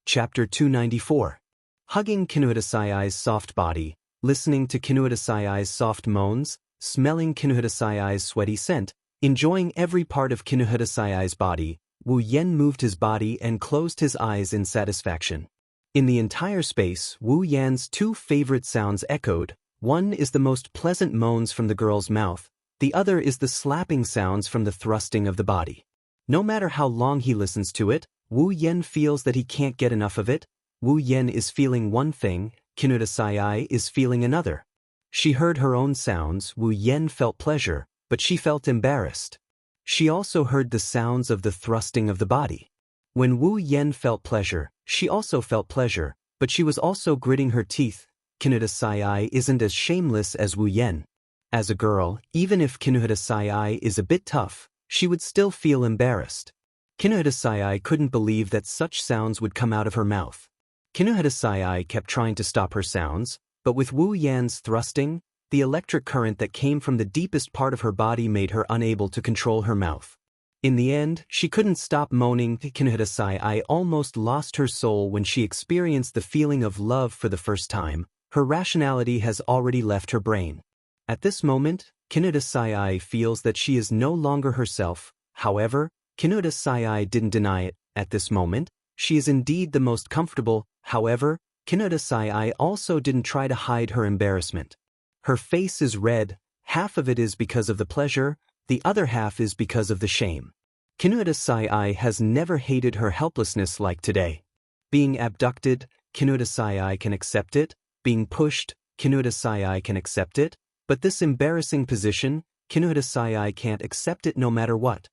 Chapter 294. Hugging Kinuhita Sayai's soft body, listening to Kinuhita Sayai's soft moans, smelling Kinuhita Sayai's sweaty scent, enjoying every part of Kinuhita Sayai's body, Wu Yan moved his body and closed his eyes in satisfaction. In the entire space, Wu Yan's two favorite sounds echoed. One is the most pleasant moans from the girl's mouth, the other is the slapping sounds from the thrusting of the body. No matter how long he listens to it, Wu Yan feels that he can't get enough of it. Wu Yan is feeling one thing, Kinuhita Sayai is feeling another. She heard her own sounds. Wu Yan felt pleasure, but she felt embarrassed. She also heard the sounds of the thrusting of the body. When Wu Yan felt pleasure, she also felt pleasure, but she was also gritting her teeth. Kinuhita Sayai isn't as shameless as Wu Yan. As a girl, even if Kinuhita Sayai is a bit tough, she would still feel embarrassed. Kinuhita Sayai couldn't believe that such sounds would come out of her mouth. Kinuhita Sayai kept trying to stop her sounds, but with Wu Yan's thrusting, the electric current that came from the deepest part of her body made her unable to control her mouth. In the end, she couldn't stop moaning. Kinuhita Sayai almost lost her soul when she experienced the feeling of love for the first time. Her rationality has already left her brain. At this moment, Kinuhita Sayai feels that she is no longer herself. However, Kinuhita Sayai didn't deny it. At this moment, she is indeed the most comfortable. However, Kinuhita Sayai also didn't try to hide her embarrassment. Her face is red. Half of it is because of the pleasure, the other half is because of the shame. Kinuhita Sayai has never hated her helplessness like today. Being abducted, Kinuhita Sayai can accept it. Being pushed, Kinuhita Sayai can accept it. But this embarrassing position, Kinuhita Sayai can't accept it no matter what.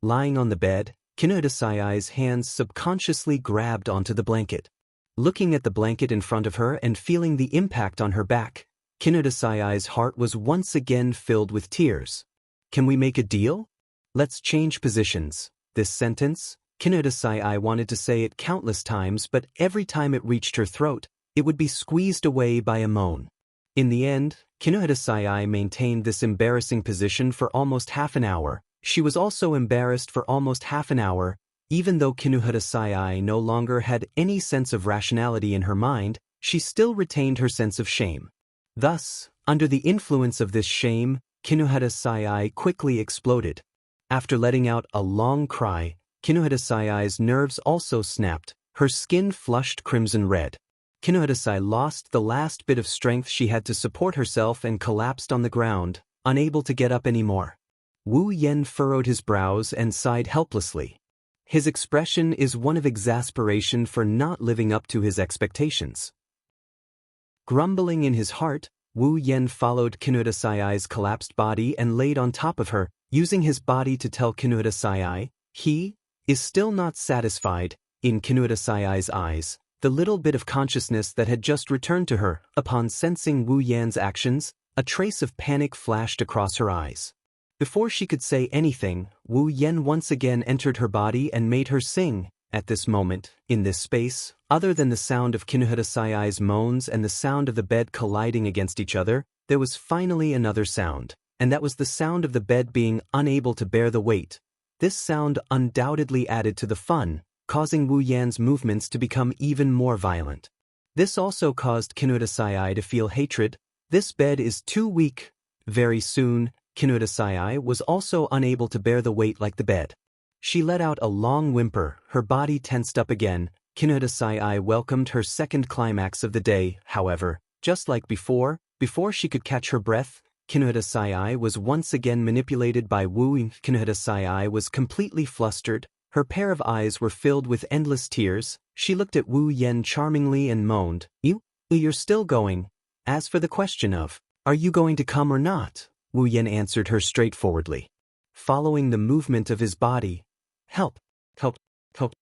Lying on the bed, Kinuhita Sayai's hands subconsciously grabbed onto the blanket. Looking at the blanket in front of her and feeling the impact on her back, Kinuhita Sayai's heart was once again filled with tears. Can we make a deal? Let's change positions. This sentence, Kinuhita Sayai wanted to say it countless times, but every time it reached her throat, it would be squeezed away by a moan. In the end, Kinuhita Sayai maintained this embarrassing position for almost half an hour. She was also embarrassed for almost half an hour. Even though Kinuhita Sayai no longer had any sense of rationality in her mind, she still retained her sense of shame. Thus, under the influence of this shame, Kinuhita Sayai quickly exploded. After letting out a long cry, Kinuhita Sayai's nerves also snapped. Her skin flushed crimson red. Kinuhita Sayai lost the last bit of strength she had to support herself and collapsed on the ground, unable to get up anymore. Wu Yan furrowed his brows and sighed helplessly. His expression is one of exasperation for not living up to his expectations. Grumbling in his heart, Wu Yan followed Kinuhita Sayai's collapsed body and laid on top of her, using his body to tell Kinuhita Sayai, he is still not satisfied. In Kinuhita Sayai's eyes, the little bit of consciousness that had just returned to her, upon sensing Wu Yan's actions, a trace of panic flashed across her eyes. Before she could say anything, Wu Yan once again entered her body and made her sing. At this moment, in this space, other than the sound of Kinuhita Sayai's moans and the sound of the bed colliding against each other, there was finally another sound, and that was the sound of the bed being unable to bear the weight. This sound undoubtedly added to the fun, causing Wu Yan's movements to become even more violent. This also caused Kinuhita Sayai to feel hatred. This bed is too weak. Very soon, Kinuhita Sayai was also unable to bear the weight like the bed. She let out a long whimper, her body tensed up again. Kinuhita Sayai welcomed her second climax of the day. However, just like before she could catch her breath, Kinuhita Sayai was once again manipulated by Wu Yan. Kinuhita Sayai was completely flustered. Her pair of eyes were filled with endless tears. She looked at Wu Yan charmingly and moaned, You're still going. As for the question of, are you going to come or not? Wu Yan answered her straightforwardly. Following the movement of his body, help, help, help.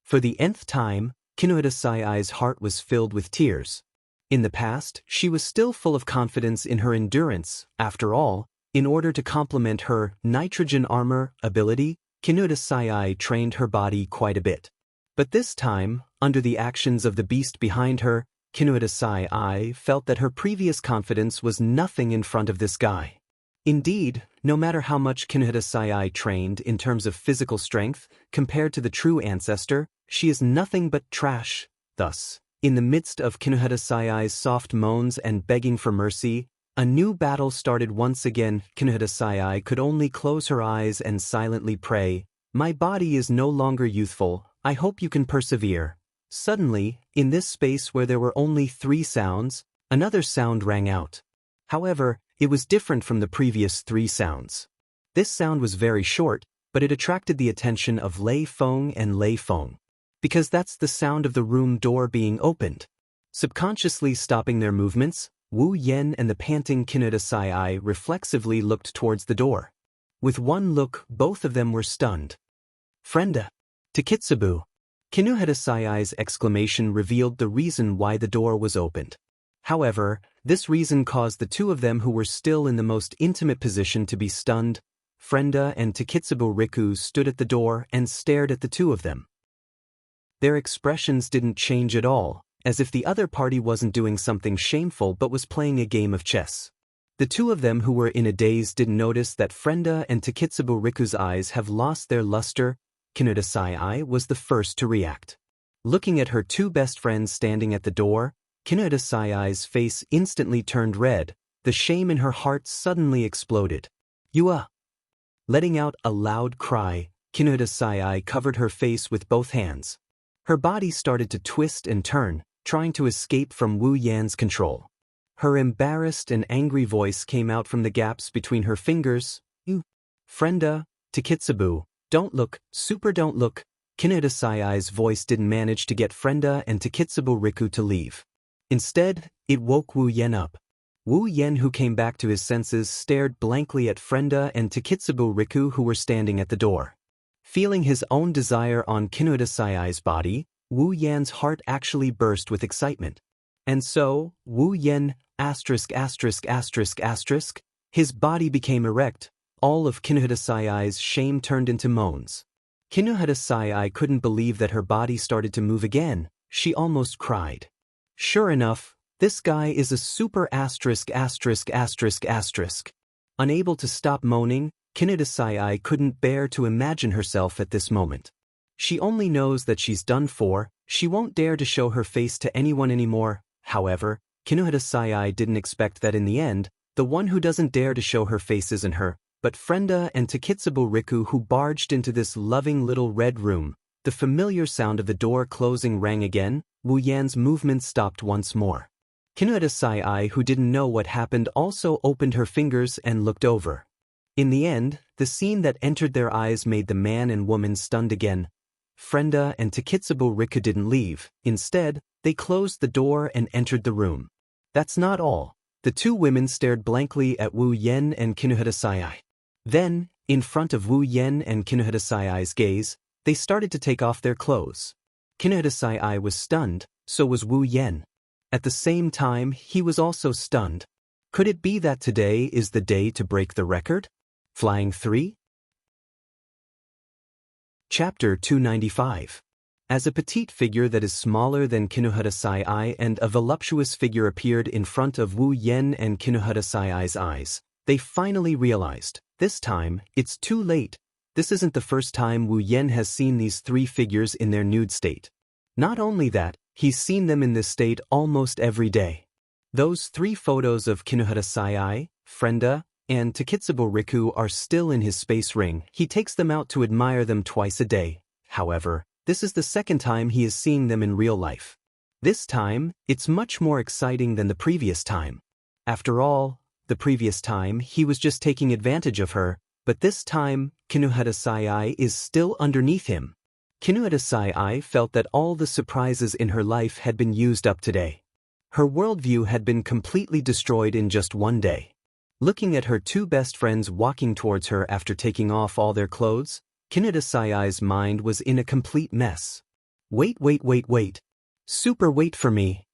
For the nth time, Kinuhita Sayai's heart was filled with tears. In the past, she was still full of confidence in her endurance. After all, in order to complement her nitrogen armor ability, Kinuhita Sayai trained her body quite a bit. But this time, under the actions of the beast behind her, Kinuhita Sayai felt that her previous confidence was nothing in front of this guy. Indeed, no matter how much Kinuhita Sayai trained in terms of physical strength, compared to the true ancestor, she is nothing but trash. Thus, in the midst of Kinohara Sayai's soft moans and begging for mercy, a new battle started once again. Kinohara Sayai could only close her eyes and silently pray, "My body is no longer youthful, I hope you can persevere." Suddenly, in this space where there were only 3 sounds, another sound rang out. However, it was different from the previous 3 sounds. This sound was very short, but it attracted the attention of Lei Feng and Lei Feng. Because that's the sound of the room door being opened. Subconsciously stopping their movements, Wu Yen and the panting Kinohara Sayai reflexively looked towards the door. With one look, both of them were stunned. "Frenda! Takitsubu!" Kinohara Sayai's exclamation revealed the reason why the door was opened. However, this reason caused the 2 of them who were still in the most intimate position to be stunned. Frenda and Takitsubu Riku stood at the door and stared at the 2 of them. Their expressions didn't change at all, as if the other party wasn't doing something shameful but was playing a game of chess. The 2 of them who were in a daze didn't notice that Frenda and Takitsubu Riku's eyes have lost their luster. Kinohara Sayai was the first to react. Looking at her 2 best friends standing at the door, Kinohara Sayai's face instantly turned red. The shame in her heart suddenly exploded. "You Letting out a loud cry, Kinohara Sayai covered her face with both hands. Her body started to twist and turn, trying to escape from Wu Yan's control. Her embarrassed and angry voice came out from the gaps between her fingers. "You, Frenda, Takitsubu, don't look, super don't look." Kinohara Sayai's voice didn't manage to get Frenda and Takitsubu Riku to leave. Instead, it woke Wu Yen up. Wu Yen, who came back to his senses, stared blankly at Frenda and Takitsubu Riku, who were standing at the door. Feeling his own desire on Kinohara Sayai's body, Wu Yan's heart actually burst with excitement. And so, Wu Yen, his body became erect. All of Kinohara Sayai's shame turned into moans. Kinohara Sayai couldn't believe that her body started to move again. She almost cried. Sure enough, this guy is a super *******. Unable to stop moaning, Kinohara Sayai couldn't bear to imagine herself at this moment. She only knows that she's done for. She won't dare to show her face to anyone anymore. However, Kinohara Sayai didn't expect that in the end, the one who doesn't dare to show her face isn't her, but Frenda and Takitsubu Riku, who barged into this loving little red room. The familiar sound of the door closing rang again. Wu Yan's movement stopped once more. Kinohara Sayai, who didn't know what happened, also opened her fingers and looked over. In the end, the scene that entered their eyes made the man and woman stunned again. Frenda and Takitsubu Riku didn't leave. Instead, they closed the door and entered the room. That's not all. The 2 women stared blankly at Wu Yen and Kinohara Sayai. Then, in front of Wu Yen and Kinohara Sayai's gaze, they started to take off their clothes. Kinohara Sayai was stunned, so was Wu Yen. At the same time, he was also stunned. Could it be that today is the day to break the record? Flying 3? Chapter 295. As a petite figure that is smaller than Kinohara Sayai and a voluptuous figure appeared in front of Wu Yen and Kinohara Sayai's eyes, they finally realized, this time, it's too late. This isn't the first time Wu Yen has seen these 3 figures in their nude state. Not only that, he's seen them in this state almost every day. Those 3 photos of Kinohara Sayai, Frenda, and Takitsubu Riku are still in his space ring. He takes them out to admire them twice a day. However, this is the second time he is seeing them in real life. This time, it's much more exciting than the previous time. After all, the previous time he was just taking advantage of her, but this time, Kinohara Sayai is still underneath him. Kinohara Sayai felt that all the surprises in her life had been used up today. Her worldview had been completely destroyed in just one day. Looking at her 2 best friends walking towards her after taking off all their clothes, Kinohara Sayai's mind was in a complete mess. Wait. Super wait for me.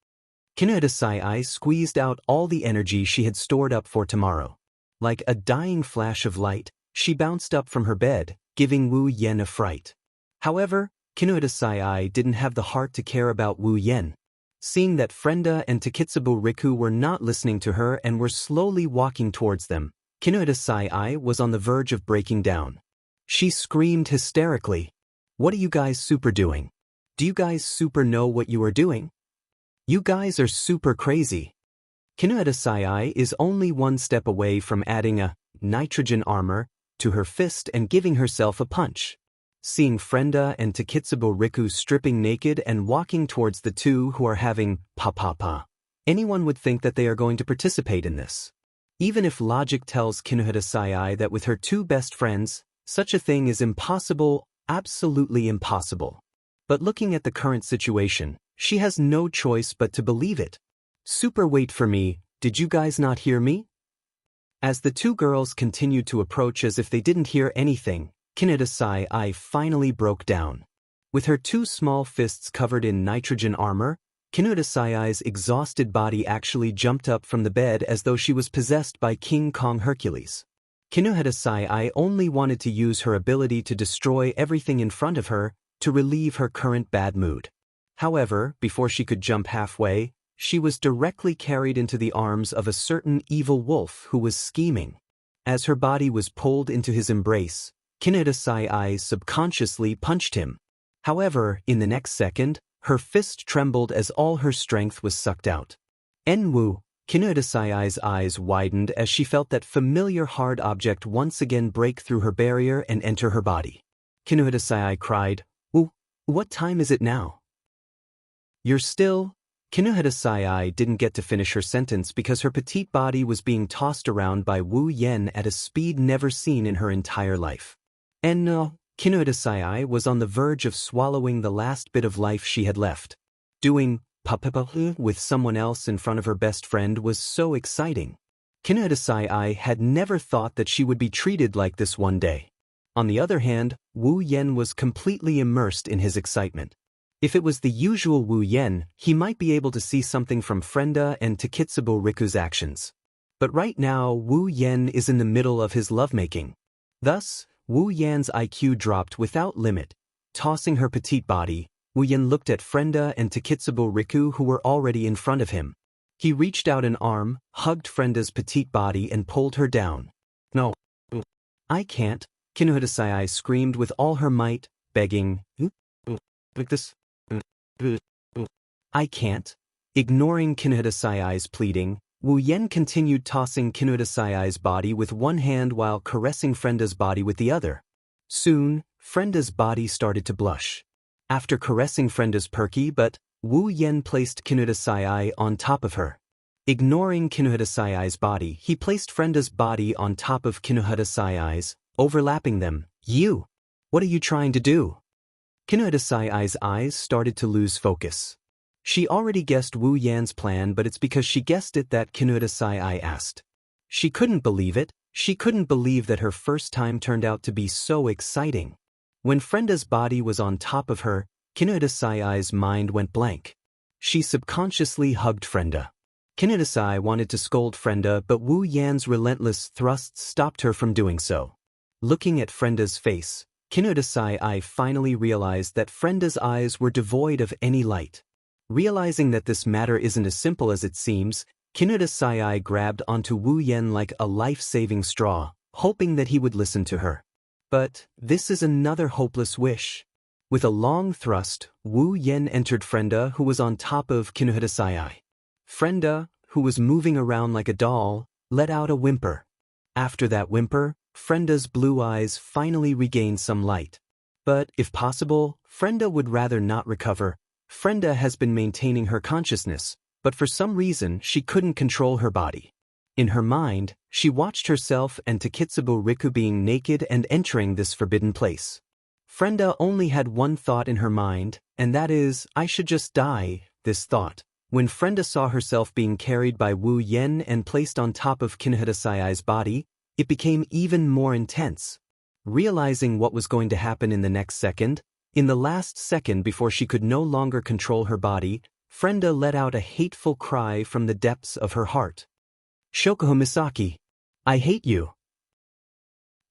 Kinohara Sayai squeezed out all the energy she had stored up for tomorrow. Like a dying flash of light, she bounced up from her bed, giving Wu Yen a fright. However, Kinohara Sayai didn't have the heart to care about Wu Yen. Seeing that Frenda and Takitsubu Riku were not listening to her and were slowly walking towards them, Kinohara Sayai was on the verge of breaking down. She screamed hysterically. What are you guys super doing? Do you guys super know what you are doing? You guys are super crazy. Kinuhata Sai is only one step away from adding a nitrogen armor to her fist and giving herself a punch. Seeing Frenda and Takitsubo Riku stripping naked and walking towards the two who are having pa-pa-pa, anyone would think that they are going to participate in this. Even if logic tells Kinuhata Sai that with her two best friends, such a thing is impossible, absolutely impossible. But looking at the current situation, she has no choice but to believe it. Super wait for me, did you guys not hear me? As the two girls continued to approach as if they didn't hear anything, Kinuhata Sai finally broke down. With her two small fists covered in nitrogen armor, Kinuhata Sai's exhausted body actually jumped up from the bed as though she was possessed by King Kong Hercules. Kinuhata Sai only wanted to use her ability to destroy everything in front of her to relieve her current bad mood. However, before she could jump halfway, she was directly carried into the arms of a certain evil wolf who was scheming. As her body was pulled into his embrace, Kinuhata Sai subconsciously punched him. However, in the next second, her fist trembled as all her strength was sucked out. Enwu, Kinuhata Sai's eyes widened as she felt that familiar hard object once again break through her barrier and enter her body. Kinuhata Sai cried, "Ooh, what time is it now?" "You're still..." Kinuhata Sai didn't get to finish her sentence because her petite body was being tossed around by Wu Yen at a speed never seen in her entire life. And no, Kinuhata Sai was on the verge of swallowing the last bit of life she had left. Doing pa-pa-pa with someone else in front of her best friend was so exciting. Kinuhata Sai had never thought that she would be treated like this one day. On the other hand, Wu Yen was completely immersed in his excitement. If it was the usual Wu Yen, he might be able to see something from Frenda and Takitsubo Riku's actions. But right now, Wu Yen is in the middle of his lovemaking. Thus, Wu Yan's IQ dropped without limit. Tossing her petite body, Wu Yen looked at Frenda and Takitsubo Riku who were already in front of him. He reached out an arm, hugged Frenda's petite body and pulled her down. "No. I can't," Kinuhata Sai screamed with all her might, begging, "Like this. I can't." Ignoring Kinuhata Sai's pleading, Wu Yen continued tossing Kinuhata Sai's body with one hand while caressing Frenda's body with the other. Soon, Frenda's body started to blush. After caressing Frenda's perky butt, Wu Yen placed Kinuhata Sai on top of her. Ignoring Kinuhata Sai's body, he placed Frenda's body on top of Kinuhata Sai's, overlapping them. "You! What are you trying to do?" Kinuhata Sai's eyes started to lose focus. She already guessed Wu Yan's plan, but it's because she guessed it that Kinuhata Sai asked. She couldn't believe it. She couldn't believe that her first time turned out to be so exciting. When Frenda's body was on top of her, Kinuhata Sai's mind went blank. She subconsciously hugged Frenda. Kinuhata Sai wanted to scold Frenda, but Wu Yan's relentless thrusts stopped her from doing so. Looking at Frenda's face, Kinuhata Sai finally realized that Frenda's eyes were devoid of any light. Realizing that this matter isn't as simple as it seems, Kinuhata Sai grabbed onto Wu Yen like a life-saving straw, hoping that he would listen to her. But this is another hopeless wish. With a long thrust, Wu Yen entered Frenda, who was on top of Kinuhata Sai. Frenda, who was moving around like a doll, let out a whimper. After that whimper, Frenda's blue eyes finally regained some light. But, if possible, Frenda would rather not recover. Frenda has been maintaining her consciousness, but for some reason she couldn't control her body. In her mind, she watched herself and Takitsubo Riku being naked and entering this forbidden place. Frenda only had one thought in her mind, and that is, "I should just die." This thought. When Frenda saw herself being carried by Wu Yen and placed on top of Kinuhata Sai's body, it became even more intense. Realizing what was going to happen in the next second, in the last second before she could no longer control her body, Frenda let out a hateful cry from the depths of her heart. "Shokuho Misaki, I hate you."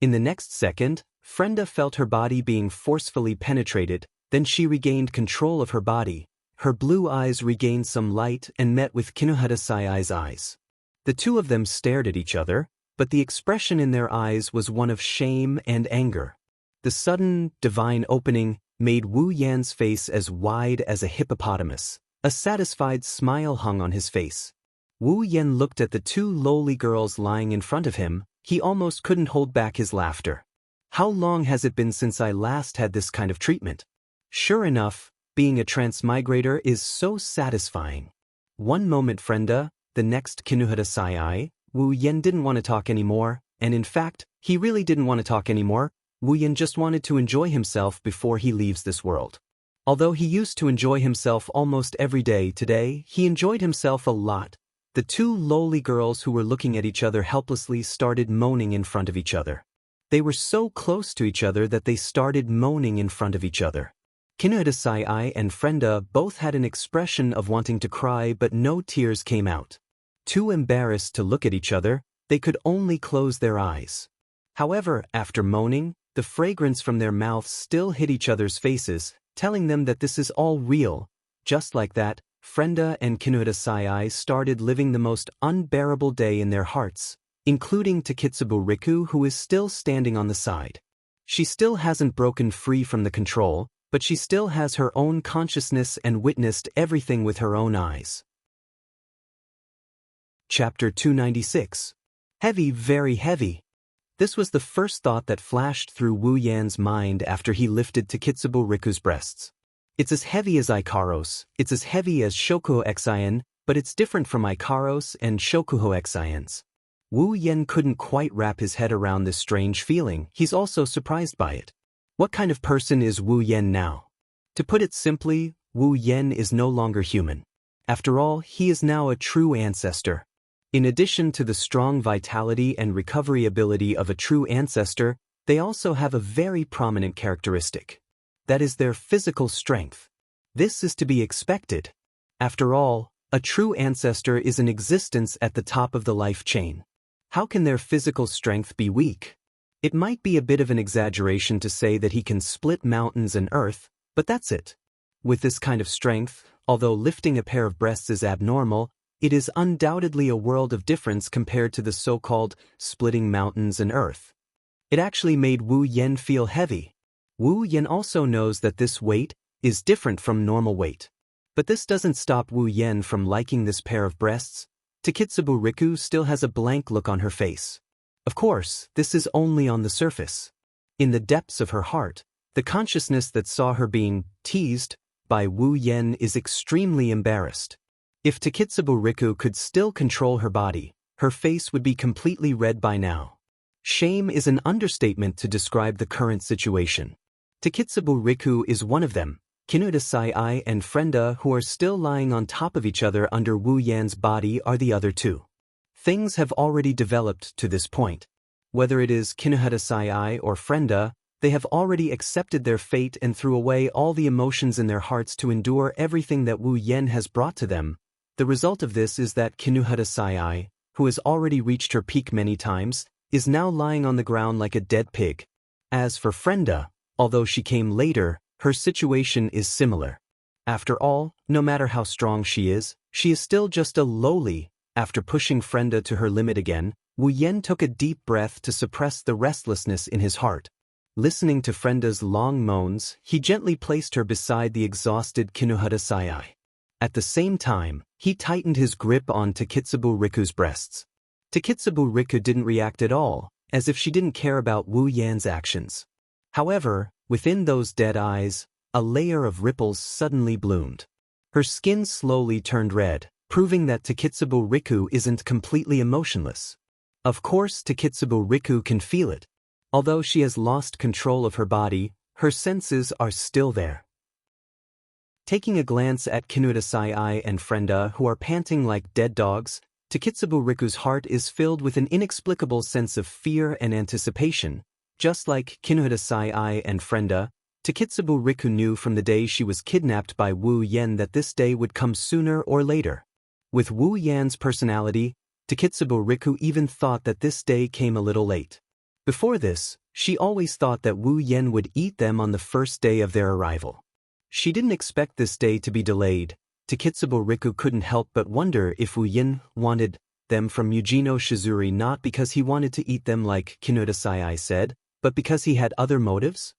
In the next second, Frenda felt her body being forcefully penetrated, then she regained control of her body. Her blue eyes regained some light and met with Kinuhata Sai's eyes. The two of them stared at each other, but the expression in their eyes was one of shame and anger. The sudden, divine opening, made Wu Yan's face as wide as a hippopotamus. A satisfied smile hung on his face. Wu Yan looked at the two lowly girls lying in front of him. He almost couldn't hold back his laughter. How long has it been since I last had this kind of treatment? Sure enough, being a transmigrator is so satisfying. One moment Frenda, the next Kinuhata Sai. Wu Yan didn't want to talk anymore, and in fact, he really didn't want to talk anymore. Wu Yan just wanted to enjoy himself before he leaves this world. Although he used to enjoy himself almost every day, today, he enjoyed himself a lot. The two lowly girls who were looking at each other helplessly started moaning in front of each other. They were so close to each other that they started moaning in front of each other. Kinuhata Sai and Frenda both had an expression of wanting to cry, but no tears came out. Too embarrassed to look at each other, they could only close their eyes. However, after moaning, the fragrance from their mouths still hit each other's faces, telling them that this is all real. Just like that, Frenda and Kinuhata Sai started living the most unbearable day in their hearts, including Takitsubo Riku, who is still standing on the side. She still hasn't broken free from the control, but she still has her own consciousness and witnessed everything with her own eyes. Chapter 296. Heavy, very heavy. This was the first thought that flashed through Wu Yan's mind after he lifted Takitsubo Riku's breasts. It's as heavy as Ikaros, it's as heavy as Shokuho Xien, but it's different from Ikaros and Shokuho Xiens. Wu Yan couldn't quite wrap his head around this strange feeling. He's also surprised by it. What kind of person is Wu Yan now? To put it simply, Wu Yan is no longer human. After all, he is now a true ancestor. In addition to the strong vitality and recovery ability of a true ancestor, they also have a very prominent characteristic. That is their physical strength. This is to be expected. After all, a true ancestor is in existence at the top of the life chain. How can their physical strength be weak? It might be a bit of an exaggeration to say that he can split mountains and earth, but that's it. With this kind of strength, although lifting a pair of breasts is abnormal, it is undoubtedly a world of difference compared to the so-called splitting mountains and earth. It actually made Wu Yan feel heavy. Wu Yan also knows that this weight is different from normal weight. But this doesn't stop Wu Yan from liking this pair of breasts. Takitsubo Riku still has a blank look on her face. Of course, this is only on the surface. In the depths of her heart, the consciousness that saw her being teased by Wu Yan is extremely embarrassed. If Takitsubo Riku could still control her body, her face would be completely red by now. Shame is an understatement to describe the current situation. Takitsubo Riku is one of them. Kinuhata Sai and Frenda, who are still lying on top of each other under Wu Yan's body, are the other two. Things have already developed to this point. Whether it is Kinuhata Sai or Frenda, they have already accepted their fate and threw away all the emotions in their hearts to endure everything that Wu Yan has brought to them. The result of this is that Kinuhata Sai, who has already reached her peak many times, is now lying on the ground like a dead pig. As for Frenda, although she came later, her situation is similar. After all, no matter how strong she is still just a lowly. After pushing Frenda to her limit again, Wu Yan took a deep breath to suppress the restlessness in his heart. Listening to Frenda's long moans, he gently placed her beside the exhausted Kinuhata Sai. At the same time, he tightened his grip on Takitsubo Riku's breasts. Takitsubo Riku didn't react at all, as if she didn't care about Wu Yan's actions. However, within those dead eyes, a layer of ripples suddenly bloomed. Her skin slowly turned red, proving that Takitsubo Riku isn't completely emotionless. Of course, Takitsubo Riku can feel it. Although she has lost control of her body, her senses are still there. Taking a glance at Kinuhata Sai and Frenda, who are panting like dead dogs, Takitsubo Riku's heart is filled with an inexplicable sense of fear and anticipation. Just like Kinuhata Sai and Frenda, Takitsubo Riku knew from the day she was kidnapped by Wu Yan that this day would come sooner or later. With Wu Yan's personality, Takitsubo Riku even thought that this day came a little late. Before this, she always thought that Wu Yan would eat them on the first day of their arrival. She didn't expect this day to be delayed. Takitsubo Riku couldn't help but wonder if Wu Yan wanted them from Yujino Shizuri not because he wanted to eat them like Kinuhata Sai said, but because he had other motives?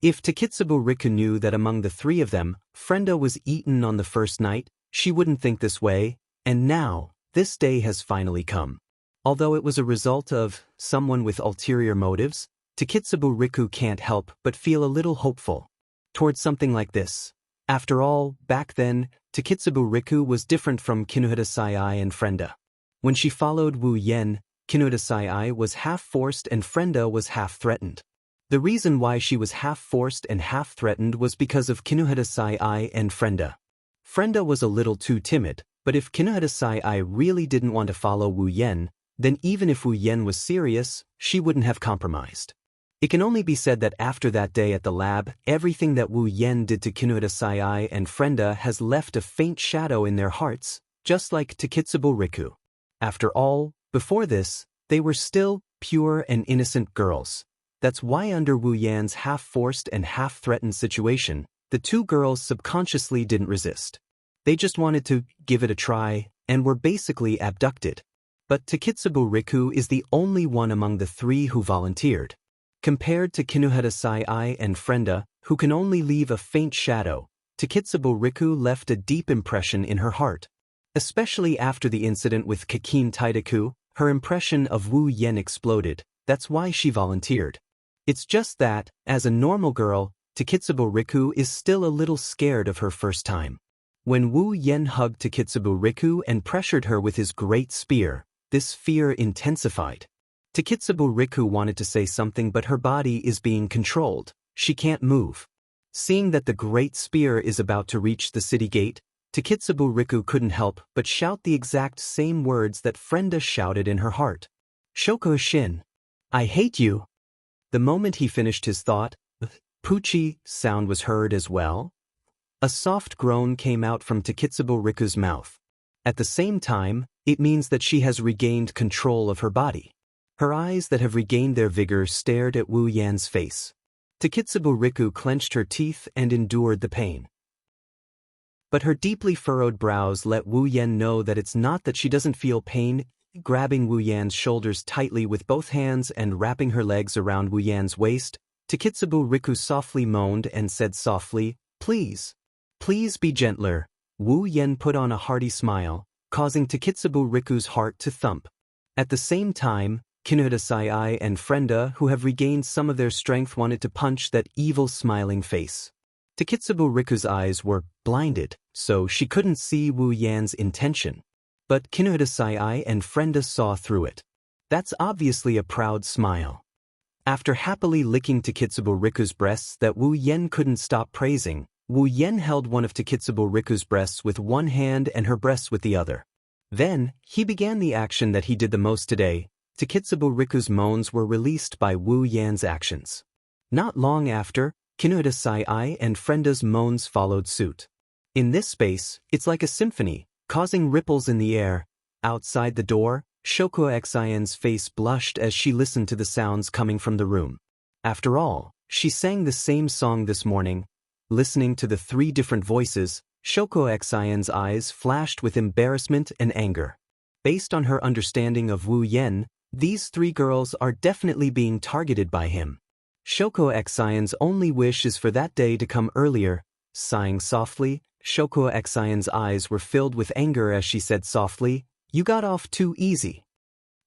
If Takitsubo Riku knew that among the three of them, Frenda was eaten on the first night, she wouldn't think this way, and now, this day has finally come. Although it was a result of someone with ulterior motives, Takitsubo Riku can't help but feel a little hopeful towards something like this. After all, back then, Takitsubo Riku was different from Kinohita Sai and Frenda. When she followed Wu Yen, Kinohita Sai was half-forced and Frenda was half-threatened. The reason why she was half-forced and half-threatened was because of Kinohita Sai and Frenda. Frenda was a little too timid, but if Kinohita Sai really didn't want to follow Wu Yen, then even if Wu Yen was serious, she wouldn't have compromised. It can only be said that after that day at the lab, everything that Wu Yen did to Kinohita Sai and Frenda has left a faint shadow in their hearts, just like Takitsubo Riku. After all, before this, they were still pure and innocent girls. That's why under Wu Yan's half-forced and half-threatened situation, the two girls subconsciously didn't resist. They just wanted to give it a try, and were basically abducted. But Takitsubo Riku is the only one among the three who volunteered. Compared to Kinohita Sai and Frenda, who can only leave a faint shadow, Takitsubo Riku left a deep impression in her heart. Especially after the incident with Kakin Taidaku, her impression of Wu Yen exploded. That's why she volunteered. It's just that, as a normal girl, Takitsubo Riku is still a little scared of her first time. When Wu Yen hugged Takitsubo Riku and pressured her with his great spear, this fear intensified. Takitsubo Riku wanted to say something, but her body is being controlled. She can't move. Seeing that the great spear is about to reach the city gate, Takitsubo Riku couldn't help but shout the exact same words that Frenda shouted in her heart. Shoko Shin. I hate you. The moment he finished his thought, the Puchi sound was heard as well. A soft groan came out from Takitsubo Riku's mouth. At the same time, it means that she has regained control of her body. Her eyes that have regained their vigor stared at Wu Yan's face. Takitsubo Riku clenched her teeth and endured the pain. But her deeply furrowed brows let Wu Yan know that it's not that she doesn't feel pain. Grabbing Wu Yan's shoulders tightly with both hands and wrapping her legs around Wu Yan's waist, Takitsubo Riku softly moaned and said softly, "Please. Please be gentler." Wu Yan put on a hearty smile, causing Takitsubo Riku's heart to thump. At the same time, Kinohita Sai and Frenda, who have regained some of their strength, wanted to punch that evil smiling face. Takitsubo Riku's eyes were blinded, so she couldn't see Wu Yan's intention. But Kinohita Sai and Frenda saw through it. That's obviously a proud smile. After happily licking Takitsubo Riku's breasts that Wu Yan couldn't stop praising, Wu Yan held one of Takitsubo Riku's breasts with one hand and her breasts with the other. Then, he began the action that he did the most today. Takitsubo Riku's moans were released by Wu Yan's actions. Not long after, Kinohita Sai and Frenda's moans followed suit. In this space, it's like a symphony, causing ripples in the air. Outside the door, Shoko Xian's face blushed as she listened to the sounds coming from the room. After all, she sang the same song this morning. Listening to the three different voices, Shoko Xian's eyes flashed with embarrassment and anger. Based on her understanding of Wu Yan, these three girls are definitely being targeted by him. Shoko Xian's only wish is for that day to come earlier. Sighing softly, Shoko Xian's eyes were filled with anger as she said softly, "You got off too easy."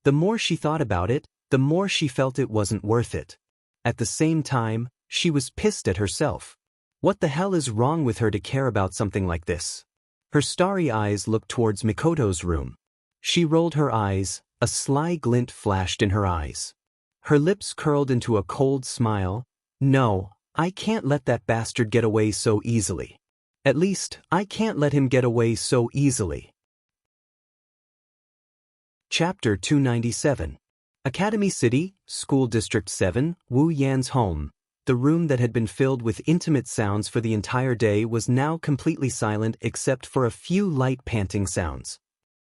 The more she thought about it, the more she felt it wasn't worth it. At the same time, she was pissed at herself. What the hell is wrong with her to care about something like this? Her starry eyes looked towards Mikoto's room. She rolled her eyes, a sly glint flashed in her eyes. Her lips curled into a cold smile. No, I can't let that bastard get away so easily. At least, I can't let him get away so easily. Chapter 297. Academy City, School District 7, Wu Yan's home. The room that had been filled with intimate sounds for the entire day was now completely silent except for a few light panting sounds.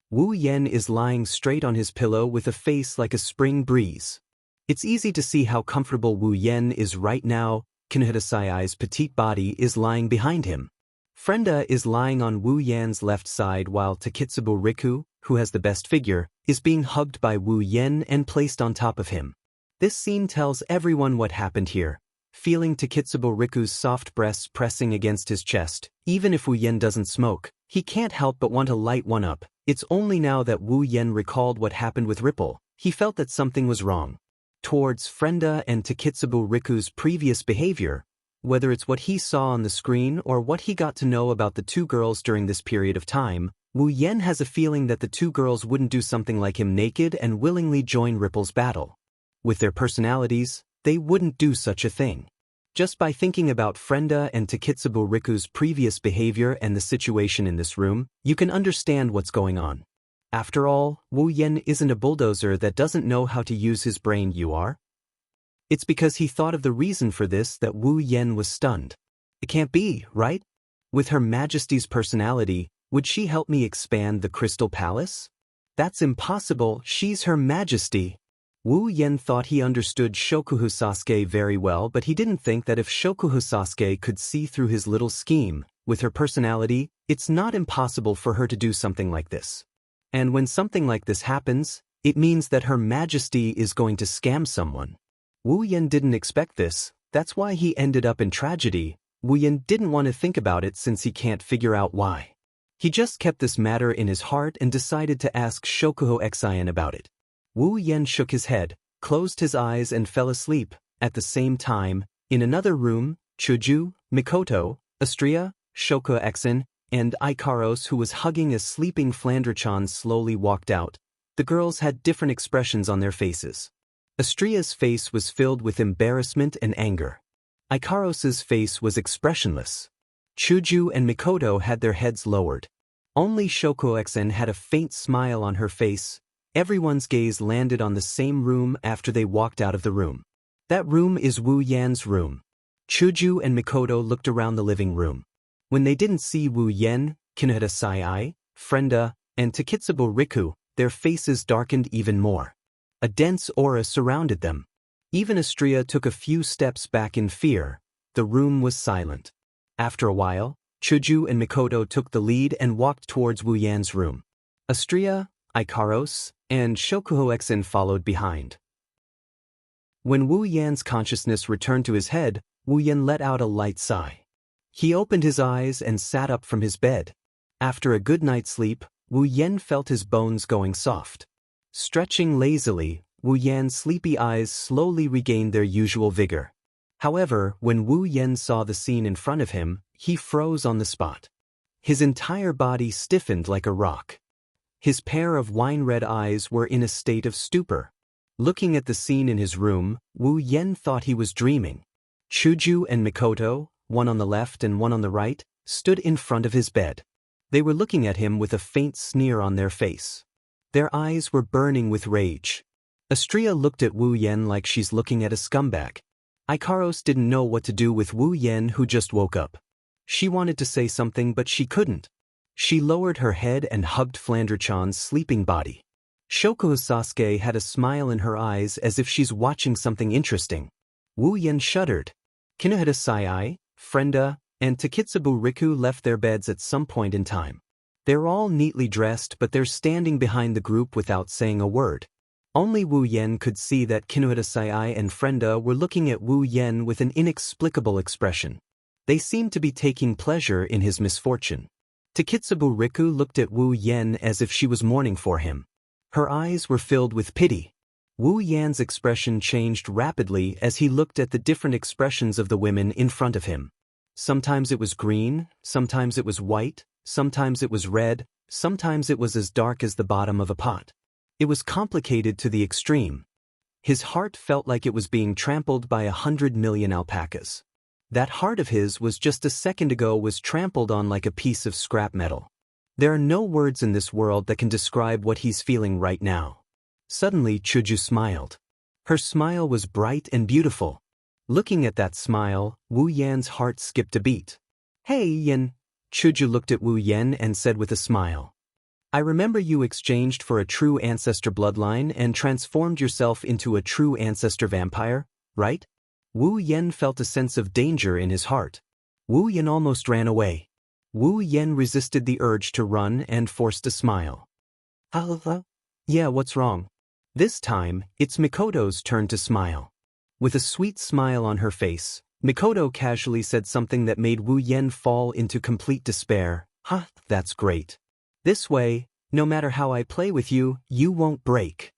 Wu Yan is lying straight on his pillow with a face like a spring breeze. It's easy to see how comfortable Wu Yan is right now. Kinohita Sai's petite body is lying behind him. Frenda is lying on Wu Yan's left side while Takitsubo Riku, who has the best figure, is being hugged by Wu Yan and placed on top of him. This scene tells everyone what happened here. feeling Takitsubo Riku's soft breasts pressing against his chest. Even if Wu Yen doesn't smoke, he can't help but want to light one up. It's only now that Wu Yen recalled what happened with Ripple, he felt that something was wrong. Towards Frenda and Takitsubo Riku's previous behavior, whether it's what he saw on the screen or what he got to know about the two girls during this period of time, Wu Yen has a feeling that the two girls wouldn't do something like him naked and willingly join Ripple's battle. With their personalities, they wouldn't do such a thing. Just by thinking about Frenda and Takitsubo Riku's previous behavior and the situation in this room, you can understand what's going on. After all, Wu Yen isn't a bulldozer that doesn't know how to use his brain, you are? It's because he thought of the reason for this that Wu Yen was stunned. It can't be, right? With Her Majesty's personality, would she help me expand the Crystal Palace? That's impossible, she's Her Majesty. Wu Yen thought he understood Shokuhu Sasuke very well, but he didn't think that if Shokuhu Sasuke could see through his little scheme, with her personality, it's not impossible for her to do something like this. And when something like this happens, it means that Her Majesty is going to scam someone. Wu Yen didn't expect this, that's why he ended up in tragedy. Wu Yen didn't want to think about it since he can't figure out why. He just kept this matter in his heart and decided to ask Shokuho Xian about it. Wu Yen shook his head, closed his eyes and fell asleep. At the same time, in another room, Chuju, Mikoto, Astria, Shokuho Xian, and Ikaros, who was hugging a sleeping Flandre-chan, slowly walked out. The girls had different expressions on their faces. Astria's face was filled with embarrassment and anger. Ikaros's face was expressionless. Chuju and Mikoto had their heads lowered. Only Shokuho Xian had a faint smile on her face. Everyone's gaze landed on the same room after they walked out of the room. That room is Wu Yan's room. Chuju and Mikoto looked around the living room. When they didn't see Wu Yen, Kinohita Sai, Frenda, and Takitsubo Riku, their faces darkened even more. A dense aura surrounded them. Even Astria took a few steps back in fear. The room was silent. After a while, Chuju and Mikoto took the lead and walked towards Wu Yan's room. Astria, Ikaros, and Shokuho Xian followed behind. When Wu Yan's consciousness returned to his head, Wu Yan let out a light sigh. He opened his eyes and sat up from his bed. After a good night's sleep, Wu Yan felt his bones going soft. Stretching lazily, Wu Yan's sleepy eyes slowly regained their usual vigor. However, when Wu Yan saw the scene in front of him, he froze on the spot. His entire body stiffened like a rock. His pair of wine-red eyes were in a state of stupor. Looking at the scene in his room, Wu Yan thought he was dreaming. Chuju and Mikoto, one on the left and one on the right, stood in front of his bed. They were looking at him with a faint sneer on their face. Their eyes were burning with rage. Astria looked at Wu Yan like she's looking at a scumbag. Ikaros didn't know what to do with Wu Yan, who just woke up. She wanted to say something but she couldn't. She lowered her head and hugged Flandre-chan's sleeping body. Shokuho Sasuke had a smile in her eyes as if she's watching something interesting. Wu Yan shuddered. Kinohita Sai, Frenda, and Takitsubo Riku left their beds at some point in time. They're all neatly dressed, but they're standing behind the group without saying a word. Only Wu Yan could see that Kinohita Sai and Frenda were looking at Wu Yan with an inexplicable expression. They seemed to be taking pleasure in his misfortune. Takitsubo Riku looked at Wu Yan as if she was mourning for him. Her eyes were filled with pity. Wu Yan's expression changed rapidly as he looked at the different expressions of the women in front of him. Sometimes it was green, sometimes it was white, sometimes it was red, sometimes it was as dark as the bottom of a pot. It was complicated to the extreme. His heart felt like it was being trampled by 100 million alpacas. That heart of his was just a second ago was trampled on like a piece of scrap metal. There are no words in this world that can describe what he's feeling right now. Suddenly Chuju smiled. Her smile was bright and beautiful. Looking at that smile, Wu Yan's heart skipped a beat. "Hey, Yan." Chuju looked at Wu Yan and said with a smile. "I remember you exchanged for a true ancestor bloodline and transformed yourself into a true ancestor vampire, right?" Wu Yan felt a sense of danger in his heart. Wu Yan almost ran away. Wu Yan resisted the urge to run and forced a smile. Yeah, what's wrong? This time, it's Mikoto's turn to smile. With a sweet smile on her face, Mikoto casually said something that made Wu Yen fall into complete despair. "Huh, that's great. This way, no matter how I play with you, you won't break."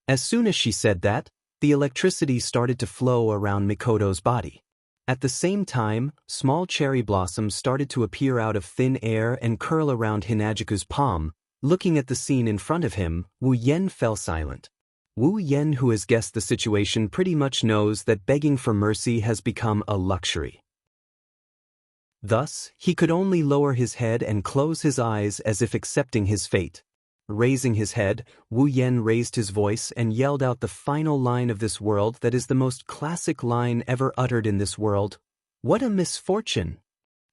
As soon as she said that, the electricity started to flow around Mikoto's body. At the same time, small cherry blossoms started to appear out of thin air and curl around Hinajiku's palm. Looking at the scene in front of him, Wu Yen fell silent. Wu Yen, who has guessed the situation, pretty much knows that begging for mercy has become a luxury. Thus, he could only lower his head and close his eyes as if accepting his fate. Raising his head, Wu Yen raised his voice and yelled out the final line of this world that is the most classic line ever uttered in this world. "What a misfortune!"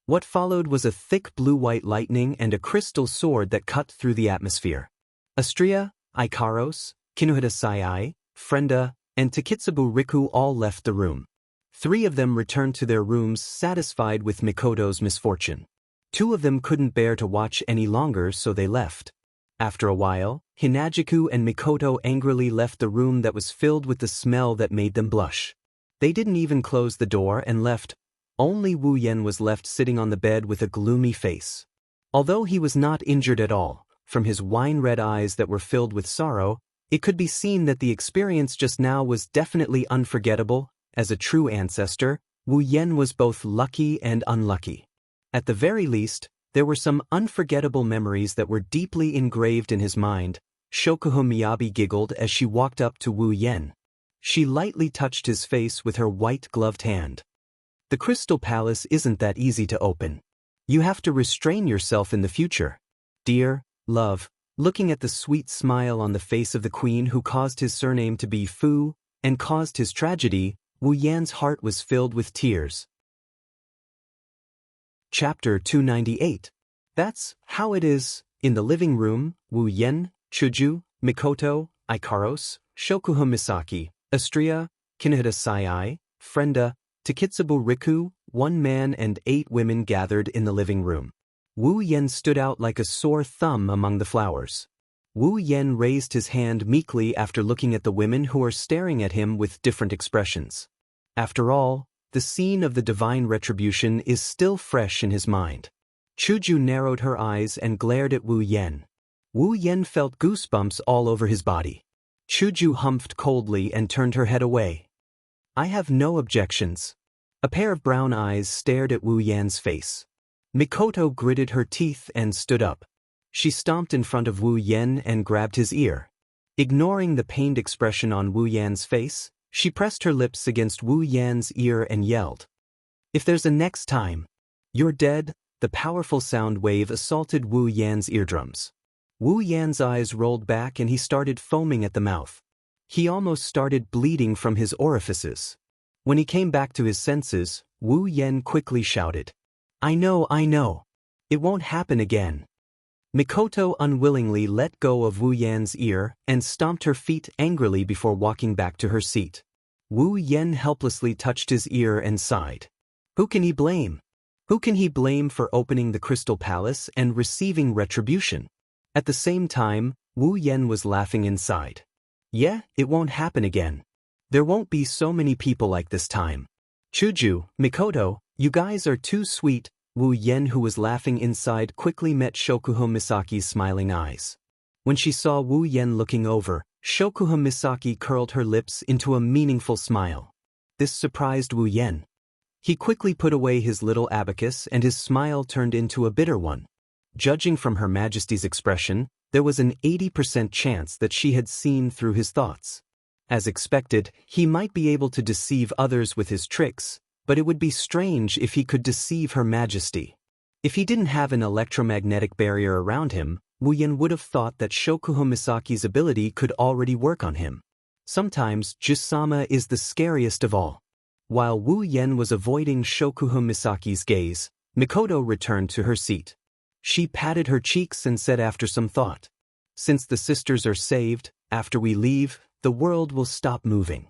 What followed was a thick blue-white lightning and a crystal sword that cut through the atmosphere. Astria, Ikaros, Kinuhita Sai, Frenda, and Takitsubu Riku all left the room. 3 of them returned to their rooms satisfied with Mikoto's misfortune. 2 of them couldn't bear to watch any longer, so they left. After a while, Hinajiku and Mikoto angrily left the room that was filled with the smell that made them blush. They didn't even close the door and left. Only Wu Yen was left sitting on the bed with a gloomy face. Although he was not injured at all, from his wine-red eyes that were filled with sorrow, it could be seen that the experience just now was definitely unforgettable. As a true ancestor, Wu Yen was both lucky and unlucky. At the very least, there were some unforgettable memories that were deeply engraved in his mind. Shokuho Miyabi giggled as she walked up to Wu Yen. She lightly touched his face with her white-gloved hand. "The Crystal Palace isn't that easy to open. You have to restrain yourself in the future. Dear, love," looking at the sweet smile on the face of the queen who caused his surname to be Fu, and caused his tragedy, Wu Yan's heart was filled with tears. Chapter 298. That's how it is. In the living room, Wu Yen, Chuju, Mikoto, Ikaros, Shokuho Misaki, Astria, Kinuhita Sai, Frenda, Takitsubu Riku, 1 man and 8 women gathered in the living room. Wu Yen stood out like a sore thumb among the flowers. Wu Yen raised his hand meekly after looking at the women who were staring at him with different expressions. After all, the scene of the divine retribution is still fresh in his mind. Chuju narrowed her eyes and glared at Wu Yen. Wu Yen felt goosebumps all over his body. Chuju humphed coldly and turned her head away. "I have no objections." A pair of brown eyes stared at Wu Yan's face. Mikoto gritted her teeth and stood up. She stomped in front of Wu Yen and grabbed his ear. Ignoring the pained expression on Wu Yan's face, she pressed her lips against Wu Yan's ear and yelled, "If there's a next time, you're dead." The powerful sound wave assaulted Wu Yan's eardrums. Wu Yan's eyes rolled back and he started foaming at the mouth. He almost started bleeding from his orifices. When he came back to his senses, Wu Yen quickly shouted, I know. It won't happen again." Mikoto unwillingly let go of Wu Yan's ear and stomped her feet angrily before walking back to her seat. Wu Yen helplessly touched his ear and sighed. Who can he blame? Who can he blame for opening the Crystal Palace and receiving retribution? At the same time, Wu Yen was laughing inside. Yeah, it won't happen again. There won't be so many people like this time. Chuju, Mikoto, you guys are too sweet. Wu Yen, who was laughing inside, quickly met Shokuho Misaki's smiling eyes. When she saw Wu Yen looking over, Shokuho Misaki curled her lips into a meaningful smile. This surprised Wu Yen. He quickly put away his little abacus and his smile turned into a bitter one. Judging from Her Majesty's expression, there was an 80% chance that she had seen through his thoughts. As expected, he might be able to deceive others with his tricks, but it would be strange if he could deceive Her Majesty. If he didn't have an electromagnetic barrier around him, Wu Yen would have thought that Shokuho Misaki's ability could already work on him. Sometimes, Jusama is the scariest of all. While Wu Yen was avoiding Shokuho Misaki's gaze, Mikoto returned to her seat. She patted her cheeks and said after some thought, Since the sisters are saved, after we leave, the world will stop moving.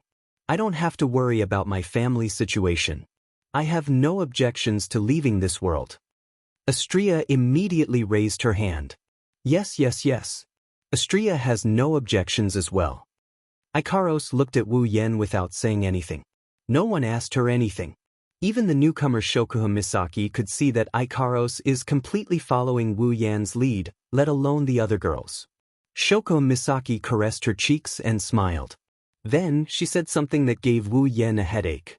I don't have to worry about my family situation. I have no objections to leaving this world. Astria immediately raised her hand. Yes. Astria has no objections as well. Ikaros looked at Wu Yen without saying anything. No one asked her anything. Even the newcomer Shokuha Misaki could see that Ikaros is completely following Wu Yan's lead, let alone the other girls. Shokuha Misaki caressed her cheeks and smiled. Then, she said something that gave Wu Yan a headache.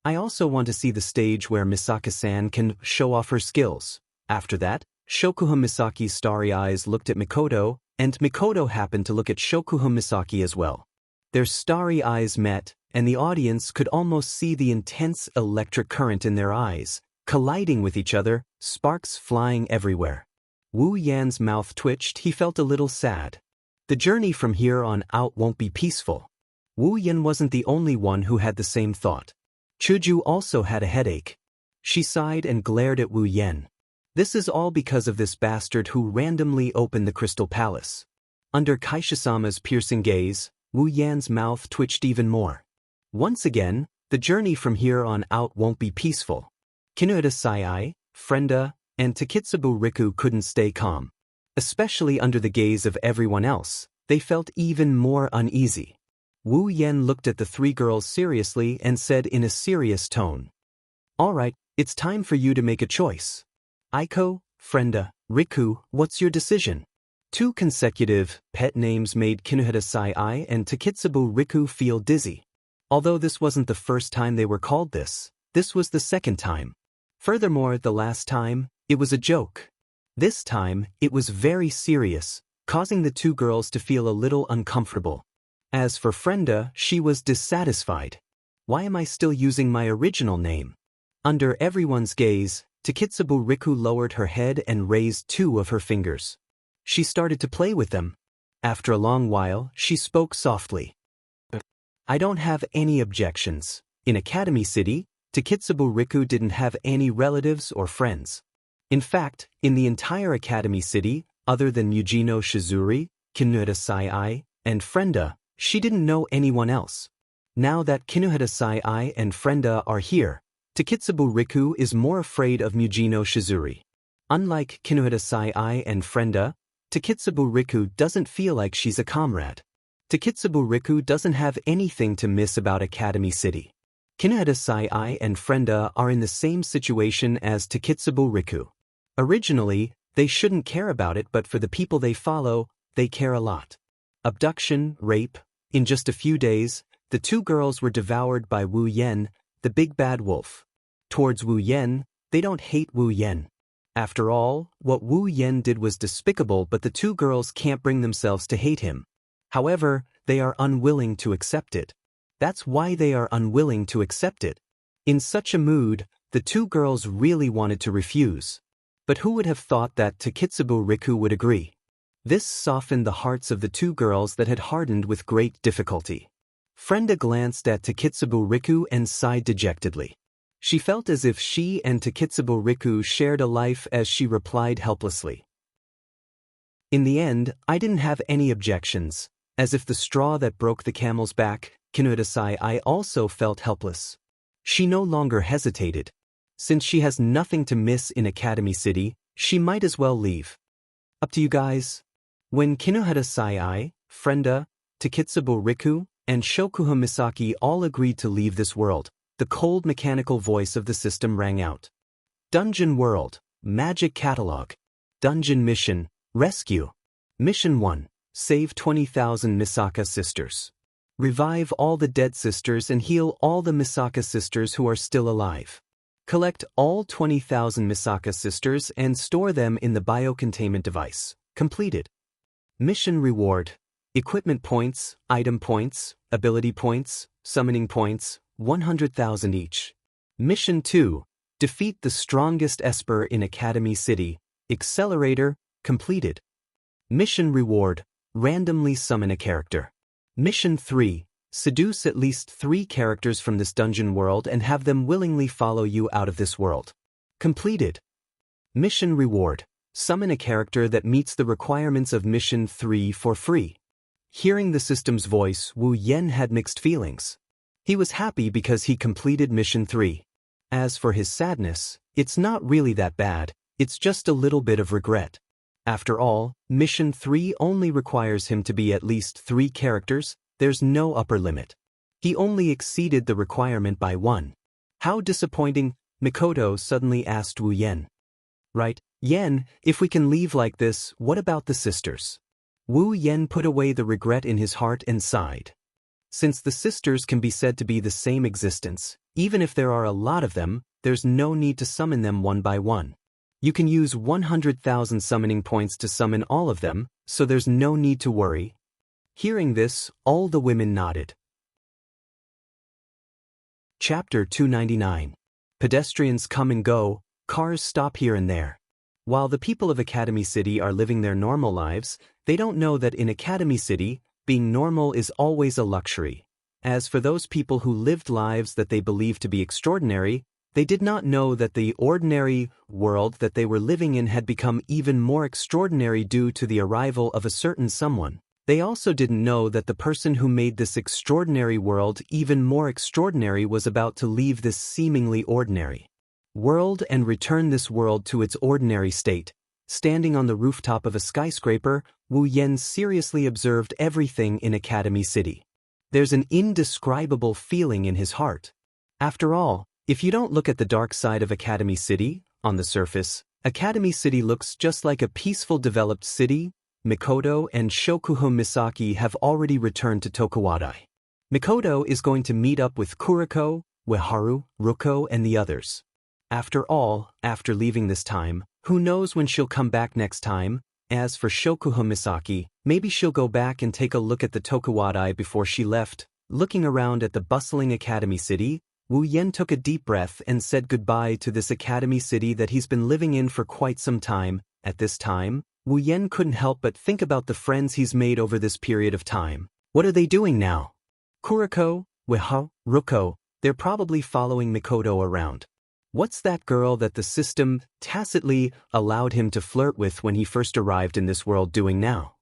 I also want to see the stage where Misaka-san can show off her skills. After that, Shokuha Misaki's starry eyes looked at Mikoto, and Mikoto happened to look at Shokuha Misaki as well. Their starry eyes met, and the audience could almost see the intense electric current in their eyes, colliding with each other, sparks flying everywhere. Wu Yan's mouth twitched. He felt a little sad. The journey from here on out won't be peaceful. Wu Yan wasn't the only one who had the same thought. Chuju also had a headache. She sighed and glared at Wu Yan. This is all because of this bastard who randomly opened the Crystal Palace. Under Kaishisama's piercing gaze, Wu Yan's mouth twitched even more. Once again, the journey from here on out won't be peaceful. Kinuhata Sai, Frenda, and Takitsubo Riku couldn't stay calm. Especially under the gaze of everyone else, they felt even more uneasy. Wu Yan looked at the three girls seriously and said in a serious tone, "All right, it's time for you to make a choice. Aiko, Frenda, Riku, what's your decision?" Two consecutive pet names made Kinuhata Sai and Takitsubo Riku feel dizzy. Although this wasn't the first time they were called this was the second time. Furthermore, the last time, it was a joke. This time, it was very serious, causing the two girls to feel a little uncomfortable. As for Frenda, she was dissatisfied. Why am I still using my original name? Under everyone's gaze, Takitsubo Riku lowered her head and raised two of her fingers. She started to play with them. After a long while, she spoke softly. I don't have any objections. In Academy City, Takitsubo Riku didn't have any relatives or friends. In fact, in the entire Academy City, other than Yujino Shizuri, Kinuhata Sai, and Frenda, she didn't know anyone else. Now that Kinuhata Sai and Frenda are here, Takitsubo Riku is more afraid of Yujino Shizuri. Unlike Kinuhata Sai and Frenda, Takitsubo Riku doesn't feel like she's a comrade. Takitsubo Riku doesn't have anything to miss about Academy City. Kinuhata Sai and Frenda are in the same situation as Takitsubo Riku. Originally, they shouldn't care about it, but for the people they follow, they care a lot. Abduction, rape. In just a few days, the two girls were devoured by Wu Yan, the big bad wolf. Towards Wu Yan, they don't hate Wu Yan. After all, what Wu Yan did was despicable, but the two girls can't bring themselves to hate him. However, they are unwilling to accept it. That's why they are unwilling to accept it. In such a mood, the two girls really wanted to refuse. But who would have thought that Takitsubo Riku would agree? This softened the hearts of the two girls that had hardened with great difficulty. Frenda glanced at Takitsubo Riku and sighed dejectedly. She felt as if she and Takitsubo Riku shared a life as she replied helplessly. In the end, I didn't have any objections. As if the straw that broke the camel's back, Kinuhata Sai also felt helpless. She no longer hesitated. Since she has nothing to miss in Academy City, she might as well leave. Up to you guys. When Kinuhata Sai, Frenda, Takitsubo Riku, and Shokuha Misaki all agreed to leave this world, the cold mechanical voice of the system rang out. Dungeon World, Magic Catalog. Dungeon Mission, Rescue. Mission 1. Save 20,000 Misaka sisters. Revive all the dead sisters and heal all the Misaka sisters who are still alive. Collect all 20,000 Misaka sisters and store them in the biocontainment device. Completed. Mission Reward. Equipment points, item points, ability points, summoning points, 100,000 each. Mission 2. Defeat the strongest Esper in Academy City. Accelerator. Completed. Mission Reward. Randomly summon a character. Mission 3. Seduce at least 3 characters from this dungeon world and have them willingly follow you out of this world. Completed. Mission Reward. Summon a character that meets the requirements of Mission 3 for free. Hearing the system's voice, Wu Yan had mixed feelings. He was happy because he completed Mission 3. As for his sadness, it's not really that bad, it's just a little bit of regret. After all, Mission 3 only requires him to be at least 3 characters, there's no upper limit. He only exceeded the requirement by 1. How disappointing, Mikoto suddenly asked Wu Yan. Right, Yan, if we can leave like this, what about the sisters? Wu Yan put away the regret in his heart and sighed. Since the sisters can be said to be the same existence, even if there are a lot of them, there's no need to summon them one by one. You can use 100,000 summoning points to summon all of them, so there's no need to worry. Hearing this, all the women nodded. Chapter 299. Pedestrians come and go, cars stop here and there. While the people of Academy City are living their normal lives, they don't know that in Academy City, being normal is always a luxury. As for those people who lived lives that they believed to be extraordinary, they did not know that the ordinary world that they were living in had become even more extraordinary due to the arrival of a certain someone. They also didn't know that the person who made this extraordinary world even more extraordinary was about to leave this seemingly ordinary world and return this world to its ordinary state. Standing on the rooftop of a skyscraper, Wu Yan seriously observed everything in Academy City. There's an indescribable feeling in his heart. After all, if you don't look at the dark side of Academy City, on the surface, Academy City looks just like a peaceful developed city. Mikoto and Shokuho Misaki have already returned to Tokuwadai. Mikoto is going to meet up with Kuriko, Ueharu, Ruko and the others. After all, after leaving this time, who knows when she'll come back next time? As for Shokuho Misaki, maybe she'll go back and take a look at the Tokuwadai before she left. Looking around at the bustling Academy City, Wu Yan took a deep breath and said goodbye to this Academy City that he's been living in for quite some time. At this time, Wu Yan couldn't help but think about the friends he's made over this period of time. What are they doing now? Kuriko, Ueharu, Ruko, they're probably following Mikoto around. What's that girl that the system tacitly allowed him to flirt with when he first arrived in this world doing now?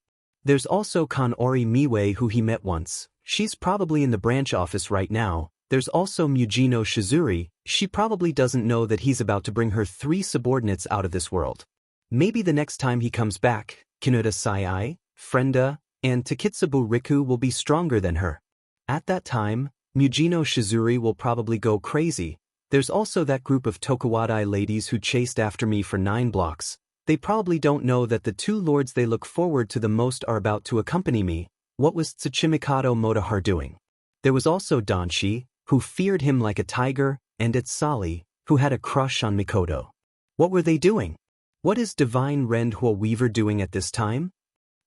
There's also Kanori Miwe who he met once. She's probably in the branch office right now. There's also Mujino Shizuri. She probably doesn't know that he's about to bring her 3 subordinates out of this world. Maybe the next time he comes back, Kinuta Sai, Frenda, and Takitsubu Riku will be stronger than her. At that time, Mujino Shizuri will probably go crazy. There's also that group of Tokuwadai ladies who chased after me for 9 blocks. They probably don't know that the 2 lords they look forward to the most are about to accompany me. What was Tsuchimikado Motohar doing? There was also Danshi, who feared him like a tiger, and Itsali, who had a crush on Mikoto. What were they doing? What is Divine Rendhua Weaver doing at this time?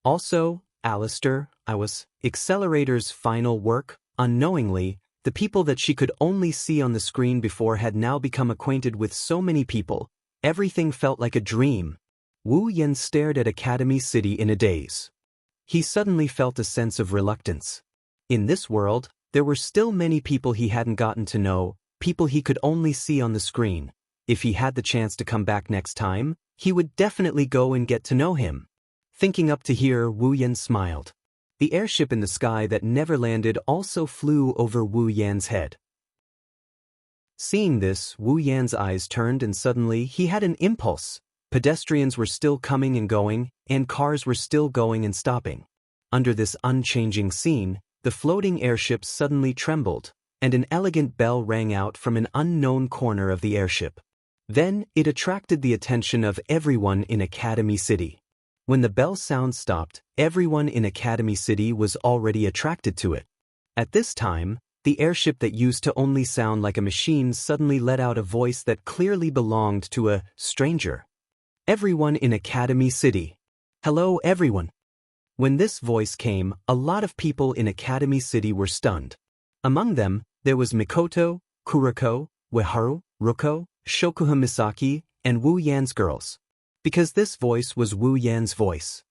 Also, Alistair, I was Accelerator's final work. Unknowingly, the people that she could only see on the screen before had now become acquainted with so many people. Everything felt like a dream. Wu Yan stared at Academy City in a daze. He suddenly felt a sense of reluctance. In this world, there were still many people he hadn't gotten to know, people he could only see on the screen. If he had the chance to come back next time, he would definitely go and get to know him. Thinking up to here, Wu Yan smiled. The airship in the sky that never landed also flew over Wu Yan's head. Seeing this, Wu Yan's eyes turned and suddenly he had an impulse. Pedestrians were still coming and going, and cars were still going and stopping. Under this unchanging scene, the floating airship suddenly trembled, and an elegant bell rang out from an unknown corner of the airship. Then, it attracted the attention of everyone in Academy City. When the bell sound stopped, everyone in Academy City was already attracted to it. At this time, the airship that used to only sound like a machine suddenly let out a voice that clearly belonged to a stranger. Everyone in Academy City. Hello everyone. When this voice came, a lot of people in Academy City were stunned. Among them, there was Mikoto, Kuriko, Ueharu, Ruko, Shokuha Misaki, and Wu Yan's girls. Because this voice was Wu Yan's voice.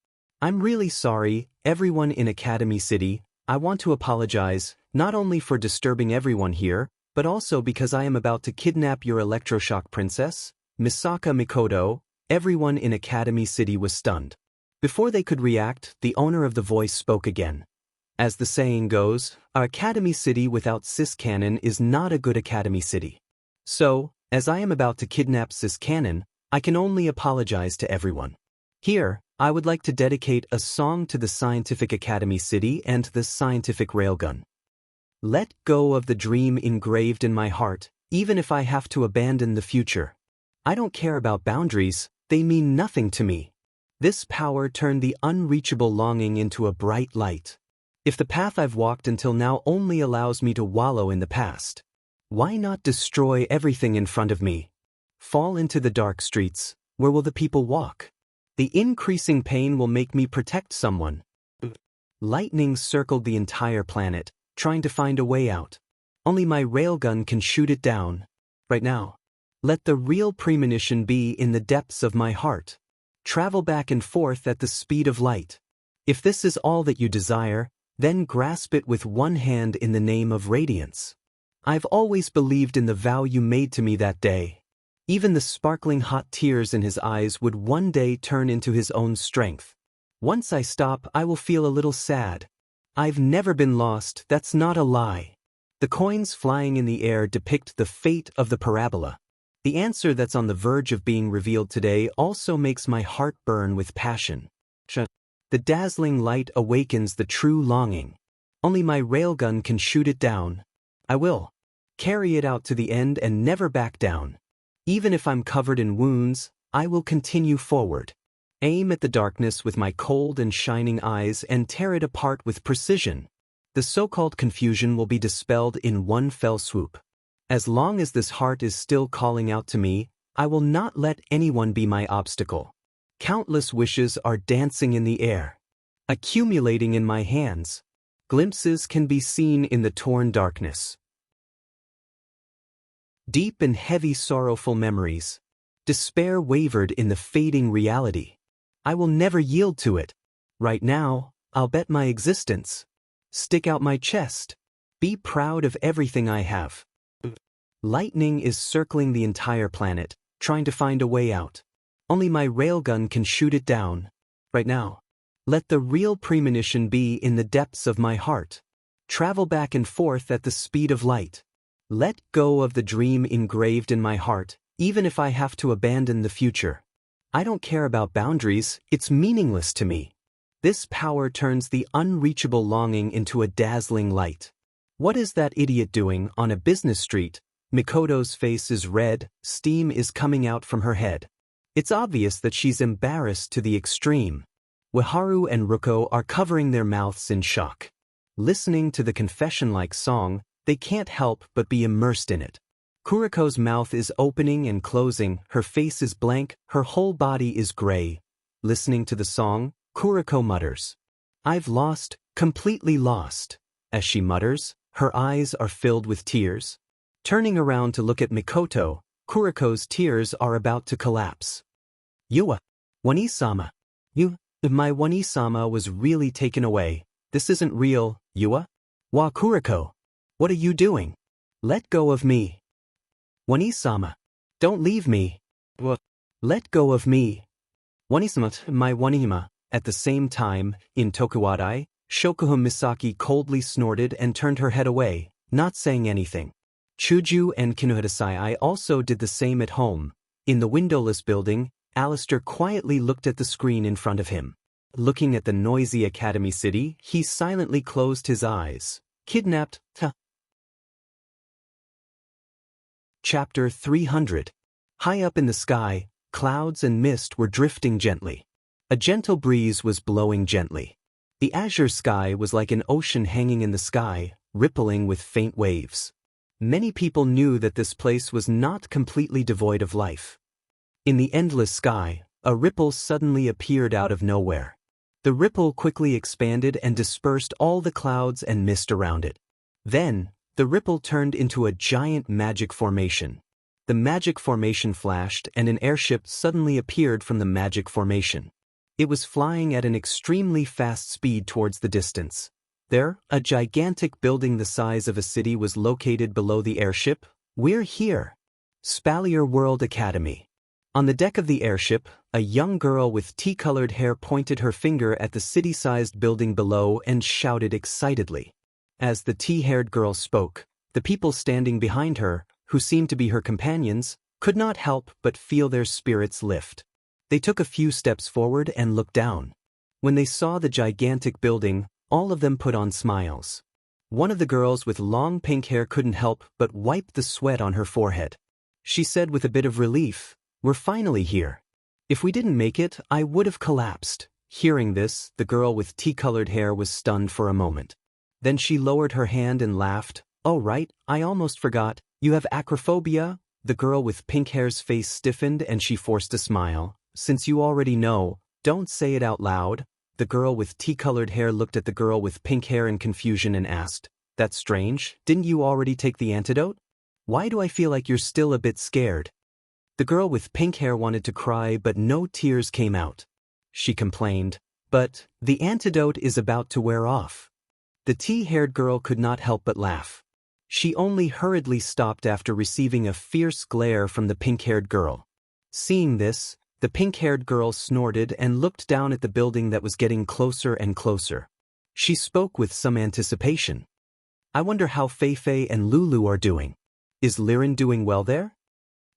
I'm really sorry, everyone in Academy City. I want to apologize, not only for disturbing everyone here, but also because I am about to kidnap your electroshock princess, Misaka Mikoto. Everyone in Academy City was stunned. Before they could react, the owner of the voice spoke again. As the saying goes, our Academy City without Sis Cannon is not a good Academy City. So, as I am about to kidnap Sis Cannon, I can only apologize to everyone. Here, I would like to dedicate a song to the Scientific Academy City and the Scientific Railgun. Let go of the dream engraved in my heart, even if I have to abandon the future. I don't care about boundaries, they mean nothing to me. This power turned the unreachable longing into a bright light. If the path I've walked until now only allows me to wallow in the past, why not destroy everything in front of me? Fall into the dark streets, where will the people walk? The increasing pain will make me protect someone. Lightning circled the entire planet, trying to find a way out. Only my railgun can shoot it down. Right now. Let the real premonition be in the depths of my heart. Travel back and forth at the speed of light. If this is all that you desire, then grasp it with one hand in the name of radiance. I've always believed in the vow you made to me that day. Even the sparkling hot tears in his eyes would one day turn into his own strength. Once I stop, I will feel a little sad. I've never been lost, that's not a lie. The coins flying in the air depict the fate of the parabola. The answer that's on the verge of being revealed today also makes my heart burn with passion. The dazzling light awakens the true longing. Only my railgun can shoot it down. I will carry it out to the end and never back down. Even if I'm covered in wounds, I will continue forward. Aim at the darkness with my cold and shining eyes and tear it apart with precision. The so-called confusion will be dispelled in one fell swoop. As long as this heart is still calling out to me, I will not let anyone be my obstacle. Countless wishes are dancing in the air, accumulating in my hands. Glimpses can be seen in the torn darkness. Deep and heavy sorrowful memories. Despair wavered in the fading reality. I will never yield to it. Right now, I'll bet my existence. Stick out my chest. Be proud of everything I have. Lightning is circling the entire planet, trying to find a way out. Only my railgun can shoot it down. Right now. Let the real premonition be in the depths of my heart. Travel back and forth at the speed of light. Let go of the dream engraved in my heart, even if I have to abandon the future. I don't care about boundaries, it's meaningless to me. This power turns the unreachable longing into a dazzling light. What is that idiot doing on a business street? Mikoto's face is red, steam is coming out from her head. It's obvious that she's embarrassed to the extreme. Waharu and Ruko are covering their mouths in shock. Listening to the confession-like song, they can't help but be immersed in it. Kuriko's mouth is opening and closing, her face is blank, her whole body is gray. Listening to the song, Kuriko mutters, "I've lost, completely lost." As she mutters, her eyes are filled with tears. Turning around to look at Mikoto, Kuriko's tears are about to collapse. "Yua, Wani-sama. My Wani-sama was really taken away. This isn't real, Yua. Wa Kuriko. What are you doing? Let go of me. Wani-sama. Don't leave me. Let go of me. Wani-sama, my Wanihima." At the same time, in Tokuwadai, Shokuha Misaki coldly snorted and turned her head away, not saying anything. Chuju and Kinuhidasai also did the same at home. In the windowless building, Alistair quietly looked at the screen in front of him. Looking at the noisy academy city, he silently closed his eyes. Kidnapped. Chapter 300. High up in the sky, clouds and mist were drifting gently. A gentle breeze was blowing gently. The azure sky was like an ocean hanging in the sky, rippling with faint waves. Many people knew that this place was not completely devoid of life. In the endless sky, a ripple suddenly appeared out of nowhere. The ripple quickly expanded and dispersed all the clouds and mist around it. Then, the ripple turned into a giant magic formation. The magic formation flashed and an airship suddenly appeared from the magic formation. It was flying at an extremely fast speed towards the distance. There, a gigantic building the size of a city was located below the airship. "We're here." Spalier World Academy. On the deck of the airship, a young girl with tea-colored hair pointed her finger at the city-sized building below and shouted excitedly. As the tea-haired girl spoke, the people standing behind her, who seemed to be her companions, could not help but feel their spirits lift. They took a few steps forward and looked down. When they saw the gigantic building, all of them put on smiles. One of the girls with long pink hair couldn't help but wipe the sweat on her forehead. She said with a bit of relief, "We're finally here. If we didn't make it, I would have collapsed." Hearing this, the girl with tea-colored hair was stunned for a moment. Then she lowered her hand and laughed. "Oh right, I almost forgot. You have acrophobia?" The girl with pink hair's face stiffened and she forced a smile. "Since you already know, don't say it out loud." The girl with tea-colored hair looked at the girl with pink hair in confusion and asked, "That's strange. Didn't you already take the antidote? Why do I feel like you're still a bit scared?" The girl with pink hair wanted to cry but no tears came out. She complained, "But the antidote is about to wear off." The tea-haired girl could not help but laugh. She only hurriedly stopped after receiving a fierce glare from the pink-haired girl. Seeing this, the pink-haired girl snorted and looked down at the building that was getting closer and closer. She spoke with some anticipation. "I wonder how Fei and Lulu are doing. Is Liren doing well there?"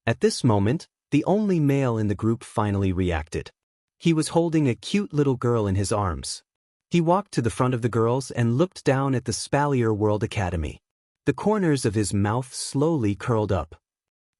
At this moment, the only male in the group finally reacted. He was holding a cute little girl in his arms. He walked to the front of the girls and looked down at the Spalier World Academy. The corners of his mouth slowly curled up.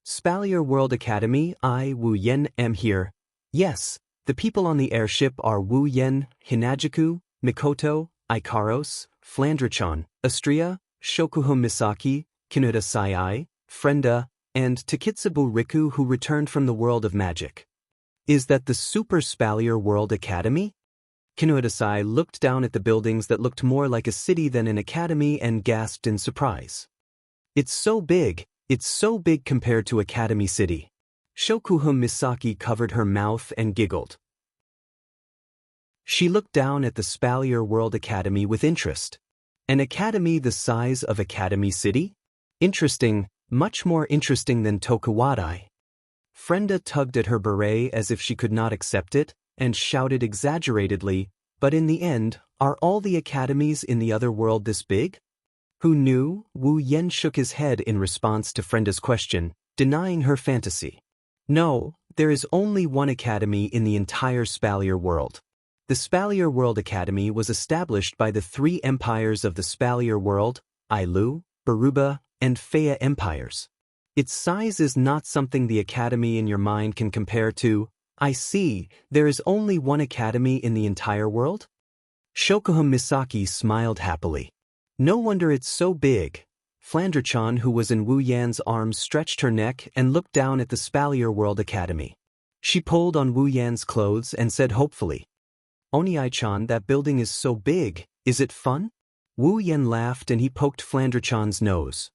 "Spalier World Academy, I, Wu Yen, am here. Yes, the people on the airship are Wu Yen, Hinajuku, Mikoto, Ikaros, Flandrachan, Astria, Shokuhun Misaki, Kinuda Sai, Frenda, and Takitsubu Riku who returned from the world of magic." "Is that the Super Spalier World Academy?" Kinuhidasai looked down at the buildings that looked more like a city than an academy and gasped in surprise. It's so big compared to Academy City." Shokuhun Misaki covered her mouth and giggled. She looked down at the Spalier World Academy with interest. An academy the size of Academy City? Interesting, much more interesting than Tokuwadai. Frenda tugged at her beret as if she could not accept it, and shouted exaggeratedly, "But in the end, are all the academies in the other world this big?" "Who knew?" Wu Yen shook his head in response to Frenda's question, denying her fantasy. "No, there is only one academy in the entire Spalier world. The Spalier World Academy was established by the three empires of the Spalier world, Ailu, Baruba, and Fea empires. Its size is not something the academy in your mind can compare to." "I see, there is only one academy in the entire world?" Shokuhun Misaki smiled happily. "No wonder it's so big." Flandrachan, who was in Wu Yan's arms, stretched her neck and looked down at the Spalier World Academy. She pulled on Wu Yan's clothes and said hopefully, "Oniai-chan, that building is so big, is it fun?" Wu Yan laughed and he poked Flandrachan's nose.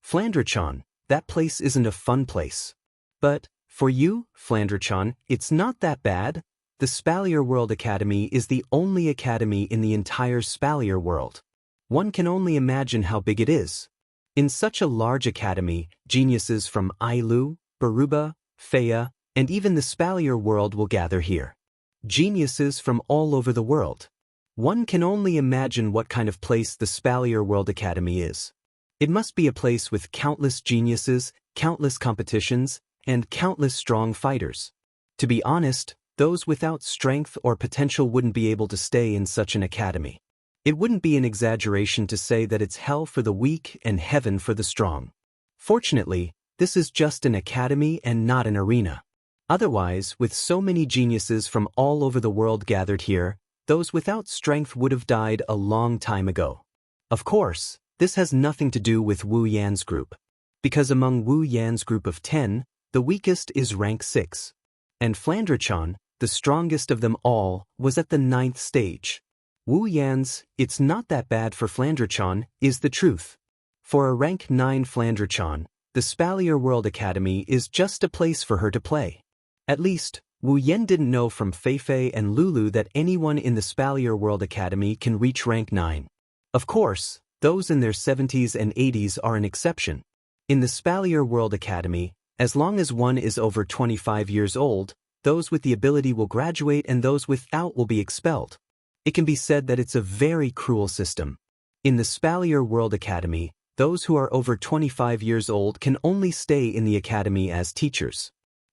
"Flandrachan, that place isn't a fun place. But, for you, Flandrachan, it's not that bad. The Spalier World Academy is the only academy in the entire Spalier world. One can only imagine how big it is. In such a large academy, geniuses from Ailu, Baruba, Fea, and even the Spalier world will gather here. Geniuses from all over the world. One can only imagine what kind of place the Spalier World Academy is. It must be a place with countless geniuses, countless competitions, and countless strong fighters. To be honest, those without strength or potential wouldn't be able to stay in such an academy. It wouldn't be an exaggeration to say that it's hell for the weak and heaven for the strong. Fortunately, this is just an academy and not an arena. Otherwise, with so many geniuses from all over the world gathered here, those without strength would have died a long time ago. Of course, this has nothing to do with Wu Yan's group. Because among Wu Yan's group of 10, the weakest is rank 6. And Flandrachan, the strongest of them all, was at the 9th stage. Wu Yan's, "It's not that bad for Flandrachan," is the truth. For a rank 9 Flandrachan, the Spalier World Academy is just a place for her to play. At least, Wu Yan didn't know from Fei and Lulu that anyone in the Spalier World Academy can reach rank 9. Of course, those in their 70s and 80s are an exception. In the Spalier World Academy, as long as one is over 25 years old, those with the ability will graduate and those without will be expelled. It can be said that it's a very cruel system. In the Spalier World Academy, those who are over 25 years old can only stay in the academy as teachers.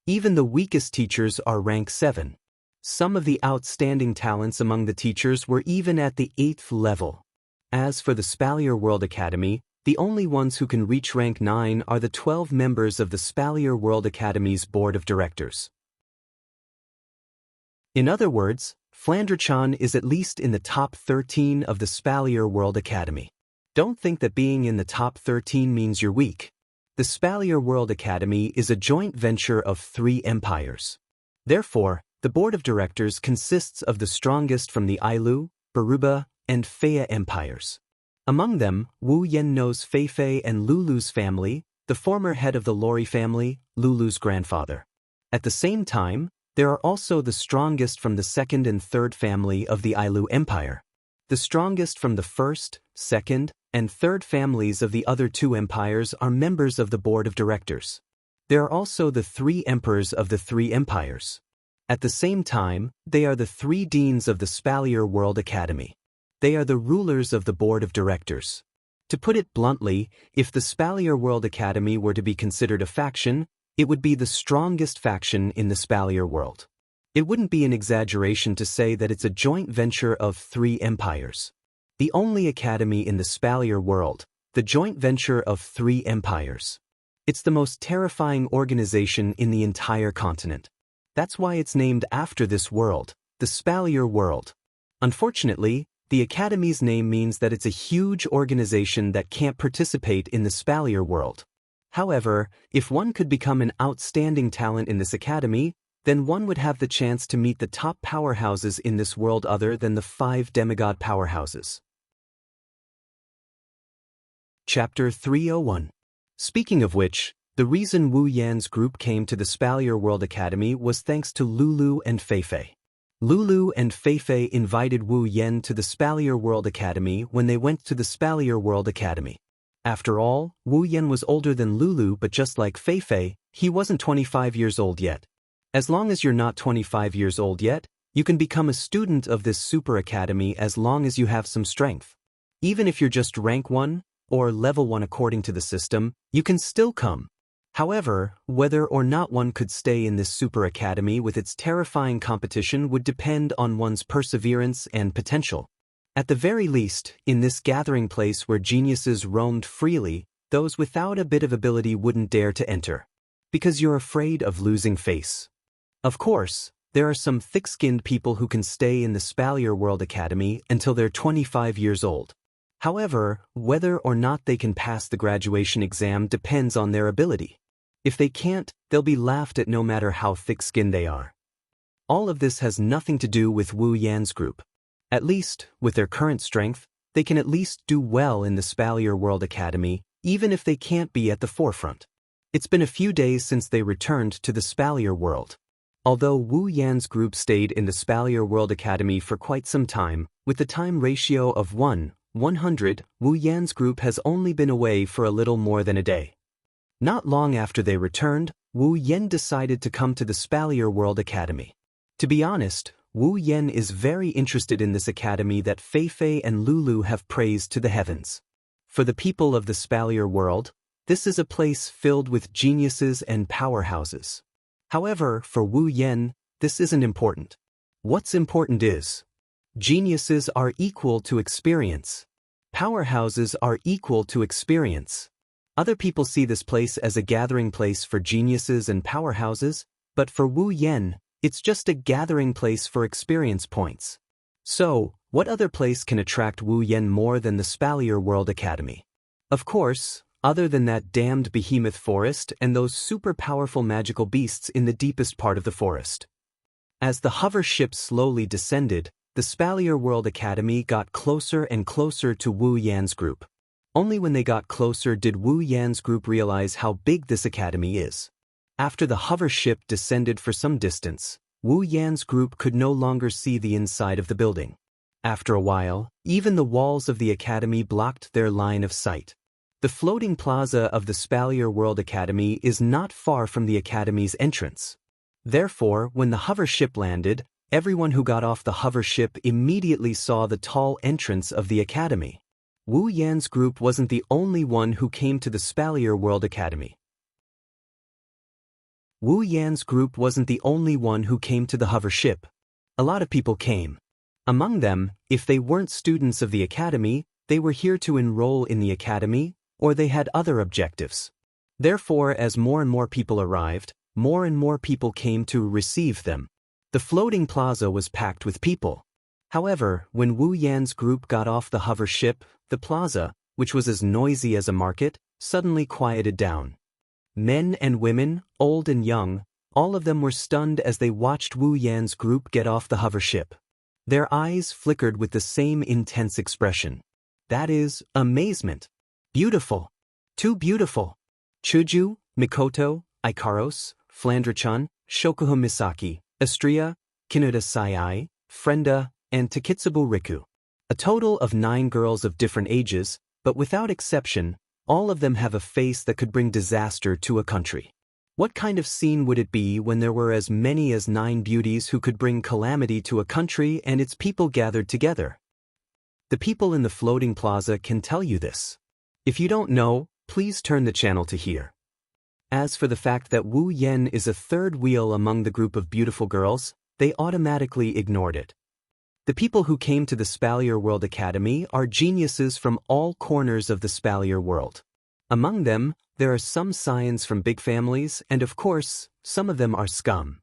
Even the weakest teachers are rank 7. Some of the outstanding talents among the teachers were even at the 8th level. As for the Spalier World Academy, the only ones who can reach rank 9 are the 12 members of the Spalier World Academy's board of directors. In other words, Flandrachan is at least in the top 13 of the Spalier World Academy. Don't think that being in the top 13 means you're weak. The Spalier World Academy is a joint venture of 3 empires. Therefore, the board of directors consists of the strongest from the Ailu, Baruba, and Fea empires. Among them, Wu Yan knows Feifei and Lulu's family, the former head of the Lori family, Lulu's grandfather. At the same time, there are also the strongest from the second and third family of the Ailu Empire. The strongest from the first, second, and third families of the other 2 empires are members of the board of directors. There are also the 3 emperors of the 3 empires. At the same time, they are the 3 deans of the Spalier World Academy. They are the rulers of the board of directors. To put it bluntly, if the Spalier World Academy were to be considered a faction, it would be the strongest faction in the Spalier world. It wouldn't be an exaggeration to say that it's a joint venture of 3 empires. The only academy in the Spalier world, the joint venture of 3 empires. It's the most terrifying organization in the entire continent. That's why it's named after this world, the Spalier world. Unfortunately, the academy's name means that it's a huge organization that can't participate in the Spalier world. However, if one could become an outstanding talent in this academy, then one would have the chance to meet the top powerhouses in this world other than the 5 demigod powerhouses. Chapter 301. Speaking of which, the reason Wu Yan's group came to the Spalier World Academy was thanks to Lulu and Feifei. Lulu and Feifei invited Wu Yan to the Spalier World Academy when they went to the Spalier World Academy. After all, Wu Yan was older than Lulu, but just like Feifei, he wasn't 25 years old yet. As long as you're not 25 years old yet, you can become a student of this super academy as long as you have some strength. Even if you're just rank 1, or level 1 according to the system, you can still come. However, whether or not one could stay in this super academy with its terrifying competition would depend on one's perseverance and potential. At the very least, in this gathering place where geniuses roamed freely, those without a bit of ability wouldn't dare to enter. Because you're afraid of losing face. Of course, there are some thick-skinned people who can stay in the Spalier World Academy until they're 25 years old. However, whether or not they can pass the graduation exam depends on their ability. If they can't, they'll be laughed at no matter how thick-skinned they are. All of this has nothing to do with Wu Yan's group. At least, with their current strength, they can at least do well in the Spalier World Academy, even if they can't be at the forefront. It's been a few days since they returned to the Spalier world. Although Wu Yan's group stayed in the Spalier World Academy for quite some time, with the time ratio of 1:100, Wu Yan's group has only been away for a little more than a day. Not long after they returned, Wu Yan decided to come to the Spalier World Academy. To be honest, Wu Yan is very interested in this academy that Feifei and Lulu have praised to the heavens. For the people of the Spalier world, this is a place filled with geniuses and powerhouses. However, for Wu Yan, this isn't important. What's important is, geniuses are equal to experience. Powerhouses are equal to experience. Other people see this place as a gathering place for geniuses and powerhouses, but for Wu Yan, it's just a gathering place for experience points. So, what other place can attract Wu Yan more than the Spalier World Academy? Of course, other than that damned behemoth forest and those super powerful magical beasts in the deepest part of the forest. As the hover ship slowly descended, the Spalier World Academy got closer and closer to Wu Yan's group. Only when they got closer did Wu Yan's group realize how big this academy is. After the hover ship descended for some distance, Wu Yan's group could no longer see the inside of the building. After a while, even the walls of the academy blocked their line of sight. The floating plaza of the Spalier World Academy is not far from the academy's entrance. Therefore, when the hover ship landed, everyone who got off the hover ship immediately saw the tall entrance of the academy. Wu Yan's group wasn't the only one who came to the Spalier World Academy. Wu Yan's group wasn't the only one who came to the hover ship. A lot of people came. Among them, if they weren't students of the academy, they were here to enroll in the academy, or they had other objectives. Therefore, as more and more people arrived, more and more people came to receive them. The floating plaza was packed with people. However, when Wu Yan's group got off the hover ship, the plaza, which was as noisy as a market, suddenly quieted down. Men and women, old and young, all of them were stunned as they watched Wu Yan's group get off the hover ship. Their eyes flickered with the same intense expression. That is, amazement. Beautiful. Too beautiful. Chuju, Mikoto, Ikaros, Flandra-chan, Shokuho Misaki, Astria, Kinuda Sai, Frenda, and Takitsubu Riku. A total of 9 girls of different ages, but without exception, all of them have a face that could bring disaster to a country. What kind of scene would it be when there were as many as 9 beauties who could bring calamity to a country and its people gathered together? The people in the floating plaza can tell you this. If you don't know, please turn the channel to here. As for the fact that Wu Yan is a third wheel among the group of beautiful girls, they automatically ignored it. The people who came to the Spalier World Academy are geniuses from all corners of the Spalier world. Among them, there are some scions from big families, and of course, some of them are scum.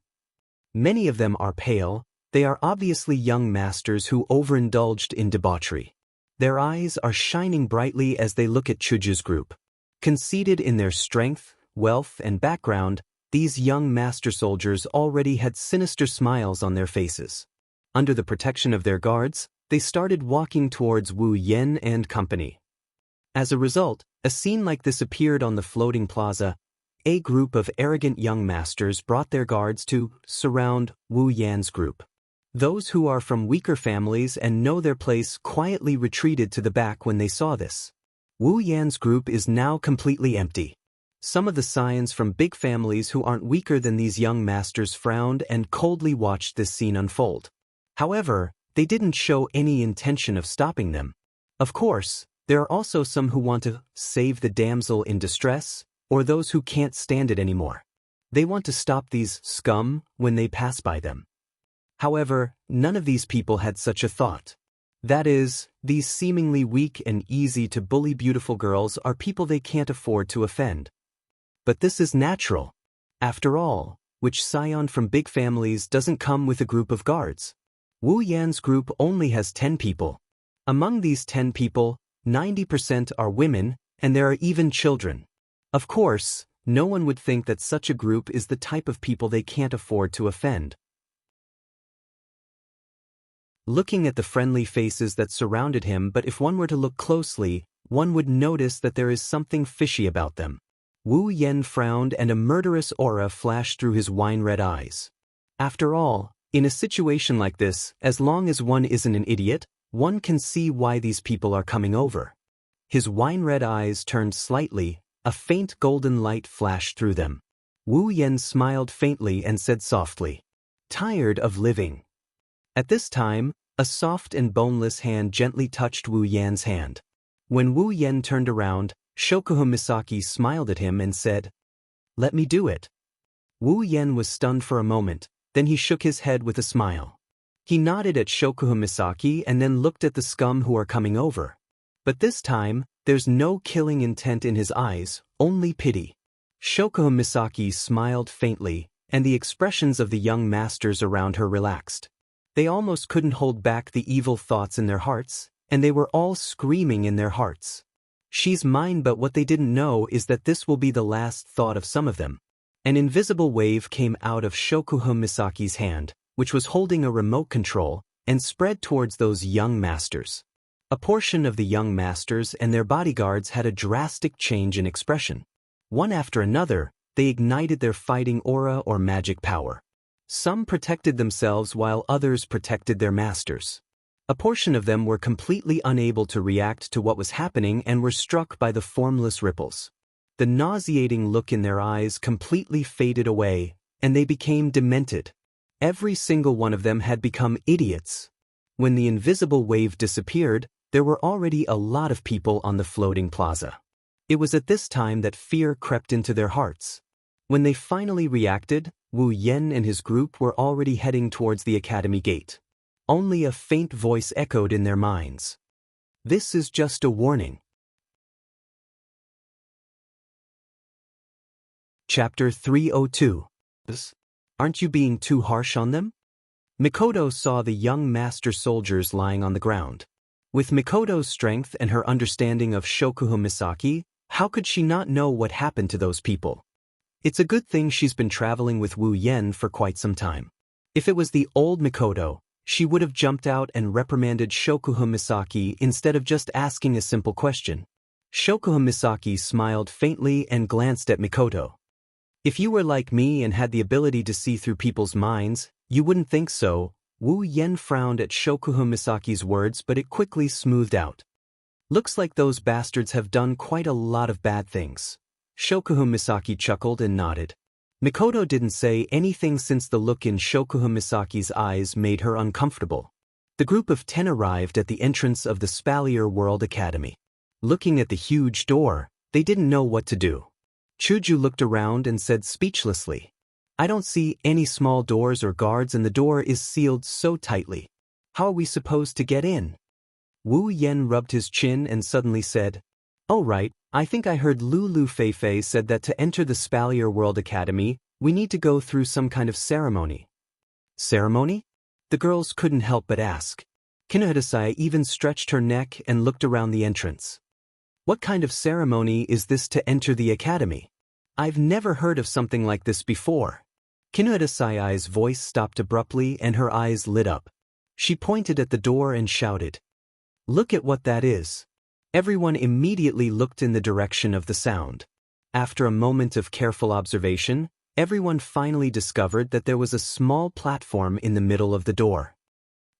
Many of them are pale. They are obviously young masters who overindulged in debauchery. Their eyes are shining brightly as they look at Chuju's group. Conceited in their strength, wealth, and background, these young master soldiers already had sinister smiles on their faces. Under the protection of their guards, they started walking towards Wu Yan and company. As a result, a scene like this appeared on the floating plaza. A group of arrogant young masters brought their guards to surround Wu Yan's group. Those who are from weaker families and know their place quietly retreated to the back when they saw this. Wu Yan's group is now completely empty. Some of the scions from big families who aren't weaker than these young masters frowned and coldly watched this scene unfold. However, they didn't show any intention of stopping them. Of course, there are also some who want to save the damsel in distress, or those who can't stand it anymore. They want to stop these scum when they pass by them. However, none of these people had such a thought. That is, these seemingly weak and easy to bully beautiful girls are people they can't afford to offend. But this is natural. After all, which scion from big families doesn't come with a group of guards? Wu Yan's group only has 10 people. Among these 10 people, 90% are women, and there are even children. Of course, no one would think that such a group is the type of people they can't afford to offend. Looking at the friendly faces that surrounded him, but if one were to look closely, one would notice that there is something fishy about them. Wu Yan frowned and a murderous aura flashed through his wine-red eyes. After all, in a situation like this, as long as one isn't an idiot, one can see why these people are coming over. His wine-red eyes turned slightly, a faint golden light flashed through them. Wu Yan smiled faintly and said softly, "Tired of living." At this time, a soft and boneless hand gently touched Wu Yan's hand. When Wu Yan turned around, Shokuho Misaki smiled at him and said, "Let me do it." Wu Yan was stunned for a moment, then he shook his head with a smile. He nodded at Shokuho Misaki and then looked at the scum who are coming over. But this time, there's no killing intent in his eyes, only pity. Shokuho Misaki smiled faintly, and the expressions of the young masters around her relaxed. They almost couldn't hold back the evil thoughts in their hearts, and they were all screaming in their hearts. "She's mine," but what they didn't know is that this will be the last thought of some of them. An invisible wave came out of Shokuho Misaki's hand, which was holding a remote control, and spread towards those young masters. A portion of the young masters and their bodyguards had a drastic change in expression. One after another, they ignited their fighting aura or magic power. Some protected themselves while others protected their masters. A portion of them were completely unable to react to what was happening and were struck by the formless ripples. The nauseating look in their eyes completely faded away, and they became demented. Every single one of them had become idiots. When the invisible wave disappeared, there were already a lot of people on the floating plaza. It was at this time that fear crept into their hearts. When they finally reacted, Wu Yan and his group were already heading towards the academy gate. Only a faint voice echoed in their minds. This is just a warning. Chapter 302. Aren't you being too harsh on them? Mikoto saw the young master soldiers lying on the ground. With Mikoto's strength and her understanding of Shokuhu Misaki, how could she not know what happened to those people? It's a good thing she's been traveling with Wu Yen for quite some time. If it was the old Mikoto, she would have jumped out and reprimanded Shokuhu Misaki instead of just asking a simple question. Shokuhu Misaki smiled faintly and glanced at Mikoto. If you were like me and had the ability to see through people's minds, you wouldn't think so. Wu Yen frowned at Shokuhu Misaki's words, but it quickly smoothed out. Looks like those bastards have done quite a lot of bad things. Shokuhu Misaki chuckled and nodded. Mikoto didn't say anything since the look in Shokuhu Misaki's eyes made her uncomfortable. The group of 10 arrived at the entrance of the Spalier World Academy. Looking at the huge door, they didn't know what to do. Chuju looked around and said speechlessly, "I don't see any small doors or guards and the door is sealed so tightly. How are we supposed to get in?" Wu Yen rubbed his chin and suddenly said, "Oh right, I think I heard Lulu Feifei said that to enter the Spalier World Academy, we need to go through some kind of ceremony." Ceremony? The girls couldn't help but ask. Kinohidasai even stretched her neck and looked around the entrance. What kind of ceremony is this to enter the academy? I've never heard of something like this before. Kinohidasai's voice stopped abruptly and her eyes lit up. She pointed at the door and shouted, "Look at what that is." Everyone immediately looked in the direction of the sound. After a moment of careful observation, everyone finally discovered that there was a small platform in the middle of the door.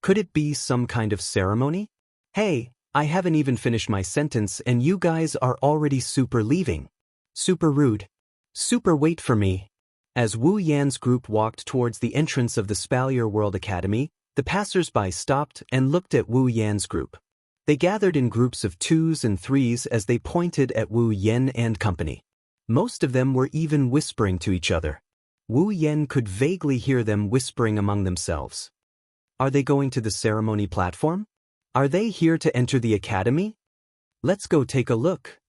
Could it be some kind of ceremony? Hey, I haven't even finished my sentence and you guys are already super leaving. Super rude. Super wait for me. As Wu Yan's group walked towards the entrance of the Spalier World Academy, the passers-by stopped and looked at Wu Yan's group. They gathered in groups of 2s and 3s as they pointed at Wu Yen and company. Most of them were even whispering to each other. Wu Yen could vaguely hear them whispering among themselves. Are they going to the ceremony platform? Are they here to enter the academy? Let's go take a look.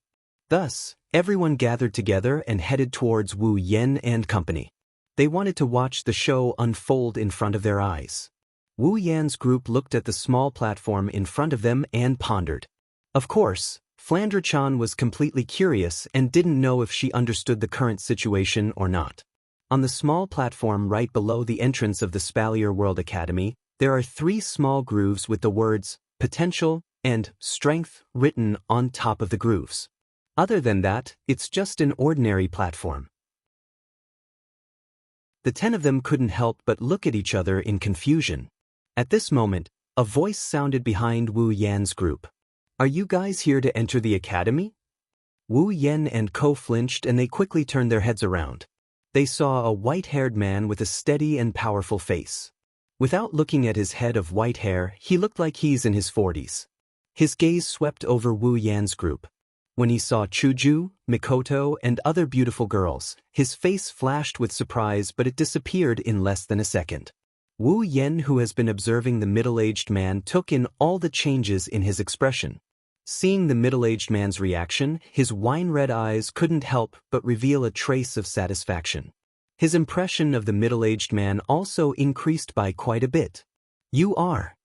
Thus, everyone gathered together and headed towards Wu Yen and company. They wanted to watch the show unfold in front of their eyes. Wu Yan's group looked at the small platform in front of them and pondered. Of course, Flandre-chan was completely curious and didn't know if she understood the current situation or not. On the small platform right below the entrance of the Spalier World Academy, there are 3 small grooves with the words potential and strength written on top of the grooves. Other than that, it's just an ordinary platform. The 10 of them couldn't help but look at each other in confusion. At this moment, a voice sounded behind Wu Yan's group. "Are you guys here to enter the academy?" Wu Yen and Ko flinched and they quickly turned their heads around. They saw a white-haired man with a steady and powerful face. Without looking at his head of white hair, he looked like he's in his 40s. His gaze swept over Wu Yan's group. When he saw Chuju, Mikoto, and other beautiful girls, his face flashed with surprise but it disappeared in less than a second. Wu Yen, who has been observing the middle-aged man, took in all the changes in his expression. Seeing the middle-aged man's reaction, his wine-red eyes couldn't help but reveal a trace of satisfaction. His impression of the middle-aged man also increased by quite a bit. "You are."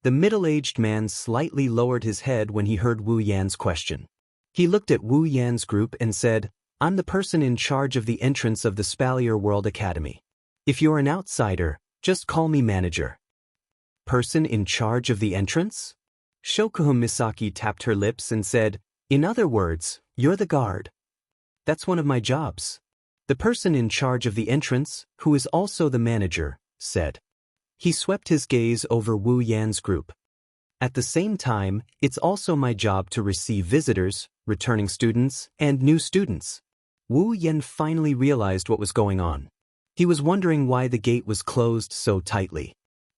The middle-aged man slightly lowered his head when he heard Wu Yan's question. He looked at Wu Yan's group and said, "I'm the person in charge of the entrance of the Spalier World Academy. If you're an outsider, just call me manager." Person in charge of the entrance? Shokuhu Misaki tapped her lips and said, "In other words, you're the guard." "That's one of my jobs." The person in charge of the entrance, who is also the manager, said. He swept his gaze over Wu Yan's group. "At the same time, it's also my job to receive visitors, returning students, and new students." Wu Yan finally realized what was going on. He was wondering why the gate was closed so tightly.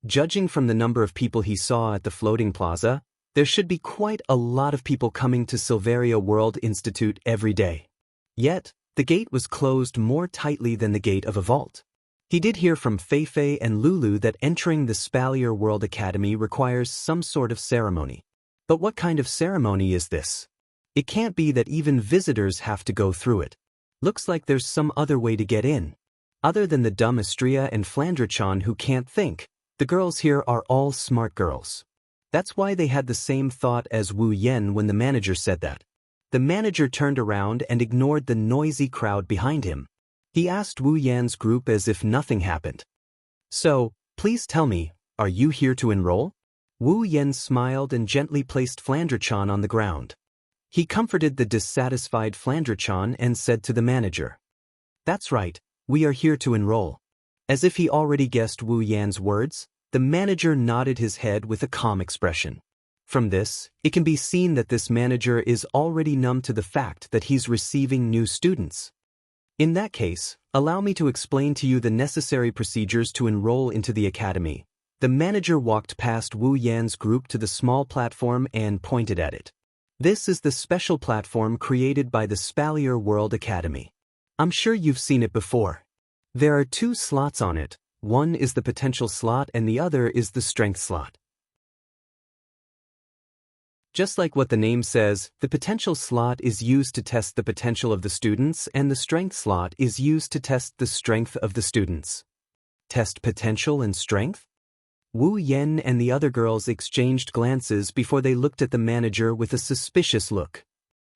Judging from the number of people he saw at the floating plaza, there should be quite a lot of people coming to Silveria World Institute every day. Yet, the gate was closed more tightly than the gate of a vault. He did hear from Feifei and Lulu that entering the Spalier World Academy requires some sort of ceremony. But what kind of ceremony is this? It can't be that even visitors have to go through it. Looks like there's some other way to get in. Other than the dumb Astria and Flandrechan who can't think, the girls here are all smart girls. That's why they had the same thought as Wu Yen when the manager said that. The manager turned around and ignored the noisy crowd behind him. He asked Wu Yan's group as if nothing happened. So, please tell me, are you here to enroll? Wu Yen smiled and gently placed Flandrechan on the ground. He comforted the dissatisfied Flandrechan and said to the manager, "That's right, we are here to enroll." As if he already guessed Wu Yan's words, the manager nodded his head with a calm expression. From this, it can be seen that this manager is already numb to the fact that he's receiving new students. In that case, allow me to explain to you the necessary procedures to enroll into the academy. The manager walked past Wu Yan's group to the small platform and pointed at it. This is the special platform created by the Spalier World Academy. I'm sure you've seen it before. There are 2 slots on it. One is the potential slot and the other is the strength slot. Just like what the name says, the potential slot is used to test the potential of the students and the strength slot is used to test the strength of the students. Test potential and strength? Wu Yen and the other girls exchanged glances before they looked at the manager with a suspicious look.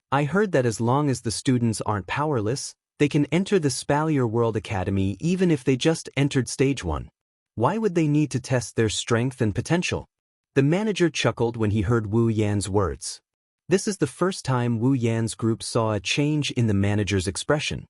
I heard that as long as the students aren't powerless, they can enter the Spalier World Academy even if they just entered stage 1. Why would they need to test their strength and potential? The manager chuckled when he heard Wu Yan's words. This is the first time Wu Yan's group saw a change in the manager's expression.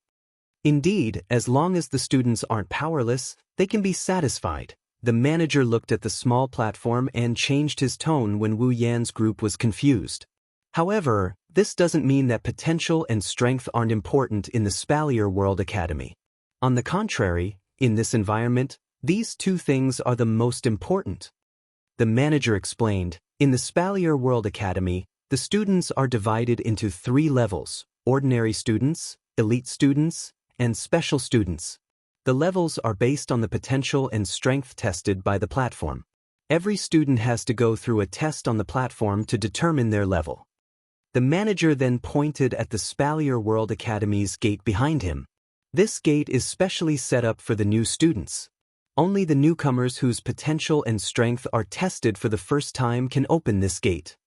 Indeed, as long as the students aren't powerless, they can be satisfied. The manager looked at the small platform and changed his tone when Wu Yan's group was confused. However, this doesn't mean that potential and strength aren't important in the Spalier World Academy. On the contrary, in this environment, these 2 things are the most important. The manager explained, in the Spalier World Academy, the students are divided into 3 levels: ordinary students, elite students, and special students. The levels are based on the potential and strength tested by the platform. Every student has to go through a test on the platform to determine their level. The manager then pointed at the Spalier World Academy's gate behind him. This gate is specially set up for the new students. Only the newcomers whose potential and strength are tested for the first time can open this gate.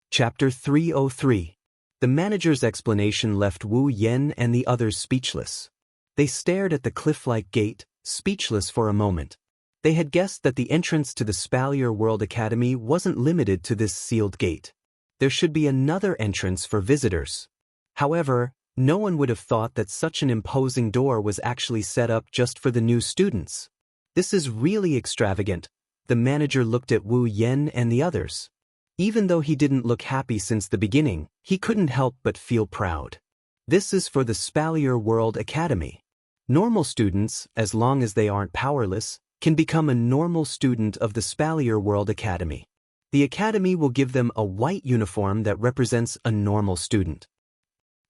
Chapter 303. The manager's explanation left Wu Yen and the others speechless. They stared at the cliff-like gate, speechless for a moment. They had guessed that the entrance to the Spalier World Academy wasn't limited to this sealed gate. There should be another entrance for visitors. However, no one would have thought that such an imposing door was actually set up just for the new students. This is really extravagant. The manager looked at Wu Yen and the others. Even though he didn't look happy since the beginning, he couldn't help but feel proud. This is for the Spalier World Academy. Normal students, as long as they aren't powerless, can become a normal student of the Spalier World Academy. The academy will give them a white uniform that represents a normal student.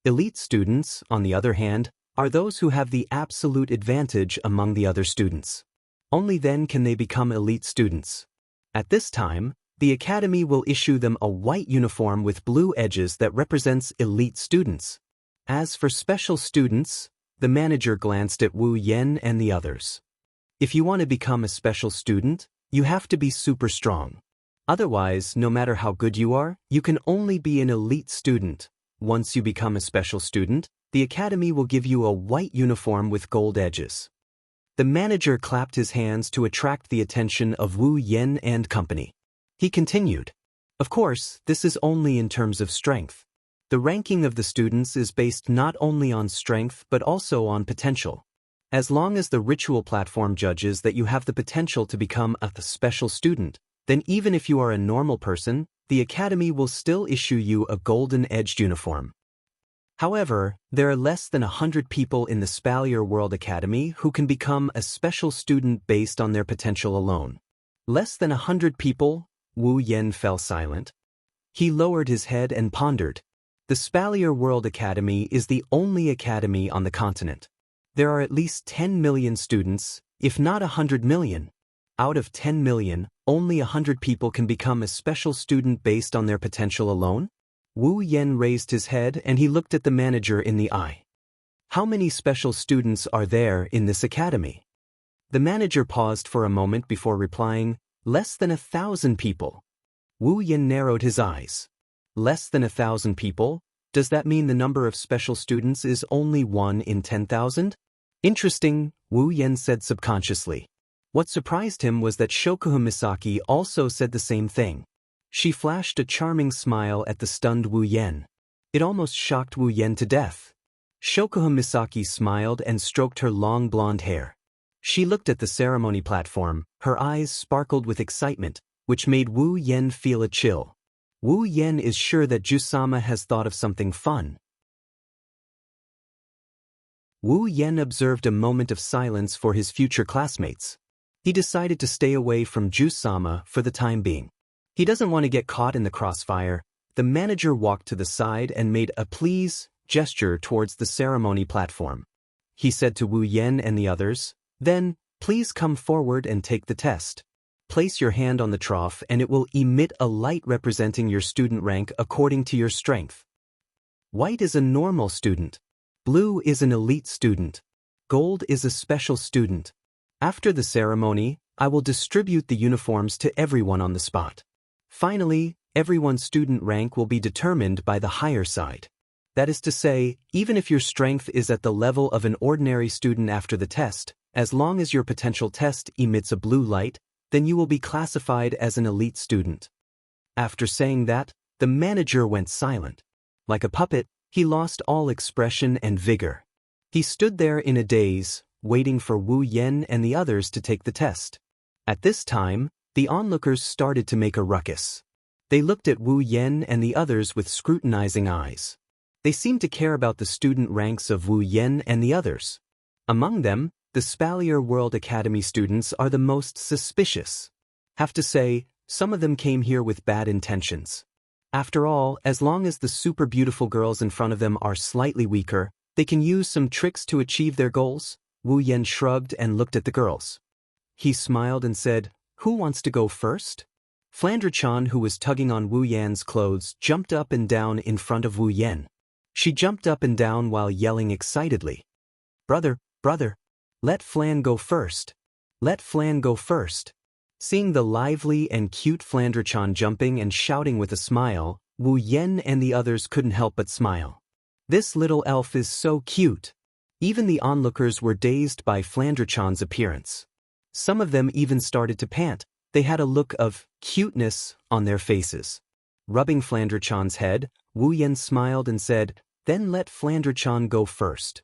Elite students, on the other hand, are those who have the absolute advantage among the other students. Only then can they become elite students. At this time, the academy will issue them a white uniform with blue edges that represents elite students. As for special students, the manager glanced at Wu Yen and the others. If you want to become a special student, you have to be super strong. Otherwise, no matter how good you are, you can only be an elite student. Once you become a special student, the academy will give you a white uniform with gold edges. The manager clapped his hands to attract the attention of Wu Yen and company. He continued, "Of course, this is only in terms of strength. The ranking of the students is based not only on strength but also on potential. As long as the ritual platform judges that you have the potential to become a special student, then even if you are a normal person, the academy will still issue you a golden-edged uniform. However, there are less than 100 people in the Spalier World Academy who can become a special student based on their potential alone." Less than 100 people? Wu Yen fell silent. He lowered his head and pondered. The Spalier World Academy is the only academy on the continent. There are at least 10 million students, if not 100 million. Out of 10 million, only 100 people can become a special student based on their potential alone? Wu Yan raised his head and he looked at the manager in the eye. How many special students are there in this academy? The manager paused for a moment before replying, less than 1,000 people. Wu Yan narrowed his eyes. Less than 1,000 people? Does that mean the number of special students is only 1 in 10,000? Interesting, Wu Yan said subconsciously. What surprised him was that Shokuha Misaki also said the same thing. She flashed a charming smile at the stunned Wu Yan. It almost shocked Wu Yan to death. Shokuha Misaki smiled and stroked her long blonde hair. She looked at the ceremony platform, her eyes sparkled with excitement, which made Wu Yan feel a chill. Wu Yan is sure that Jusama has thought of something fun. Wu Yan observed a moment of silence for his future classmates. He decided to stay away from Jusama for the time being. He doesn't want to get caught in the crossfire. The manager walked to the side and made a please gesture towards the ceremony platform. He said to Wu Yan and the others, "Then, please come forward and take the test. Place your hand on the trough and it will emit a light representing your student rank according to your strength. White is a normal student. Blue is an elite student. Gold is a special student. After the ceremony, I will distribute the uniforms to everyone on the spot. Finally, everyone's student rank will be determined by the higher side. That is to say, even if your strength is at the level of an ordinary student after the test, as long as your potential test emits a blue light, then you will be classified as an elite student." After saying that, the manager went silent. Like a puppet, he lost all expression and vigor. He stood there in a daze, waiting for Wu Yan and the others to take the test. At this time, the onlookers started to make a ruckus. They looked at Wu Yan and the others with scrutinizing eyes. They seemed to care about the student ranks of Wu Yan and the others. Among them, the Spalier World Academy students are the most suspicious. Have to say, some of them came here with bad intentions. After all, as long as the super beautiful girls in front of them are slightly weaker, they can use some tricks to achieve their goals. Wu Yan shrugged and looked at the girls. He smiled and said, "Who wants to go first?" Flandre-chan, who was tugging on Wu Yan's clothes, jumped up and down in front of Wu Yan. She jumped up and down while yelling excitedly, "Brother, brother! Let Flan go first! Let Flan go first!" Seeing the lively and cute Flandre-chan jumping and shouting with a smile, Wu Yan and the others couldn't help but smile. This little elf is so cute. Even the onlookers were dazed by Flandre-chan's appearance. Some of them even started to pant. They had a look of cuteness on their faces. Rubbing Flandre-chan's head, Wu Yan smiled and said, "Then let Flandre-chan go first."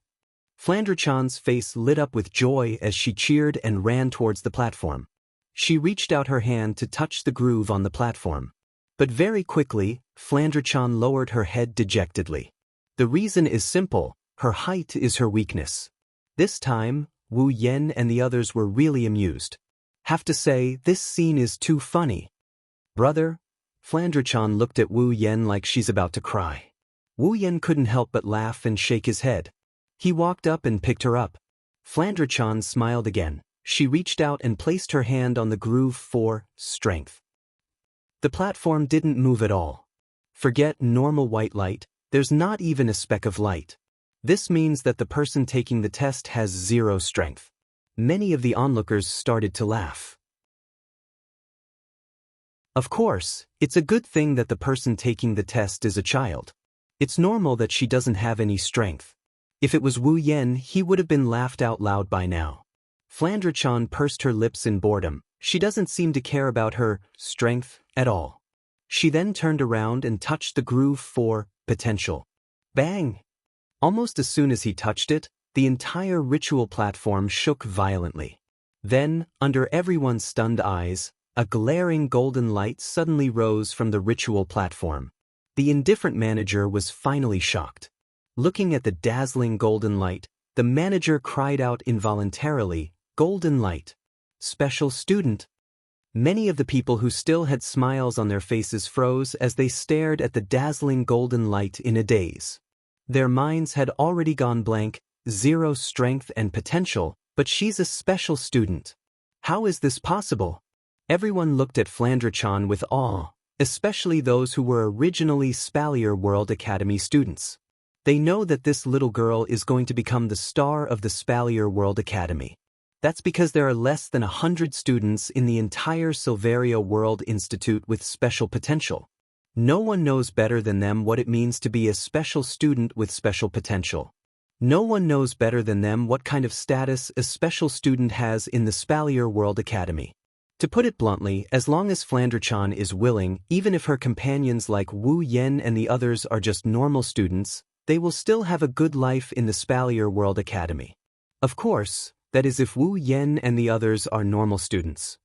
Flandre-chan's face lit up with joy as she cheered and ran towards the platform. She reached out her hand to touch the groove on the platform. But very quickly, Flandre-chan lowered her head dejectedly. The reason is simple, her height is her weakness. This time, Wu Yan and the others were really amused. Have to say, this scene is too funny. "Brother?" Flandre-chan looked at Wu Yan like she's about to cry. Wu Yan couldn't help but laugh and shake his head. He walked up and picked her up. Flandre-chan smiled again. She reached out and placed her hand on the groove for strength. The platform didn't move at all. Forget normal white light, there's not even a speck of light. This means that the person taking the test has 0 strength. Many of the onlookers started to laugh. Of course, it's a good thing that the person taking the test is a child. It's normal that she doesn't have any strength. If it was Wu Yan, he would have been laughed out loud by now. Flandre-chan pursed her lips in boredom. She doesn't seem to care about her strength at all. She then turned around and touched the groove for potential. Bang! Almost as soon as he touched it, the entire ritual platform shook violently. Then, under everyone's stunned eyes, a glaring golden light suddenly rose from the ritual platform. The indifferent manager was finally shocked. Looking at the dazzling golden light, the manager cried out involuntarily, "Golden light! Special student!" Many of the people who still had smiles on their faces froze as they stared at the dazzling golden light in a daze. Their minds had already gone blank, 0 strength and potential, but she's a special student. How is this possible? Everyone looked at Flandre-chan with awe, especially those who were originally Spalier World Academy students. They know that this little girl is going to become the star of the Spalier World Academy. That's because there are less than 100 students in the entire Silveria World Institute with special potential. No one knows better than them what it means to be a special student with special potential. No one knows better than them what kind of status a special student has in the Spalier World Academy. To put it bluntly, as long as Flandre-chan is willing, even if her companions like Wu Yen and the others are just normal students, they will still have a good life in the Spalier World Academy. Of course, that is if Wu Yen and the others are normal students.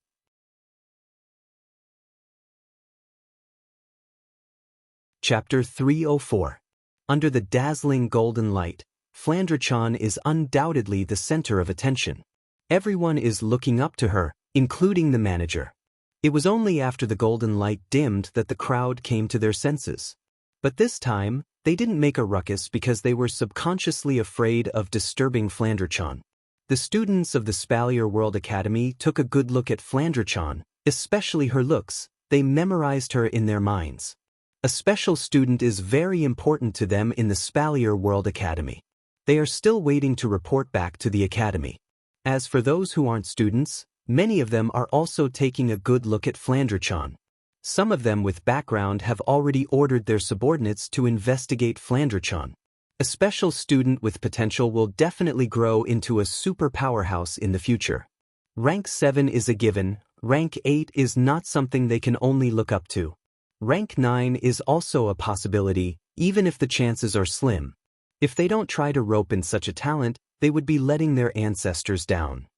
Chapter 304. Under the dazzling golden light, Flandre-chan is undoubtedly the center of attention. Everyone is looking up to her, including the manager. It was only after the golden light dimmed that the crowd came to their senses. But this time, they didn't make a ruckus because they were subconsciously afraid of disturbing Flandre-chan. The students of the Spalier World Academy took a good look at Flandre-chan, especially her looks. They memorized her in their minds. A special student is very important to them in the Spalier World Academy. They are still waiting to report back to the academy. As for those who aren't students, many of them are also taking a good look at Flandre-chan. Some of them with background have already ordered their subordinates to investigate Flandre-chan. A special student with potential will definitely grow into a super powerhouse in the future. Rank 7 is a given, rank 8 is not something they can only look up to. Rank 9 is also a possibility, even if the chances are slim. If they don't try to rope in such a talent, they would be letting their ancestors down.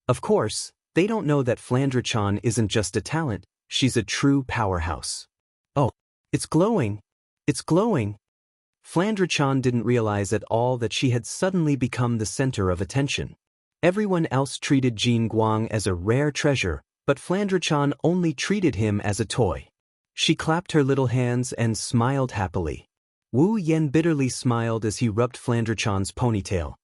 Of course, they don't know that Flandre-chan isn't just a talent, she's a true powerhouse. Oh, it's glowing! It's glowing! Flandre-chan didn't realize at all that she had suddenly become the center of attention. Everyone else treated Jianghu as a rare treasure, but Flandre-chan only treated him as a toy. She clapped her little hands and smiled happily. Wu Yen bitterly smiled as he rubbed Flandre-chan's ponytail.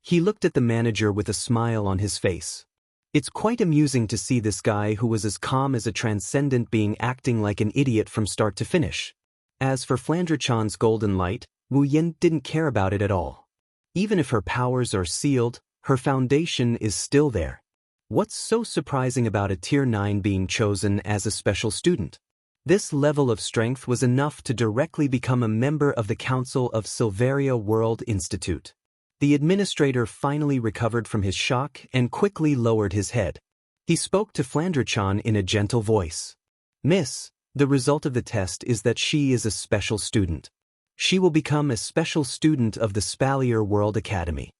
He looked at the manager with a smile on his face. It's quite amusing to see this guy who was as calm as a transcendent being acting like an idiot from start to finish. As for Flandre-chan's golden light, Wu Yen didn't care about it at all. Even if her powers are sealed, her foundation is still there. What's so surprising about a Tier 9 being chosen as a special student? This level of strength was enough to directly become a member of the Council of Silveria World Institute. The administrator finally recovered from his shock and quickly lowered his head. He spoke to Flandre-chan in a gentle voice. "Miss, the result of the test is that she is a special student. She will become a special student of the Spalier World Academy."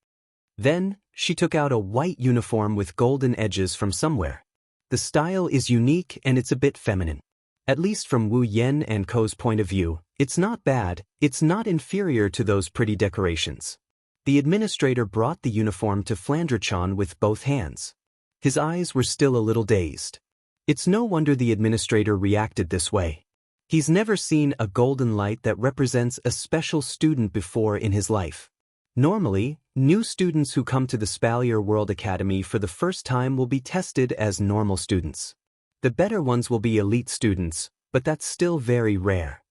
Then, she took out a white uniform with golden edges from somewhere. The style is unique and it's a bit feminine. At least from Wu Yen and Ko's point of view, it's not bad, it's not inferior to those pretty decorations. The administrator brought the uniform to Flandre-chan with both hands. His eyes were still a little dazed. It's no wonder the administrator reacted this way. He's never seen a golden light that represents a special student before in his life. Normally, new students who come to the Spalier World Academy for the first time will be tested as normal students. The better ones will be elite students, but that's still very rare.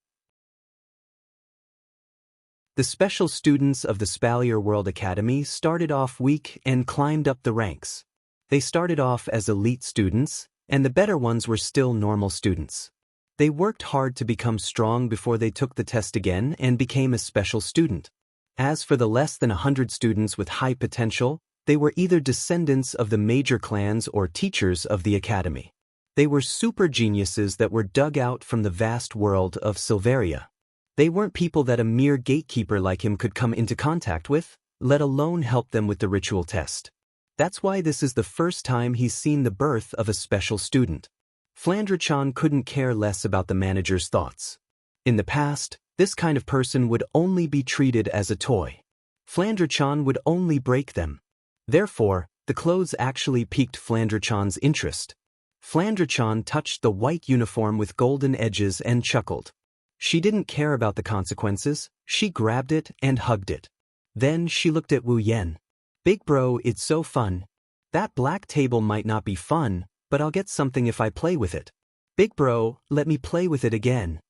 The special students of the Spalier World Academy started off weak and climbed up the ranks. They started off as elite students, and the better ones were still normal students. They worked hard to become strong before they took the test again and became a special student. As for the less than 100 students with high potential, they were either descendants of the major clans or teachers of the academy. They were super geniuses that were dug out from the vast world of Silveria. They weren't people that a mere gatekeeper like him could come into contact with, let alone help them with the ritual test. That's why this is the first time he's seen the birth of a special student. Flandre-chan couldn't care less about the manager's thoughts. In the past, this kind of person would only be treated as a toy. Flandre-chan would only break them. Therefore, the clothes actually piqued Flandre-chan's interest. Flandre-chan touched the white uniform with golden edges and chuckled. She didn't care about the consequences, she grabbed it and hugged it. Then she looked at Wu Yen. "Big bro, it's so fun. That black table might not be fun, but I'll get something if I play with it. Big bro, let me play with it again.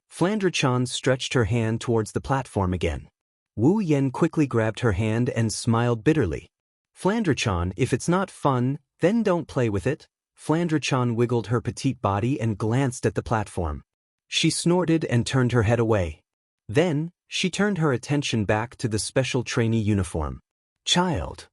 Flandre-chan stretched her hand towards the platform again. Wu Yen quickly grabbed her hand and smiled bitterly. Flandre-chan, if it's not fun, then don't play with it. Flandre-chan wiggled her petite body and glanced at the platform. She snorted and turned her head away. Then, she turned her attention back to the special trainee uniform. Child.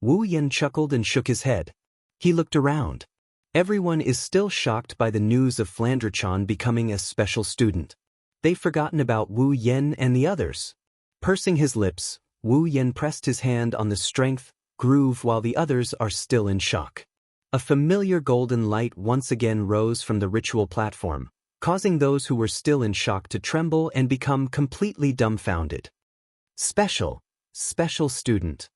Wu Yen chuckled and shook his head. He looked around. Everyone is still shocked by the news of Flandre-chan becoming a special student. They've forgotten about Wu Yen and the others. Pursing his lips, Wu Yen pressed his hand on the strength groove while the others are still in shock. A familiar golden light once again rose from the ritual platform, causing those who were still in shock to tremble and become completely dumbfounded. Special student.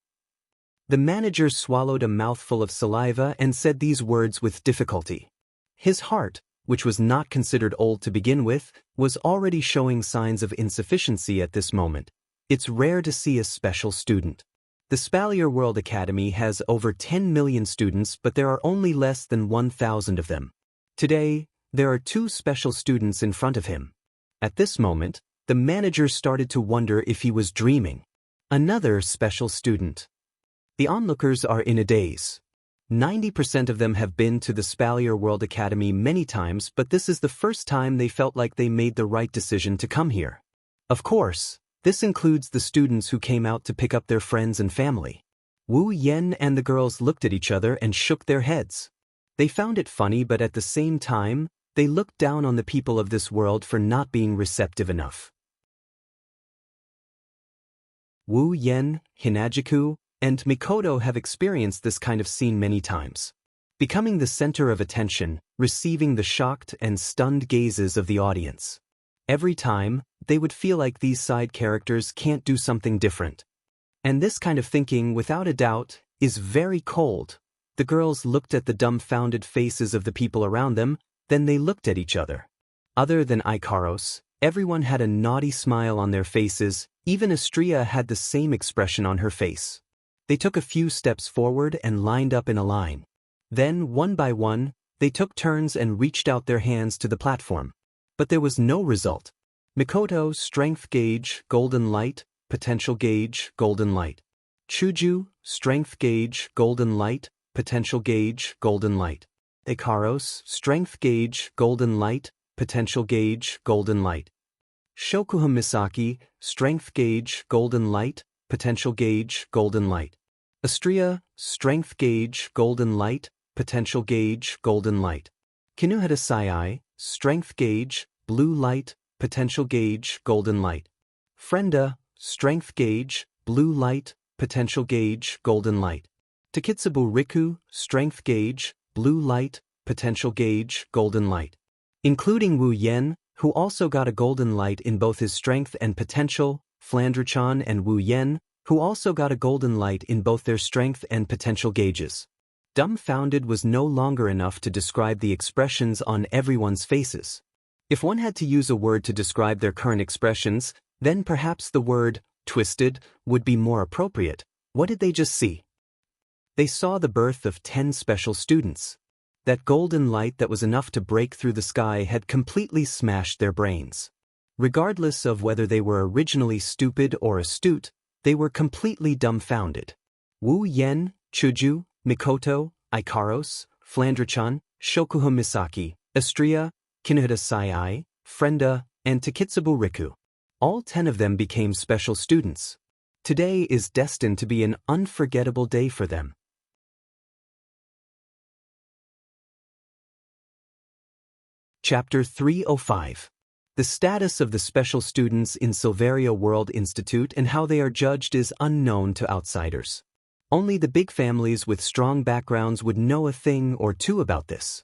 The manager swallowed a mouthful of saliva and said these words with difficulty. His heart, which was not considered old to begin with, was already showing signs of insufficiency at this moment. It's rare to see a special student. The Spalier World Academy has over 10 million students, but there are only less than 1,000 of them. Today, there are 2 special students in front of him. At this moment, the manager started to wonder if he was dreaming. Another special student. The onlookers are in a daze. 90% of them have been to the Spalier World Academy many times, but this is the first time they felt like they made the right decision to come here. Of course, this includes the students who came out to pick up their friends and family. Wu Yen and the girls looked at each other and shook their heads. They found it funny, but at the same time, they looked down on the people of this world for not being receptive enough. Wu Yen, Hinajiku, and Mikoto have experienced this kind of scene many times. Becoming the center of attention, receiving the shocked and stunned gazes of the audience. Every time, they would feel like these side characters can't do something different. And this kind of thinking, without a doubt, is very cold. The girls looked at the dumbfounded faces of the people around them, then they looked at each other. Other than Ikaros, everyone had a naughty smile on their faces, even Astria had the same expression on her face. They took a few steps forward and lined up in a line. Then, one by one, they took turns and reached out their hands to the platform. But there was no result. Mikoto, strength gauge, golden light, potential gauge, golden light. Chuju, strength gauge, golden light, potential gauge, golden light. Ikaros, strength gauge, golden light, potential gauge, golden light. Shokuha Misaki, strength gauge, golden light, potential gauge, golden light. Astria, strength gauge, golden light, potential gauge, golden light. Kinuhata Sai, strength gauge, blue light, potential gauge, golden light. Frenda, strength gauge, blue light, potential gauge, golden light. Takitsubu Riku, strength gauge, blue light, potential gauge, golden light. Including Wu Yen, who also got a golden light in both his strength and potential, Flandre-chan and Wu Yen, who also got a golden light in both their strength and potential gauges. Dumbfounded was no longer enough to describe the expressions on everyone's faces. If one had to use a word to describe their current expressions, then perhaps the word twisted would be more appropriate. What did they just see? They saw the birth of 10 special students. That golden light that was enough to break through the sky had completely smashed their brains. Regardless of whether they were originally stupid or astute, they were completely dumbfounded. Wu Yen, Chuju, Mikoto, Ikaros, Flandre-chan, Shokuha Misaki, Astria, Kinuhata Sai, Frenda, and Takitsubu Riku. All 10 of them became special students. Today is destined to be an unforgettable day for them. Chapter 305. The status of the special students in Silveria World Institute and how they are judged is unknown to outsiders. Only the big families with strong backgrounds would know a thing or two about this.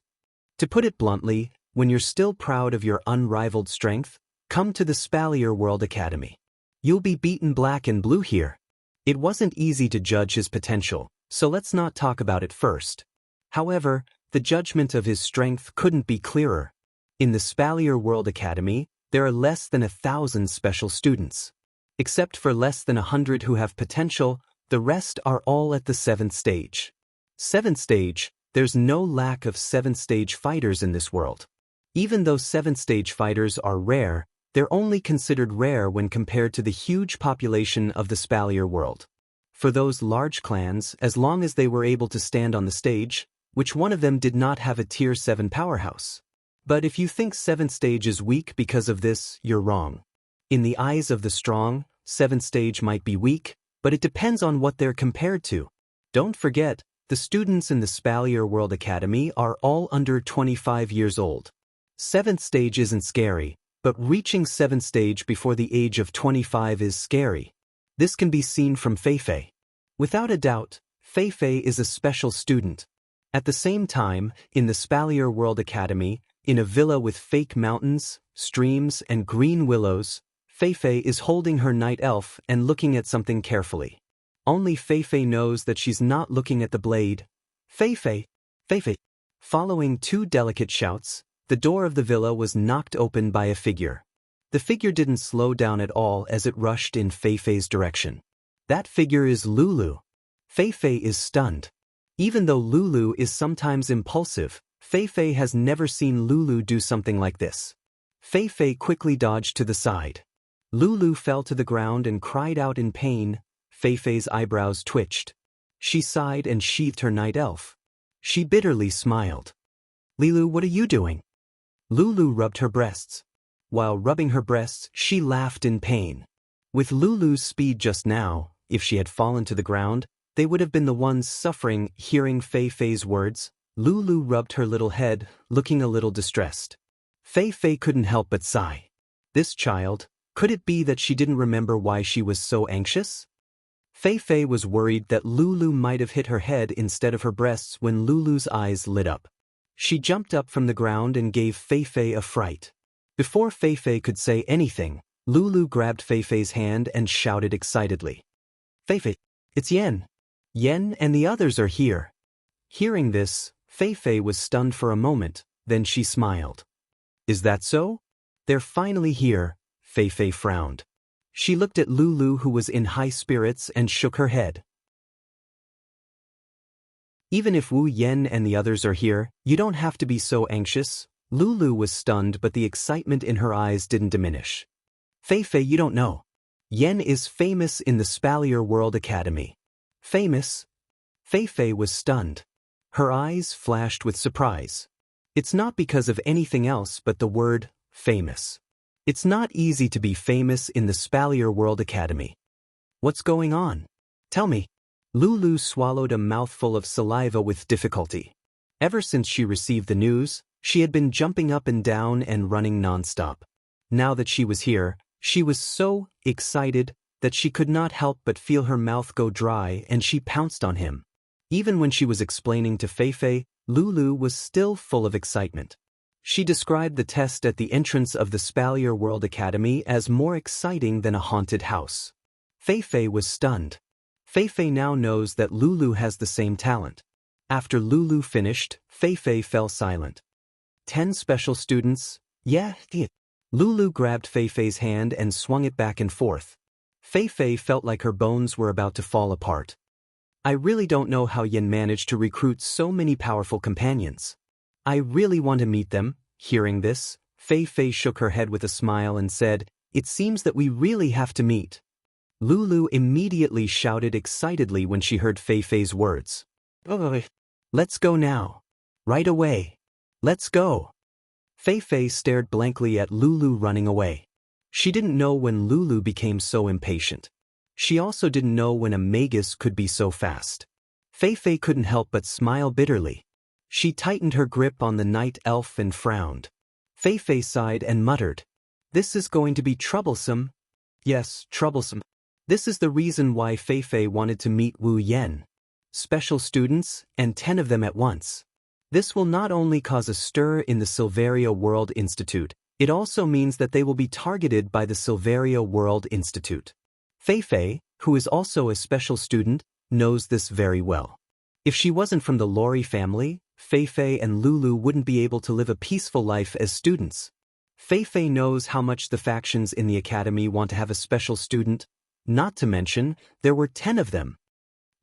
To put it bluntly, when you're still proud of your unrivaled strength, come to the Spalier World Academy. You'll be beaten black and blue here. It wasn't easy to judge his potential, so let's not talk about it first. However, the judgment of his strength couldn't be clearer. In the Spalier World Academy, there are less than 1,000 special students. Except for less than 100 who have potential, the rest are all at the 7th stage. 7th stage, there's no lack of 7th stage fighters in this world. Even though 7th stage fighters are rare, they're only considered rare when compared to the huge population of the Spalier world. For those large clans, as long as they were able to stand on the stage, which one of them did not have a tier 7 powerhouse? But if you think 7th stage is weak because of this, you're wrong. In the eyes of the strong, 7th stage might be weak, but it depends on what they're compared to. Don't forget, the students in the Spalier World Academy are all under 25 years old. 7th stage isn't scary, but reaching 7th stage before the age of 25 is scary. This can be seen from Feifei. Without a doubt, Feifei is a special student. At the same time, in the Spalier World Academy, in a villa with fake mountains, streams, and green willows, Feifei is holding her night elf and looking at something carefully. Only Feifei knows that she's not looking at the blade. Feifei! Feifei! Following 2 delicate shouts, the door of the villa was knocked open by a figure. The figure didn't slow down at all as it rushed in Feifei's direction. That figure is Lulu. Feifei is stunned. Even though Lulu is sometimes impulsive, Feifei has never seen Lulu do something like this. Feifei quickly dodged to the side. Lulu fell to the ground and cried out in pain. Feifei's eyebrows twitched. She sighed and sheathed her night elf. She bitterly smiled. "Lilu, what are you doing?" Lulu rubbed her breasts. While rubbing her breasts, she laughed in pain. With Lulu's speed just now, if she had fallen to the ground, they would have been the ones suffering. Hearing Feifei's words, Lulu rubbed her little head, looking a little distressed. Feifei couldn't help but sigh. This child, could it be that she didn't remember why she was so anxious? Feifei was worried that Lulu might have hit her head instead of her breasts when Lulu's eyes lit up. She jumped up from the ground and gave Feifei a fright. Before Feifei could say anything, Lulu grabbed Feifei's hand and shouted excitedly. "Feifei, it's Yen! Yen and the others are here!" Hearing this, Feifei was stunned for a moment, then she smiled. "Is that so? They're finally here," Feifei frowned. She looked at Lulu, who was in high spirits, and shook her head. "Even if Wu Yen and the others are here, you don't have to be so anxious." Lulu was stunned, but the excitement in her eyes didn't diminish. "Feifei, you don't know. Yen is famous in the Spalier World Academy." "Famous?" Feifei was stunned. Her eyes flashed with surprise. It's not because of anything else but the word, famous. It's not easy to be famous in the Spalier World Academy. "What's going on? Tell me." Lulu swallowed a mouthful of saliva with difficulty. Ever since she received the news, she had been jumping up and down and running nonstop. Now that she was here, she was so excited that she could not help but feel her mouth go dry, and she pounced on him. Even when she was explaining to Feifei, Lulu was still full of excitement. She described the test at the entrance of the Spalier World Academy as more exciting than a haunted house. Feifei was stunned. Feifei now knows that Lulu has the same talent. After Lulu finished, Feifei fell silent. 10 special students? Yeah. Lulu grabbed Feifei's hand and swung it back and forth. Feifei felt like her bones were about to fall apart. "I really don't know how Yen managed to recruit so many powerful companions. I really want to meet them." Hearing this, Feifei shook her head with a smile and said, "It seems that we really have to meet." Lulu immediately shouted excitedly when she heard Feifei's words. "Oh, let's go now. Right away. Let's go." Feifei stared blankly at Lulu running away. She didn't know when Lulu became so impatient. She also didn't know when a magus could be so fast. Feifei couldn't help but smile bitterly. She tightened her grip on the night elf and frowned. Feifei sighed and muttered, "This is going to be troublesome." Yes, troublesome. This is the reason why Feifei wanted to meet Wu Yen. Special students, and 10 of them at once. This will not only cause a stir in the Silveria World Institute, it also means that they will be targeted by the Silveria World Institute. Feifei, who is also a special student, knows this very well. If she wasn't from the Lori family, Feifei and Lulu wouldn't be able to live a peaceful life as students. Feifei knows how much the factions in the academy want to have a special student, not to mention, there were 10 of them.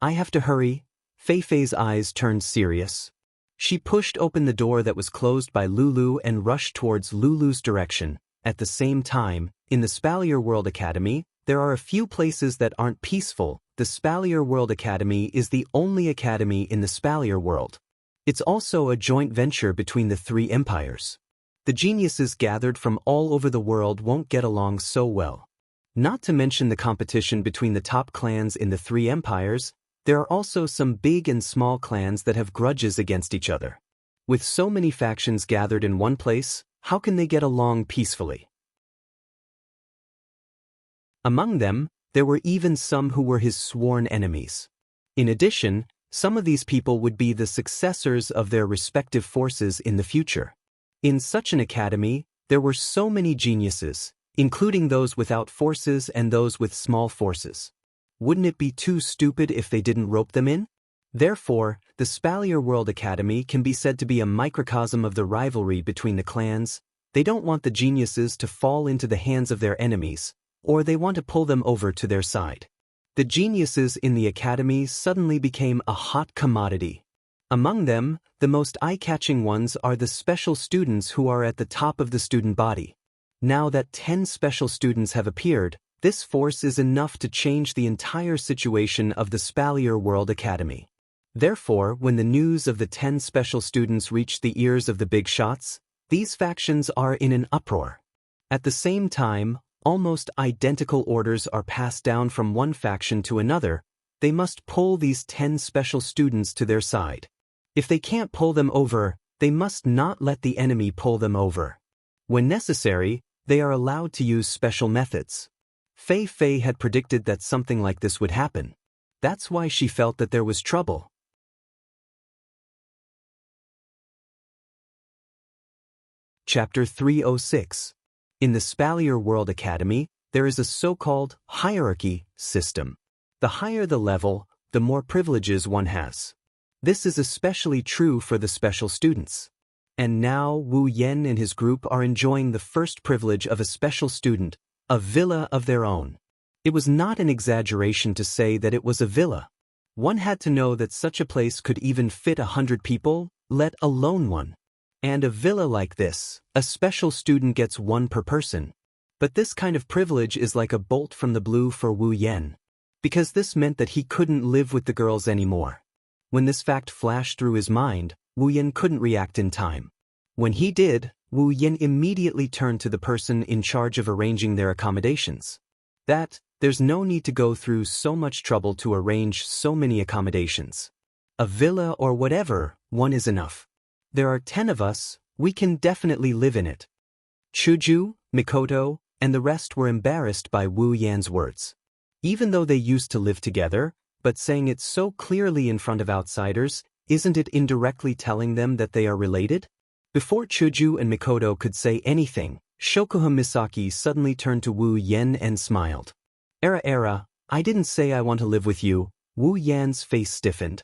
"I have to hurry." Fei Fei's eyes turned serious. She pushed open the door that was closed by Lulu and rushed towards Lulu's direction. At the same time, in the Spalier World Academy, there are a few places that aren't peaceful. The Spalier World Academy is the only academy in the Spalier world. It's also a joint venture between the three empires. The geniuses gathered from all over the world won't get along so well. Not to mention the competition between the top clans in the three empires, there are also some big and small clans that have grudges against each other. With so many factions gathered in one place, how can they get along peacefully? Among them, there were even some who were his sworn enemies. In addition, some of these people would be the successors of their respective forces in the future. In such an academy, there were so many geniuses, including those without forces and those with small forces. Wouldn't it be too stupid if they didn't rope them in? Therefore, the Spalier World Academy can be said to be a microcosm of the rivalry between the clans. They don't want the geniuses to fall into the hands of their enemies, or they want to pull them over to their side. The geniuses in the academy suddenly became a hot commodity. Among them, the most eye-catching ones are the special students who are at the top of the student body. Now that 10 special students have appeared, this force is enough to change the entire situation of the Spalier World Academy. Therefore, when the news of the 10 special students reach the ears of the big shots, these factions are in an uproar. At the same time, almost identical orders are passed down from one faction to another. They must pull these 10 special students to their side. If they can't pull them over, they must not let the enemy pull them over. When necessary, they are allowed to use special methods. Fei Fei had predicted that something like this would happen. That's why she felt that there was trouble. Chapter 306. In the Spalier World Academy, there is a so-called hierarchy system. The higher the level, the more privileges one has. This is especially true for the special students. And now Wu Yan and his group are enjoying the first privilege of a special student, a villa of their own. It was not an exaggeration to say that it was a villa. One had to know that such a place could even fit 100 people, let alone one. And a villa like this, a special student gets one per person. But this kind of privilege is like a bolt from the blue for Wu Yan. Because this meant that he couldn't live with the girls anymore. When this fact flashed through his mind, Wu Yan couldn't react in time. When he did, Wu Yan immediately turned to the person in charge of arranging their accommodations. There's no need to go through so much trouble to arrange so many accommodations. A villa or whatever, one is enough. There are 10 of us, we can definitely live in it. Chuju, Mikoto, and the rest were embarrassed by Wu Yan's words. Even though they used to live together, but saying it so clearly in front of outsiders, isn't it indirectly telling them that they are related? Before Chuju and Mikoto could say anything, Shokuha Misaki suddenly turned to Wu Yan and smiled. Era, I didn't say I want to live with you. Wu Yan's face stiffened.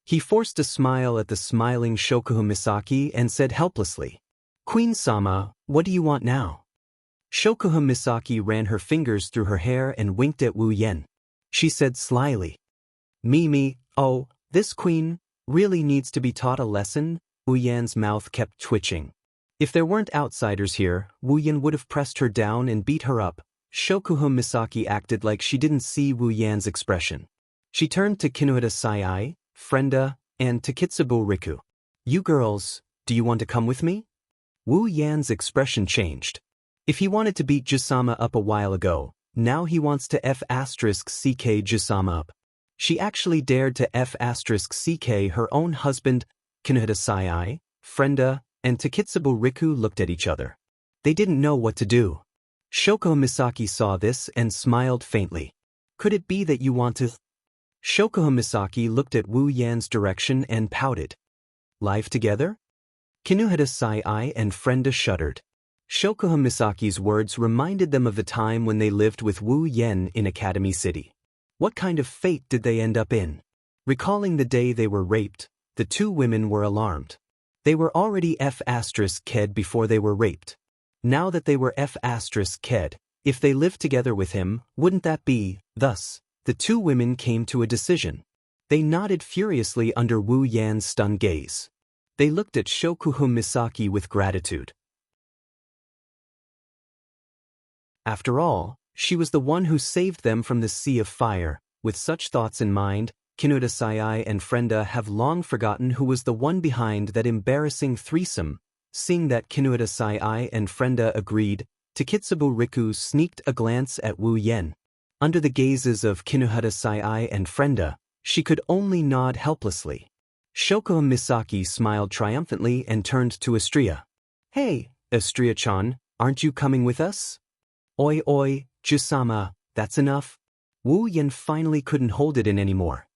He forced a smile at the smiling Shokuha Misaki and said helplessly, Queen-sama, what do you want now? Shokuha Misaki ran her fingers through her hair and winked at Wu Yan. She said slyly, Mimi, oh, this queen really needs to be taught a lesson. Wu Yan's mouth kept twitching. If there weren't outsiders here, Wu Yan would have pressed her down and beat her up. Shokuha Misaki acted like she didn't see Wu Yan's expression. She turned to Kinuhata Sai, Frenda, and Takitsubo Riku. You girls, do you want to come with me? Wu Yan's expression changed. If he wanted to beat Jusama up a while ago, now he wants to F***ck Jusama up. She actually dared to F***ck her own husband. Kinuhata Sai, Frenda, and Takitsubo Riku looked at each other. They didn't know what to do. Shoko Misaki saw this and smiled faintly. Could it be that you want to? Shokuha Misaki looked at Wu Yan's direction and pouted. Live together? Kinuhata Sai and Frenda shuddered. Shokuha Misaki's words reminded them of the time when they lived with Wu Yan in Academy City. What kind of fate did they end up in? Recalling the day they were raped, the two women were alarmed. They were already F***ked before they were raped. Now that they were F***ked, if they lived together with him, wouldn't that be, thus? The two women came to a decision. They nodded furiously under Wu Yan's stunned gaze. They looked at Shokuhun Misaki with gratitude. After all, she was the one who saved them from the sea of fire. With such thoughts in mind, Kinuta Sai and Frenda have long forgotten who was the one behind that embarrassing threesome. Seeing that Kinuta Sai and Frenda agreed, Takitsubo Riku sneaked a glance at Wu Yen. Under the gazes of Kinuta Sai and Frenda, she could only nod helplessly. Shokuhun Misaki smiled triumphantly and turned to Astria. "Hey, Astria-chan, aren't you coming with us?" "Oi oi, Jusama, that's enough." Wu Yen finally couldn't hold it in anymore.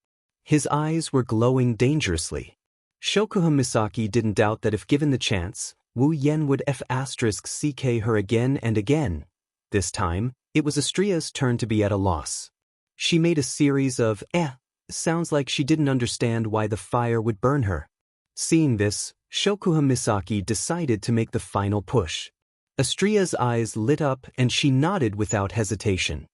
His eyes were glowing dangerously. Shokuhun Misaki didn't doubt that if given the chance, Wu Yen would *CK her again and again. This time, it was Astria's turn to be at a loss. She made a series of sounds like she didn't understand why the fire would burn her. Seeing this, Shokuhun Misaki decided to make the final push. Astria's eyes lit up and she nodded without hesitation.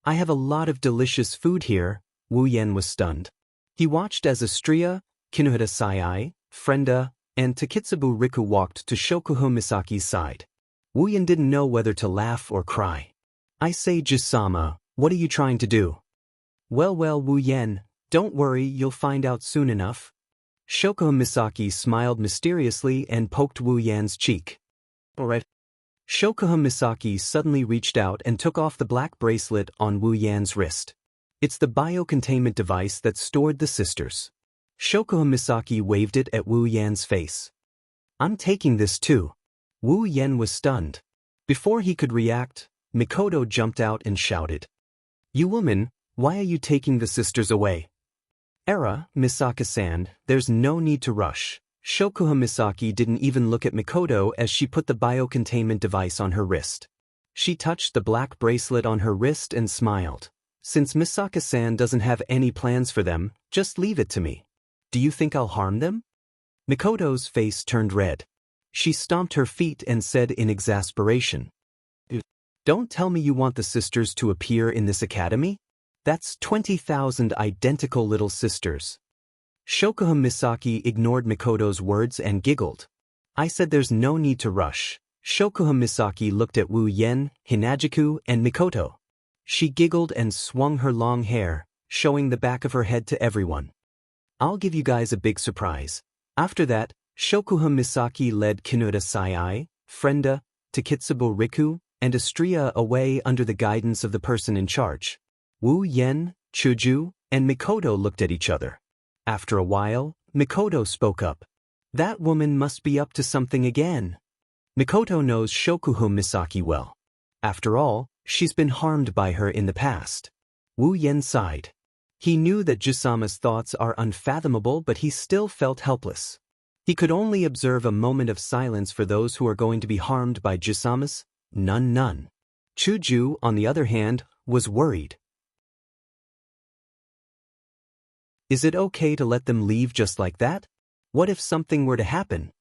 "I have a lot of delicious food here." Wu Yen was stunned. He watched as Astria, Kinuta Sai, Frenda, and Takitsubo Riku walked to Shokuhun Misaki's side. Wu Yen didn't know whether to laugh or cry. "I say, Jusama, what are you trying to do?" Well, Wu Yen, don't worry, you'll find out soon enough." Shokuhun Misaki smiled mysteriously and poked Wu Yan's cheek. "Alright." Shokuhun Misaki suddenly reached out and took off the black bracelet on Wu Yan's wrist. It's the biocontainment device that stored the sisters. Shokuhun Misaki waved it at Wu Yan's face. "I'm taking this too." Wu Yan was stunned. Before he could react, Mikoto jumped out and shouted, "You woman, why are you taking the sisters away?" Misaka-san, there's no need to rush." Shokuhun Misaki didn't even look at Mikoto as she put the biocontainment device on her wrist. She touched the black bracelet on her wrist and smiled. "Since Misaka-san doesn't have any plans for them, just leave it to me. Do you think I'll harm them?" Mikoto's face turned red. She stomped her feet and said in exasperation, "Don't tell me you want the sisters to appear in this academy? That's 20,000 identical little sisters." Shokuhun Misaki ignored Mikoto's words and giggled. "I said there's no need to rush." Shokuhun Misaki looked at Wu Yen, Hinajiku, and Mikoto. She giggled and swung her long hair, showing the back of her head to everyone. "I'll give you guys a big surprise." After that, Shokuhun Misaki led Kinuta Sai, Frenda, Takitsubo Riku, and Astria away under the guidance of the person in charge. Wu Yen, Chuju, and Mikoto looked at each other. After a while, Mikoto spoke up. "That woman must be up to something again." Mikoto knows Shokuhun Misaki well. After all, she's been harmed by her in the past. Wu Yen sighed. He knew that Jusama's thoughts are unfathomable, but he still felt helpless. He could only observe a moment of silence for those who are going to be harmed by Jusama's. None. Chuju, on the other hand, was worried. "Is it okay to let them leave just like that? What if something were to happen?"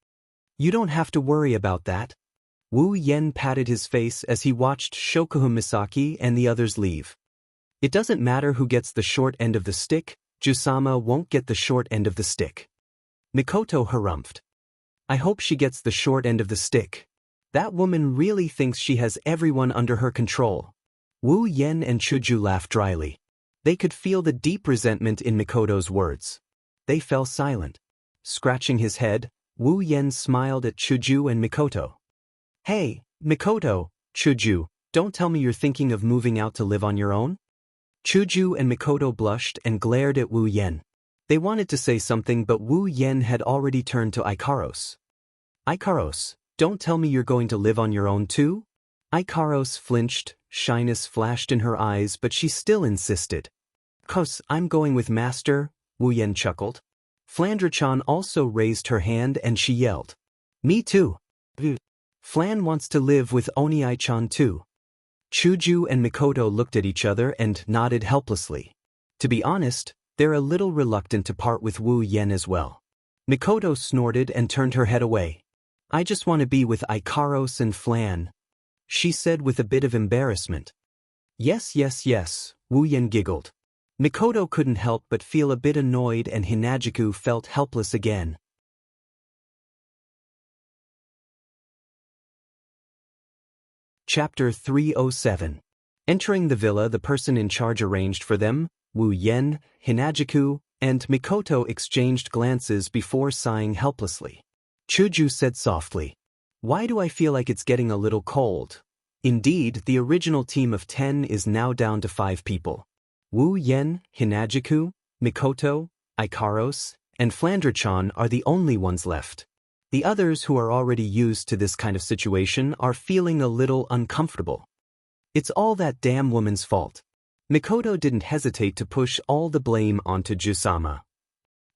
"You don't have to worry about that." Wu Yen patted his face as he watched Shokuhun Misaki and the others leave. "It doesn't matter who gets the short end of the stick, Jusama won't get the short end of the stick." Mikoto harumphed. "I hope she gets the short end of the stick. That woman really thinks she has everyone under her control." Wu Yen and Chuju laughed dryly. They could feel the deep resentment in Mikoto's words. They fell silent. Scratching his head, Wu Yen smiled at Chuju and Mikoto. "Hey, Mikoto, Chuju, don't tell me you're thinking of moving out to live on your own?" Chuju and Mikoto blushed and glared at Wu Yen. They wanted to say something, but Wu Yen had already turned to Ikaros. "Ikaros, don't tell me you're going to live on your own too?" Ikaros flinched, shyness flashed in her eyes, but she still insisted. "'Cause I'm going with Master," Wu Yen chuckled. Flandra-chan also raised her hand and she yelled, "Me too. Flan wants to live with Oniai-chan too." Chuju and Mikoto looked at each other and nodded helplessly. To be honest, they're a little reluctant to part with Wu Yen as well. Mikoto snorted and turned her head away. "I just want to be with Ikaros and Flan," she said with a bit of embarrassment. Yes, Wu Yen giggled. Mikoto couldn't help but feel a bit annoyed, and Hinajuku felt helpless again. Chapter 307. Entering the villa, the person in charge arranged for them. Wu Yen, Hinajuku, and Mikoto exchanged glances before sighing helplessly. Chuju said softly, "Why do I feel like it's getting a little cold?" Indeed, the original team of 10 is now down to 5 people. Wu Yen, Hinajuku, Mikoto, Ikaros, and Flandre-chan are the only ones left. The others, who are already used to this kind of situation, are feeling a little uncomfortable. It's all that damn woman's fault. Mikoto didn't hesitate to push all the blame onto Jusama.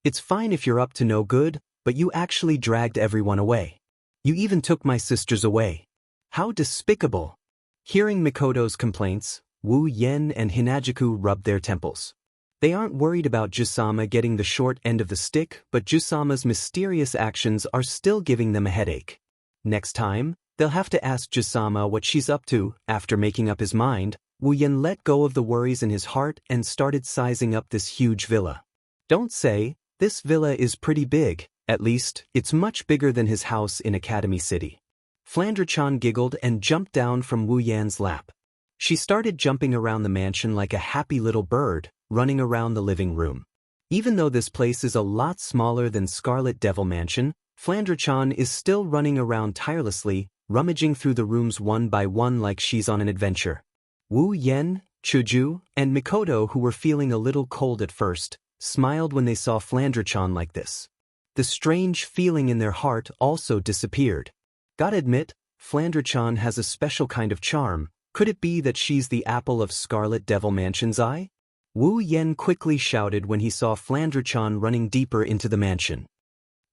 It's fine if you're up to no good, but you actually dragged everyone away. You even took my sisters away. How despicable! Hearing Mikoto's complaints, Wu Yen and Hinajuku rubbed their temples. They aren't worried about Jusama getting the short end of the stick, but Jusama's mysterious actions are still giving them a headache. Next time, they'll have to ask Jusama what she's up to. After making up his mind, Wu Yen let go of the worries in his heart and started sizing up this huge villa. Don't say, this villa is pretty big. At least, it's much bigger than his house in Academy City. Flandre-chan giggled and jumped down from Wu Yan's lap. She started jumping around the mansion like a happy little bird, running around the living room. Even though this place is a lot smaller than Scarlet Devil Mansion, Flandre-chan is still running around tirelessly, rummaging through the rooms one by one like she's on an adventure. Wu Yen, Chuju, and Mikoto, who were feeling a little cold at first, smiled when they saw Flandre-chan like this. The strange feeling in their heart also disappeared. Gotta admit, Flandre-chan has a special kind of charm. Could it be that she's the apple of Scarlet Devil Mansion's eye? Wu Yen quickly shouted when he saw Flandre-chan running deeper into the mansion.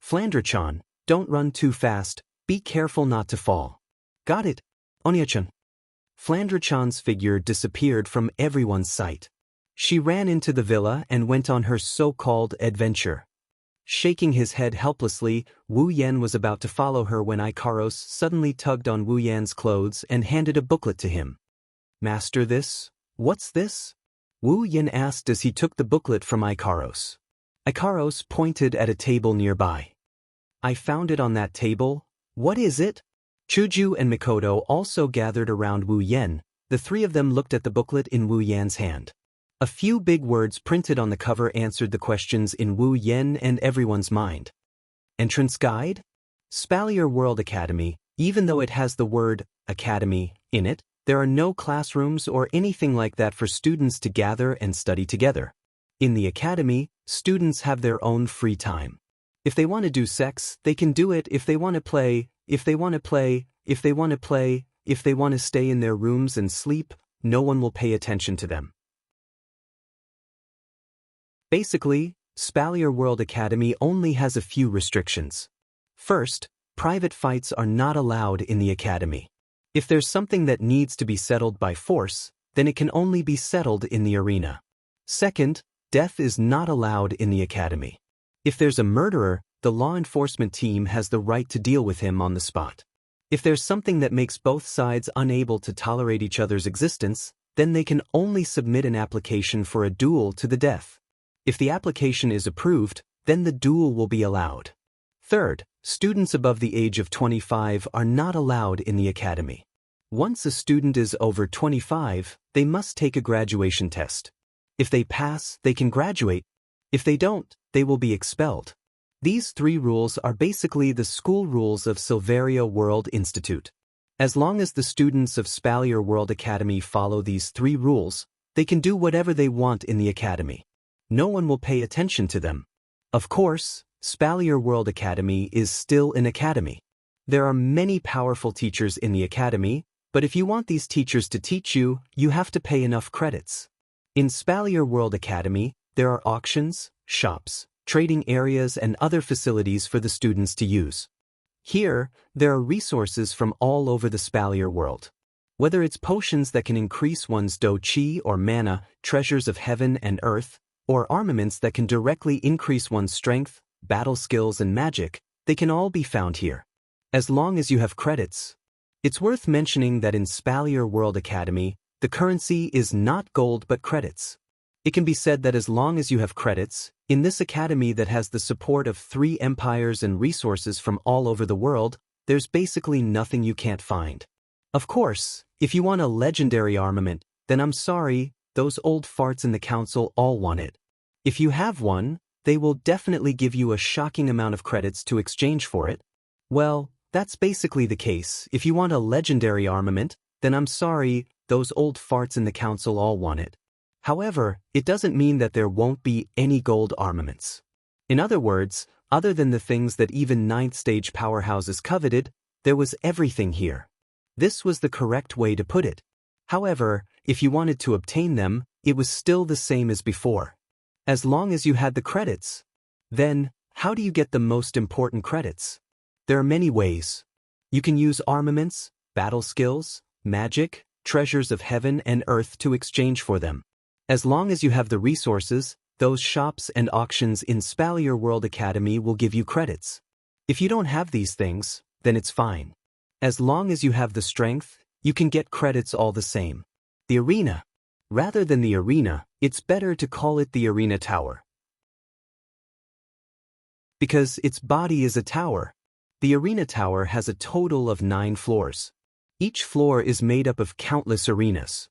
Flandre-chan, don't run too fast, be careful not to fall. Got it, Onya-chan. Flandre-chan's figure disappeared from everyone's sight. She ran into the villa and went on her so-called adventure. Shaking his head helplessly, Wu Yen was about to follow her when Ikaros suddenly tugged on Wu Yan's clothes and handed a booklet to him. "Master, this? What's this?" Wu Yen asked as he took the booklet from Ikaros. Ikaros pointed at a table nearby. "I found it on that table. What is it?" Chuju and Mikoto also gathered around Wu Yen. The three of them looked at the booklet in Wu Yan's hand. A few big words printed on the cover answered the questions in Wu Yen and everyone's mind. Entrance Guide? Spalier World Academy. Even though it has the word Academy in it, there are no classrooms or anything like that for students to gather and study together. In the academy, students have their own free time. If they want to do sex, they can do it. If they want to play, if they want to stay in their rooms and sleep, no one will pay attention to them. Basically, Spalier World Academy only has a few restrictions. First, private fights are not allowed in the academy. If there's something that needs to be settled by force, then it can only be settled in the arena. Second, death is not allowed in the academy. If there's a murderer, the law enforcement team has the right to deal with him on the spot. If there's something that makes both sides unable to tolerate each other's existence, then they can only submit an application for a duel to the death. If the application is approved, then the duel will be allowed. Third, students above the age of 25 are not allowed in the academy. Once a student is over 25, they must take a graduation test. If they pass, they can graduate. If they don't, they will be expelled. These 3 rules are basically the school rules of Silveria World Institute. As long as the students of Spalier World Academy follow these 3 rules, they can do whatever they want in the academy. No one will pay attention to them. Of course, Spalier World Academy is still an academy. There are many powerful teachers in the academy, but if you want these teachers to teach you, you have to pay enough credits. In Spalier World Academy, there are auctions, shops, trading areas, and other facilities for the students to use. Here, there are resources from all over the Spalier world. Whether it's potions that can increase one's do-chi or mana, treasures of heaven and earth, or armaments that can directly increase one's strength, battle skills, and magic, they can all be found here. As long as you have credits. It's worth mentioning that in Spalier World Academy, the currency is not gold but credits. It can be said that as long as you have credits, in this academy that has the support of 3 empires and resources from all over the world, there's basically nothing you can't find. Of course, if you want a legendary armament, then I'm sorry, those old farts in the council all want it. If you have one, they will definitely give you a shocking amount of credits to exchange for it. Well, that's basically the case. If you want a legendary armament, then I'm sorry, those old farts in the council all want it. However, it doesn't mean that there won't be any gold armaments. In other words, other than the things that even 9th stage powerhouses coveted, there was everything here. This was the correct way to put it. However, if you wanted to obtain them, it was still the same as before. As long as you had the credits. Then, how do you get the most important credits? There are many ways. You can use armaments, battle skills, magic, treasures of heaven and earth to exchange for them. As long as you have the resources, those shops and auctions in Spalier World Academy will give you credits. If you don't have these things, then it's fine. As long as you have the strength, you can get credits all the same. The arena. Rather than the arena, it's better to call it the arena tower. Because its body is a tower. The arena tower has a total of 9 floors. Each floor is made up of countless arenas.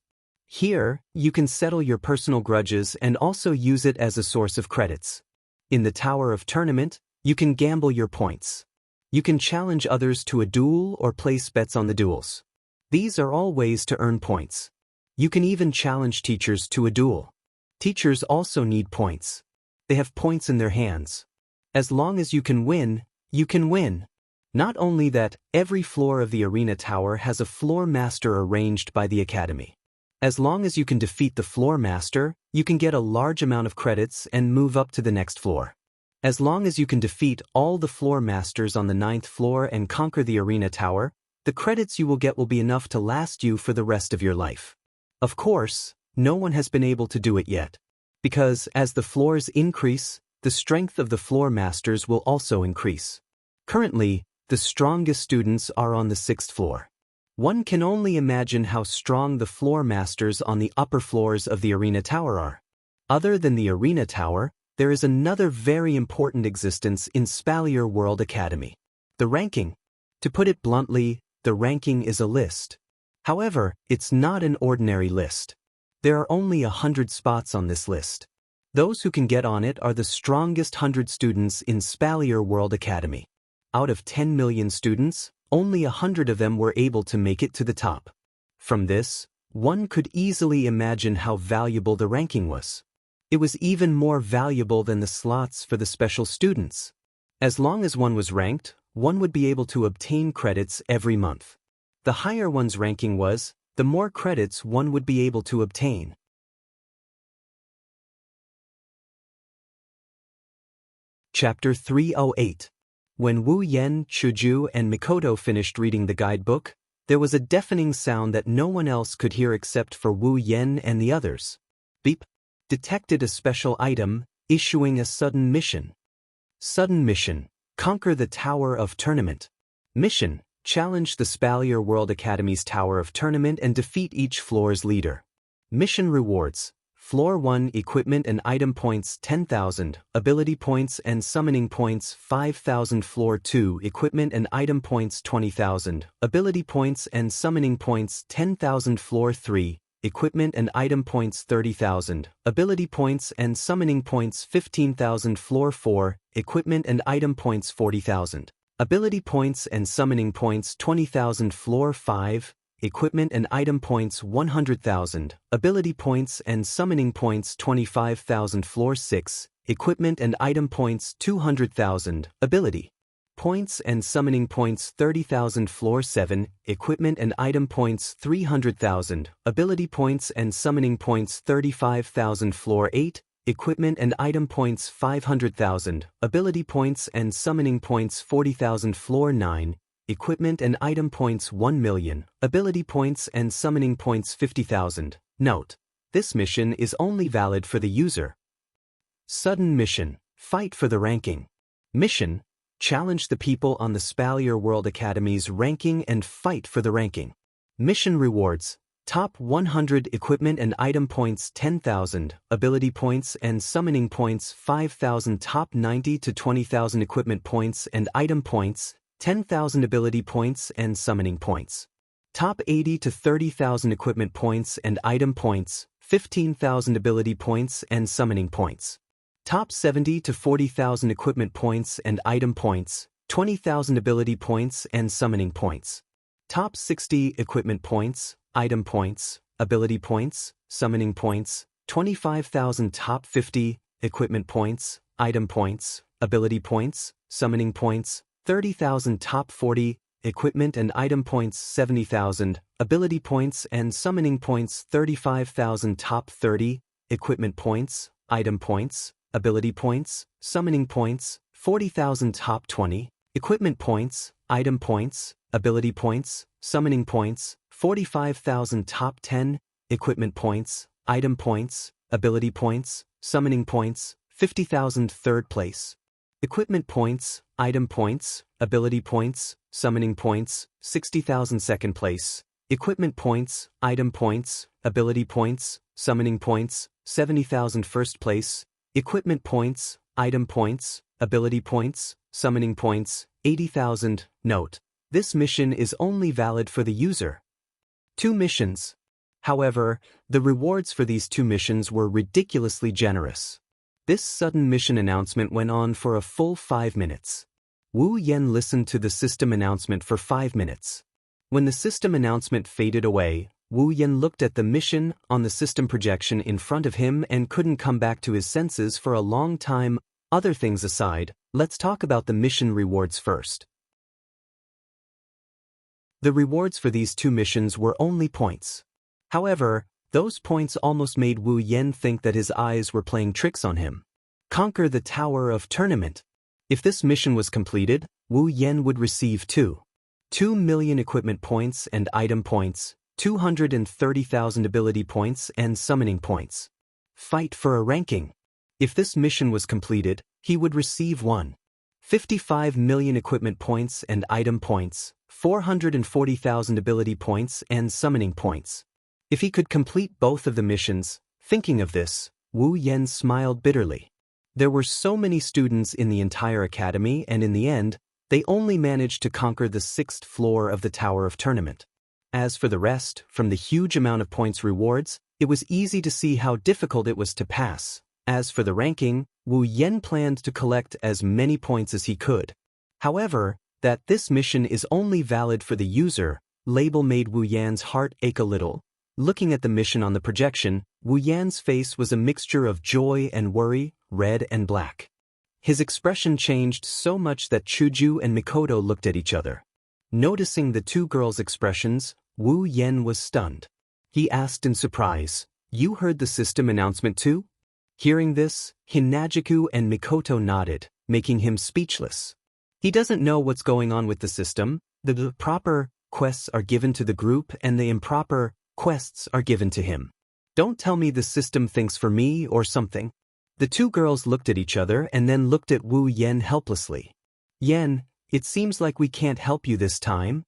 Here, you can settle your personal grudges and also use it as a source of credits. In the Tower of Tournament, you can gamble your points. You can challenge others to a duel or place bets on the duels. These are all ways to earn points. You can even challenge teachers to a duel. Teachers also need points. They have points in their hands. As long as you can win, you can win. Not only that, every floor of the arena tower has a floor master arranged by the academy. As long as you can defeat the floor master, you can get a large amount of credits and move up to the next floor. As long as you can defeat all the floor masters on the 9th floor and conquer the arena tower, the credits you will get will be enough to last you for the rest of your life. Of course, no one has been able to do it yet. Because as the floors increase, the strength of the floor masters will also increase. Currently, the strongest students are on the 6th floor. One can only imagine how strong the floor masters on the upper floors of the arena tower are. Other than the arena tower, there is another very important existence in Spalier World Academy. The ranking. To put it bluntly, the ranking is a list. However, it's not an ordinary list. There are only 100 spots on this list. Those who can get on it are the strongest 100 students in Spalier World Academy. Out of 10 million students, only 100 of them were able to make it to the top. From this, one could easily imagine how valuable the ranking was. It was even more valuable than the slots for the special students. As long as one was ranked, one would be able to obtain credits every month. The higher one's ranking was, the more credits one would be able to obtain. Chapter 308. When Wu Yen, Chuju, and Mikoto finished reading the guidebook, there was a deafening sound that no one else could hear except for Wu Yen and the others. Beep. Detected a special item, issuing a sudden mission. Sudden mission. Conquer the Tower of Tournament. Mission. Challenge the Spalier World Academy's Tower of Tournament and defeat each floor's leader. Mission rewards. Floor 1 Equipment and Item Points 10,000, Ability Points and Summoning Points 5,000. Floor 2 Equipment and Item Points 20,000, Ability Points and Summoning Points 10,000. Floor 3 Equipment and Item Points 30,000, Ability Points and Summoning Points 15,000. Floor 4 Equipment and Item Points 40,000, Ability Points and Summoning Points 20,000. Floor 5 Equipment and Item Points 100,000, Ability Points and Summoning Points 25,000. Floor 6 Equipment and Item Points 200,000, Ability Points and Summoning Points 30,000. Floor 7 Equipment and Item Points 300,000, Ability Points and Summoning Points 35,000. Floor 8 Equipment and Item Points 500,000, Ability Points and Summoning Points 40,000. Floor 9 Equipment and Item Points 1 million, Ability Points and Summoning Points 50,000. Note: this mission is only valid for the user. Sudden mission. Fight for the ranking. Mission. Challenge the people on the Spalier World Academy's ranking and fight for the ranking. Mission rewards. Top 100 equipment and item points 10,000, ability points and summoning points 5,000. Top 90 to 20,000 equipment points and item points 10,000, ability points and summoning points. Top 80 to 30,000 equipment points and item points 15,000, ability points and summoning points. Top 70 to 40,000 equipment points and item points 20,000, ability points and summoning points. Top 60 equipment points, item points, ability points, summoning points 25,000. Top 50 equipment points, item points, ability points, summoning points 30,000. Top 40 equipment and item points 70,000, ability points and summoning points 35,000. Top 30 equipment points, item points, ability points, summoning points 40,000. Top 20 equipment points, item points, ability points, summoning points 45,000. Top 10 equipment points, item points, ability points, summoning points 50,000. Third place. Equipment points, item points, ability points, summoning points 60,000. Second place. Equipment points, item points, ability points, summoning points 70,000. First place. Equipment points, item points, ability points, summoning points 80,000. Note: this mission is only valid for the user. 2 missions. However, the rewards for these 2 missions were ridiculously generous. This sudden mission announcement went on for a full 5 minutes. Wu Yan listened to the system announcement for 5 minutes. When the system announcement faded away, Wu Yan looked at the mission on the system projection in front of him and couldn't come back to his senses for a long time. Other things aside, let's talk about the mission rewards first. The rewards for these 2 missions were only points. However, those points almost made Wu Yan think that his eyes were playing tricks on him. Conquer the Tower of Tournament. If this mission was completed, Wu Yan would receive 2 million equipment points and item points, 230,000 ability points and summoning points. Fight for a ranking. If this mission was completed, he would receive 55 million equipment points and item points, 440,000 ability points and summoning points. If he could complete both of the missions, thinking of this, Wu Yan smiled bitterly. There were so many students in the entire academy, and in the end, they only managed to conquer the 6th floor of the Tower of Tournament. As for the rest, from the huge amount of points rewards, it was easy to see how difficult it was to pass. As for the ranking, Wu Yan planned to collect as many points as he could. However, that this mission is only valid for the user label made Wu Yan's heart ache a little. Looking at the mission on the projection, Wu Yan's face was a mixture of joy and worry, red and black. His expression changed so much that Chuju and Mikoto looked at each other. Noticing the 2 girls' expressions, Wu Yan was stunned. He asked in surprise, "You heard the system announcement too?" Hearing this, Hinajiku and Mikoto nodded, making him speechless. He doesn't know what's going on with the system. The proper quests are given to the group and the improper quests are given to him. Don't tell me the system thinks for me or something. The 2 girls looked at each other and then looked at Wu Yan helplessly. "Yan, it seems like we can't help you this time."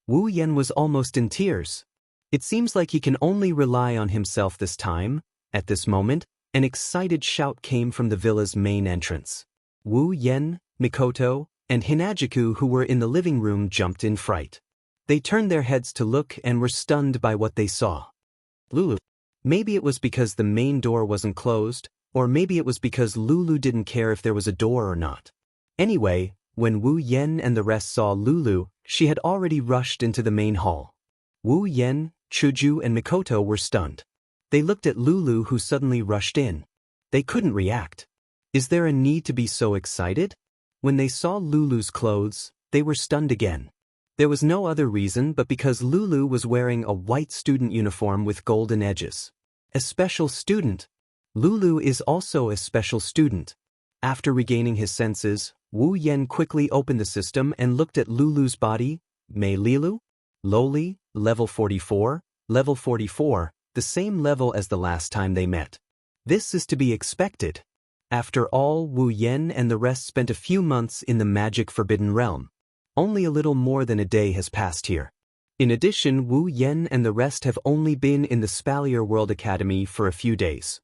Wu Yan was almost in tears. It seems like he can only rely on himself this time. At this moment, an excited shout came from the villa's main entrance. Wu Yan, Mikoto, and Hinajiku, who were in the living room, jumped in fright. They turned their heads to look and were stunned by what they saw. Lulu. Maybe it was because the main door wasn't closed, or maybe it was because Lulu didn't care if there was a door or not. Anyway, when Wu Yan and the rest saw Lulu, she had already rushed into the main hall. Wu Yan, Chuju and Mikoto were stunned. They looked at Lulu, who suddenly rushed in. They couldn't react. Is there a need to be so excited? When they saw Lulu's clothes, they were stunned again. There was no other reason but because Lulu was wearing a white student uniform with golden edges. A special student. Lulu is also a special student. After regaining his senses, Wu Yan quickly opened the system and looked at Lulu's body. Mei Lilu? Lowly, level 44, level 44, the same level as the last time they met. This is to be expected. After all, Wu Yan and the rest spent a few months in the magic forbidden realm. Only a little more than a day has passed here. In addition, Wu Yen and the rest have only been in the Spalier World Academy for a few days.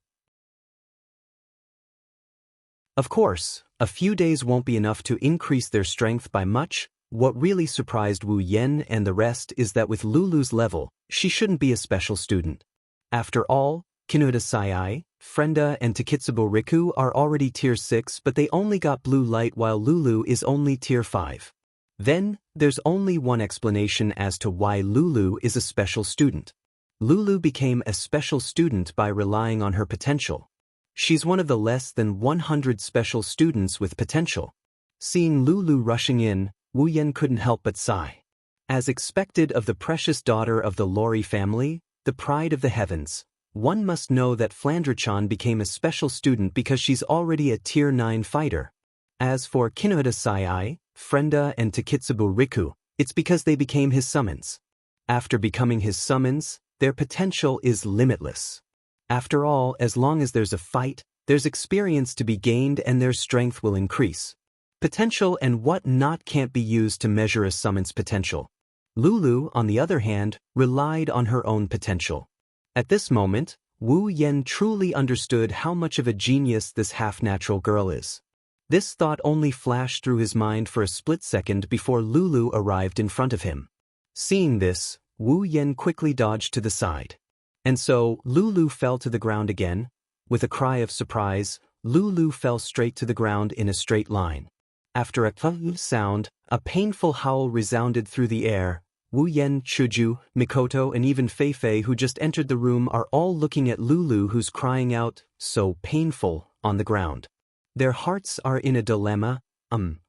Of course, a few days won't be enough to increase their strength by much. What really surprised Wu Yen and the rest is that with Lulu's level, she shouldn't be a special student. After all, Kinuhita Sai, Frenda and Takitsubo Riku are already tier 6 but they only got blue light while Lulu is only tier 5. Then, there's only one explanation as to why Lulu is a special student. Lulu became a special student by relying on her potential. She's one of the less than 100 special students with potential. Seeing Lulu rushing in, Wu Yen couldn't help but sigh. As expected of the precious daughter of the Lori family, the pride of the heavens, one must know that Flandra-chan became a special student because she's already a tier 9 fighter. As for Kinuhita Sai, Frenda and Takitsubo Riku, it's because they became his summons. After becoming his summons, their potential is limitless. After all, as long as there's a fight, there's experience to be gained and their strength will increase. Potential and what not can't be used to measure a summon's potential. Lulu, on the other hand, relied on her own potential. At this moment, Wu Yen truly understood how much of a genius this half-natural girl is. This thought only flashed through his mind for a split second before Lulu arrived in front of him. Seeing this, Wu Yen quickly dodged to the side. And so, Lulu fell to the ground again. With a cry of surprise, Lulu fell straight to the ground in a straight line. After a thud sound, a painful howl resounded through the air. Wu Yen, Chuju, Mikoto and even Fei-Fei who just entered the room are all looking at Lulu who's crying out, so painful, on the ground. Their hearts are in a dilemma.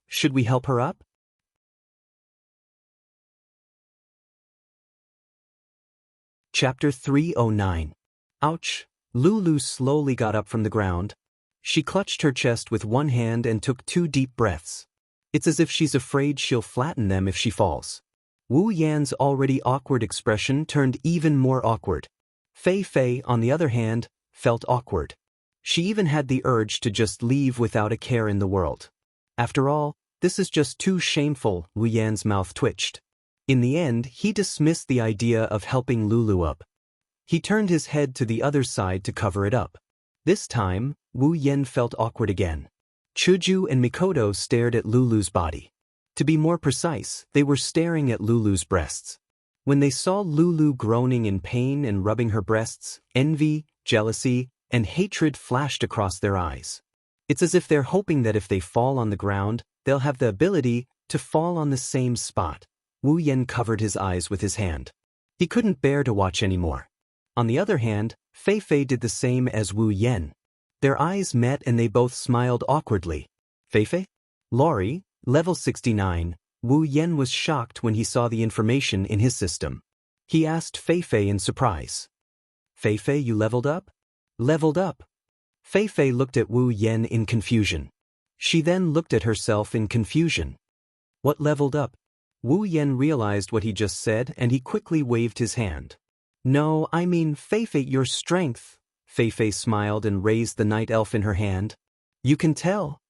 Should we help her up? Chapter 309. Ouch! Lulu slowly got up from the ground. She clutched her chest with one hand and took 2 deep breaths. It's as if she's afraid she'll flatten them if she falls. Wu Yan's already awkward expression turned even more awkward. Fei-Fei, on the other hand, felt awkward. She even had the urge to just leave without a care in the world. After all, this is just too shameful, Wu Yan's mouth twitched. In the end, he dismissed the idea of helping Lulu up. He turned his head to the other side to cover it up. This time, Wu Yen felt awkward again. Chuju and Mikoto stared at Lulu's body. To be more precise, they were staring at Lulu's breasts. When they saw Lulu groaning in pain and rubbing her breasts, envy, jealousy, and hatred flashed across their eyes. It's as if they're hoping that if they fall on the ground, they'll have the ability to fall on the same spot. Wu Yen covered his eyes with his hand. He couldn't bear to watch anymore. On the other hand, Fei-Fei did the same as Wu Yen. Their eyes met and they both smiled awkwardly. Fei-Fei? Lori, level 69, Wu Yen was shocked when he saw the information in his system. He asked Fei-Fei in surprise. Fei-Fei, you leveled up? Leveled up. Fei-Fei looked at Wu Yen in confusion. She then looked at herself in confusion. What leveled up? Wu Yen realized what he just said and he quickly waved his hand. No, I mean Fei-Fei, your strength. Fei-Fei smiled and raised the night elf in her hand. You can tell.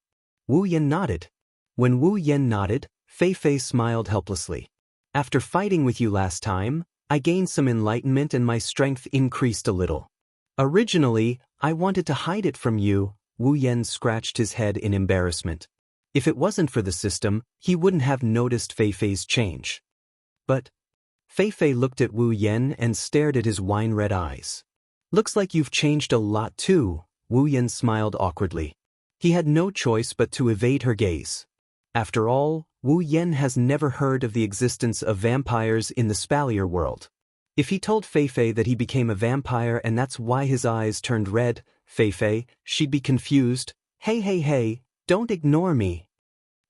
Wu Yen nodded. When Wu Yen nodded, Fei-Fei smiled helplessly. After fighting with you last time, I gained some enlightenment and my strength increased a little. Originally, I wanted to hide it from you. Wu Yen scratched his head in embarrassment. If it wasn't for the system, he wouldn't have noticed Fei-Fei's change. But Fei-Fei looked at Wu Yen and stared at his wine-red eyes. Looks like you've changed a lot too, Wu Yen smiled awkwardly. He had no choice but to evade her gaze. After all, Wu Yen has never heard of the existence of vampires in the Spalier world. If he told Fei-Fei that he became a vampire and that's why his eyes turned red, Fei-Fei, she'd be confused. Hey, don't ignore me.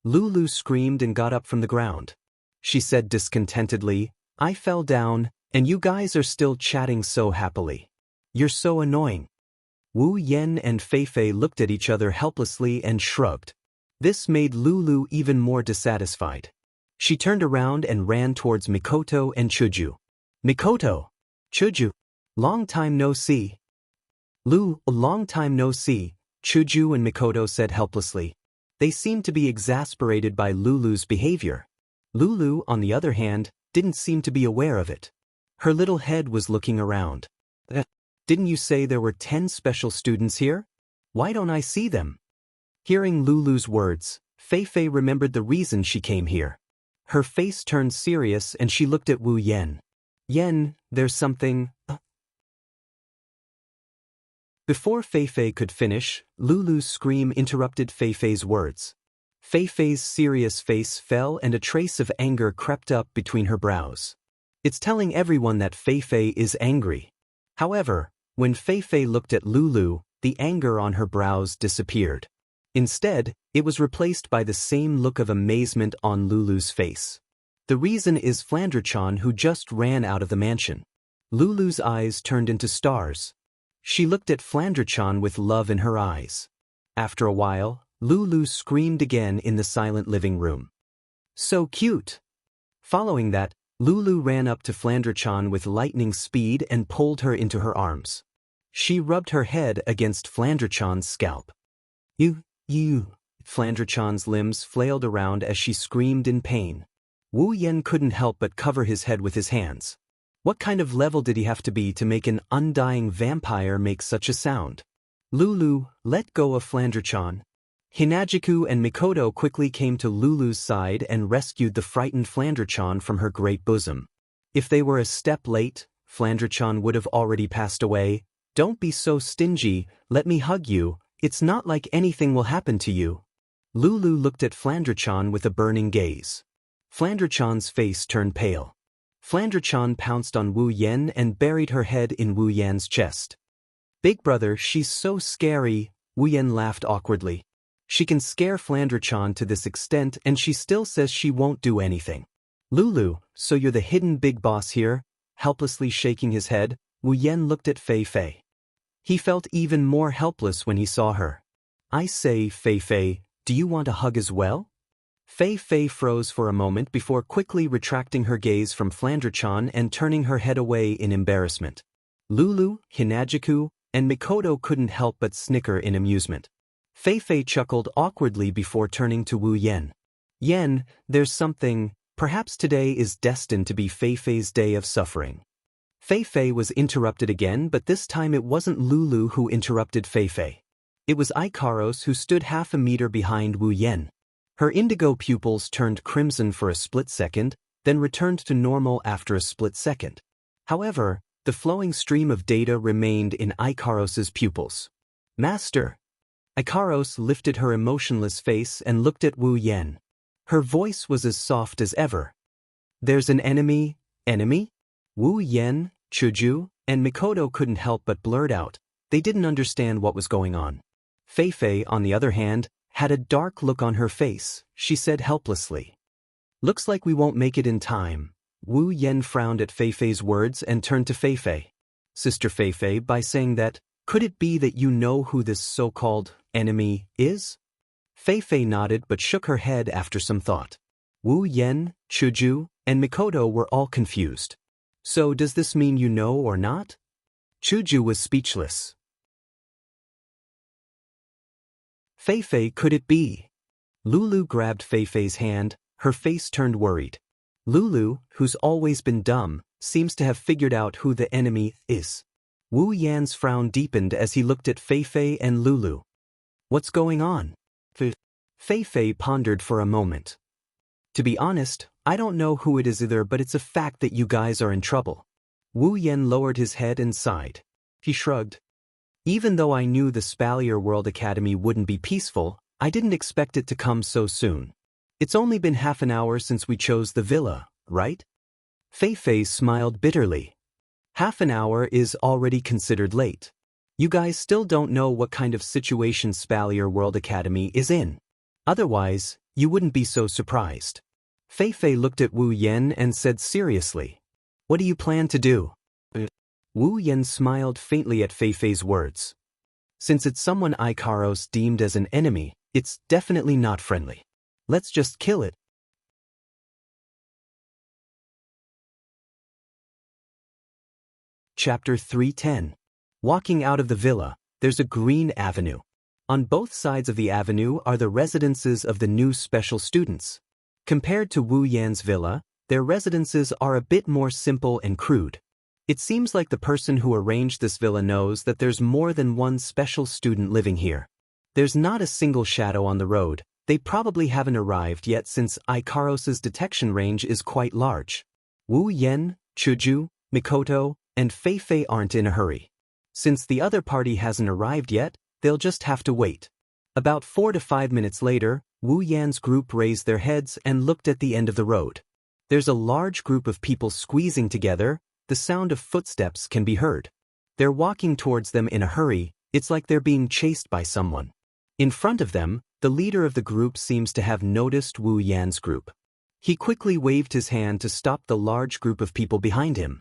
Lulu screamed and got up from the ground. She said discontentedly, I fell down, and you guys are still chatting so happily. You're so annoying. Wu Yen and Fei-Fei looked at each other helplessly and shrugged. This made Lulu even more dissatisfied. She turned around and ran towards Mikoto and Chuju. Mikoto! Chuju! Long time no see. Long time no see, Chuju and Mikoto said helplessly. They seemed to be exasperated by Lulu's behavior. Lulu, on the other hand, didn't seem to be aware of it. Her little head was looking around. Didn't you say there were 10 special students here? Why don't I see them? Hearing Lulu's words, Fei remembered the reason she came here. Her face turned serious and she looked at Wu Yan. Yan, there's something… Before Fei could finish, Lulu's scream interrupted Fei's words. Fei's serious face fell and a trace of anger crept up between her brows. It's telling everyone that Fei is angry. However, when Fei looked at Lulu, the anger on her brows disappeared. Instead, it was replaced by the same look of amazement on Lulu's face. The reason is Flandre-chan, who just ran out of the mansion. Lulu's eyes turned into stars. She looked at Flandre-chan with love in her eyes. After a while, Lulu screamed again in the silent living room. So cute! Following that, Lulu ran up to Flandre-chan with lightning speed and pulled her into her arms. She rubbed her head against Flandre-chan's scalp. You. Flandre-chan's limbs flailed around as she screamed in pain. Wu Yan couldn't help but cover his head with his hands. What kind of level did he have to be to make an undying vampire make such a sound? Lulu, let go of Flandre-chan. Hinajiku and Mikoto quickly came to Lulu's side and rescued the frightened Flandre-chan from her great bosom. If they were a step late, Flandre-chan would have already passed away. Don't be so stingy, let me hug you, it's not like anything will happen to you. Lulu looked at Flandre-chan with a burning gaze. Flandre-chan's face turned pale. Flandre-chan pounced on Wu Yan and buried her head in Wu Yan's chest. Big brother, she's so scary, Wu Yan laughed awkwardly. She can scare Flandre-chan to this extent and she still says she won't do anything. Lulu, so you're the hidden big boss here? Helplessly shaking his head, Wu Yan looked at Fei. He felt even more helpless when he saw her. I say, Fei, do you want a hug as well? Fei froze for a moment before quickly retracting her gaze from Flandre-chan and turning her head away in embarrassment. Lulu, Hinajiku, and Mikoto couldn't help but snicker in amusement. Fei chuckled awkwardly before turning to Wu Yan. Yan, there's something, perhaps today is destined to be Fei's day of suffering. Fei was interrupted again, but this time it wasn't Lulu who interrupted Fei. It was Ikaros who stood half a meter behind Wu Yan. Her indigo pupils turned crimson for a split second, then returned to normal after a split second. However, the flowing stream of data remained in Ikaros's pupils. Master! Ikaros lifted her emotionless face and looked at Wu Yan. Her voice was as soft as ever. There's an enemy? Wu Yan, Chuju, and Mikoto couldn't help but blurt out. They didn't understand what was going on. Fei, on the other hand, had a dark look on her face. She said helplessly. Looks like we won't make it in time. Wu Yan frowned at Fei's words and turned to Fei. Sister Fei, by saying that, could it be that you know who this so-called enemy is? Fei nodded but shook her head after some thought. Wu Yan, Chuju, and Mikoto were all confused. So does this mean you know or not? Chuju was speechless. Fei, could it be? Lulu grabbed Fei's hand, her face turned worried. Lulu, who's always been dumb, seems to have figured out who the enemy is. Wu Yan's frown deepened as he looked at Fei and Lulu. What's going on? Fei pondered for a moment. To be honest, I don't know who it is either, but it's a fact that you guys are in trouble. Wu Yan lowered his head and sighed. He shrugged. Even though I knew the Spalier World Academy wouldn't be peaceful, I didn't expect it to come so soon. It's only been half an hour since we chose the villa, right? Fei smiled bitterly. Half an hour is already considered late. You guys still don't know what kind of situation Spalier World Academy is in. Otherwise, you wouldn't be so surprised. Fei looked at Wu Yan and said seriously, what do you plan to do? Wu Yan smiled faintly at Fei's words. Since it's someone Ikaros deemed as an enemy, it's definitely not friendly. Let's just kill it. Chapter 310. Walking out of the villa, there's a green avenue. On both sides of the avenue are the residences of the new special students. Compared to Wu Yan's villa, Their residences are a bit more simple and crude. It seems like the person who arranged this villa knows that there's more than one special student living here. There's not a single shadow on the road. They probably haven't arrived yet since Ikaros's detection range is quite large. Wu Yan, Chuju, Mikoto, and Fei Fei aren't in a hurry. Since the other party hasn't arrived yet, they'll just have to wait. About 4 to 5 minutes later, Wu Yan's group raised their heads and looked at the end of the road. There's a large group of people squeezing together. The sound of footsteps can be heard. They're walking towards them in a hurry. It's like they're being chased by someone. In front of them, the leader of the group seems to have noticed Wu Yan's group. He quickly waved his hand to stop the large group of people behind him.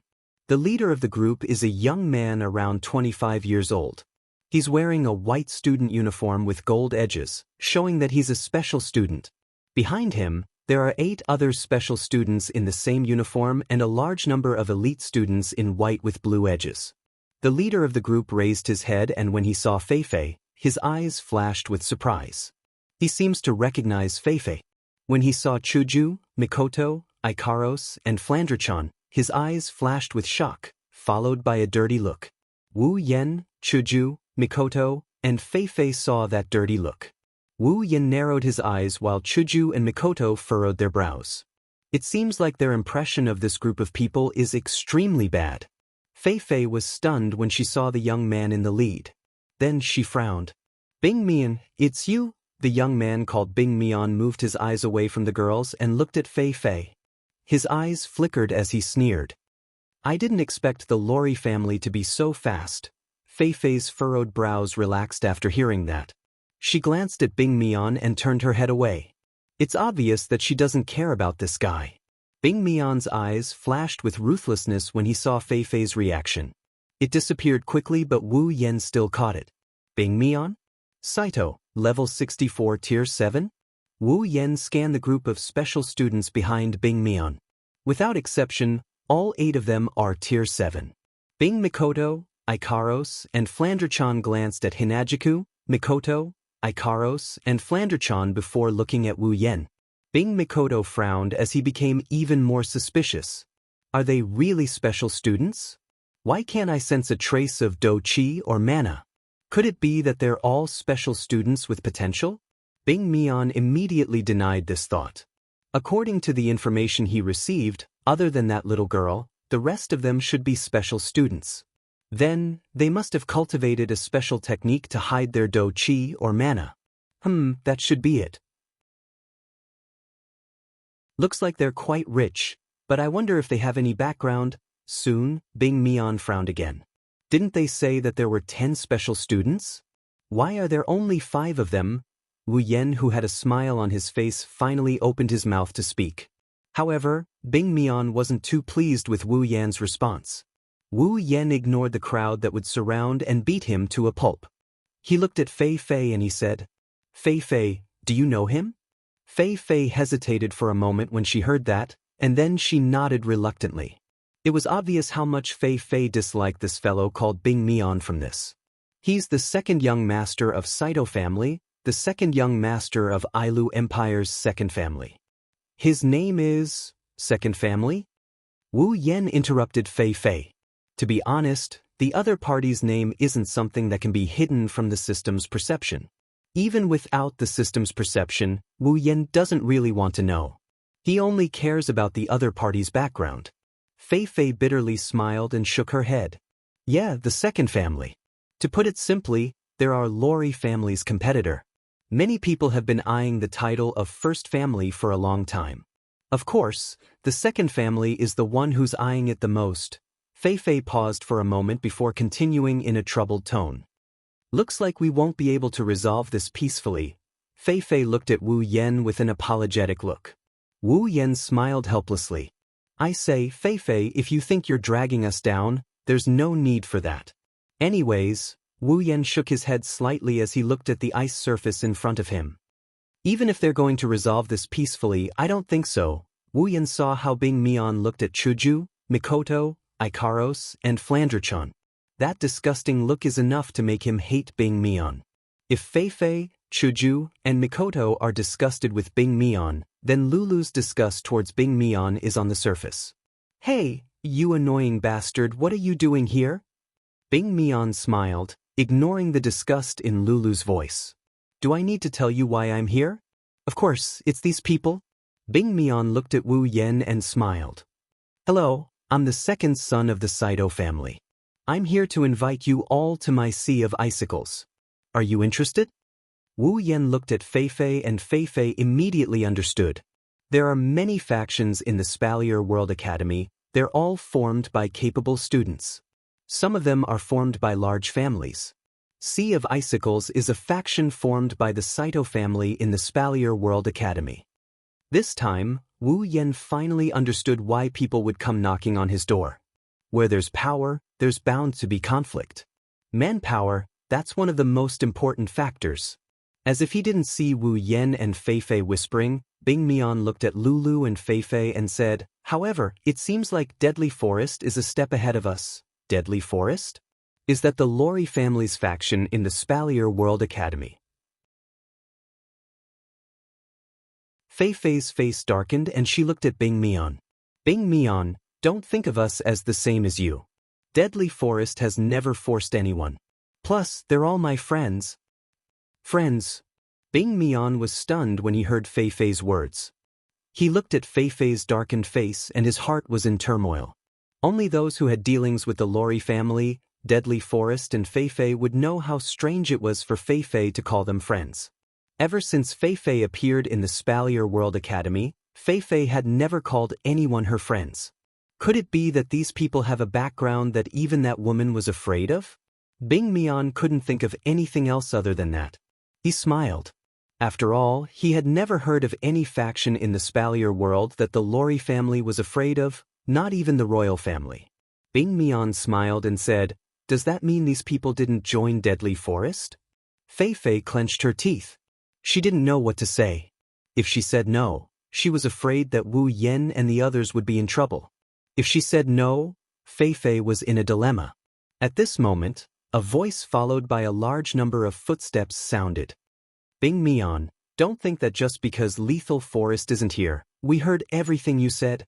The leader of the group is a young man around 25 years old. He's wearing a white student uniform with gold edges, showing that he's a special student. Behind him, there are 8 other special students in the same uniform and a large number of elite students in white with blue edges. The leader of the group raised his head, and when he saw Fei Fei, his eyes flashed with surprise. He seems to recognize Fei Fei. When he saw Chuju, Mikoto, Ikaros, and Flandrachan, his eyes flashed with shock, followed by a dirty look. Wu Yan, Chuju, Mikoto, and Fei Fei saw that dirty look. Wu Yan narrowed his eyes while Chuju and Mikoto furrowed their brows. It seems like their impression of this group of people is extremely bad. Fei Fei was stunned when she saw the young man in the lead. Then she frowned. Bing Mian, it's you? The young man called Bing Mian moved his eyes away from the girls and looked at Fei Fei. His eyes flickered as he sneered. I didn't expect the Lori family to be so fast. Fei Fei's furrowed brows relaxed after hearing that. She glanced at Bing Mian and turned her head away. It's obvious that she doesn't care about this guy. Bing Mian's eyes flashed with ruthlessness when he saw Fei Fei's reaction. It disappeared quickly, but Wu Yan still caught it. Bing Mian? Saito, level 64 tier 7? Wu Yan scanned the group of special students behind Bing Mian. Without exception, all 8 of them are tier 7. Bing Mikoto, Ikaros, and Flandrachan glanced at Hinajiku, Mikoto, Ikaros, and Flandrachan before looking at Wu Yan. Bing Mikoto frowned as he became even more suspicious. Are they really special students? Why can't I sense a trace of Do Chi or mana? Could it be that they're all special students with potential? Bing Mian immediately denied this thought. According to the information he received, other than that little girl, the rest of them should be special students. Then, they must have cultivated a special technique to hide their Do Chi or mana. That should be it. Looks like they're quite rich, but I wonder if they have any background. Soon, Bing Mian frowned again. Didn't they say that there were 10 special students? Why are there only 5 of them? Wu Yan, who had a smile on his face, finally opened his mouth to speak. However, Bing Mian wasn't too pleased with Wu Yan's response. Wu Yan ignored the crowd that would surround and beat him to a pulp. He looked at Fei Fei and he said, Fei Fei, do you know him? Fei Fei hesitated for a moment when she heard that, and then she nodded reluctantly. It was obvious how much Fei Fei disliked this fellow called Bing Mian from this. He's the second young master of Saito family, the second young master of Ailu Empire's second family. His name is… second family? Wu Yan interrupted Fei Fei. To be honest, the other party's name isn't something that can be hidden from the system's perception. Even without the system's perception, Wu Yan doesn't really want to know. He only cares about the other party's background. Fei Fei bitterly smiled and shook her head. Yeah, the second family. To put it simply, they're our Lori family's competitor. Many people have been eyeing the title of first family for a long time. Of course, the second family is the one who's eyeing it the most. Fei Fei paused for a moment before continuing in a troubled tone. Looks like we won't be able to resolve this peacefully. Fei Fei looked at Wu Yan with an apologetic look. Wu Yan smiled helplessly. I say, Fei Fei, if you think you're dragging us down, there's no need for that. Anyways, Wu Yan shook his head slightly as he looked at the ice surface in front of him. Even if they're going to resolve this peacefully, I don't think so. Wu Yan saw how Bing Mian looked at Chuju, Mikoto, Ikaros, and Flandrachan. That disgusting look is enough to make him hate Bing Mian. If Fei Fei, Chuju and Mikoto are disgusted with Bing Mian, then Lulu's disgust towards Bing Mian is on the surface. "Hey, you annoying bastard, what are you doing here?" Bing Mian smiled, ignoring the disgust in Lulu's voice. "Do I need to tell you why I'm here? Of course, it's these people." Bing Mian looked at Wu Yen and smiled. "Hello, I'm the second son of the Saito family. I'm here to invite you all to my Sea of Icicles. Are you interested?" Wu Yen looked at Fei and Fei immediately understood. There are many factions in the Spalier World Academy. They're all formed by capable students. Some of them are formed by large families. Sea of Icicles is a faction formed by the Saito family in the Spalier World Academy. This time, Wu Yen finally understood why people would come knocking on his door. Where there's power, there's bound to be conflict. Manpower, that's one of the most important factors. As if he didn't see Wu Yen and Fei whispering, Bing Mian looked at Lulu and Fei and said, "However, it seems like Deadly Forest is a step ahead of us." Deadly Forest? Is that the Lori family's faction in the Spalier World Academy? Fei's face darkened and she looked at Bing Mian. "Bing Mian, don't think of us as the same as you. Deadly Forest has never forced anyone. Plus, they're all my friends." "Friends?" Bing Mian was stunned when he heard Fei's words. He looked at Fei's darkened face and his heart was in turmoil. Only those who had dealings with the Lori family, Deadly Forest and Fei would know how strange it was for Fei to call them friends. Ever since Fei appeared in the Spalier World Academy, Fei had never called anyone her friends. Could it be that these people have a background that even that woman was afraid of? Bing Mian couldn't think of anything else other than that. He smiled. After all, he had never heard of any faction in the Spalier world that the Lori family was afraid of, not even the royal family. Bing Mian smiled and said, "Does that mean these people didn't join Deadly Forest?" Fei clenched her teeth. She didn't know what to say. If she said no, she was afraid that Wu Yen and the others would be in trouble. If she said no, Fei was in a dilemma. At this moment, a voice followed by a large number of footsteps sounded. "Bing Mian, don't think that just because Lethal Forest isn't here, we heard everything you said."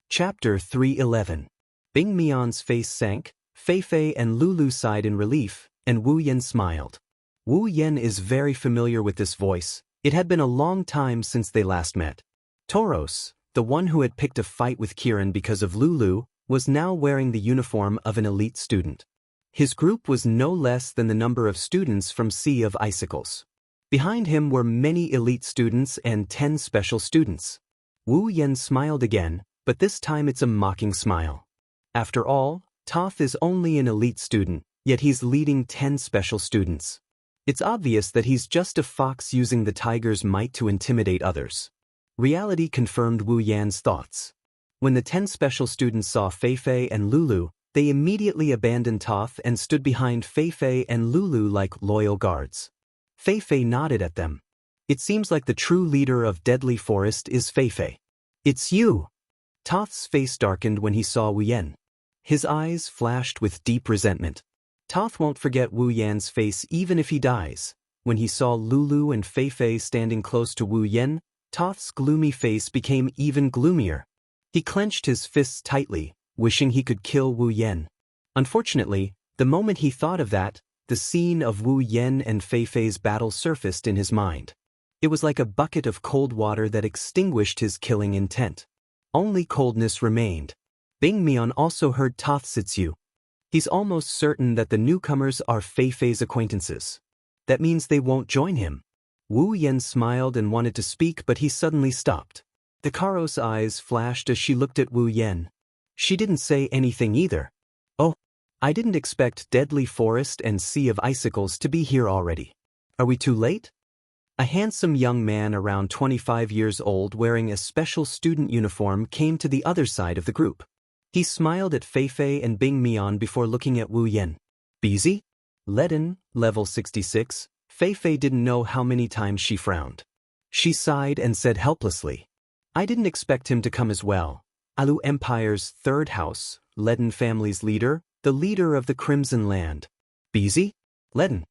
Chapter 311. Bing Mian's face sank, Fei and Lulu sighed in relief, and Wu Yen smiled. Wu Yen is very familiar with this voice. It had been a long time since they last met. Toros, the one who had picked a fight with Kirin because of Lulu, was now wearing the uniform of an elite student. His group was no less than the number of students from Sea of Icicles. Behind him were many elite students and 10 special students. Wu Yen smiled again, but this time it's a mocking smile. After all, Toth is only an elite student, yet he's leading 10 special students. It's obvious that he's just a fox using the tiger's might to intimidate others. Reality confirmed Wu Yan's thoughts. When the 10 special students saw Fei and Lulu, they immediately abandoned Toth and stood behind Fei and Lulu like loyal guards. Fei nodded at them. "It seems like the true leader of Deadly Forest is Fei. It's you!" Toth's face darkened when he saw Wu Yan. His eyes flashed with deep resentment. Toth won't forget Wu Yan's face even if he dies. When he saw Lulu and Fei standing close to Wu Yan, Toth's gloomy face became even gloomier. He clenched his fists tightly, wishing he could kill Wu Yan. Unfortunately, the moment he thought of that, the scene of Wu Yan and Fei's battle surfaced in his mind. It was like a bucket of cold water that extinguished his killing intent. Only coldness remained. Bing Mian also heard Toth Sitsu. He's almost certain that the newcomers are Fei's acquaintances. That means they won't join him. Wu Yan smiled and wanted to speak, but he suddenly stopped. The Karo's eyes flashed as she looked at Wu Yan. She didn't say anything either. "Oh, I didn't expect Deadly Forest and Sea of Icicles to be here already. Are we too late?" A handsome young man around 25 years old wearing a special student uniform came to the other side of the group. He smiled at Fei and Bing Mian before looking at Wu Yan. "Busy?" Leaden, level 66, Fei didn't know how many times she frowned. She sighed and said helplessly, "I didn't expect him to come as well. Alu Empire's third house, Leaden family's leader, the leader of the Crimson Land. Busy? Leaden.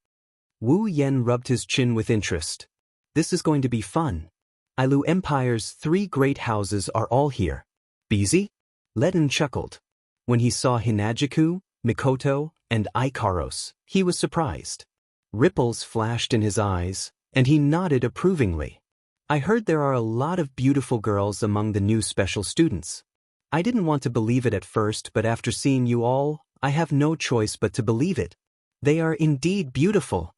Wu Yen rubbed his chin with interest. This is going to be fun. Ilu Empire's 3 great houses are all here. Busy? Leaden chuckled. When he saw Hinajiku, Mikoto, and Ikaros, he was surprised. Ripples flashed in his eyes, and he nodded approvingly. I heard there are a lot of beautiful girls among the new special students. I didn't want to believe it at first, but after seeing you all, I have no choice but to believe it. They are indeed beautiful.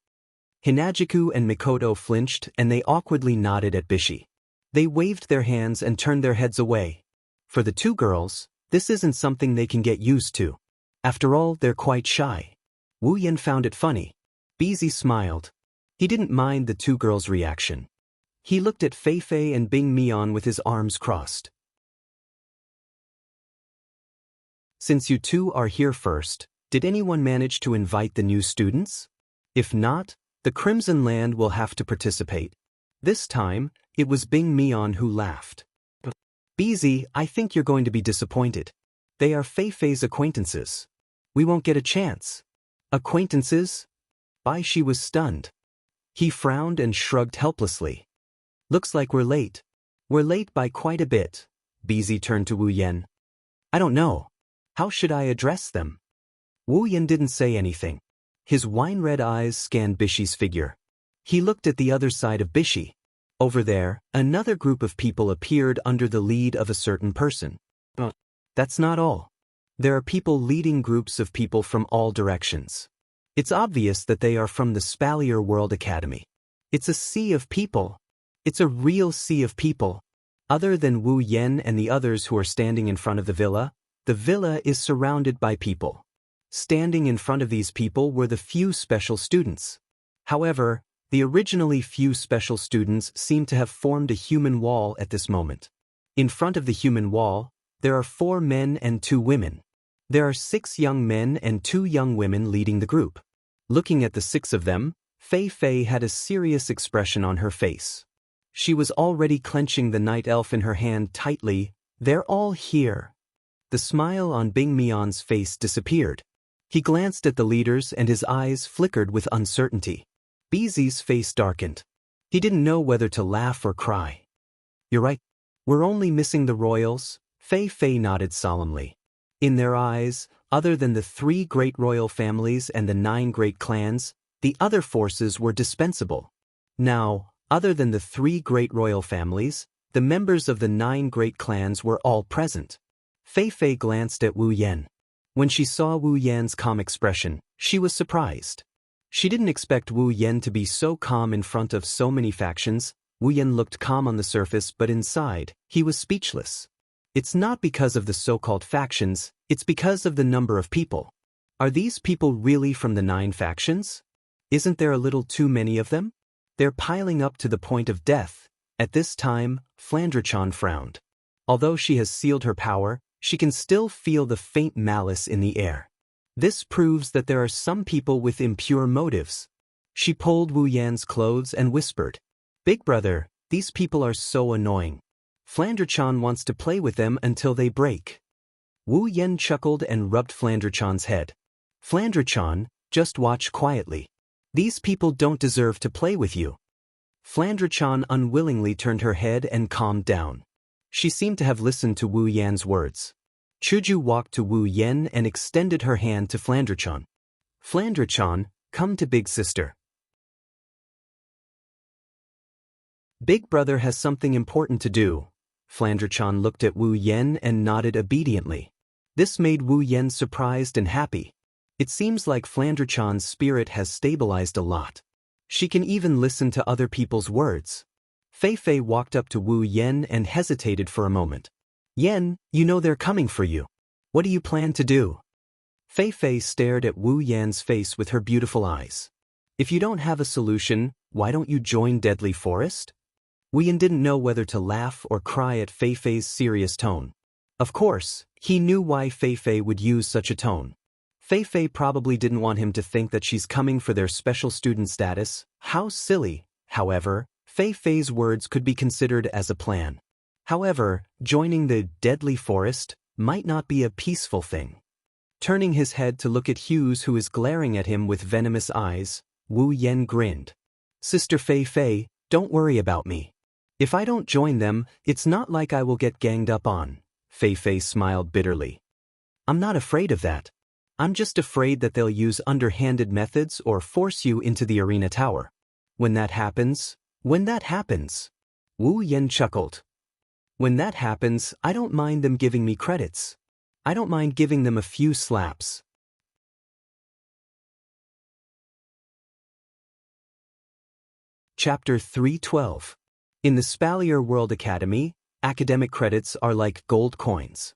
Hinajiku and Mikoto flinched and they awkwardly nodded at Bishi. They waved their hands and turned their heads away. For the 2 girls, this isn't something they can get used to. After all, they're quite shy. Wu Yen found it funny. Busy smiled. He didn't mind the 2 girls' reaction. He looked at Fei Fei and Bing Mian with his arms crossed. Since you 2 are here first, did anyone manage to invite the new students? If not, the Crimson Land will have to participate. This time, it was Bing Mian who laughed. Busy, I think you're going to be disappointed. They are Fei Fei's acquaintances. We won't get a chance. Acquaintances? Baishi was stunned. He frowned and shrugged helplessly. Looks like we're late. We're late by quite a bit. Busy turned to Wu Yen. I don't know. How should I address them? Wu Yen didn't say anything. His wine-red eyes scanned Bishi's figure. He looked at the other side of Bishi. Over there, another group of people appeared under the lead of a certain person. But that's not all. There are people leading groups of people from all directions. It's obvious that they are from the Spalier World Academy. It's a sea of people. It's a real sea of people. Other than Wu Yen and the others who are standing in front of the villa is surrounded by people. Standing in front of these people were the few special students. However, the originally few special students seem to have formed a human wall at this moment. In front of the human wall, there are 4 men and 2 women. There are 6 young men and 2 young women leading the group. Looking at the 6 of them, Fei Fei had a serious expression on her face. She was already clenching the night elf in her hand tightly. They're all here. The smile on Bing Mian's face disappeared. He glanced at the leaders and his eyes flickered with uncertainty. Busy's face darkened. He didn't know whether to laugh or cry. You're right. We're only missing the royals. Fei Fei nodded solemnly. In their eyes, other than the 3 great royal families and the 9 great clans, the other forces were dispensable. Now, other than the 3 great royal families, the members of the 9 great clans were all present. Fei Fei glanced at Wu Yen. When she saw Wu Yan's calm expression, she was surprised. She didn't expect Wu Yen to be so calm in front of so many factions. Wu Yen looked calm on the surface, but inside, he was speechless. It's not because of the so-called factions, it's because of the number of people. Are these people really from the 9 factions? Isn't there a little too many of them? They're piling up to the point of death. At this time, Flandre-chan frowned. Although she has sealed her power, she can still feel the faint malice in the air. This proves that there are some people with impure motives. She pulled Wu Yan's clothes and whispered, Big brother, these people are so annoying. Flandre-chan wants to play with them until they break. Wu Yen chuckled and rubbed Flandre-chan's head. Flandre-chan, just watch quietly. These people don't deserve to play with you. Flandre-chan unwillingly turned her head and calmed down. She seemed to have listened to Wu Yan's words. Chuju walked to Wu Yen and extended her hand to Flandre-chan. Flandre-chan, come to big sister. Big brother has something important to do. Flandre-chan looked at Wu Yen and nodded obediently. This made Wu Yen surprised and happy. It seems like Flandre-chan's spirit has stabilized a lot. She can even listen to other people's words. Fei Fei walked up to Wu Yen and hesitated for a moment. Yen, you know they're coming for you. What do you plan to do? Fei Fei stared at Wu Yan's face with her beautiful eyes. If you don't have a solution, why don't you join Deadly Forest? Wu Yan didn't know whether to laugh or cry at Fei Fei's serious tone. Of course, he knew why Fei Fei would use such a tone. Fei Fei probably didn't want him to think that she's coming for their special student status. How silly. However, Fei Fei's words could be considered as a plan. However, joining the Deadly Forest might not be a peaceful thing. Turning his head to look at Hughes, who is glaring at him with venomous eyes, Wu Yan grinned. Sister Fei Fei, don't worry about me. If I don't join them, it's not like I will get ganged up on. Fei Fei smiled bitterly. I'm not afraid of that. I'm just afraid that they'll use underhanded methods or force you into the arena tower. When that happens, Wu Yan chuckled. When that happens, I don't mind them giving me credits. I don't mind giving them a few slaps. Chapter 312. In the Spalier World Academy, academic credits are like gold coins.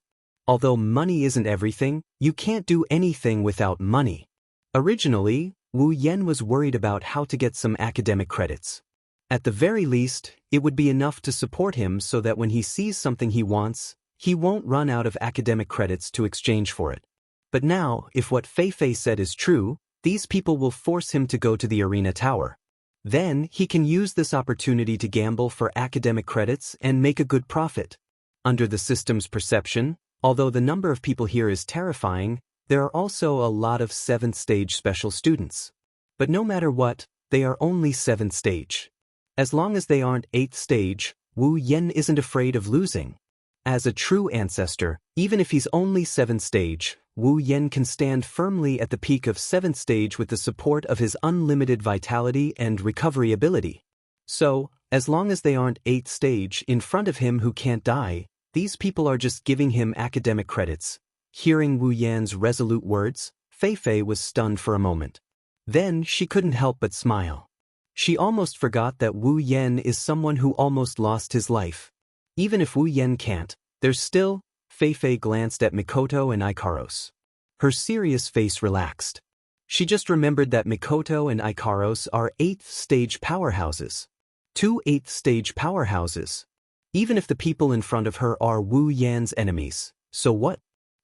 Although money isn't everything, you can't do anything without money. Originally, Wu Yan was worried about how to get some academic credits. At the very least, it would be enough to support him so that when he sees something he wants, he won't run out of academic credits to exchange for it. But now, if what Fei Fei said is true, these people will force him to go to the arena tower. Then, he can use this opportunity to gamble for academic credits and make a good profit. Under the system's perception, although the number of people here is terrifying, there are also a lot of 7th stage special students. But no matter what, they are only 7th stage. As long as they aren't 8th stage, Wu Yan isn't afraid of losing. As a true ancestor, even if he's only 7th stage, Wu Yan can stand firmly at the peak of 7th stage with the support of his unlimited vitality and recovery ability. So, as long as they aren't 8th stage in front of him who can't die, these people are just giving him academic credits. Hearing Wu Yan's resolute words, Fei Fei was stunned for a moment. Then she couldn't help but smile. She almost forgot that Wu Yan is someone who almost lost his life. Even if Wu Yan can't, there's still. Fei Fei glanced at Mikoto and Ikaros. Her serious face relaxed. She just remembered that Mikoto and Ikaros are 8th stage powerhouses. 2 8th stage powerhouses. Even if the people in front of her are Wu Yan's enemies, so what?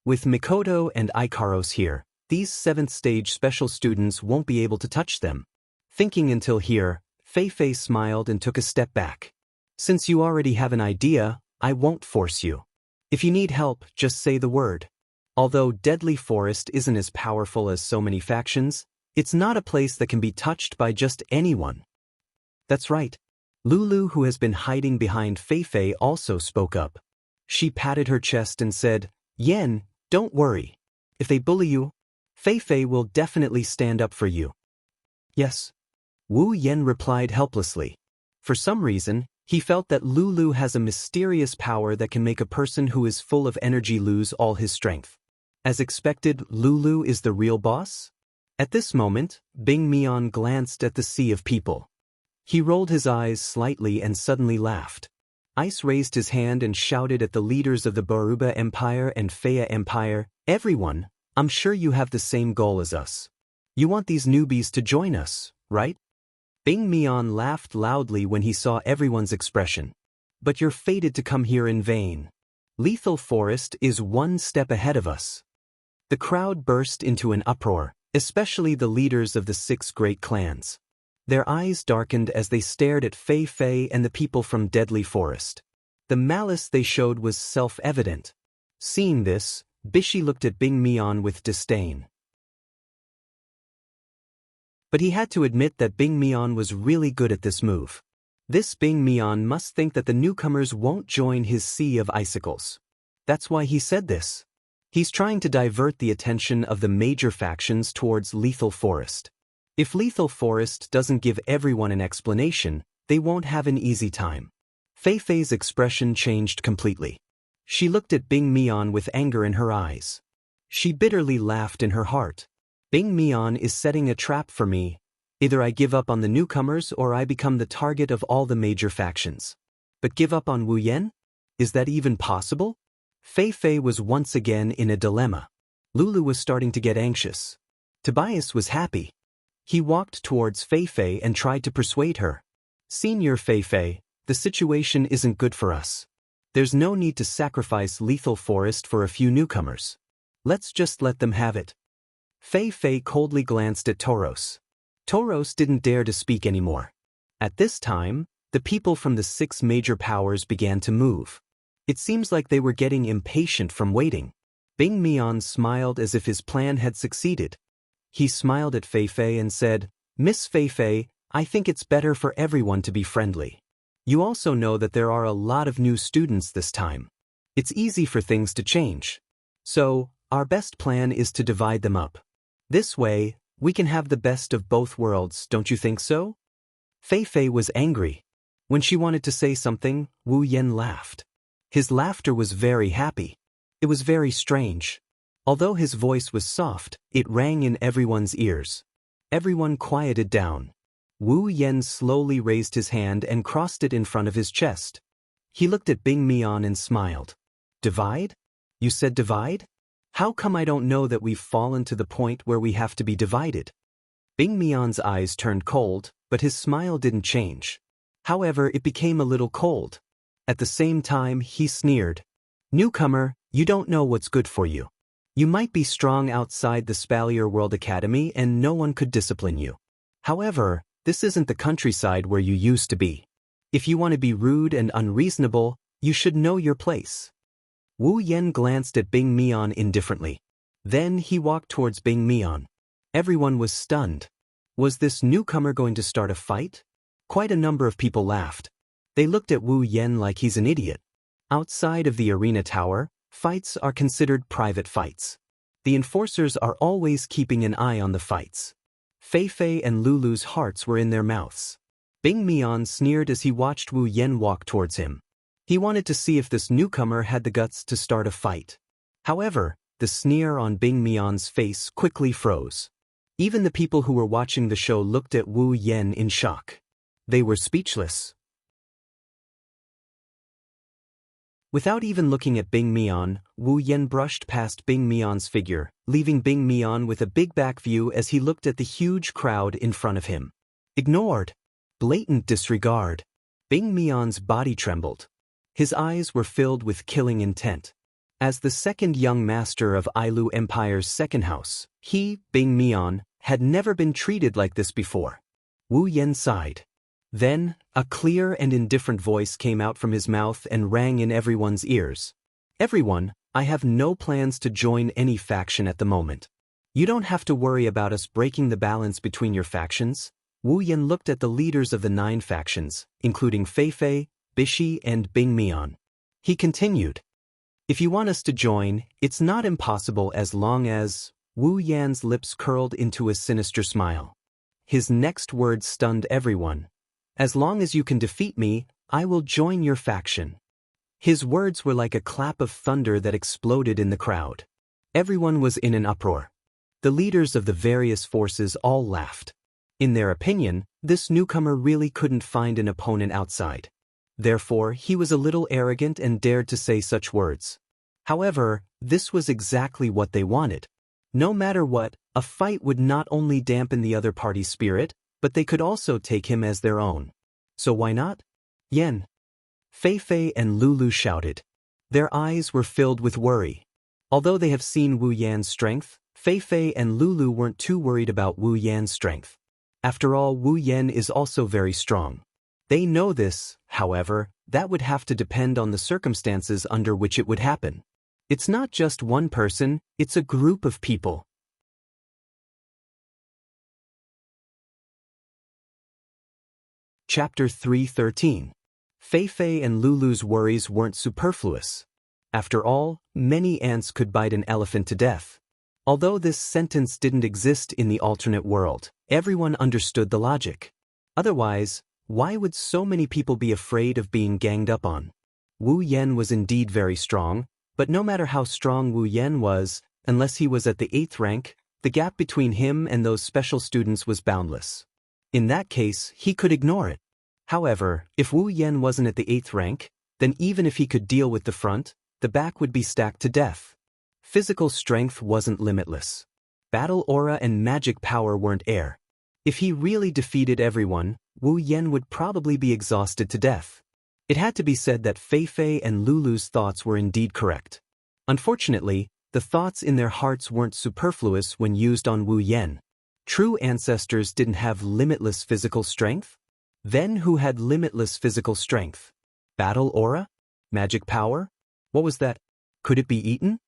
With Mikoto and Ikaros here, these 7th stage special students won't be able to touch them. Thinking until here, Fei Fei smiled and took a step back. Since you already have an idea, I won't force you. If you need help, just say the word. Although Deadly Forest isn't as powerful as so many factions, it's not a place that can be touched by just anyone. That's right. Lulu, who has been hiding behind Fei Fei, also spoke up. She patted her chest and said, Yan, don't worry. If they bully you, Fei Fei will definitely stand up for you. Yes. Wu Yan replied helplessly. For some reason, he felt that Lulu has a mysterious power that can make a person who is full of energy lose all his strength. As expected, Lulu is the real boss? At this moment, Bing Mian glanced at the sea of people. He rolled his eyes slightly and suddenly laughed. Ice raised his hand and shouted at the leaders of the Boruba Empire and Fea Empire, Everyone, I'm sure you have the same goal as us. You want these newbies to join us, right? Bing Mian laughed loudly when he saw everyone's expression. But you're fated to come here in vain. Lethal Forest is one step ahead of us. The crowd burst into an uproar, especially the leaders of the 6 great clans. Their eyes darkened as they stared at Fei Fei and the people from Deadly Forest. The malice they showed was self-evident. Seeing this, Bishi looked at Bing Mian with disdain. But he had to admit that Bing Mian was really good at this move. This Bing Mian must think that the newcomers won't join his sea of icicles. That's why he said this. He's trying to divert the attention of the major factions towards Lethal Forest. If Lethal Forest doesn't give everyone an explanation, they won't have an easy time. Fei Fei's expression changed completely. She looked at Bing Mian with anger in her eyes. She bitterly laughed in her heart. Bing Mian is setting a trap for me. Either I give up on the newcomers or I become the target of all the major factions. But give up on Wu Yan? Is that even possible? Fei Fei was once again in a dilemma. Lulu was starting to get anxious. Tobias was happy. He walked towards Fei Fei and tried to persuade her. Senior Fei Fei, the situation isn't good for us. There's no need to sacrifice Lethal Forest for a few newcomers. Let's just let them have it. Fei Fei coldly glanced at Tauros. Tauros didn't dare to speak anymore. At this time, the people from the 6 major powers began to move. It seems like they were getting impatient from waiting. Bing Mian smiled as if his plan had succeeded. He smiled at Fei Fei and said, "Miss Fei Fei, I think it's better for everyone to be friendly. You also know that there are a lot of new students this time. It's easy for things to change. So, our best plan is to divide them up. This way, we can have the best of both worlds, don't you think so?" Fei Fei was angry. When she wanted to say something, Wu Yan laughed. His laughter was very happy. It was very strange. Although his voice was soft, it rang in everyone's ears. Everyone quieted down. Wu Yan slowly raised his hand and crossed it in front of his chest. He looked at Bing Mian and smiled. "Divide? You said divide? How come I don't know that we've fallen to the point where we have to be divided?" Bing Mian's eyes turned cold, but his smile didn't change. However, it became a little cold. At the same time, he sneered. "Newcomer, you don't know what's good for you. You might be strong outside the Spalier World Academy and no one could discipline you. However, this isn't the countryside where you used to be. If you want to be rude and unreasonable, you should know your place." Wu Yan glanced at Bing Mian indifferently. Then he walked towards Bing Mian. Everyone was stunned. Was this newcomer going to start a fight? Quite a number of people laughed. They looked at Wu Yan like he's an idiot. Outside of the arena tower, fights are considered private fights. The enforcers are always keeping an eye on the fights. Fei Fei and Lulu's hearts were in their mouths. Bing Mian sneered as he watched Wu Yan walk towards him. He wanted to see if this newcomer had the guts to start a fight. However, the sneer on Bing Mian's face quickly froze. Even the people who were watching the show looked at Wu Yan in shock. They were speechless. Without even looking at Bing Mian, Wu Yan brushed past Bing Mian's figure, leaving Bing Mian with a big back view as he looked at the huge crowd in front of him. Ignored. Blatant disregard. Bing Mian's body trembled. His eyes were filled with killing intent. As the second young master of Ailu Empire's second house, he, Bing Mian, had never been treated like this before. Wu Yan sighed. Then, a clear and indifferent voice came out from his mouth and rang in everyone's ears. "Everyone, I have no plans to join any faction at the moment. You don't have to worry about us breaking the balance between your factions." Wu Yan looked at the leaders of the 9 factions, including Fei Fei, Bishi, and Bing Mian. He continued. "If you want us to join, it's not impossible as long as—" Wu Yan's lips curled into a sinister smile. His next words stunned everyone. "As long as you can defeat me, I will join your faction." His words were like a clap of thunder that exploded in the crowd. Everyone was in an uproar. The leaders of the various forces all laughed. In their opinion, this newcomer really couldn't find an opponent outside. Therefore, he was a little arrogant and dared to say such words. However, this was exactly what they wanted. No matter what, a fight would not only dampen the other party's spirit, but they could also take him as their own. So why not? Yen. Fei Fei and Lulu shouted. Their eyes were filled with worry. Although they have seen Wu Yan's strength, Fei Fei and Lulu weren't too worried about Wu Yan's strength. After all, Wu Yan is also very strong. They know this, however, that would have to depend on the circumstances under which it would happen. It's not just one person, it's a group of people. Chapter 3:13. Fei Fei and Lulu's worries weren't superfluous. After all, many ants could bite an elephant to death. Although this sentence didn't exist in the alternate world, everyone understood the logic. Otherwise, why would so many people be afraid of being ganged up on? Wu Yan was indeed very strong, but no matter how strong Wu Yan was, unless he was at the 8th rank, the gap between him and those special students was boundless. In that case, he could ignore it. However, if Wu Yan wasn't at the 8th rank, then even if he could deal with the front, the back would be stacked to death. Physical strength wasn't limitless. Battle aura and magic power weren't air. If he really defeated everyone, Wu Yan would probably be exhausted to death. It had to be said that Fei Fei and Lulu's thoughts were indeed correct. Unfortunately, the thoughts in their hearts weren't superfluous when used on Wu Yan. True ancestors didn't have limitless physical strength? Then who had limitless physical strength? Battle aura? Magic power? What was that? Could it be eaten?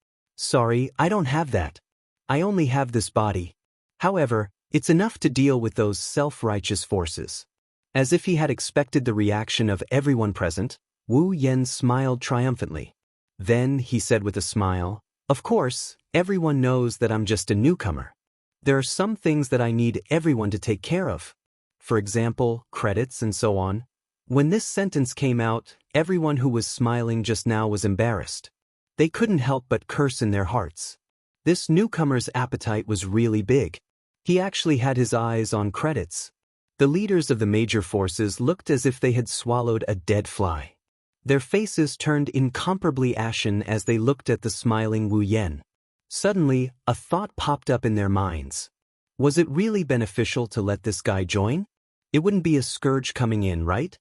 Sorry, I don't have that. I only have this body. However, it's enough to deal with those self-righteous forces. As if he had expected the reaction of everyone present, Wu Yan smiled triumphantly. Then, he said with a smile, "Of course, everyone knows that I'm just a newcomer. There are some things that I need everyone to take care of. For example, credits and so on." When this sentence came out, everyone who was smiling just now was embarrassed. They couldn't help but curse in their hearts. This newcomer's appetite was really big. He actually had his eyes on credits. The leaders of the major forces looked as if they had swallowed a dead fly. Their faces turned incomparably ashen as they looked at the smiling Wu Yan. Suddenly, a thought popped up in their minds. Was it really beneficial to let this guy join? It wouldn't be a scourge coming in, right?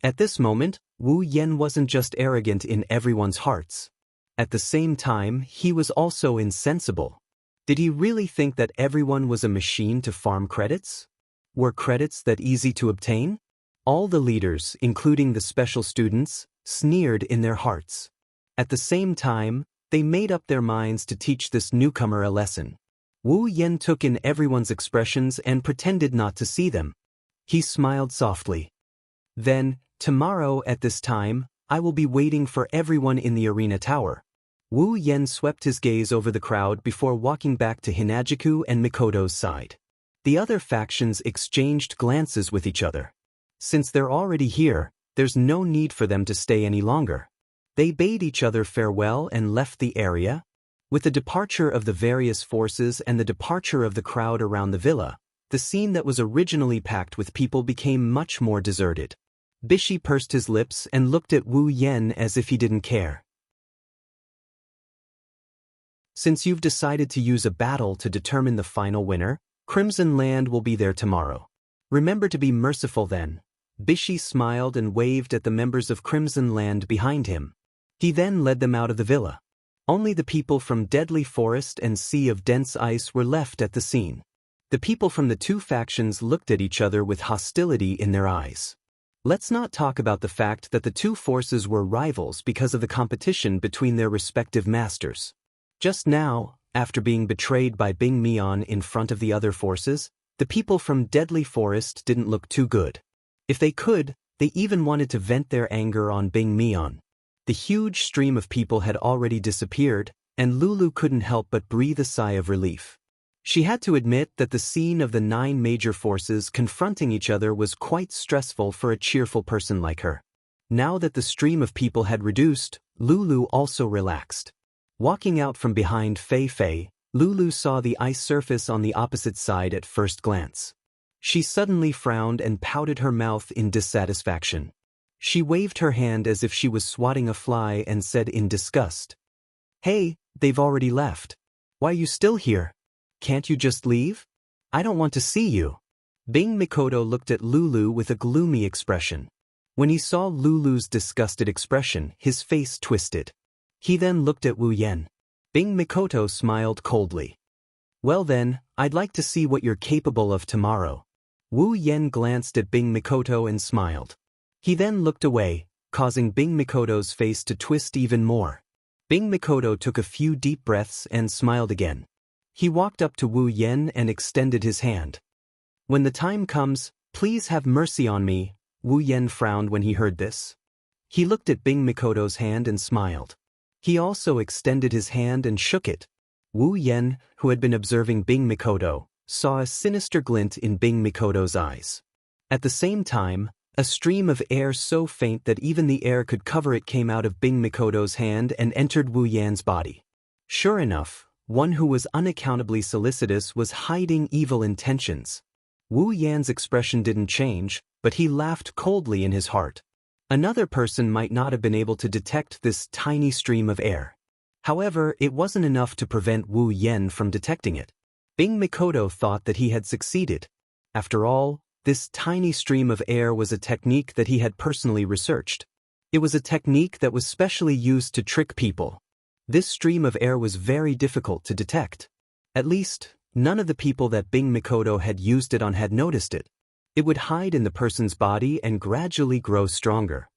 At this moment, Wu Yan wasn't just arrogant in everyone's hearts. At the same time, he was also insensible. Did he really think that everyone was a machine to farm credits? Were credits that easy to obtain? All the leaders, including the special students, sneered in their hearts. At the same time, they made up their minds to teach this newcomer a lesson. Wu Yan took in everyone's expressions and pretended not to see them. He smiled softly. Then, tomorrow at this time, I will be waiting for everyone in the arena tower. Wu Yan swept his gaze over the crowd before walking back to Hinajuku and Mikoto's side. The other factions exchanged glances with each other. Since they're already here, there's no need for them to stay any longer. They bade each other farewell and left the area. With the departure of the various forces and the departure of the crowd around the villa, the scene that was originally packed with people became much more deserted. Bishi pursed his lips and looked at Wu Yan as if he didn't care. Since you've decided to use a battle to determine the final winner, Crimson Land will be there tomorrow. Remember to be merciful then. Bishi smiled and waved at the members of Crimson Land behind him. He then led them out of the villa. Only the people from Deadly Forest and Sea of Dense Ice were left at the scene. The people from the two factions looked at each other with hostility in their eyes. Let's not talk about the fact that the two forces were rivals because of the competition between their respective masters. Just now, after being betrayed by Bing Mian in front of the other forces, the people from Deadly Forest didn't look too good. If they could, they even wanted to vent their anger on Bing Mian. The huge stream of people had already disappeared, and Lulu couldn't help but breathe a sigh of relief. She had to admit that the scene of the 9 major forces confronting each other was quite stressful for a cheerful person like her. Now that the stream of people had reduced, Lulu also relaxed. Walking out from behind Fei Fei, Lulu saw the ice surface on the opposite side at first glance. She suddenly frowned and pouted her mouth in dissatisfaction. She waved her hand as if she was swatting a fly and said in disgust, "Hey, they've already left. Why are you still here? Can't you just leave? I don't want to see you." Bing Mikoto looked at Lulu with a gloomy expression. When he saw Lulu's disgusted expression, his face twisted. He then looked at Wu Yan. Bing Mikoto smiled coldly. "Well then, I'd like to see what you're capable of tomorrow." Wu Yan glanced at Bing Mikoto and smiled. He then looked away, causing Bing Mikoto's face to twist even more. Bing Mikoto took a few deep breaths and smiled again. He walked up to Wu Yan and extended his hand. "When the time comes, please have mercy on me." Wu Yan frowned when he heard this. He looked at Bing Mikoto's hand and smiled. He also extended his hand and shook it. Wu Yan, who had been observing Bing Mikoto, saw a sinister glint in Bing Mikoto's eyes. At the same time, a stream of air so faint that even the air could cover it came out of Bing Mikoto's hand and entered Wu Yan's body. Sure enough, one who was unaccountably solicitous was hiding evil intentions. Wu Yan's expression didn't change, but he laughed coldly in his heart. Another person might not have been able to detect this tiny stream of air. However, it wasn't enough to prevent Wu Yan from detecting it. Bing Mikoto thought that he had succeeded. After all, this tiny stream of air was a technique that he had personally researched. It was a technique that was specially used to trick people. This stream of air was very difficult to detect. At least, none of the people that Bing Mikoto had used it on had noticed it. It would hide in the person's body and gradually grow stronger.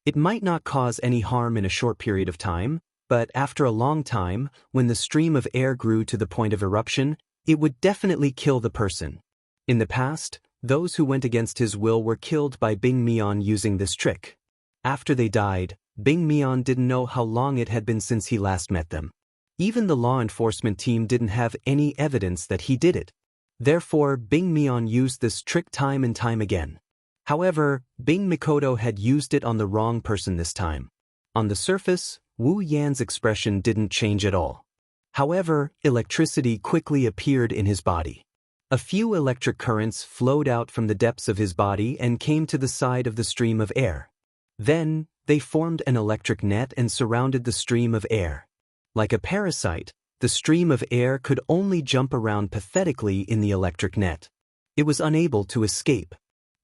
It might not cause any harm in a short period of time, but after a long time, when the stream of air grew to the point of eruption, it would definitely kill the person. In the past, those who went against his will were killed by Bing Mian using this trick. After they died, Bing Mian didn't know how long it had been since he last met them. Even the law enforcement team didn't have any evidence that he did it. Therefore, Bing Mian used this trick time and time again. However, Bing Mikoto had used it on the wrong person this time. On the surface, Wu Yan's expression didn't change at all. However, electricity quickly appeared in his body. A few electric currents flowed out from the depths of his body and came to the side of the stream of air. Then, they formed an electric net and surrounded the stream of air. Like a parasite, the stream of air could only jump around pathetically in the electric net. It was unable to escape.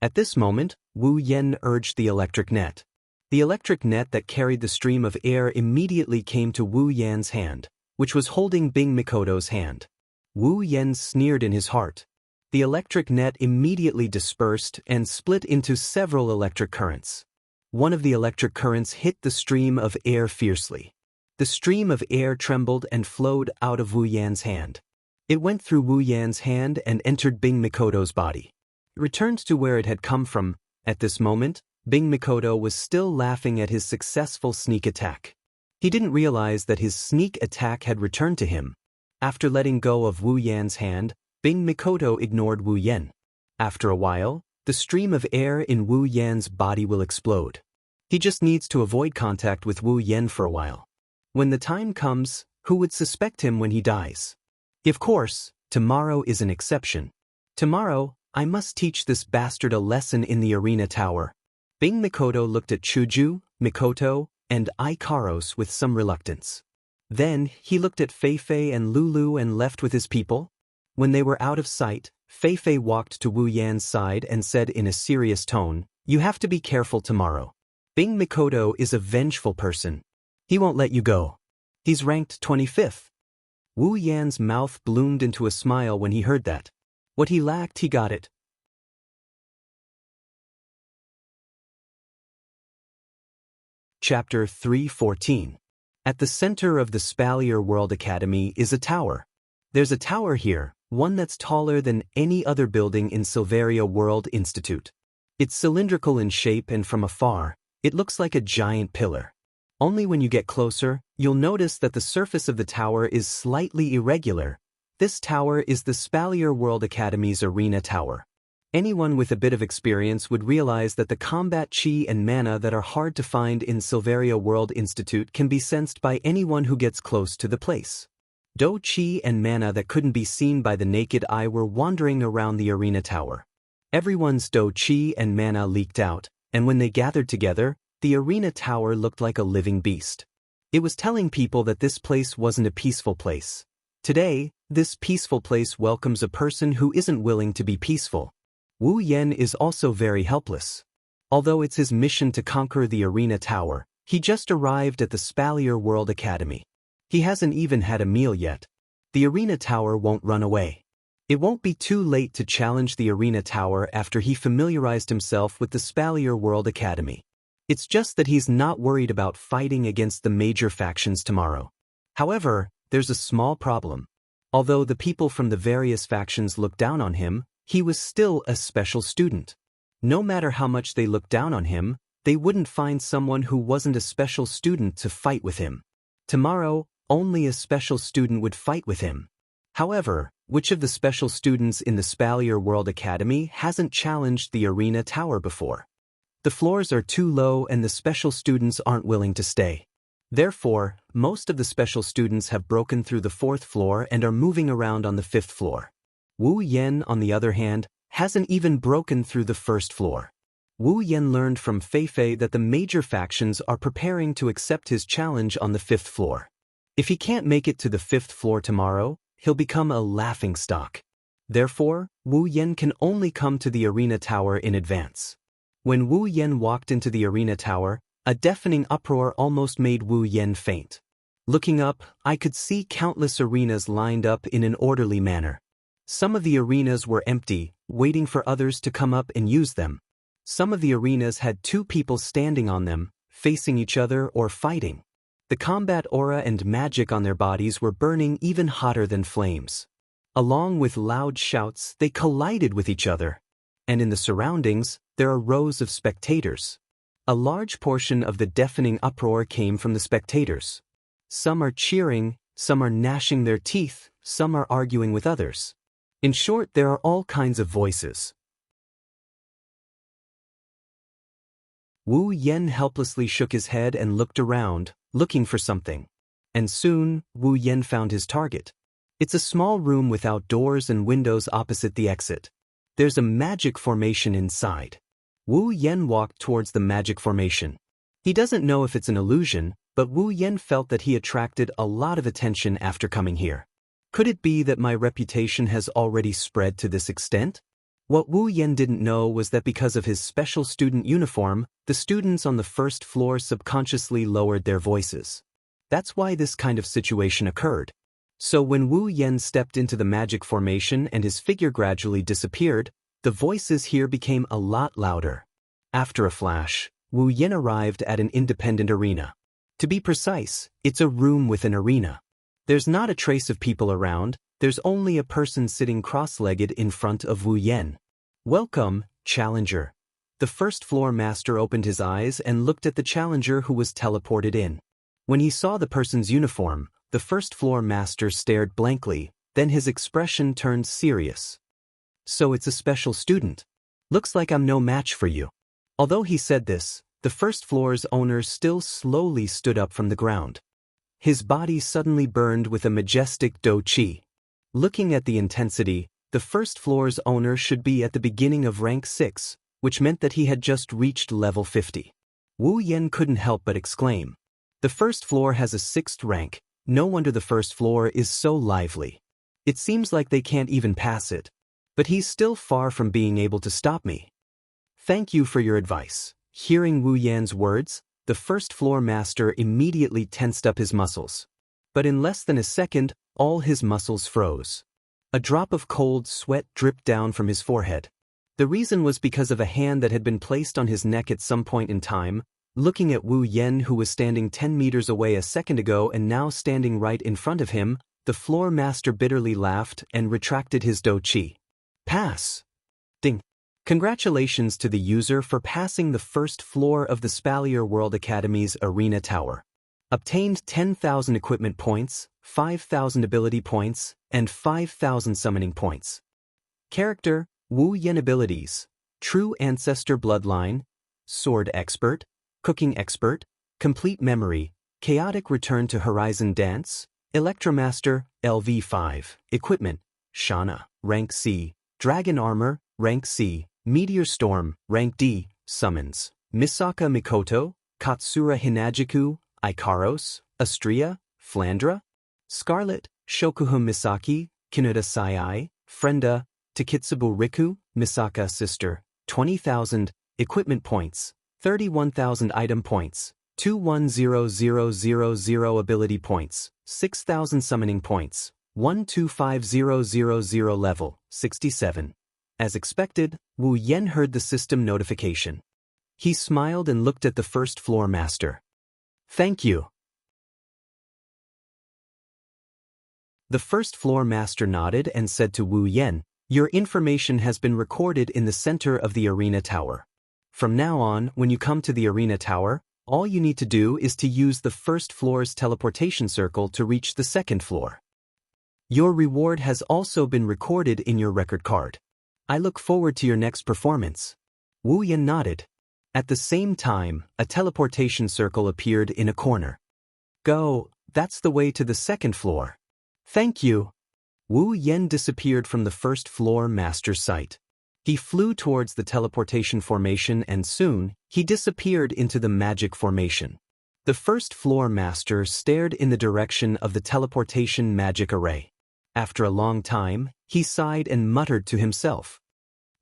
At this moment, Wu Yan urged the electric net. The electric net that carried the stream of air immediately came to Wu Yan's hand, which was holding Bing Mikoto's hand. Wu Yan sneered in his heart. The electric net immediately dispersed and split into several electric currents. One of the electric currents hit the stream of air fiercely. The stream of air trembled and flowed out of Wu Yan's hand. It went through Wu Yan's hand and entered Bing Mikoto's body. It returned to where it had come from. At this moment, Bing Mikoto was still laughing at his successful sneak attack. He didn't realize that his sneak attack had returned to him. After letting go of Wu Yan's hand, Bing Mikoto ignored Wu Yan. After a while, the stream of air in Wu Yan's body will explode. He just needs to avoid contact with Wu Yan for a while. When the time comes, who would suspect him when he dies? Of course, tomorrow is an exception. Tomorrow, I must teach this bastard a lesson in the arena tower. Bing Mikoto looked at Chuju, Mikoto, and Ikaros with some reluctance. Then, he looked at Feifei and Lulu and left with his people. When they were out of sight, Feifei walked to Wu Yan's side and said in a serious tone, "You have to be careful tomorrow. Bing Mikoto is a vengeful person. He won't let you go. He's ranked 25th. Wu Yan's mouth bloomed into a smile when he heard that. What he lacked, he got it. Chapter 3:14. At the center of the Spalier World Academy is a tower. There's a tower here, one that's taller than any other building in Silveria World Institute. It's cylindrical in shape and from afar, it looks like a giant pillar. Only when you get closer, you'll notice that the surface of the tower is slightly irregular. This tower is the Spalier World Academy's arena tower. Anyone with a bit of experience would realize that the combat chi and mana that are hard to find in Silveria World Institute can be sensed by anyone who gets close to the place. Do chi and mana that couldn't be seen by the naked eye were wandering around the arena tower. Everyone's do chi and mana leaked out, and when they gathered together, the arena tower looked like a living beast. It was telling people that this place wasn't a peaceful place. Today, this peaceful place welcomes a person who isn't willing to be peaceful. Wu Yan is also very helpless. Although it's his mission to conquer the arena tower, he just arrived at the Spalier World Academy. He hasn't even had a meal yet. The arena tower won't run away. It won't be too late to challenge the arena tower after he familiarized himself with the Spalier World Academy. It's just that he's not worried about fighting against the major factions tomorrow. However, there's a small problem. Although the people from the various factions looked down on him, he was still a special student. No matter how much they looked down on him, they wouldn't find someone who wasn't a special student to fight with him. Tomorrow, only a special student would fight with him. However, which of the special students in the Spalier World Academy hasn't challenged the arena tower before? The floors are too low and the special students aren't willing to stay. Therefore, most of the special students have broken through the 4th floor and are moving around on the 5th floor. Wu Yan, on the other hand, hasn't even broken through the 1st floor. Wu Yan learned from Feifei that the major factions are preparing to accept his challenge on the 5th floor. If he can't make it to the 5th floor tomorrow, he'll become a laughingstock. Therefore, Wu Yan can only come to the arena tower in advance. When Wu Yan walked into the arena tower, a deafening uproar almost made Wu Yan faint. Looking up, I could see countless arenas lined up in an orderly manner. Some of the arenas were empty, waiting for others to come up and use them. Some of the arenas had 2 people standing on them, facing each other or fighting. The combat aura and magic on their bodies were burning even hotter than flames. Along with loud shouts, they collided with each other. And in the surroundings, there are rows of spectators. A large portion of the deafening uproar came from the spectators. Some are cheering, some are gnashing their teeth, some are arguing with others. In short, there are all kinds of voices. Wu Yen helplessly shook his head and looked around, looking for something. And soon, Wu Yen found his target. It's a small room without doors and windows opposite the exit. There's a magic formation inside. Wu Yen walked towards the magic formation. He doesn't know if it's an illusion, but Wu Yen felt that he attracted a lot of attention after coming here. Could it be that my reputation has already spread to this extent? What Wu Yen didn't know was that because of his special student uniform, the students on the first floor subconsciously lowered their voices. That's why this kind of situation occurred. So when Wu Yen stepped into the magic formation and his figure gradually disappeared, the voices here became a lot louder. After a flash, Wu Yen arrived at an independent arena. To be precise, it's a room with an arena. There's not a trace of people around, there's only a person sitting cross-legged in front of Wu Yen. Welcome, challenger. The first floor master opened his eyes and looked at the challenger who was teleported in. When he saw the person's uniform, the first floor master stared blankly, then his expression turned serious. So it's a special student. Looks like I'm no match for you. Although he said this, the first floor's owner still slowly stood up from the ground. His body suddenly burned with a majestic do qi. Looking at the intensity, the first floor's owner should be at the beginning of rank 6, which meant that he had just reached level 50. Wu Yen couldn't help but exclaim. The first floor has a 6th rank, no wonder the first floor is so lively. It seems like they can't even pass it. But he's still far from being able to stop me. Thank you for your advice. Hearing Wu Yan's words, the first floor master immediately tensed up his muscles. But in less than a second, all his muscles froze. A drop of cold sweat dripped down from his forehead. The reason was because of a hand that had been placed on his neck at some point in time. Looking at Wu Yen, who was standing 10 meters away a second ago and now standing right in front of him, the floor master bitterly laughed and retracted his do qi. Pass. Ding. Congratulations to the user for passing the first floor of the Spalier World Academy's Arena Tower. Obtained 10,000 equipment points, 5,000 ability points, and 5,000 summoning points. Character, Wu Yen. Abilities: True Ancestor Bloodline, Sword Expert, Cooking Expert, Complete Memory, Chaotic Return to Horizon Dance, Electromaster, LV5. Equipment: Shana, Rank C, Dragon Armor, Rank C, Meteor Storm, Rank D. Summons: Misaka Mikoto, Katsura Hinajiku, Ikaros, Astria, Flandra, Scarlet, Shokuhun Misaki, Kinuda Sai, Frenda, Takitsubu Riku, Misaka Sister. 20,000 equipment points, 31,000 item points, 210000 ability points, 6,000 summoning points, 125000 level, 67. As expected, Wu Yen heard the system notification. He smiled and looked at the first floor master. Thank you. The first floor master nodded and said to Wu Yen, your information has been recorded in the center of the arena tower. From now on, when you come to the arena tower, all you need to do is to use the first floor's teleportation circle to reach the second floor. Your reward has also been recorded in your record card. I look forward to your next performance. Wu Yen nodded. At the same time, a teleportation circle appeared in a corner. Go, that's the way to the second floor. Thank you. Wu Yen disappeared from the first floor master's sight. He flew towards the teleportation formation and soon, he disappeared into the magic formation. The first floor master stared in the direction of the teleportation magic array. After a long time, he sighed and muttered to himself.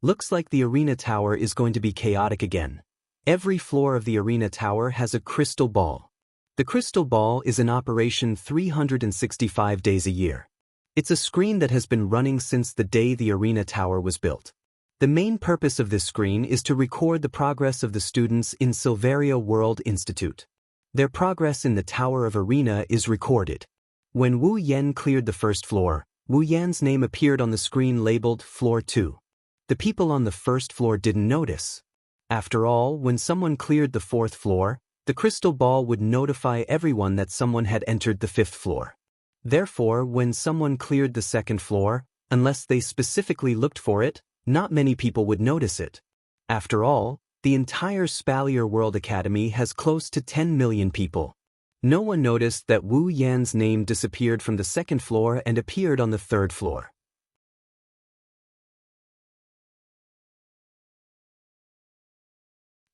Looks like the arena tower is going to be chaotic again. Every floor of the arena tower has a crystal ball. The crystal ball is in operation 365 days a year. It's a screen that has been running since the day the arena tower was built. The main purpose of this screen is to record the progress of the students in Silveria World Institute. Their progress in the Tower of Arena is recorded. When Wu Yan cleared the first floor, Wu Yan's name appeared on the screen labeled Floor 2. The people on the first floor didn't notice. After all, when someone cleared the fourth floor, the crystal ball would notify everyone that someone had entered the fifth floor. Therefore, when someone cleared the second floor, unless they specifically looked for it, not many people would notice it. After all, the entire Spalier World Academy has close to 10 million people. No one noticed that Wu Yan's name disappeared from the second floor and appeared on the third floor.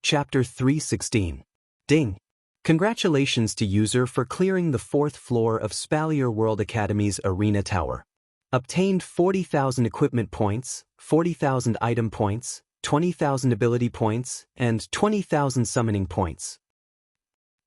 Chapter 316. Ding! Congratulations to user for clearing the fourth floor of Spalier World Academy's Arena Tower. Obtained 40,000 equipment points, 40,000 item points, 20,000 ability points, and 20,000 summoning points.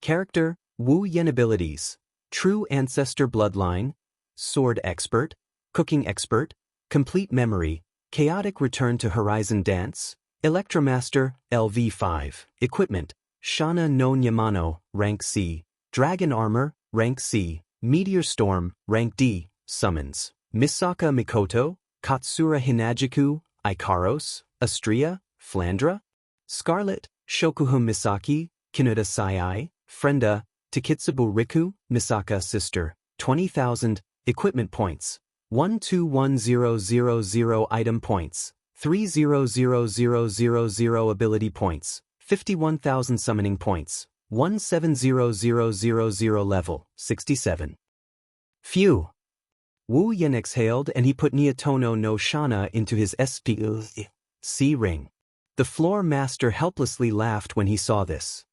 Character: Wu Yan. Abilities: True Ancestor Bloodline, Sword Expert, Cooking Expert, Complete Memory, Chaotic Return to Horizon Dance, Electromaster, LV5. Equipment: Shana no Nyamano, Rank C, Dragon Armor, Rank C, Meteor Storm, Rank D. Summons: Misaka Mikoto, Katsura Hinajiku, Ikaros, Astria, Flandra, Scarlet, Shokuhun Misaki, Kinuda Sai, Frenda, Takitsubu Riku, Misaka Sister. 20,000 equipment points, 121000 item points, 300000 ability points, 51,000 summoning points, 170000 level, 67. Phew! Wu Yan exhaled and he put Niatono no Shana into his SPC ring. The floor master helplessly laughed when he saw this.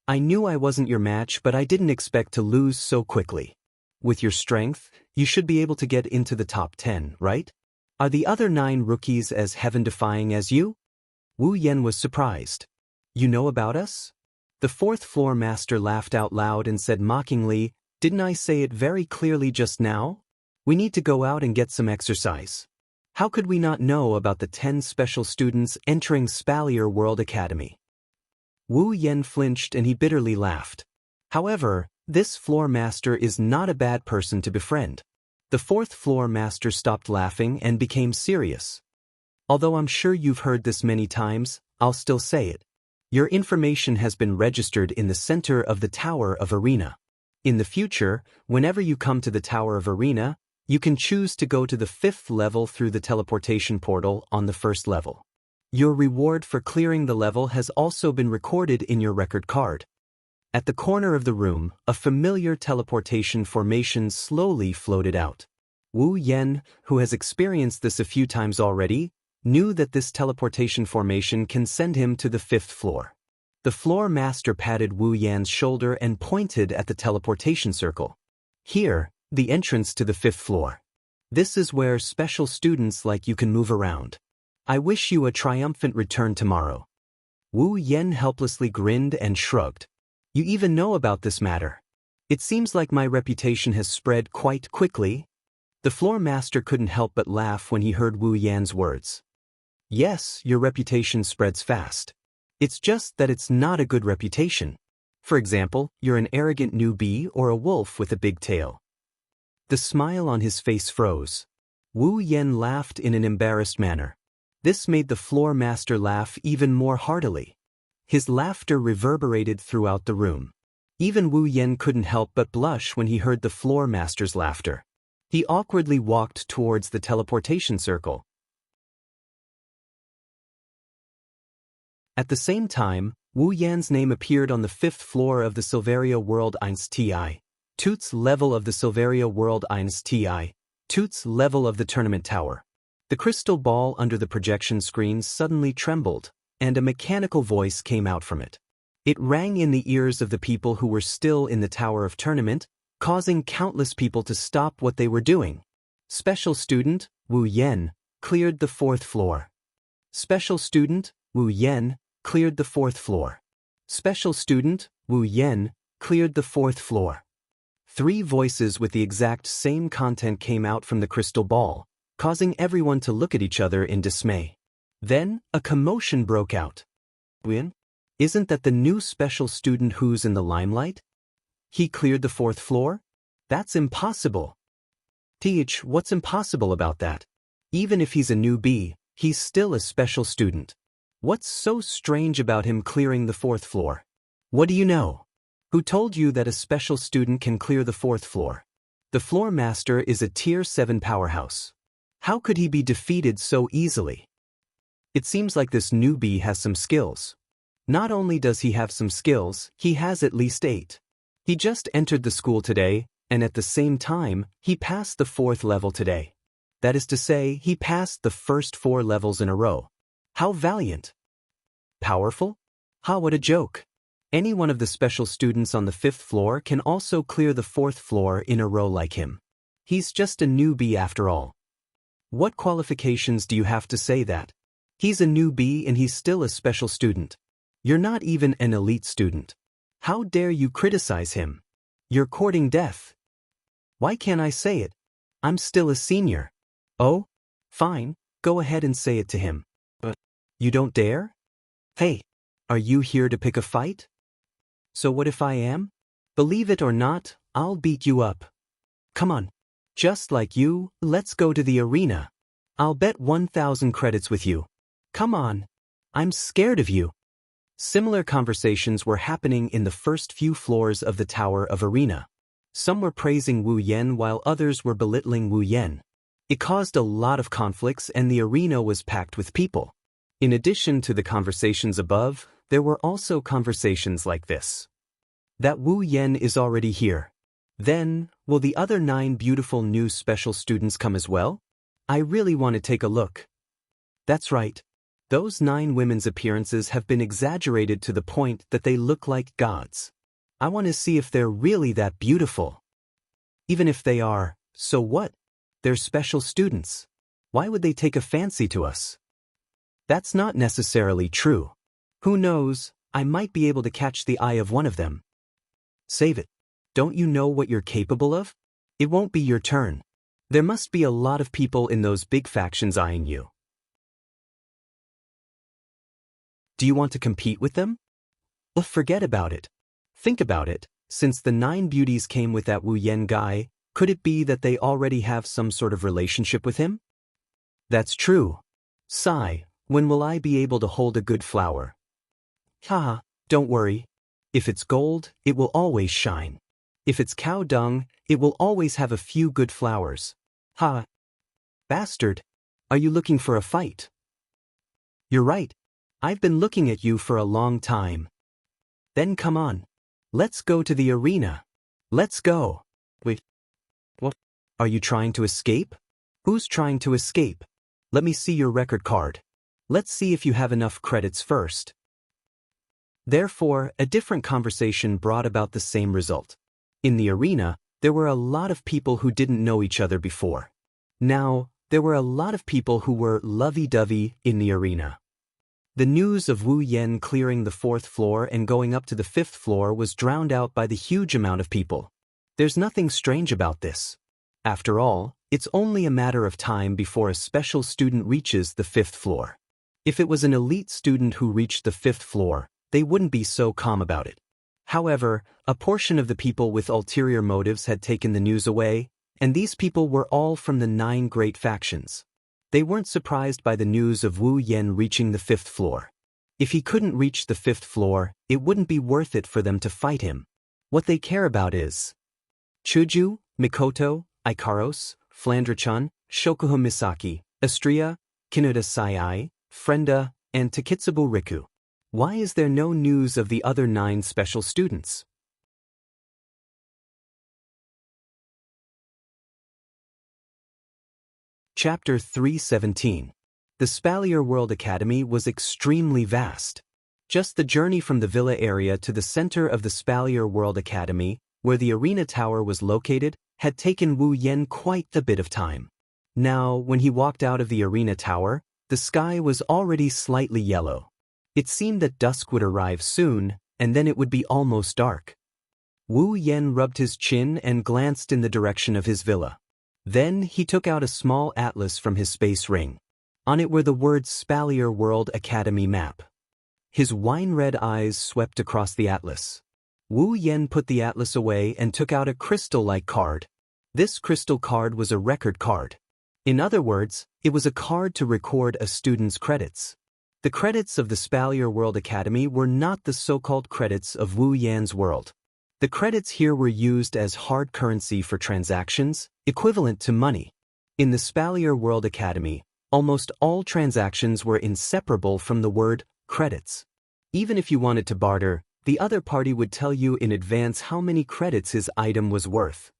I knew I wasn't your match, but I didn't expect to lose so quickly. With your strength, you should be able to get into the top 10, right? Are the other 9 rookies as heaven-defying as you? Wu Yan was surprised. You know about us? The fourth floor master laughed out loud and said mockingly, didn't I say it very clearly just now? We need to go out and get some exercise. How could we not know about the 10 special students entering Spalier World Academy? Wu Yan flinched and he bitterly laughed. However, this floor master is not a bad person to befriend. The fourth floor master stopped laughing and became serious. Although I'm sure you've heard this many times, I'll still say it. Your information has been registered in the center of the Tower of Arena. In the future, whenever you come to the Tower of Arena, you can choose to go to the 5th level through the teleportation portal on the 1st level. Your reward for clearing the level has also been recorded in your record card. At the corner of the room, a familiar teleportation formation slowly floated out. Wu Yan, who has experienced this a few times already, knew that this teleportation formation can send him to the 5th floor. The floor master patted Wu Yan's shoulder and pointed at the teleportation circle. Here, the entrance to the 5th floor. This is where special students like you can move around. I wish you a triumphant return tomorrow. Wu Yan helplessly grinned and shrugged. You even know about this matter. It seems like my reputation has spread quite quickly. The floor master couldn't help but laugh when he heard Wu Yan's words. Yes, your reputation spreads fast. It's just that it's not a good reputation. For example, you're an arrogant newbie or a wolf with a big tail. The smile on his face froze. Wu Yan laughed in an embarrassed manner. This made the floor master laugh even more heartily. His laughter reverberated throughout the room. Even Wu Yan couldn't help but blush when he heard the floor master's laughter. He awkwardly walked towards the teleportation circle. At the same time, Wu Yan's name appeared on the 5th floor of the Silveria World Ti. Toots level of the Silveria World Ti. Toots level of the tournament tower. The crystal ball under the projection screen suddenly trembled, and a mechanical voice came out from it. It rang in the ears of the people who were still in the Tower of Tournament, causing countless people to stop what they were doing. Special student, Wu Yan, cleared the 4th floor. Special student, Wu Yan, cleared the 4th floor. Special student, Wu Yan, cleared the 4th floor. 3 voices with the exact same content came out from the crystal ball, causing everyone to look at each other in dismay. Then, a commotion broke out. Win? Isn't that the new special student who's in the limelight? He cleared the 4th floor? That's impossible. Teach, what's impossible about that? Even if he's a newbie, he's still a special student. What's so strange about him clearing the 4th floor? What do you know? Who told you that a special student can clear the 4th floor? The floor master is a Tier 7 powerhouse. How could he be defeated so easily? It seems like this newbie has some skills. Not only does he have some skills, he has at least 8. He just entered the school today, and at the same time, he passed the 4th level today. That is to say, he passed the first 4 levels in a row. How valiant! Powerful? Ha, what a joke! Any one of the special students on the 5th floor can also clear the 4th floor in a row like him. He's just a newbie after all. What qualifications do you have to say that? He's a newbie and he's still a special student. You're not even an elite student. How dare you criticize him? You're courting death. Why can't I say it? I'm still a senior. Oh? Fine, go ahead and say it to him. But you don't dare? Hey, are you here to pick a fight? So what if I am? Believe it or not, I'll beat you up. Come on. Just like you, let's go to the arena. I'll bet 1,000 credits with you. Come on. I'm scared of you. Similar conversations were happening in the first few floors of the Tower of Arena. Some were praising Wu Yan while others were belittling Wu Yan. It caused a lot of conflicts and the arena was packed with people. In addition to the conversations above, there were also conversations like this. That Wu Yan is already here. Then, will the other 9 beautiful new special students come as well? I really want to take a look. That's right. Those 9 women's appearances have been exaggerated to the point that they look like gods. I want to see if they're really that beautiful. Even if they are, so what? They're special students. Why would they take a fancy to us? That's not necessarily true. Who knows, I might be able to catch the eye of one of them. Save it. Don't you know what you're capable of? It won't be your turn. There must be a lot of people in those big factions eyeing you. Do you want to compete with them? Well, forget about it. Think about it. Since the 9 beauties came with that Wu Yan guy, could it be that they already have some sort of relationship with him? That's true. Sigh, when will I be able to hold a good flower? Haha, don't worry. If it's gold, it will always shine. If it's cow dung, it will always have a few good flowers. Ha! Bastard! Are you looking for a fight? You're right. I've been looking at you for a long time. Then come on. Let's go to the arena. Let's go. Wait. What? Are you trying to escape? Who's trying to escape? Let me see your record card. Let's see if you have enough credits first. Therefore, a different conversation brought about the same result. In the arena, there were a lot of people who didn't know each other before. Now, there were a lot of people who were lovey-dovey in the arena. The news of Wu Yan clearing the 4th floor and going up to the 5th floor was drowned out by the huge amount of people. There's nothing strange about this. After all, it's only a matter of time before a special student reaches the 5th floor. If it was an elite student who reached the 5th floor, they wouldn't be so calm about it. However, a portion of the people with ulterior motives had taken the news away, and these people were all from the 9 great factions. They weren't surprised by the news of Wu Yan reaching the 5th floor. If he couldn't reach the 5th floor, it wouldn't be worth it for them to fight him. What they care about is Chuju, Mikoto, Ikaros, Flandra-chan, Shokuha Misaki, Astria, Kinuda Sai, Frenda, and Takitsubu Riku. Why is there no news of the other 9 special students? Chapter 317. The Spalier World Academy was extremely vast. Just the journey from the villa area to the center of the Spalier World Academy, where the arena tower was located, had taken Wu Yan quite a bit of time. Now, when he walked out of the arena tower, the sky was already slightly yellow. It seemed that dusk would arrive soon, and then it would be almost dark. Wu Yan rubbed his chin and glanced in the direction of his villa. Then he took out a small atlas from his space ring. On it were the words Spalier World Academy Map. His wine-red eyes swept across the atlas. Wu Yen put the atlas away and took out a crystal-like card. This crystal card was a record card. In other words, it was a card to record a student's credits. The credits of the Spalier World Academy were not the so-called credits of Wu Yan's world. The credits here were used as hard currency for transactions, equivalent to money. In the Spalier World Academy, almost all transactions were inseparable from the word credits. Even if you wanted to barter, the other party would tell you in advance how many credits his item was worth.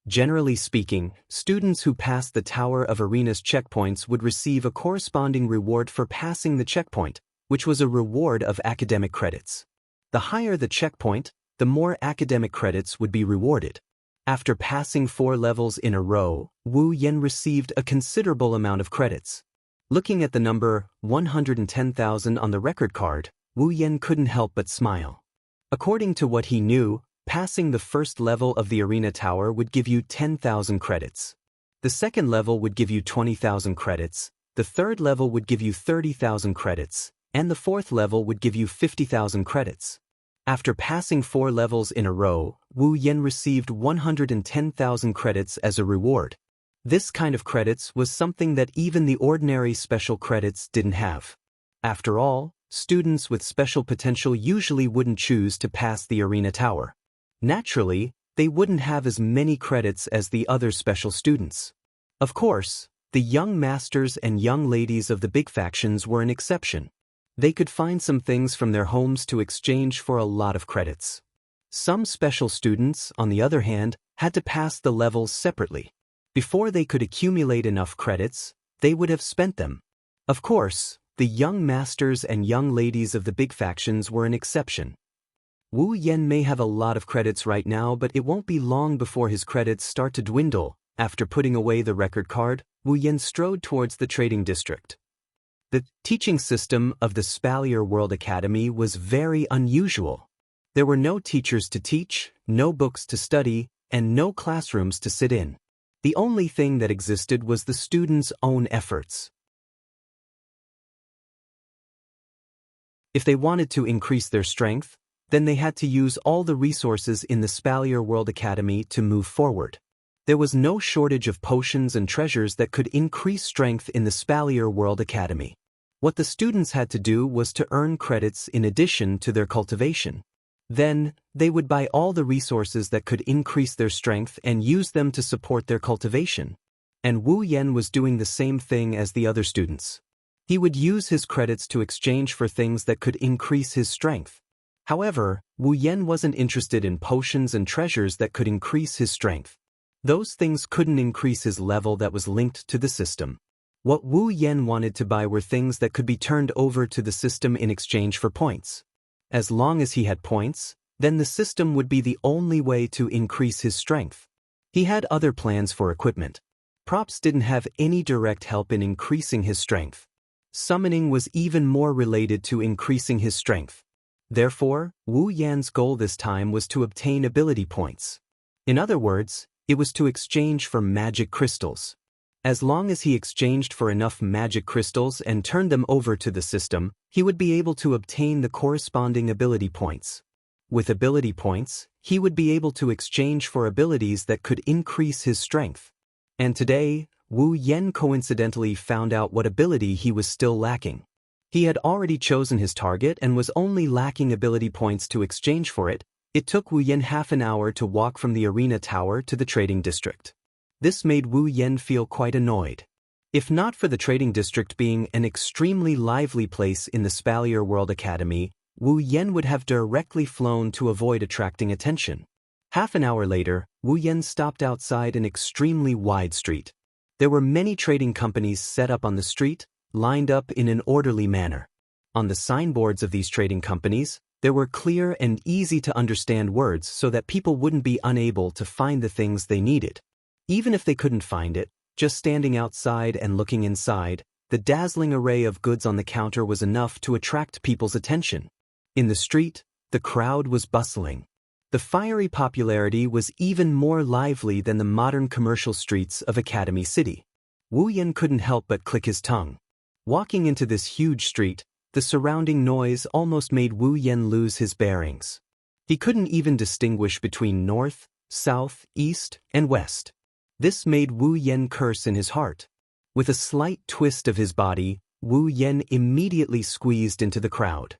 Generally speaking, students who passed the Tower of Arenas checkpoints would receive a corresponding reward for passing the checkpoint, which was a reward of academic credits. The higher the checkpoint, the more academic credits would be rewarded. After passing 4 levels in a row, Wu Yen received a considerable amount of credits. Looking at the number 110,000 on the record card, Wu Yen couldn't help but smile. According to what he knew, passing the first level of the arena tower would give you 10,000 credits. The second level would give you 20,000 credits, the third level would give you 30,000 credits, and the fourth level would give you 50,000 credits. After passing 4 levels in a row, Wu Yen received 110,000 credits as a reward. This kind of credits was something that even the ordinary special credits didn't have. After all, students with special potential usually wouldn't choose to pass the arena tower. Naturally, they wouldn't have as many credits as the other special students. Of course, the young masters and young ladies of the big factions were an exception. They could find some things from their homes to exchange for a lot of credits. Some special students, on the other hand, had to pass the levels separately. Before they could accumulate enough credits, they would have spent them. Of course, the young masters and young ladies of the big factions were an exception. Wu Yen may have a lot of credits right now, but it won't be long before his credits start to dwindle. After putting away the record card, Wu Yen strode towards the trading district. The teaching system of the Spalier World Academy was very unusual. There were no teachers to teach, no books to study, and no classrooms to sit in. The only thing that existed was the students' own efforts. If they wanted to increase their strength, then they had to use all the resources in the Spalier World Academy to move forward. There was no shortage of potions and treasures that could increase strength in the Spalier World Academy. What the students had to do was to earn credits in addition to their cultivation. Then, they would buy all the resources that could increase their strength and use them to support their cultivation. And Wu Yen was doing the same thing as the other students. He would use his credits to exchange for things that could increase his strength. However, Wu Yen wasn't interested in potions and treasures that could increase his strength. Those things couldn't increase his level that was linked to the system. What Wu Yen wanted to buy were things that could be turned over to the system in exchange for points. As long as he had points, then the system would be the only way to increase his strength. He had other plans for equipment. Props didn't have any direct help in increasing his strength. Summoning was even more related to increasing his strength. Therefore, Wu Yan's goal this time was to obtain ability points. In other words, it was to exchange for magic crystals. As long as he exchanged for enough magic crystals and turned them over to the system, he would be able to obtain the corresponding ability points. With ability points, he would be able to exchange for abilities that could increase his strength. And today, Wu Yen coincidentally found out what ability he was still lacking. He had already chosen his target and was only lacking ability points to exchange for it. It took Wu Yen half an hour to walk from the arena tower to the trading district. This made Wu Yen feel quite annoyed. If not for the trading district being an extremely lively place in the Spalier World Academy, Wu Yen would have directly flown to avoid attracting attention. Half an hour later, Wu Yen stopped outside an extremely wide street. There were many trading companies set up on the street, lined up in an orderly manner. On the signboards of these trading companies, there were clear and easy-to-understand words so that people wouldn't be unable to find the things they needed. Even if they couldn't find it, just standing outside and looking inside, the dazzling array of goods on the counter was enough to attract people's attention. In the street, the crowd was bustling. The fiery popularity was even more lively than the modern commercial streets of Academy City. Wu Yen couldn't help but click his tongue. Walking into this huge street, the surrounding noise almost made Wu Yen lose his bearings. He couldn't even distinguish between north, south, east, and west. This made Wu Yen curse in his heart. With a slight twist of his body, Wu Yen immediately squeezed into the crowd.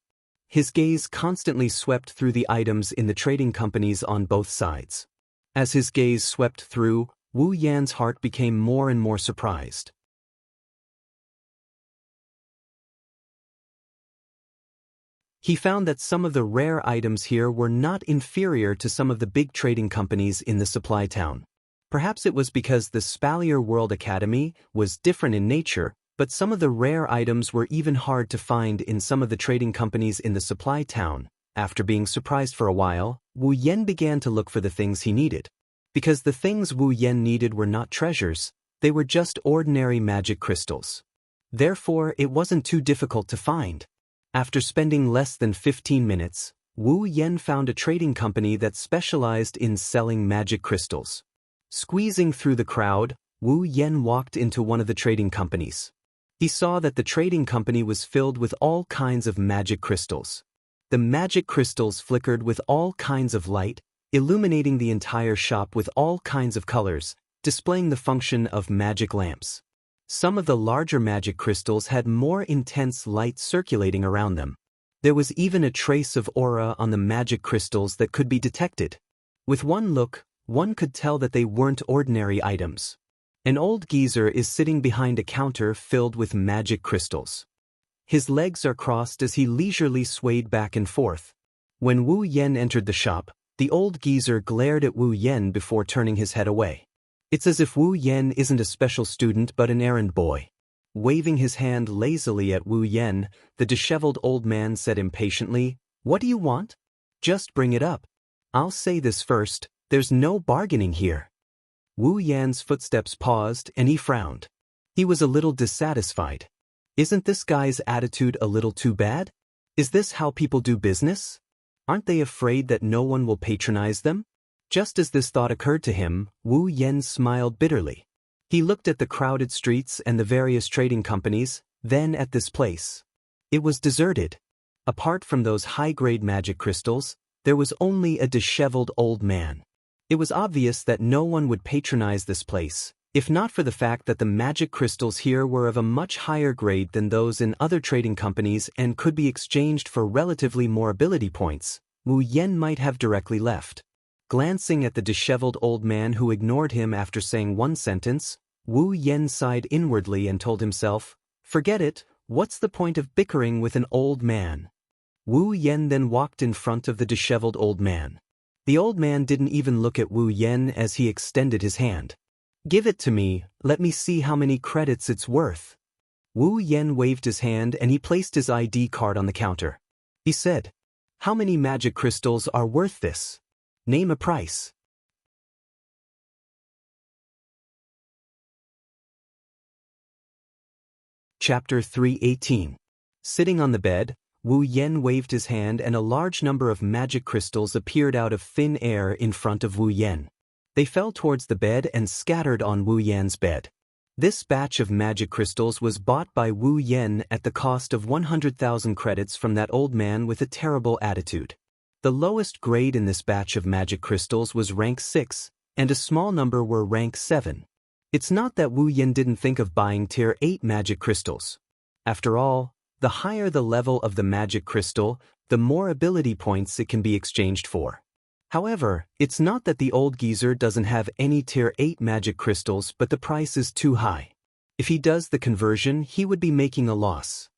His gaze constantly swept through the items in the trading companies on both sides. As his gaze swept through, Wu Yan's heart became more and more surprised. He found that some of the rare items here were not inferior to some of the big trading companies in the supply town. Perhaps it was because the Spalier World Academy was different in nature, but some of the rare items were even hard to find in some of the trading companies in the supply town. After being surprised for a while, Wu Yen began to look for the things he needed. Because the things Wu Yen needed were not treasures, they were just ordinary magic crystals. Therefore, it wasn't too difficult to find. After spending less than 15 minutes, Wu Yen found a trading company that specialized in selling magic crystals. Squeezing through the crowd, Wu Yen walked into one of the trading companies. He saw that the trading company was filled with all kinds of magic crystals. The magic crystals flickered with all kinds of light, illuminating the entire shop with all kinds of colors, displaying the function of magic lamps. Some of the larger magic crystals had more intense light circulating around them. There was even a trace of aura on the magic crystals that could be detected. With one look, one could tell that they weren't ordinary items. An old geezer is sitting behind a counter filled with magic crystals. His legs are crossed as he leisurely swayed back and forth. When Wu Yen entered the shop, the old geezer glared at Wu Yen before turning his head away. It's as if Wu Yen isn't a special student but an errand boy. Waving his hand lazily at Wu Yen, the disheveled old man said impatiently, "What do you want? Just bring it up. I'll say this first, there's no bargaining here." Wu Yan's footsteps paused and he frowned. He was a little dissatisfied. Isn't this guy's attitude a little too bad? Is this how people do business? Aren't they afraid that no one will patronize them? Just as this thought occurred to him, Wu Yen smiled bitterly. He looked at the crowded streets and the various trading companies, then at this place. It was deserted. Apart from those high-grade magic crystals, there was only a disheveled old man. It was obvious that no one would patronize this place, if not for the fact that the magic crystals here were of a much higher grade than those in other trading companies and could be exchanged for relatively more ability points. Wu Yen might have directly left. Glancing at the disheveled old man who ignored him after saying one sentence, Wu Yen sighed inwardly and told himself, "Forget it, what's the point of bickering with an old man?" Wu Yen then walked in front of the disheveled old man. The old man didn't even look at Wu Yen as he extended his hand. "Give it to me, let me see how many credits it's worth." Wu Yen waved his hand and he placed his ID card on the counter. He said, "How many magic crystals are worth this? Name a price." Chapter 318. Sitting on the bed, Wu Yen waved his hand and a large number of magic crystals appeared out of thin air in front of Wu Yen. They fell towards the bed and scattered on Wu Yan's bed. This batch of magic crystals was bought by Wu Yen at the cost of 100,000 credits from that old man with a terrible attitude. The lowest grade in this batch of magic crystals was rank 6, and a small number were rank 7. It's not that Wu Yen didn't think of buying tier 8 magic crystals. After all, the higher the level of the magic crystal, the more ability points it can be exchanged for. However, it's not that the old geezer doesn't have any tier 8 magic crystals but the price is too high. If he does the conversion, he would be making a loss.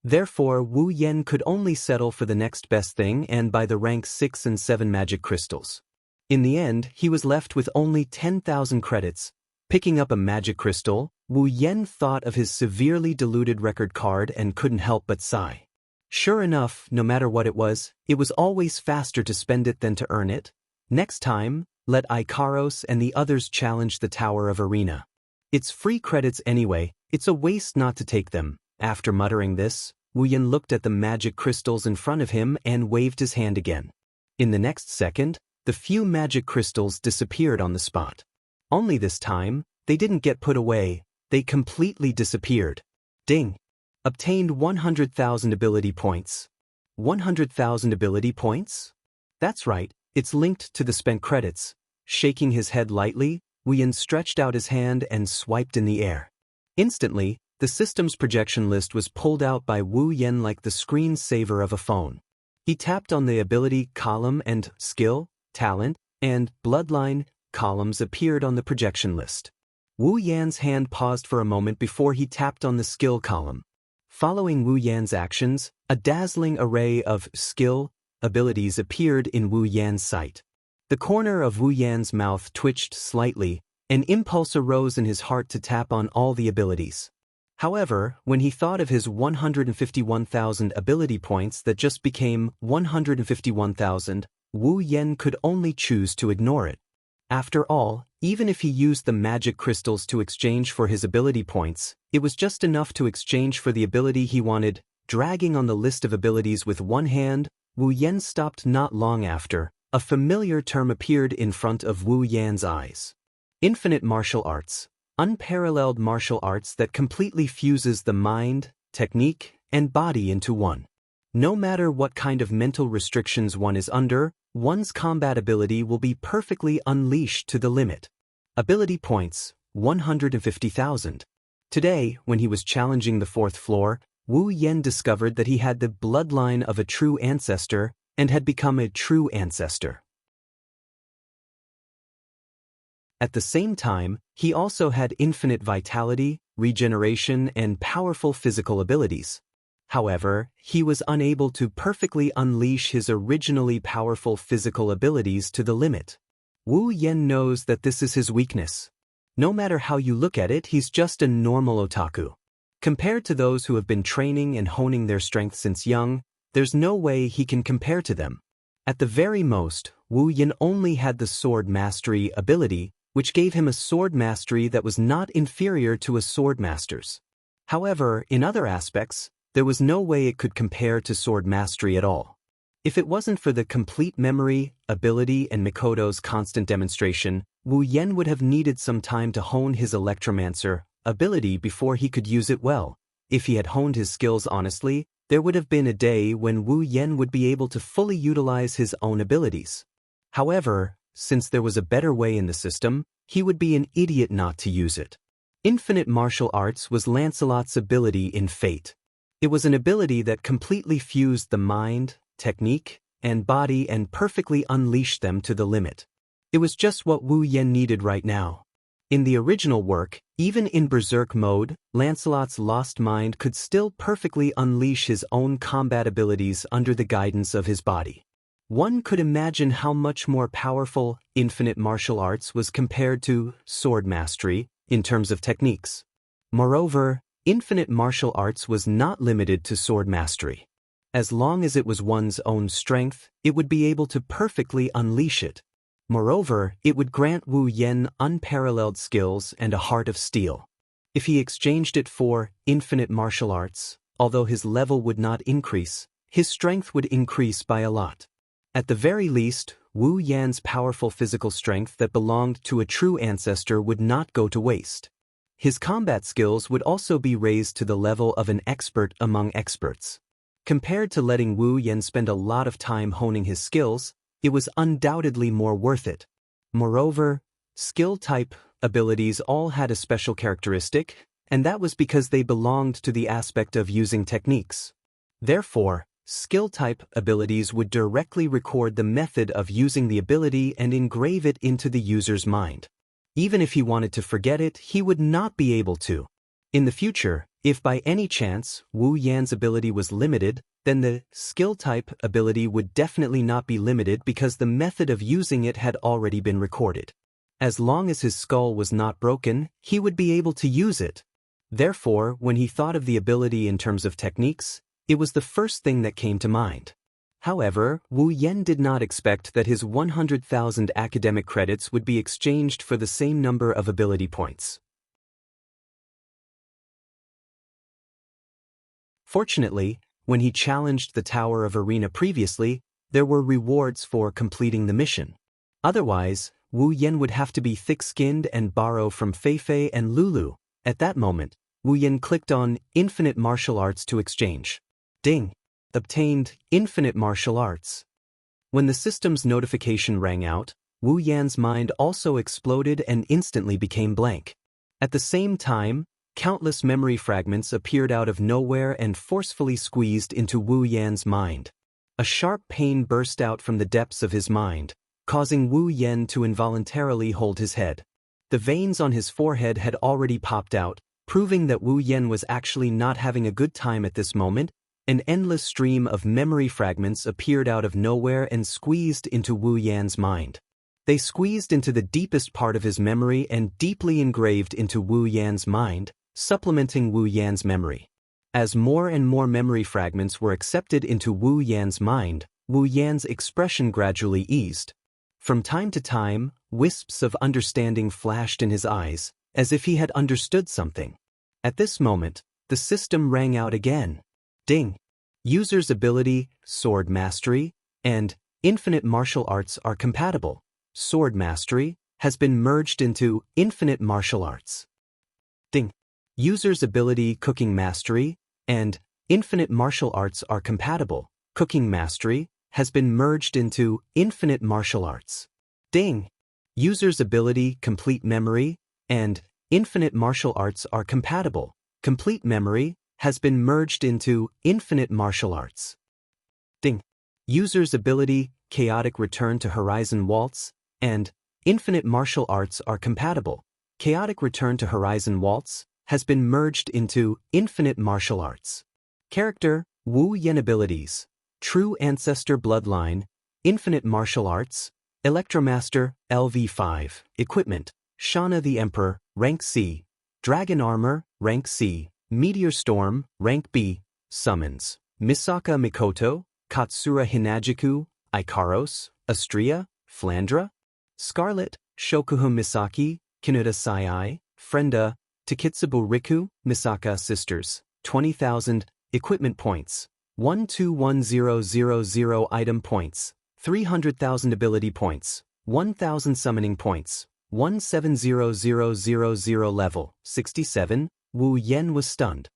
Therefore, Wu Yen could only settle for the next best thing and buy the rank 6 and 7 magic crystals. In the end, he was left with only 10,000 credits. Picking up a magic crystal, Wu Yen thought of his severely diluted record card and couldn't help but sigh. Sure enough, no matter what it was always faster to spend it than to earn it. Next time, let Ikaros and the others challenge the Tower of Arena. It's free credits anyway, it's a waste not to take them. After muttering this, Wu Yen looked at the magic crystals in front of him and waved his hand again. In the next second, the few magic crystals disappeared on the spot. Only this time, they didn't get put away, they completely disappeared. Ding! Obtained 100,000 ability points. 100,000 ability points? That's right, it's linked to the spent credits. Shaking his head lightly, Wu Yan stretched out his hand and swiped in the air. Instantly, the system's projection list was pulled out by Wu Yan like the screensaver of a phone. He tapped on the ability column and skill, talent, and bloodline columns appeared on the projection list. Wu Yan's hand paused for a moment before he tapped on the skill column. Following Wu Yan's actions, a dazzling array of skill abilities appeared in Wu Yan's sight. The corner of Wu Yan's mouth twitched slightly. An impulse arose in his heart to tap on all the abilities. However, when he thought of his 151,000 ability points that just became 151,000, Wu Yan could only choose to ignore it. After all, even if he used the magic crystals to exchange for his ability points, it was just enough to exchange for the ability he wanted. Dragging on the list of abilities with one hand, Wu Yan stopped not long after. A familiar term appeared in front of Wu Yan's eyes. Infinite martial arts. Unparalleled martial arts that completely fuses the mind, technique, and body into one. No matter what kind of mental restrictions one is under, one's combat ability will be perfectly unleashed to the limit. Ability points, 150,000. Today, when he was challenging the fourth floor, Wu Yan discovered that he had the bloodline of a true ancestor and had become a true ancestor. At the same time, he also had infinite vitality, regeneration, and powerful physical abilities. However, he was unable to perfectly unleash his originally powerful physical abilities to the limit. Wu Yan knows that this is his weakness. No matter how you look at it, he's just a normal otaku. Compared to those who have been training and honing their strength since young, there's no way he can compare to them. At the very most, Wu Yan only had the sword mastery ability, which gave him a sword mastery that was not inferior to a sword master's. However, in other aspects, there was no way it could compare to sword mastery at all. If it wasn't for the complete memory, ability, and Mikoto's constant demonstration, Wu Yan would have needed some time to hone his electromancer ability before he could use it well. If he had honed his skills honestly, there would have been a day when Wu Yan would be able to fully utilize his own abilities. However, since there was a better way in the system, he would be an idiot not to use it. Infinite martial arts was Lancelot's ability in Fate. It was an ability that completely fused the mind, technique, and body and perfectly unleashed them to the limit. It was just what Wu Yan needed right now. In the original work, even in berserk mode, Lancelot's lost mind could still perfectly unleash his own combat abilities under the guidance of his body. One could imagine how much more powerful infinite martial arts was compared to sword mastery in terms of techniques. Moreover, infinite martial arts was not limited to sword mastery. As long as it was one's own strength, it would be able to perfectly unleash it. Moreover, it would grant Wu Yan unparalleled skills and a heart of steel. If he exchanged it for infinite martial arts, although his level would not increase, his strength would increase by a lot. At the very least, Wu Yan's powerful physical strength that belonged to a true ancestor would not go to waste. His combat skills would also be raised to the level of an expert among experts. Compared to letting Wu Yan spend a lot of time honing his skills, it was undoubtedly more worth it. Moreover, skill-type abilities all had a special characteristic, and that was because they belonged to the aspect of using techniques. Therefore, skill-type abilities would directly record the method of using the ability and engrave it into the user's mind. Even if he wanted to forget it, he would not be able to. In the future, if by any chance Wu Yan's ability was limited, then the skill-type ability would definitely not be limited because the method of using it had already been recorded. As long as his skull was not broken, he would be able to use it. Therefore, when he thought of the ability in terms of techniques, it was the first thing that came to mind. However, Wu Yan did not expect that his 100,000 academic credits would be exchanged for the same number of ability points. Fortunately, when he challenged the Tower of Arena previously, there were rewards for completing the mission. Otherwise, Wu Yan would have to be thick-skinned and borrow from Feifei and Lulu. At that moment, Wu Yan clicked on Infinite Martial Arts to exchange. Ding! Obtained Infinite Martial Arts. When the system's notification rang out, Wu Yan's mind also exploded and instantly became blank. At the same time, countless memory fragments appeared out of nowhere and forcefully squeezed into Wu Yan's mind. A sharp pain burst out from the depths of his mind, causing Wu Yan to involuntarily hold his head. The veins on his forehead had already popped out, proving that Wu Yan was actually not having a good time at this moment. An endless stream of memory fragments appeared out of nowhere and squeezed into Wu Yan's mind. They squeezed into the deepest part of his memory and deeply engraved into Wu Yan's mind, supplementing Wu Yan's memory. As more and more memory fragments were accepted into Wu Yan's mind, Wu Yan's expression gradually eased. From time to time, wisps of understanding flashed in his eyes, as if he had understood something. At this moment, the system rang out again. Ding! User's ability, Sword Mastery, and Infinite Martial Arts are compatible. Sword Mastery has been merged into Infinite Martial Arts. Ding! User's ability, Cooking Mastery, and Infinite Martial Arts are compatible. Cooking Mastery has been merged into Infinite Martial Arts. Ding! User's ability, Complete Memory, and Infinite Martial Arts are compatible. Complete Memory has been merged into Infinite Martial Arts. Ding! User's ability, Chaotic Return to Horizon Waltz, and Infinite Martial Arts are compatible. Chaotic Return to Horizon Waltz has been merged into Infinite Martial Arts. Character, Wu Yan abilities, True Ancestor Bloodline, Infinite Martial Arts, Electromaster, LV5, Equipment, Shana the Emperor, Rank C, Dragon Armor, Rank C, Meteor Storm, Rank B, Summons, Misaka Mikoto, Katsura Hinajiku, Ikaros, Astria, Flandra, Scarlet, Shokuhu Misaki, Kinuta Sai, Frenda, Takitsubu Riku, Misaka Sisters, 20,000, Equipment Points, 121000 Item Points, 300,000 Ability Points, 1,000 Summoning Points, 170000 Level, 67, Wu Yan was stunned.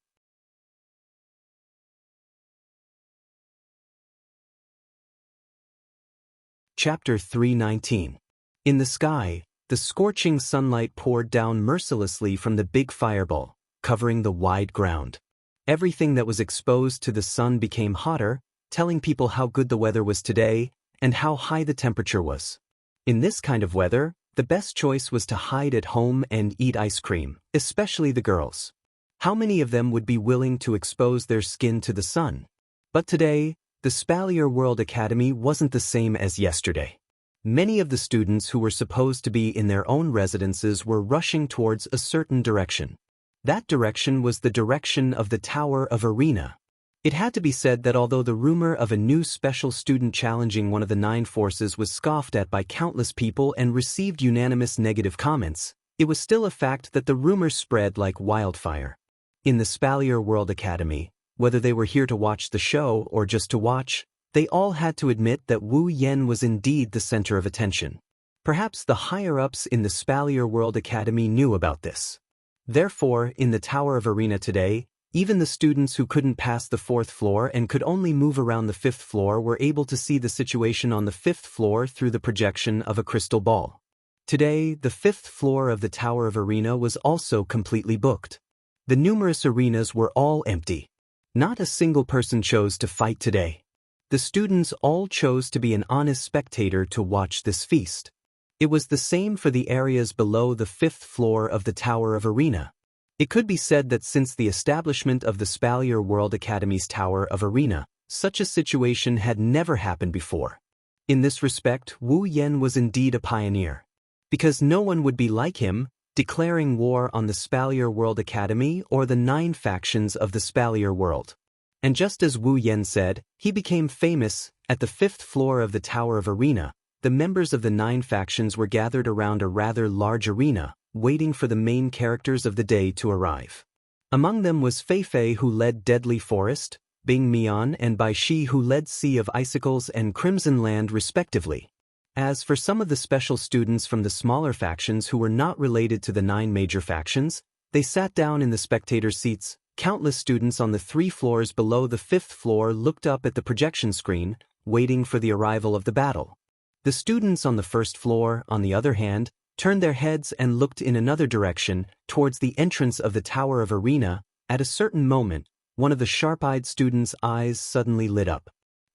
Chapter 319. In the sky, the scorching sunlight poured down mercilessly from the big fireball, covering the wide ground. Everything that was exposed to the sun became hotter, telling people how good the weather was today and how high the temperature was. In this kind of weather, the best choice was to hide at home and eat ice cream, especially the girls. How many of them would be willing to expose their skin to the sun? But today, the Spalier World Academy wasn't the same as yesterday. Many of the students who were supposed to be in their own residences were rushing towards a certain direction. That direction was the direction of the Tower of Arena. It had to be said that although the rumor of a new special student challenging one of the 9 forces was scoffed at by countless people and received unanimous negative comments, it was still a fact that the rumor spread like wildfire. In the Spalier World Academy, whether they were here to watch the show or just to watch, they all had to admit that Wu Yan was indeed the center of attention. Perhaps the higher-ups in the Spalier World Academy knew about this. Therefore, in the Tower of Arena today, even the students who couldn't pass the 4th floor and could only move around the 5th floor were able to see the situation on the 5th floor through the projection of a crystal ball. Today, the 5th floor of the Tower of Arena was also completely booked. The numerous arenas were all empty. Not a single person chose to fight today. The students all chose to be an honest spectator to watch this feast. It was the same for the areas below the 5th floor of the Tower of Arena. It could be said that since the establishment of the Spalier World Academy's Tower of Arena, such a situation had never happened before. In this respect, Wu Yan was indeed a pioneer. Because no one would be like him, declaring war on the Spalier World Academy or the 9 factions of the Spalier World. And just as Wu Yan said, he became famous. At the 5th floor of the Tower of Arena, the members of the 9 factions were gathered around a rather large arena, waiting for the main characters of the day to arrive. Among them was Fei Fei, who led Deadly Forest, Bing Mian and Bai Shi, who led Sea of Icicles and Crimson Land respectively. As for some of the special students from the smaller factions who were not related to the 9 major factions, They sat down in the spectator seats. Countless students on the 3 floors below the 5th floor looked up at the projection screen, waiting for the arrival of the battle. The students on the 1st floor, on the other hand, turned their heads and looked in another direction, towards the entrance of the Tower of Arena. At a certain moment, one of the sharp-eyed students' eyes suddenly lit up.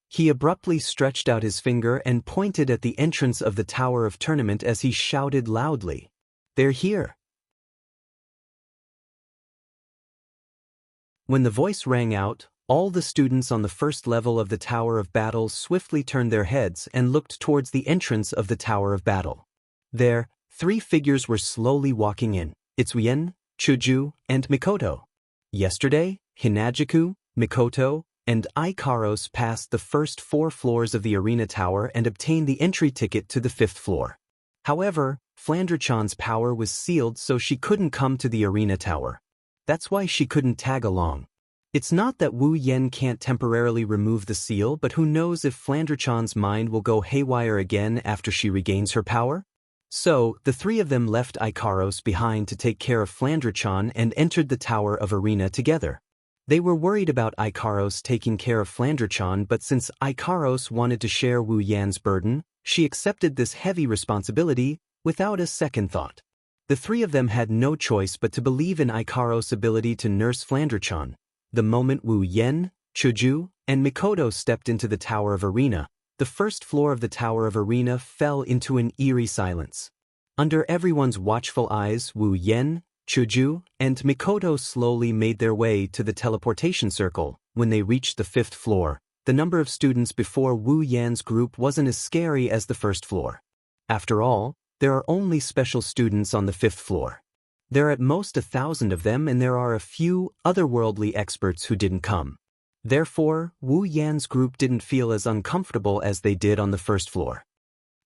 He abruptly stretched out his finger and pointed at the entrance of the Tower of Tournament as he shouted loudly, "They're here!" When the voice rang out, all the students on the 1st level of the Tower of Battle swiftly turned their heads and looked towards the entrance of the Tower of Battle. There, 3 figures were slowly walking in. It's Wu Yan, Chuju, and Mikoto. Yesterday, Hinajiku, Mikoto, and Ikaros passed the first 4 floors of the arena tower and obtained the entry ticket to the 5th floor. However, Flandre-chan's power was sealed, so she couldn't come to the arena tower. That's why she couldn't tag along. It's not that Wu Yan can't temporarily remove the seal, but who knows if Flandre-chan's mind will go haywire again after she regains her power? So, the 3 of them left Ikaros behind to take care of Flandre-chan and entered the Tower of Arena together. They were worried about Ikaros taking care of Flandre-chan, but since Ikaros wanted to share Wu Yan's burden, she accepted this heavy responsibility without a second thought. The 3 of them had no choice but to believe in Ikaros' ability to nurse Flandre-chan. The moment Wu Yan, Chuju, and Mikoto stepped into the Tower of Arena, the 1st floor of the Tower of Arena fell into an eerie silence. Under everyone's watchful eyes, Wu Yan, Chuju, and Mikoto slowly made their way to the teleportation circle. When they reached the 5th floor, the number of students before Wu Yan's group wasn't as scary as the 1st floor. After all, there are only special students on the 5th floor. There are at most 1,000 of them, and there are a few otherworldly experts who didn't come. Therefore, Wu Yan's group didn't feel as uncomfortable as they did on the 1st floor.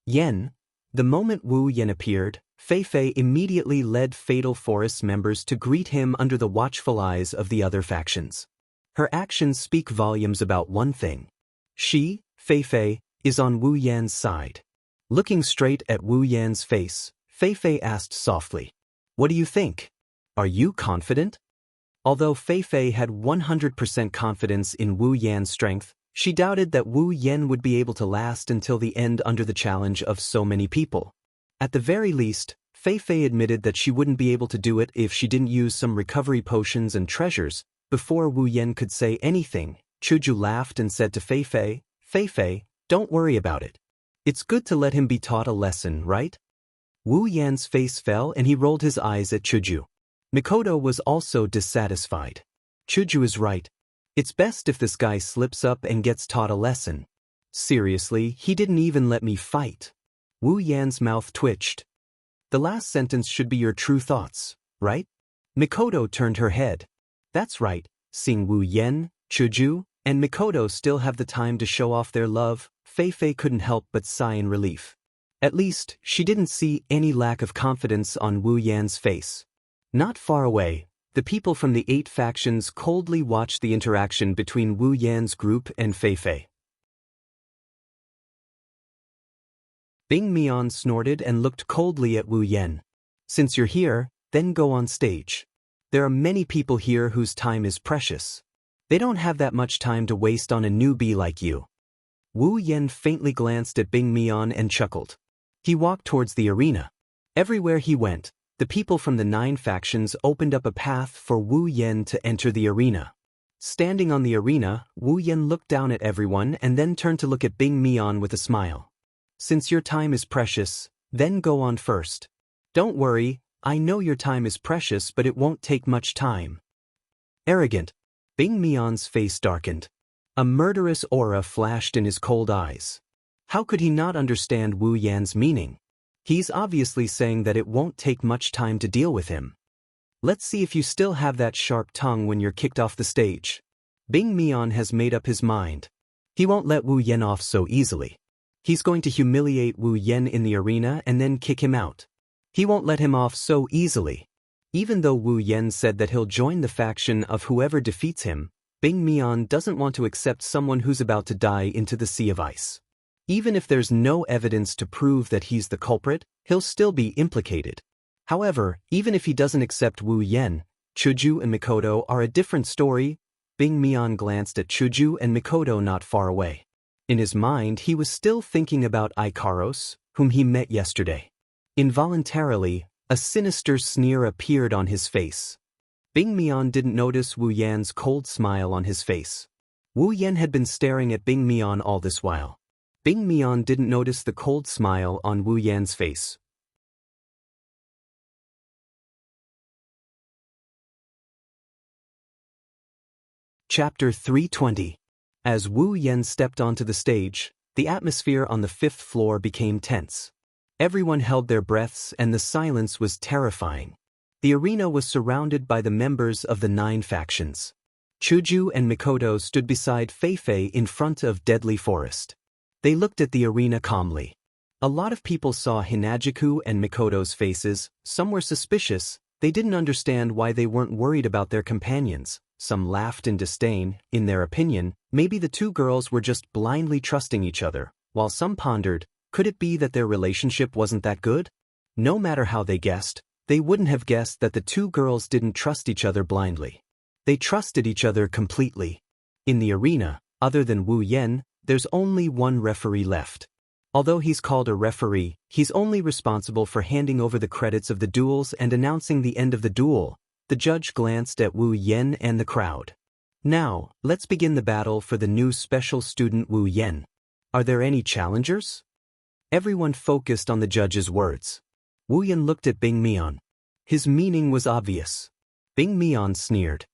Yan. The moment Wu Yan appeared, Fei immediately led Fatal Forest's members to greet him under the watchful eyes of the other factions. Her actions speak volumes about one thing. She, Fei, is on Wu Yan's side. Looking straight at Wu Yan's face, Fei asked softly, "What do you think? Are you confident?" Although Fei had 100% confidence in Wu Yan's strength, she doubted that Wu Yan would be able to last until the end under the challenge of so many people. At the very least, Fei admitted that she wouldn't be able to do it if she didn't use some recovery potions and treasures. Before Wu Yan could say anything, Chuju laughed and said to Fei, "Don't worry about it. It's good to let him be taught a lesson, right?" Wu Yan's face fell and he rolled his eyes at Chuju. Mikoto was also dissatisfied. Chuju is right. It's best if this guy slips up and gets taught a lesson. Seriously, he didn't even let me fight. Wu Yan's mouth twitched. The last sentence should be your true thoughts, right? Mikoto turned her head. That's right, seeing Wu Yan, Chuju, and Mikoto still have the time to show off their love, Fei couldn't help but sigh in relief. At least, she didn't see any lack of confidence on Wu Yan's face. Not far away, the people from the 8 factions coldly watched the interaction between Wu Yan's group and Fei. Bing Mian snorted and looked coldly at Wu Yan. "Since you're here, then go on stage. There are many people here whose time is precious. They don't have that much time to waste on a newbie like you." Wu Yan faintly glanced at Bing Mian and chuckled. He walked towards the arena. Everywhere he went, the people from the 9 factions opened up a path for Wu Yan to enter the arena. Standing on the arena, Wu Yan looked down at everyone and then turned to look at Bing Mian with a smile. "Since your time is precious, then go on first. Don't worry, I know your time is precious, but it won't take much time." Arrogant. Bing Mian's face darkened. A murderous aura flashed in his cold eyes. How could he not understand Wu Yan's meaning? He's obviously saying that it won't take much time to deal with him. Let's see if you still have that sharp tongue when you're kicked off the stage. Bing Mian has made up his mind. He won't let Wu Yan off so easily. He's going to humiliate Wu Yan in the arena and then kick him out. He won't let him off so easily. Even though Wu Yan said that he'll join the faction of whoever defeats him, Bing Mian doesn't want to accept someone who's about to die into the sea of ice. Even if there's no evidence to prove that he's the culprit, he'll still be implicated. However, even if he doesn't accept Wu Yan, Chuju and Mikoto are a different story. Bing Mian glanced at Chuju and Mikoto not far away. In his mind, he was still thinking about Ikaros, whom he met yesterday. Involuntarily, a sinister sneer appeared on his face. Bing Mian didn't notice Wu Yan's cold smile on his face. Wu Yan had been staring at Bing Mian all this while. Bing Mian didn't notice the cold smile on Wu Yan's face. Chapter 320. As Wu Yan stepped onto the stage, the atmosphere on the 5th floor became tense. Everyone held their breaths and the silence was terrifying. The arena was surrounded by the members of the 9 factions. Chuju and Mikoto stood beside Feifei in front of Deadly Forest. They looked at the arena calmly. A lot of people saw Hinajiku and Mikoto's faces. Some were suspicious. They didn't understand why they weren't worried about their companions. Some laughed in disdain. In their opinion, maybe the 2 girls were just blindly trusting each other, while some pondered, could it be that their relationship wasn't that good? No matter how they guessed, they wouldn't have guessed that the 2 girls didn't trust each other blindly. They trusted each other completely. In the arena, other than Wu Yan, there's only one referee left. Although he's called a referee, he's only responsible for handing over the credits of the duels and announcing the end of the duel. The judge glanced at Wu Yan and the crowd. Now, let's begin the battle for the new special student Wu Yan. Are there any challengers? Everyone focused on the judge's words. Wu Yan looked at Bing Mian. His meaning was obvious. Bing Mian sneered.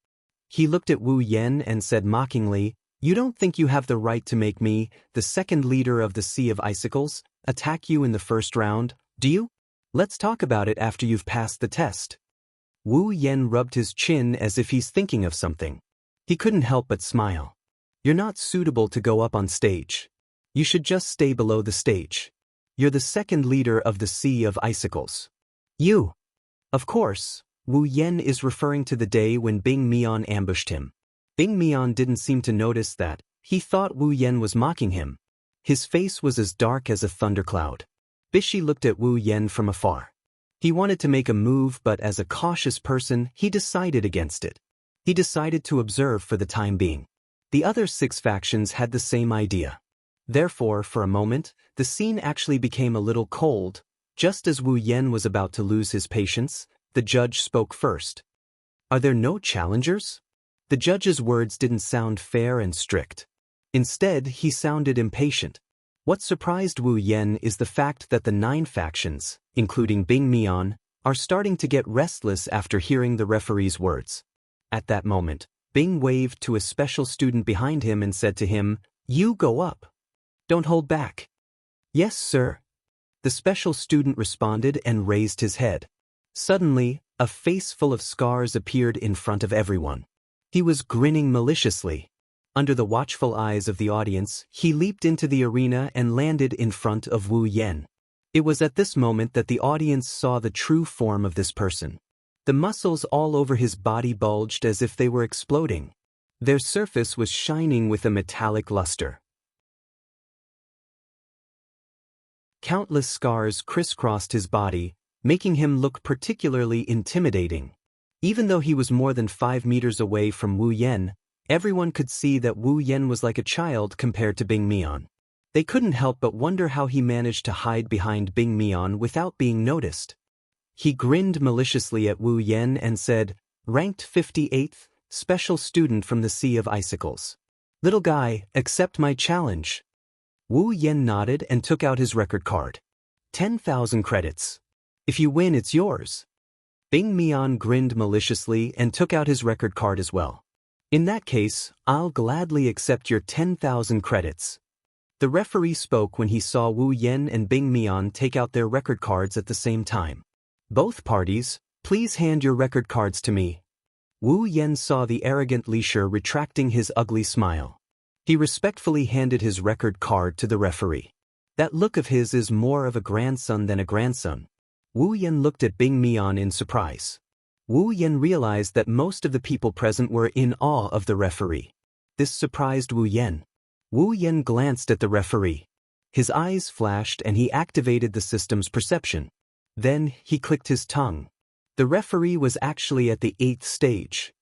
He looked at Wu Yan and said mockingly, "You don't think you have the right to make me, the second leader of the Sea of Icicles, attack you in the first round, do you? Let's talk about it after you've passed the test." Wu Yan rubbed his chin as if he's thinking of something. He couldn't help but smile. "You're not suitable to go up on stage. You should just stay below the stage. You're the second leader of the Sea of Icicles. You." Of course, Wu Yan is referring to the day when Bing Mian ambushed him. Bing Mian didn't seem to notice that. He thought Wu Yan was mocking him. His face was as dark as a thundercloud. Bishi looked at Wu Yan from afar. He wanted to make a move, but as a cautious person, he decided against it. He decided to observe for the time being. The other 6 factions had the same idea. Therefore, for a moment, the scene actually became a little cold. Just as Wu Yan was about to lose his patience, the judge spoke first. "Are there no challengers?" The judge's words didn't sound fair and strict. Instead, he sounded impatient. What surprised Wu Yan is the fact that the 9 factions, including Bing Mian, are starting to get restless after hearing the referee's words. At that moment, Bing waved to a special student behind him and said to him, "You go up. Don't hold back." "Yes, sir." The special student responded and raised his head. Suddenly, a face full of scars appeared in front of everyone. He was grinning maliciously. Under the watchful eyes of the audience, he leaped into the arena and landed in front of Wu Yan. It was at this moment that the audience saw the true form of this person. The muscles all over his body bulged as if they were exploding. Their surface was shining with a metallic luster. Countless scars crisscrossed his body, making him look particularly intimidating. Even though he was more than 5 meters away from Wu Yan, everyone could see that Wu Yan was like a child compared to Bing Mian. They couldn't help but wonder how he managed to hide behind Bing Mian without being noticed. He grinned maliciously at Wu Yan and said, "Ranked 58th, special student from the Sea of Icicles. Little guy, accept my challenge." Wu Yan nodded and took out his record card. 10,000 credits. If you win, it's yours. Bing Mian grinned maliciously and took out his record card as well. "In that case, I'll gladly accept your 10,000 credits." The referee spoke when he saw Wu Yan and Bing Mian take out their record cards at the same time. "Both parties, please hand your record cards to me." Wu Yan saw the arrogant leisure retracting his ugly smile. He respectfully handed his record card to the referee. That look of his is more of a grandson than a grandson. Wu Yan looked at Bing Mian in surprise. Wu Yan realized that most of the people present were in awe of the referee. This surprised Wu Yan. Wu Yan glanced at the referee. His eyes flashed and he activated the system's perception. Then he clicked his tongue. The referee was actually at the 8th stage.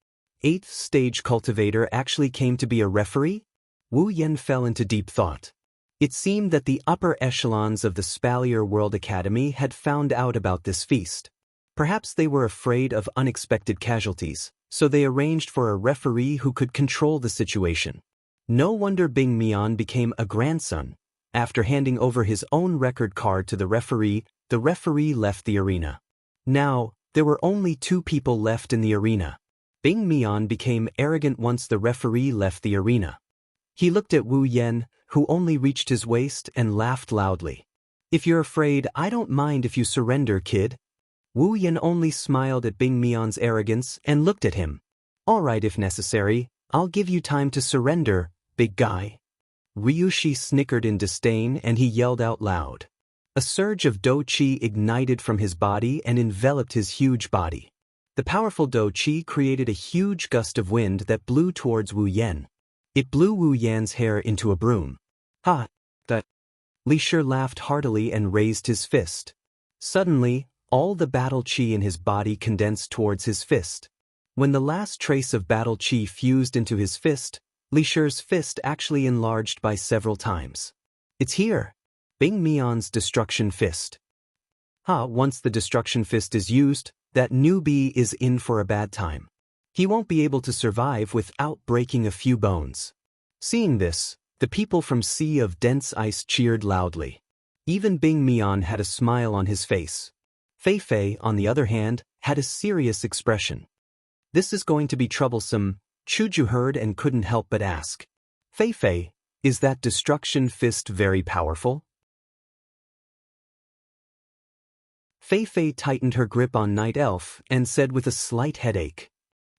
8th stage cultivator actually came to be a referee? Wu Yan fell into deep thought. It seemed that the upper echelons of the Spalier World Academy had found out about this feast. Perhaps they were afraid of unexpected casualties, so they arranged for a referee who could control the situation. No wonder Bing Mian became a grandson. After handing over his own record card to the referee left the arena. Now, there were only 2 people left in the arena. Bing Mian became arrogant once the referee left the arena. He looked at Wu Yan, who only reached his waist, and laughed loudly. "If you're afraid, I don't mind if you surrender, kid." Wu Yan only smiled at Bing Mian's arrogance and looked at him. "All right, if necessary, I'll give you time to surrender, big guy." Ryushi snickered in disdain and he yelled out loud. A surge of Do Chi ignited from his body and enveloped his huge body. The powerful Do Chi created a huge gust of wind that blew towards Wu Yan. It blew Wu Yan's hair into a broom. "Ha! That!" Li Shi laughed heartily and raised his fist. Suddenly, all the battle chi in his body condensed towards his fist. When the last trace of battle chi fused into his fist, Li Shi's fist actually enlarged by several times. "It's here! Bing Mian's Destruction Fist." Once the Destruction Fist is used, that newbie is in for a bad time. He won't be able to survive without breaking a few bones. Seeing this, the people from Sea of Dense Ice cheered loudly. Even Bing Mian had a smile on his face. Fei Fei, on the other hand, had a serious expression. "This is going to be troublesome," Chuju heard and couldn't help but ask. "Fei Fei, is that Destruction Fist very powerful?" Fei Fei tightened her grip on Night Elf and said with a slight headache,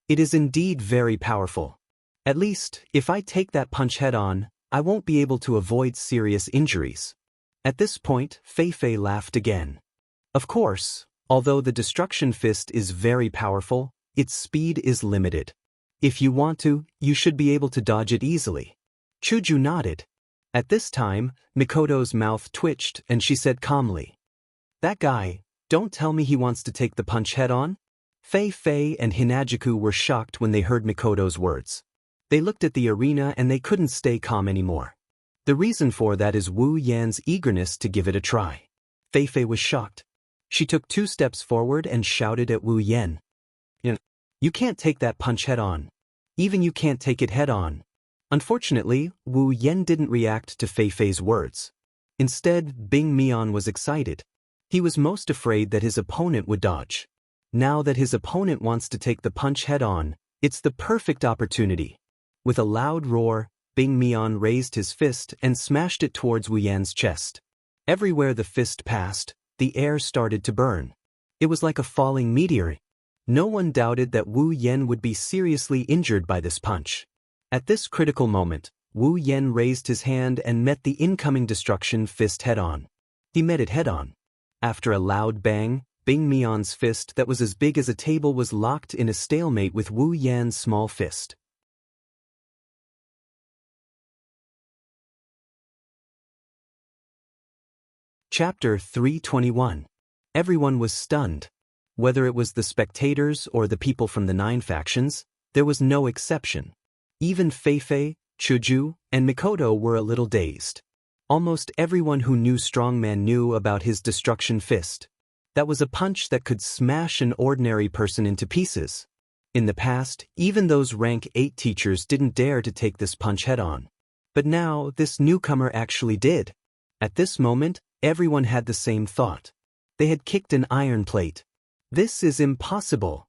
"It is indeed very powerful. At least, if I take that punch head-on, I won't be able to avoid serious injuries." At this point, Fei Fei laughed again. Of course, although the Destruction Fist is very powerful, its speed is limited. If you want to, you should be able to dodge it easily. Chuju nodded. At this time, Mikoto's mouth twitched and she said calmly, "That guy, don't tell me he wants to take the punch head-on?" Fei Fei and Hinajuku were shocked when they heard Mikoto's words. They looked at the arena and they couldn't stay calm anymore. The reason for that is Wu Yan's eagerness to give it a try. Fei Fei was shocked. She took 2 steps forward and shouted at Wu Yan. You can't take that punch head-on. Even you can't take it head-on." Unfortunately, Wu Yan didn't react to Fei Fei's words. Instead, Bing Mian was excited. He was most afraid that his opponent would dodge. Now that his opponent wants to take the punch head-on, it's the perfect opportunity. With a loud roar, Bing Mian raised his fist and smashed it towards Wu Yan's chest. Everywhere the fist passed, the air started to burn. It was like a falling meteor. No one doubted that Wu Yan would be seriously injured by this punch. At this critical moment, Wu Yan raised his hand and met the incoming Destruction Fist head-on. He met it head-on. After a loud bang, Bing Mian's fist that was as big as a table was locked in a stalemate with Wu Yan's small fist. Chapter 321. Everyone was stunned. Whether it was the spectators or the people from the 9 factions, there was no exception. Even Fei Fei, Chuju, and Mikoto were a little dazed. Almost everyone who knew Strongman knew about his Destruction Fist. That was a punch that could smash an ordinary person into pieces. In the past, even those rank 8 teachers didn't dare to take this punch head-on. But now, this newcomer actually did. At this moment, everyone had the same thought. They had kicked an iron plate. "This is impossible."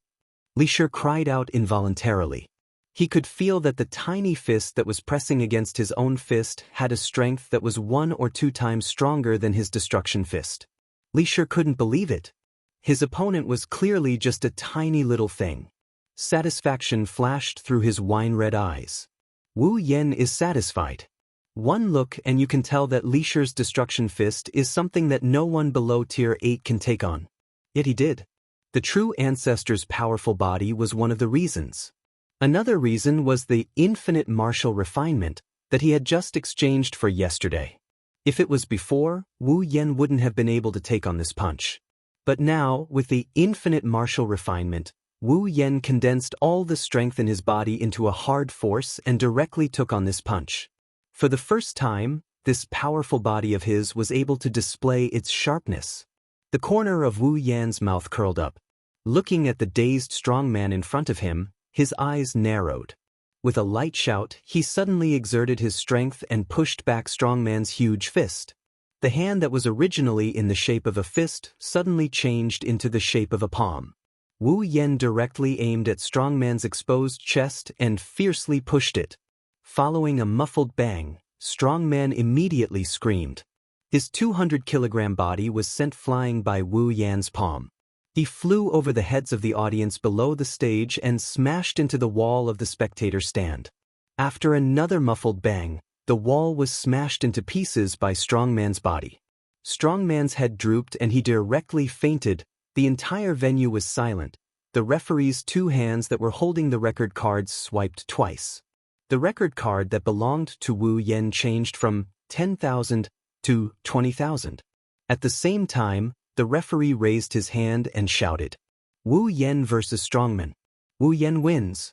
Li Shi cried out involuntarily. He could feel that the tiny fist that was pressing against his own fist had a strength that was 1 or 2 times stronger than his Destruction Fist. Li Shi couldn't believe it. His opponent was clearly just a tiny little thing. Satisfaction flashed through his wine-red eyes. Wu Yan is satisfied. One look and you can tell that Li Shi's Destruction Fist is something that no one below Tier 8 can take on. Yet he did. The true ancestor's powerful body was one of the reasons. Another reason was the infinite martial refinement that he had just exchanged for yesterday. If it was before, Wu Yan wouldn't have been able to take on this punch. But now, with the infinite martial refinement, Wu Yan condensed all the strength in his body into a hard force and directly took on this punch. For the first time, this powerful body of his was able to display its sharpness. The corner of Wu Yan's mouth curled up. Looking at the dazed strong man in front of him, his eyes narrowed. With a light shout, he suddenly exerted his strength and pushed back strongman's huge fist. The hand that was originally in the shape of a fist suddenly changed into the shape of a palm. Wu Yan directly aimed at strongman's exposed chest and fiercely pushed it. Following a muffled bang, strongman immediately screamed. His 200-kilogram body was sent flying by Wu Yan's palm. He flew over the heads of the audience below the stage and smashed into the wall of the spectator stand. After another muffled bang, the wall was smashed into pieces by strongman's body. Strongman's head drooped and he directly fainted. The entire venue was silent. The referee's two hands that were holding the record cards swiped twice. The record card that belonged to Wu Yan changed from 10,000 to 20,000. At the same time, the referee raised his hand and shouted, "Wu Yan versus Strongman. Wu Yan wins."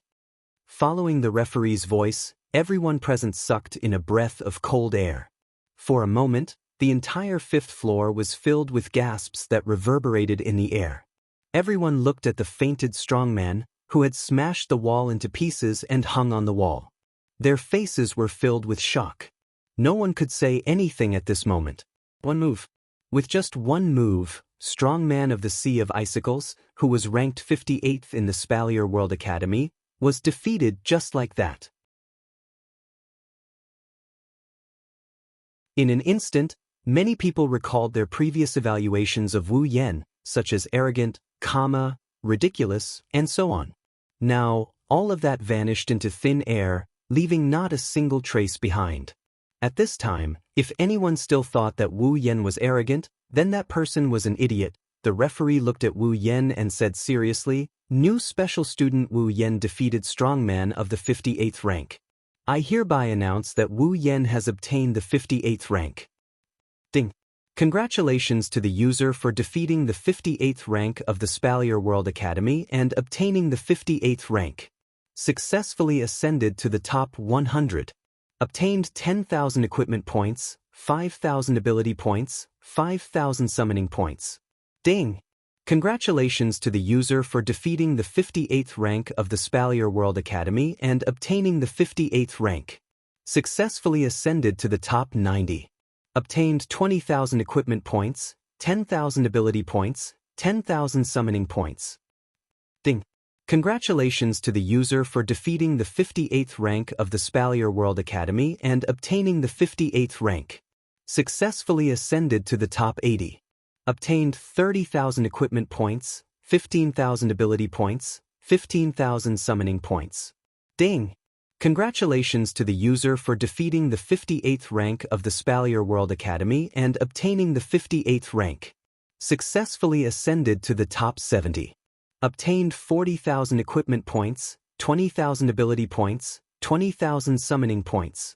Following the referee's voice, everyone present sucked in a breath of cold air. For a moment, the entire fifth floor was filled with gasps that reverberated in the air. Everyone looked at the fainted strongman, who had smashed the wall into pieces and hung on the wall. Their faces were filled with shock. No one could say anything at this moment. One move. With just one move, strongman of the Sea of Icicles, who was ranked 58th in the Spalier World Academy, was defeated just like that. In an instant, many people recalled their previous evaluations of Wu Yan, such as arrogant, ridiculous, and so on. Now, all of that vanished into thin air, leaving not a single trace behind. At this time, if anyone still thought that Wu Yan was arrogant, then that person was an idiot. The referee looked at Wu Yan and said seriously, "New special student Wu Yan defeated strongman of the 58th rank. I hereby announce that Wu Yan has obtained the 58th rank." Ding. Congratulations to the user for defeating the 58th rank of the Spalier World Academy and obtaining the 58th rank. Successfully ascended to the top 100. Obtained 10,000 equipment points, 5,000 ability points, 5,000 summoning points. Ding! Congratulations to the user for defeating the 58th rank of the Spalier World Academy and obtaining the 58th rank. Successfully ascended to the top 90. Obtained 20,000 equipment points, 10,000 ability points, 10,000 summoning points. Ding! Congratulations to the user for defeating the 58th rank of the Spalier World Academy and obtaining the 58th rank. Successfully ascended to the top 80. Obtained 30,000 equipment points, 15,000 ability points, 15,000 summoning points. Ding! Congratulations to the user for defeating the 58th rank of the Spalier World Academy and obtaining the 58th rank. Successfully ascended to the top 70. Obtained 40,000 equipment points, 20,000 ability points, 20,000 summoning points.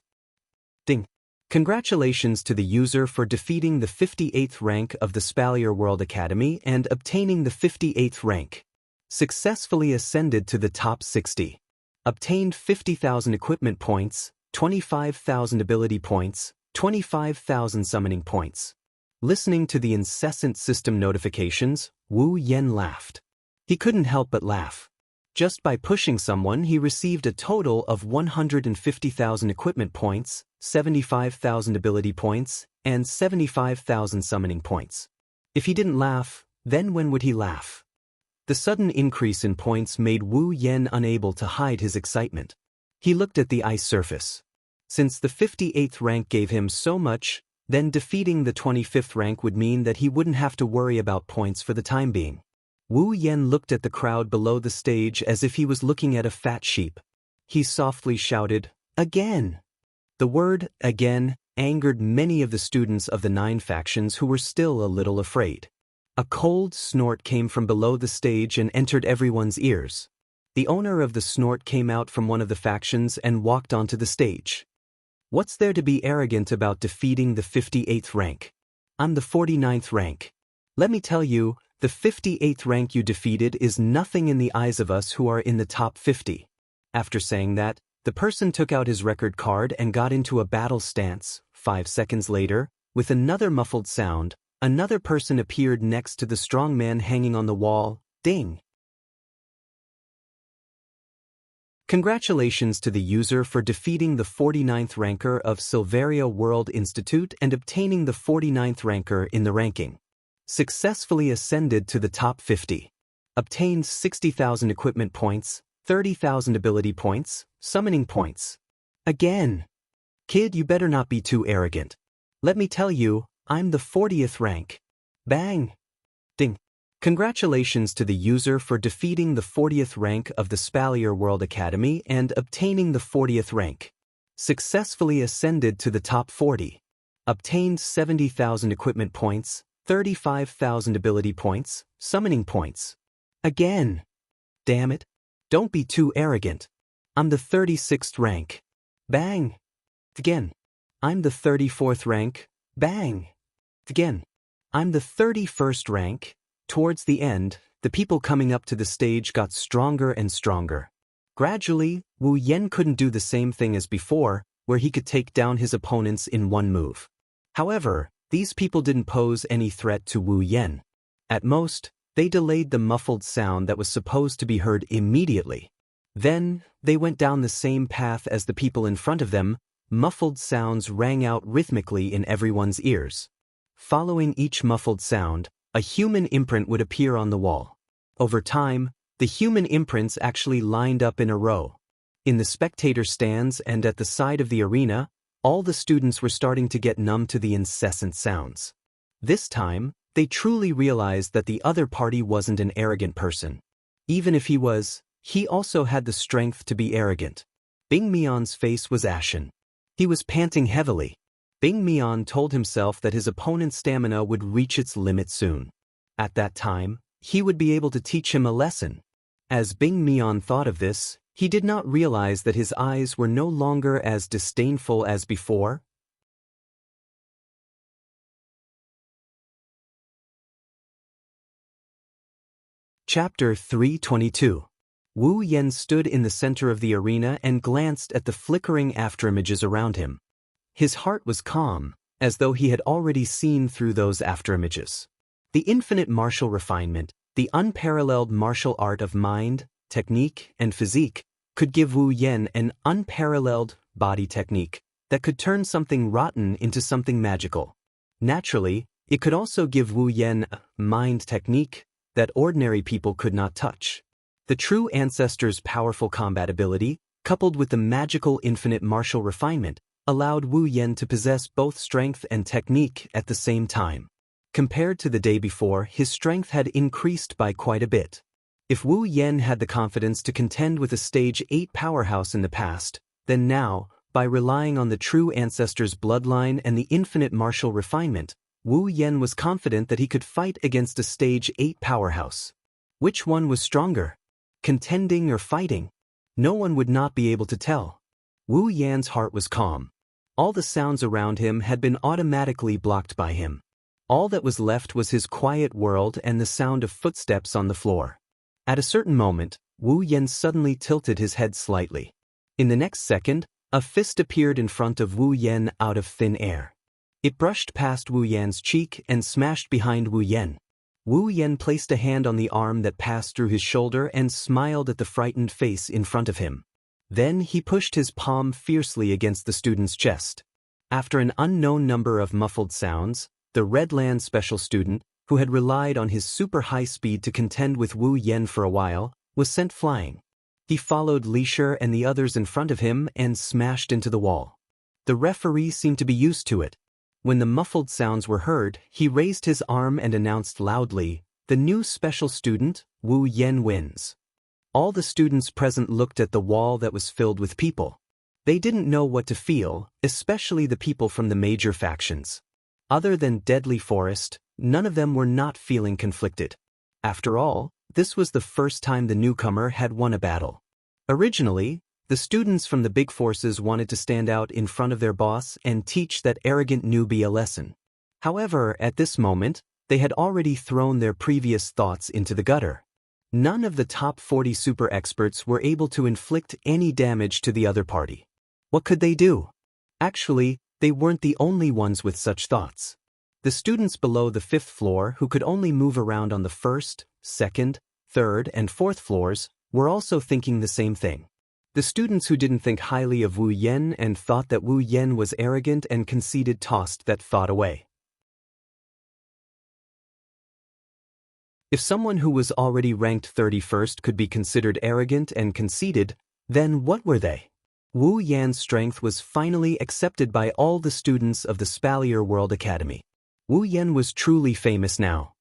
Ding! Congratulations to the user for defeating the 58th rank of the Spalier World Academy and obtaining the 58th rank. Successfully ascended to the top 60. Obtained 50,000 equipment points, 25,000 ability points, 25,000 summoning points. Listening to the incessant system notifications, Wu Yan laughed. He couldn't help but laugh. Just by pushing someone, he received a total of 150,000 equipment points, 75,000 ability points, and 75,000 summoning points. If he didn't laugh, then when would he laugh? The sudden increase in points made Wu Yan unable to hide his excitement. He looked at the ice surface. Since the 58th rank gave him so much, then defeating the 25th rank would mean that he wouldn't have to worry about points for the time being. Wu Yan looked at the crowd below the stage as if he was looking at a fat sheep. He softly shouted, "Again!" The word, "again," angered many of the students of the 9 factions who were still a little afraid. A cold snort came from below the stage and entered everyone's ears. The owner of the snort came out from one of the factions and walked onto the stage. "What's there to be arrogant about defeating the 58th rank? I'm the 49th rank. Let me tell you, The 58th rank you defeated is nothing in the eyes of us who are in the top 50. After saying that, the person took out his record card and got into a battle stance. 5 seconds later, with another muffled sound, another person appeared next to the strong man hanging on the wall. Ding! Congratulations to the user for defeating the 49th ranker of Silveria World Institute and obtaining the 49th ranker in the ranking. Successfully ascended to the top 50. Obtained 60,000 equipment points, 30,000 ability points, summoning points. Again. Kid, you better not be too arrogant. Let me tell you, I'm the 40th rank. Bang! Ding! Congratulations to the user for defeating the 40th rank of the Spalier World Academy and obtaining the 40th rank. Successfully ascended to the top 40. Obtained 70,000 equipment points, 35,000 ability points, summoning points. Again. Damn it. Don't be too arrogant. I'm the 36th rank. Bang. Again. I'm the 34th rank. Bang. Again. I'm the 31st rank. Towards the end, the people coming up to the stage got stronger and stronger. Gradually, Wu Yen couldn't do the same thing as before, where he could take down his opponents in one move. However, these people didn't pose any threat to Wu Yen. At most, they delayed the muffled sound that was supposed to be heard immediately. Then, they went down the same path as the people in front of them. Muffled sounds rang out rhythmically in everyone's ears. Following each muffled sound, a human imprint would appear on the wall. Over time, the human imprints actually lined up in a row. In the spectator stands and at the side of the arena, all the students were starting to get numb to the incessant sounds. This time, they truly realized that the other party wasn't an arrogant person. Even if he was, he also had the strength to be arrogant. Bing Mion's face was ashen. He was panting heavily. Bing Mion told himself that his opponent's stamina would reach its limit soon. At that time, he would be able to teach him a lesson. As Bing Mion thought of this, he did not realize that his eyes were no longer as disdainful as before. Chapter 322. Wu Yen stood in the center of the arena and glanced at the flickering afterimages around him. His heart was calm, as though he had already seen through those afterimages. The infinite martial refinement, the unparalleled martial art of mind, technique, and physique, could give Wu Yen an unparalleled body technique that could turn something rotten into something magical. Naturally, it could also give Wu Yen a mind technique that ordinary people could not touch. The true ancestor's powerful combat ability, coupled with the magical infinite martial refinement, allowed Wu Yen to possess both strength and technique at the same time. Compared to the day before, his strength had increased by quite a bit. If Wu Yen had the confidence to contend with a Stage 8 powerhouse in the past, then now, by relying on the true ancestor's bloodline and the infinite martial refinement, Wu Yen was confident that he could fight against a Stage 8 powerhouse. Which one was stronger? Contending or fighting? No one would not be able to tell. Wu Yan's heart was calm. All the sounds around him had been automatically blocked by him. All that was left was his quiet world and the sound of footsteps on the floor. At a certain moment, Wu Yen suddenly tilted his head slightly. In the next second, a fist appeared in front of Wu Yen out of thin air. It brushed past Wu Yan's cheek and smashed behind Wu Yen. Wu Yen placed a hand on the arm that passed through his shoulder and smiled at the frightened face in front of him. Then he pushed his palm fiercely against the student's chest. After an unknown number of muffled sounds, the Redland special student, who had relied on his super high speed to contend with Wu Yen for a while, was sent flying. He followed Li Shi and the others in front of him and smashed into the wall. The referee seemed to be used to it. When the muffled sounds were heard, he raised his arm and announced loudly, "The new special student, Wu Yen wins." All the students present looked at the wall that was filled with people. They didn't know what to feel, especially the people from the major factions. Other than Deadly Forest, none of them were not feeling conflicted. After all, this was the first time the newcomer had won a battle. Originally, the students from the big forces wanted to stand out in front of their boss and teach that arrogant newbie a lesson. However, at this moment, They had already thrown their previous thoughts into the gutter. None of the top 40 super experts were able to inflict any damage to the other party. What could they do? Actually, they weren't the only ones with such thoughts. The students below the 5th floor who could only move around on the 1st, 2nd, 3rd, and 4th floors were also thinking the same thing. The students who didn't think highly of Wu Yan and thought that Wu Yan was arrogant and conceited tossed that thought away. If someone who was already ranked 31st could be considered arrogant and conceited, then what were they? Wu Yan's strength was finally accepted by all the students of the Spalier World Academy. Wu Yan was truly famous now.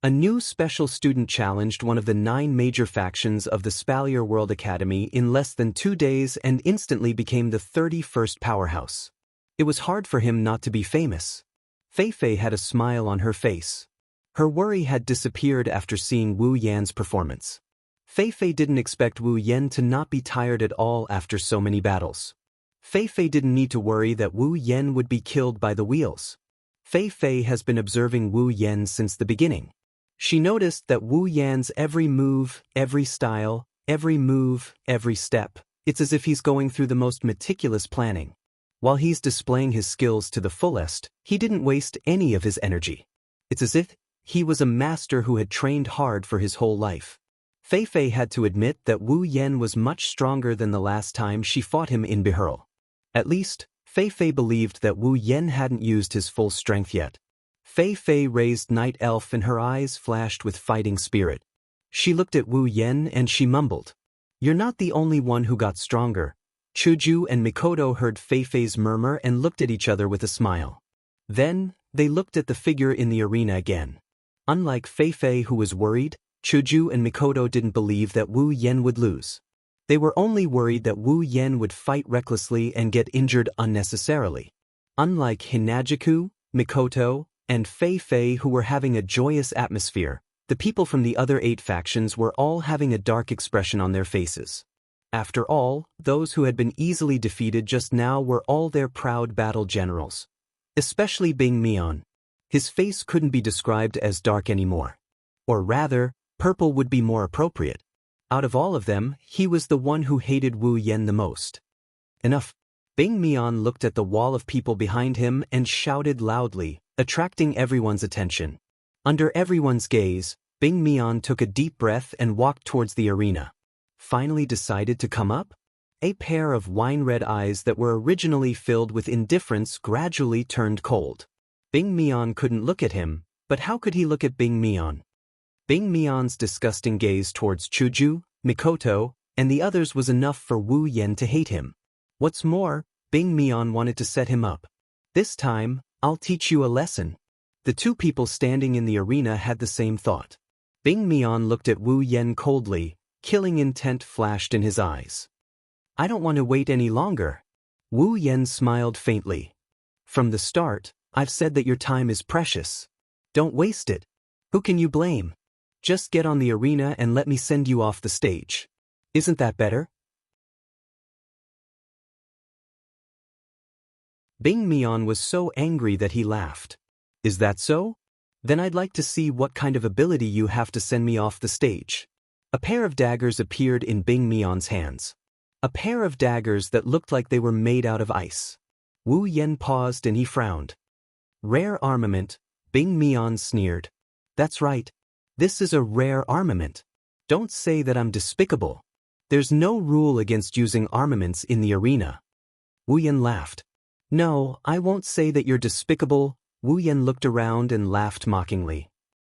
A new special student challenged one of the 9 major factions of the Spalier World Academy in less than 2 days and instantly became the 31st powerhouse. It was hard for him not to be famous. Fei Fei had a smile on her face. Her worry had disappeared after seeing Wu Yan's performance. Fei Fei didn't expect Wu Yan to not be tired at all after so many battles. Fei Fei didn't need to worry that Wu Yan would be killed by the wheels. Fei Fei has been observing Wu Yan since the beginning. She noticed that Wu Yan's every move, every style, every move, every step, it's as if he's going through the most meticulous planning. While he's displaying his skills to the fullest, he didn't waste any of his energy. It's as if he was a master who had trained hard for his whole life. Fei Fei had to admit that Wu Yan was much stronger than the last time she fought him in Bihurl. At least, Fei Fei believed that Wu Yan hadn't used his full strength yet. Fei Fei raised Night Elf and her eyes flashed with fighting spirit. She looked at Wu Yan and she mumbled, "You're not the only one who got stronger." Chuju and Mikoto heard Fei Fei's murmur and looked at each other with a smile. Then, they looked at the figure in the arena again. Unlike Fei Fei who was worried, Chuju and Mikoto didn't believe that Wu Yan would lose. They were only worried that Wu Yan would fight recklessly and get injured unnecessarily. Unlike Hinajiku, Mikoto, and Fei Fei who were having a joyous atmosphere, the people from the other 8 factions were all having a dark expression on their faces. After all, those who had been easily defeated just now were all their proud battle generals. Especially Bing Mian. His face couldn't be described as dark anymore. Or rather, purple would be more appropriate. Out of all of them, he was the one who hated Wu Yan the most. Enough. Bing Mian looked at the wall of people behind him and shouted loudly, attracting everyone's attention. Under everyone's gaze, Bing Mian took a deep breath and walked towards the arena. Finally decided to come up? A pair of wine-red eyes that were originally filled with indifference gradually turned cold. Bing Mian couldn't look at him, but how could he look at Bing Mian? Bing Mian's disgusting gaze towards Chuju, Mikoto, and the others was enough for Wu Yan to hate him. What's more, Bing Mian wanted to set him up. This time, I'll teach you a lesson. The 2 people standing in the arena had the same thought. Bing Mian looked at Wu Yan coldly, killing intent flashed in his eyes. I don't want to wait any longer. Wu Yan smiled faintly. From the start, I've said that your time is precious. Don't waste it. Who can you blame? Just get on the arena and let me send you off the stage. Isn't that better? Bing Mian was so angry that he laughed. Is that so? Then I'd like to see what kind of ability you have to send me off the stage. A pair of daggers appeared in Bing Mian's hands. A pair of daggers that looked like they were made out of ice. Wu Yan paused and he frowned. Rare armament, Bing Mian sneered. That's right. This is a rare armament. Don't say that I'm despicable. There's no rule against using armaments in the arena. Wu Yan laughed. No, I won't say that you're despicable. Wu Yan looked around and laughed mockingly.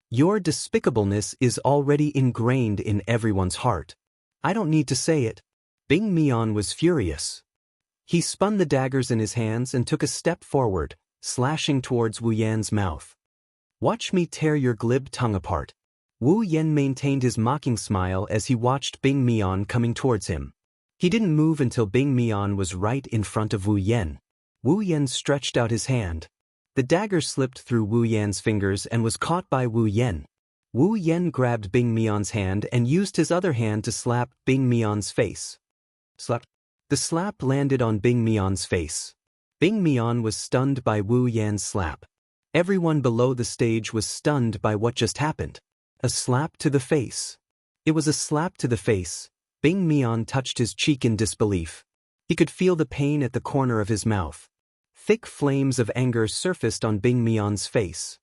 Your despicableness is already ingrained in everyone's heart. I don't need to say it. Bing Mian was furious. He spun the daggers in his hands and took a step forward, slashing towards Wu Yan's mouth. Watch me tear your glib tongue apart. Wu Yan maintained his mocking smile as he watched Bing Mian coming towards him. He didn't move until Bing Mian was right in front of Wu Yan. Wu Yan stretched out his hand. The dagger slipped through Wu Yan's fingers and was caught by Wu Yan. Wu Yan grabbed Bing Mian's hand and used his other hand to slap Bing Mian's face. Slap. The slap landed on Bing Mian's face. Bing Mian was stunned by Wu Yan's slap. Everyone below the stage was stunned by what just happened. A slap to the face. It was a slap to the face. Bing Mian touched his cheek in disbelief. He could feel the pain at the corner of his mouth. Thick flames of anger surfaced on Bing Mian's face.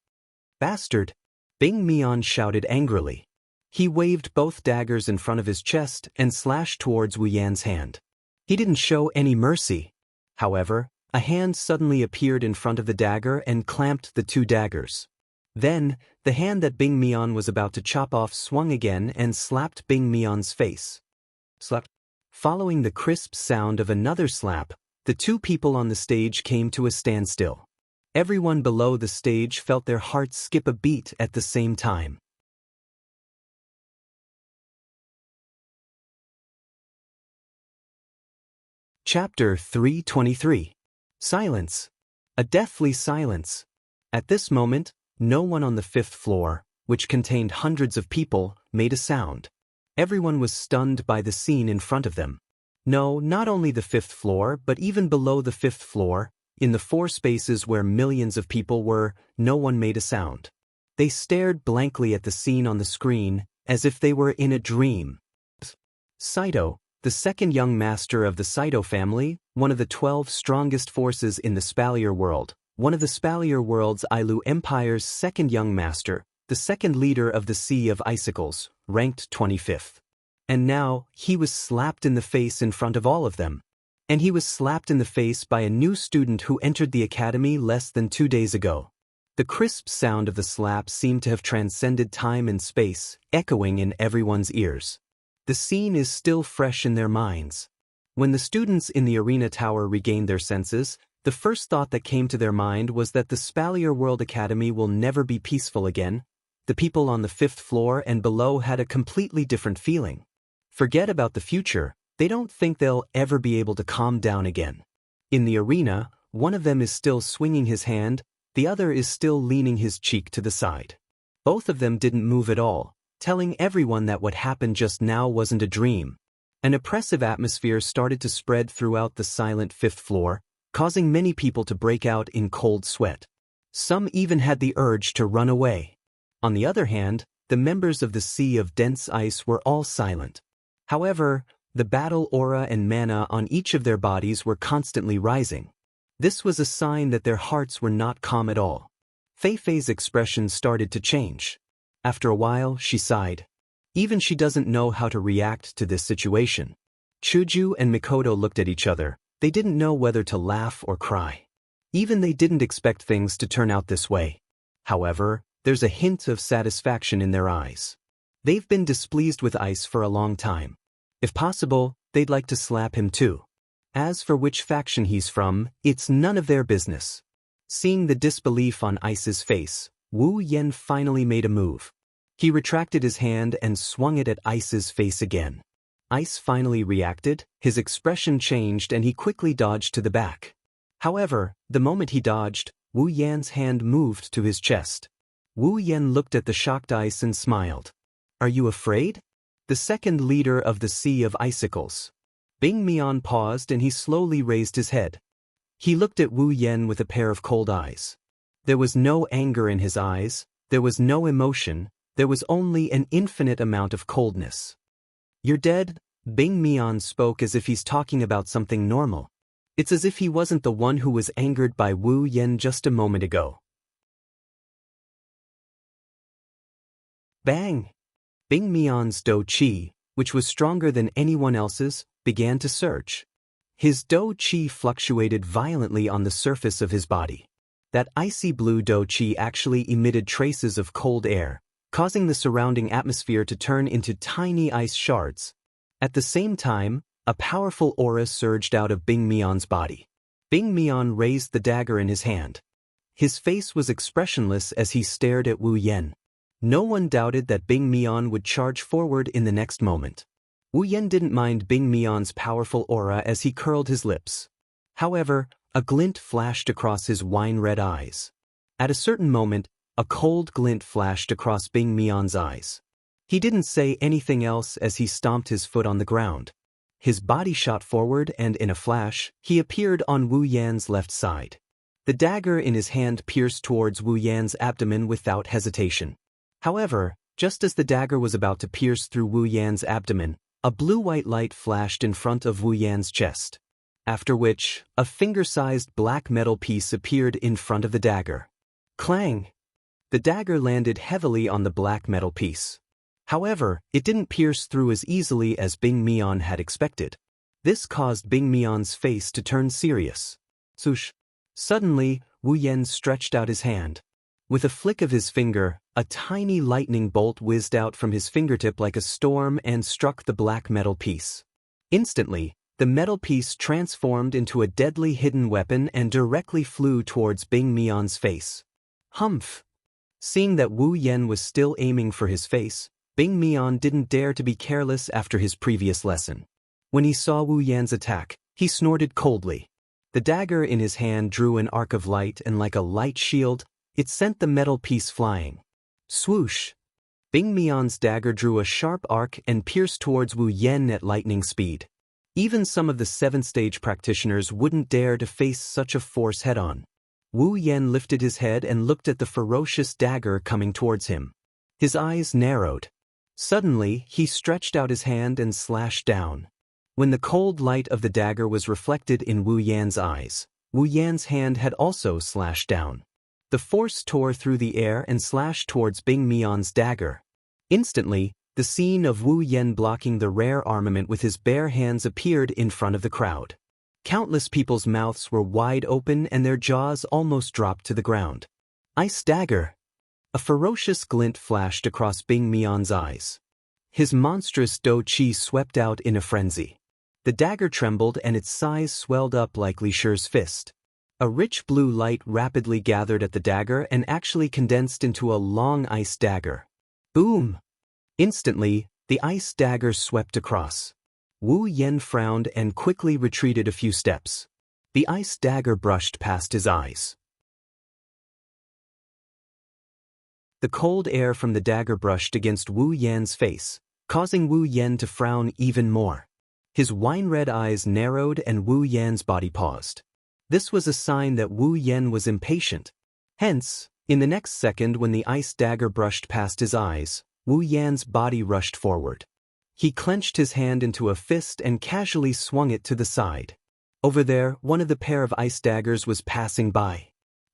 Bastard! Bing Mian shouted angrily. He waved both daggers in front of his chest and slashed towards Wu Yan's hand. He didn't show any mercy. However, a hand suddenly appeared in front of the dagger and clamped the two daggers. Then, the hand that Bing Mian was about to chop off swung again and slapped Bing Mian's face. Slap. Following the crisp sound of another slap, the two people on the stage came to a standstill. Everyone below the stage felt their hearts skip a beat at the same time. Chapter 323. Silence. A deathly silence. At this moment, no one on the 5th floor, which contained hundreds of people, made a sound. Everyone was stunned by the scene in front of them. No, not only the 5th floor, but even below the 5th floor, in the 4 spaces where millions of people were, no one made a sound. They stared blankly at the scene on the screen, as if they were in a dream. Saito, the second young master of the Saito family, one of the 12 strongest forces in the Spalier world, one of the Spalier world's Ailu Empire's second young master, the second leader of the Sea of Icicles, ranked 25th. And now, he was slapped in the face in front of all of them. And he was slapped in the face by a new student who entered the academy less than 2 days ago. The crisp sound of the slap seemed to have transcended time and space, echoing in everyone's ears. The scene is still fresh in their minds. When the students in the arena tower regained their senses, the first thought that came to their mind was that the Spalier World Academy will never be peaceful again. The people on the 5th floor and below had a completely different feeling. Forget about the future, they don't think they'll ever be able to calm down again. In the arena, one of them is still swinging his hand, the other is still leaning his cheek to the side. Both of them didn't move at all, telling everyone that what happened just now wasn't a dream. An oppressive atmosphere started to spread throughout the silent 5th floor, causing many people to break out in cold sweat. Some even had the urge to run away. On the other hand, the members of the Sea of Dense Ice were all silent. However, the battle aura and mana on each of their bodies were constantly rising. This was a sign that their hearts were not calm at all. Fei-Fei's expression started to change. After a while, she sighed. Even she doesn't know how to react to this situation. Chuju and Mikoto looked at each other. They didn't know whether to laugh or cry. Even they didn't expect things to turn out this way. However, there's a hint of satisfaction in their eyes. They've been displeased with Ice for a long time. If possible, they'd like to slap him too. As for which faction he's from, it's none of their business. Seeing the disbelief on Ice's face, Wu Yan finally made a move. He retracted his hand and swung it at Ice's face again. Ice finally reacted, his expression changed and he quickly dodged to the back. However, the moment he dodged, Wu Yan's hand moved to his chest. Wu Yan looked at the shocked Ice and smiled. "Are you afraid?" The second leader of the Sea of Icicles. Bing Mian paused and he slowly raised his head. He looked at Wu Yan with a pair of cold eyes. There was no anger in his eyes, there was no emotion, there was only an infinite amount of coldness. "You're dead?" Bing Mian spoke as if he's talking about something normal. It's as if he wasn't the one who was angered by Wu Yan just a moment ago. Bang! Bing Mian's Do Qi, which was stronger than anyone else's, began to surge. His Do Qi fluctuated violently on the surface of his body. That icy blue Do Qi actually emitted traces of cold air, causing the surrounding atmosphere to turn into tiny ice shards. At the same time, a powerful aura surged out of Bing Mian's body. Bing Mian raised the dagger in his hand. His face was expressionless as he stared at Wu Yan. No one doubted that Bing Mian would charge forward in the next moment. Wu Yan didn't mind Bing Mian's powerful aura as he curled his lips. However, a glint flashed across his wine-red eyes. At a certain moment, a cold glint flashed across Bing Mian's eyes. He didn't say anything else as he stomped his foot on the ground. His body shot forward and in a flash, he appeared on Wu Yan's left side. The dagger in his hand pierced towards Wu Yan's abdomen without hesitation. However, just as the dagger was about to pierce through Wu Yan's abdomen, a blue-white light flashed in front of Wu Yan's chest. After which, a finger-sized black metal piece appeared in front of the dagger. Clang! The dagger landed heavily on the black metal piece. However, it didn't pierce through as easily as Bing Mian had expected. This caused Bing Mian's face to turn serious. Swoosh! Suddenly, Wu Yan stretched out his hand. With a flick of his finger, a tiny lightning bolt whizzed out from his fingertip like a storm and struck the black metal piece. Instantly, the metal piece transformed into a deadly hidden weapon and directly flew towards Bing Mian's face. Humph! Seeing that Wu Yan was still aiming for his face, Bing Mian didn't dare to be careless after his previous lesson. When he saw Wu Yan's attack, he snorted coldly. The dagger in his hand drew an arc of light and like a light shield, it sent the metal piece flying. Swoosh! Bing Mian's dagger drew a sharp arc and pierced towards Wu Yan at lightning speed. Even some of the 7th-stage practitioners wouldn't dare to face such a force head-on. Wu Yan lifted his head and looked at the ferocious dagger coming towards him. His eyes narrowed. Suddenly, he stretched out his hand and slashed down. When the cold light of the dagger was reflected in Wu Yan's eyes, Wu Yan's hand had also slashed down. The force tore through the air and slashed towards Bing Mian's dagger. Instantly, the scene of Wu Yan blocking the rare armament with his bare hands appeared in front of the crowd. Countless people's mouths were wide open and their jaws almost dropped to the ground. Ice dagger! A ferocious glint flashed across Bing Mian's eyes. His monstrous Do Chi swept out in a frenzy. The dagger trembled and its size swelled up like Li Shi's fist. A rich blue light rapidly gathered at the dagger and actually condensed into a long ice dagger. Boom! Instantly, the ice dagger swept across. Wu Yan frowned and quickly retreated a few steps. The ice dagger brushed past his eyes. The cold air from the dagger brushed against Wu Yan's face, causing Wu Yan to frown even more. His wine-red eyes narrowed and Wu Yan's body paused. This was a sign that Wu Yan was impatient. Hence, in the next second when the ice dagger brushed past his eyes, Wu Yan's body rushed forward. He clenched his hand into a fist and casually swung it to the side. Over there, one of the pair of ice daggers was passing by.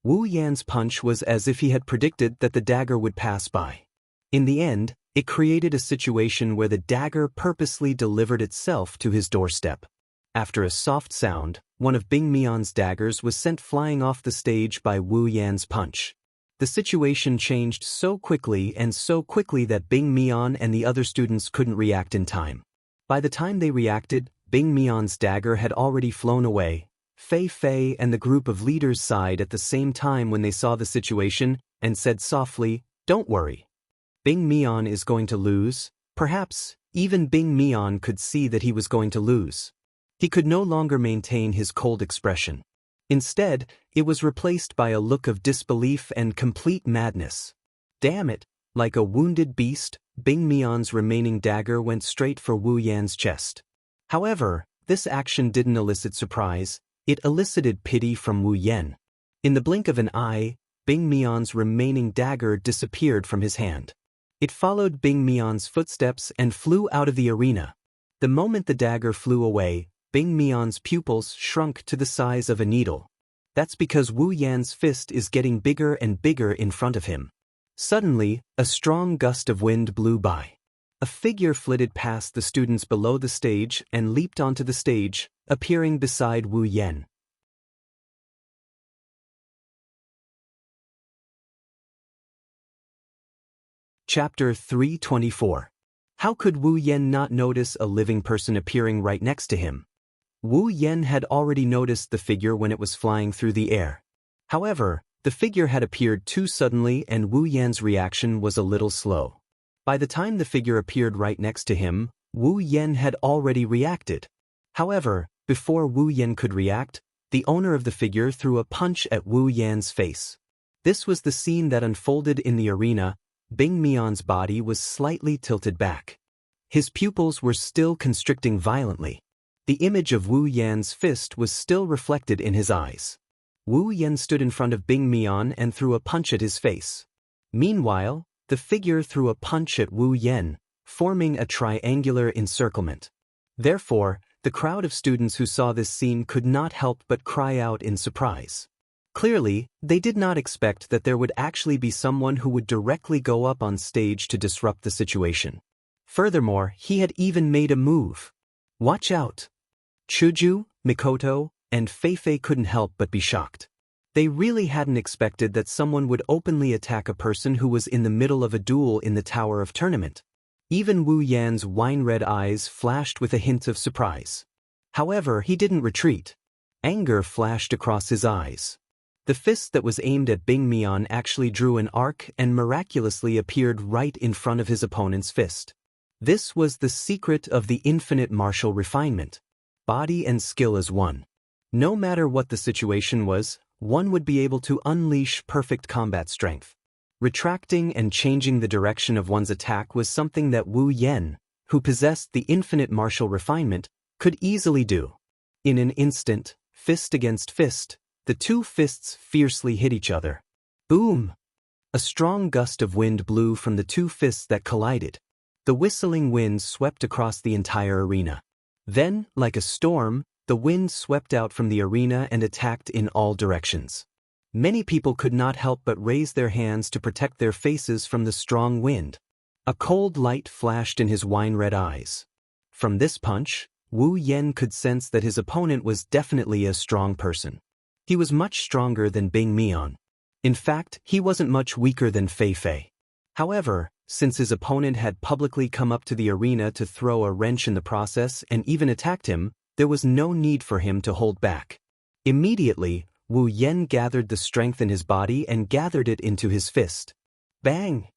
Wu Yan's punch was as if he had predicted that the dagger would pass by. In the end, it created a situation where the dagger purposely delivered itself to his doorstep. After a soft sound, one of Bing Mian's daggers was sent flying off the stage by Wu Yan's punch. The situation changed so quickly that Bing Mian and the other students couldn't react in time. By the time they reacted, Bing Mian's dagger had already flown away. Fei Fei and the group of leaders sighed at the same time when they saw the situation and said softly, "Don't worry. Bing Mian is going to lose." Perhaps, even Bing Mian could see that he was going to lose. He could no longer maintain his cold expression. Instead, it was replaced by a look of disbelief and complete madness. Damn it! Like a wounded beast, Bing Mian's remaining dagger went straight for Wu Yan's chest. However, this action didn't elicit surprise, it elicited pity from Wu Yan. In the blink of an eye, Bing Mian's remaining dagger disappeared from his hand. It followed Bing Mian's footsteps and flew out of the arena. The moment the dagger flew away, Bing Mian's pupils shrunk to the size of a needle. That's because Wu Yan's fist is getting bigger and bigger in front of him. Suddenly, a strong gust of wind blew by. A figure flitted past the students below the stage and leaped onto the stage, appearing beside Wu Yan. Chapter 324. How could Wu Yan not notice a living person appearing right next to him? Wu Yan had already noticed the figure when it was flying through the air. However, the figure had appeared too suddenly and Wu Yan's reaction was a little slow. By the time the figure appeared right next to him, Wu Yan had already reacted. However, before Wu Yan could react, the owner of the figure threw a punch at Wu Yan's face. This was the scene that unfolded in the arena. Bing Mian's body was slightly tilted back. His pupils were still constricting violently. The image of Wu Yan's fist was still reflected in his eyes. Wu Yan stood in front of Bing Mian and threw a punch at his face. Meanwhile, the figure threw a punch at Wu Yan, forming a triangular encirclement. Therefore, the crowd of students who saw this scene could not help but cry out in surprise. Clearly, they did not expect that there would actually be someone who would directly go up on stage to disrupt the situation. Furthermore, he had even made a move. Watch out! Chuju, Mikoto, and Feifei couldn't help but be shocked. They really hadn't expected that someone would openly attack a person who was in the middle of a duel in the Tower of Tournament. Even Wu Yan's wine-red eyes flashed with a hint of surprise. However, he didn't retreat. Anger flashed across his eyes. The fist that was aimed at Bing Mian actually drew an arc and miraculously appeared right in front of his opponent's fist. This was the secret of the infinite martial refinement. Body and skill as one. No matter what the situation was, one would be able to unleash perfect combat strength. Retracting and changing the direction of one's attack was something that Wu Yan, who possessed the infinite martial refinement, could easily do. In an instant, fist against fist, the two fists fiercely hit each other. Boom! A strong gust of wind blew from the two fists that collided. The whistling wind swept across the entire arena. Then, like a storm, the wind swept out from the arena and attacked in all directions. Many people could not help but raise their hands to protect their faces from the strong wind. A cold light flashed in his wine-red eyes. From this punch, Wu Yan could sense that his opponent was definitely a strong person. He was much stronger than Bing Mian. In fact, he wasn't much weaker than Feifei. However, since his opponent had publicly come up to the arena to throw a wrench in the process and even attacked him, there was no need for him to hold back. Immediately, Wu Yan gathered the strength in his body and gathered it into his fist. Bang!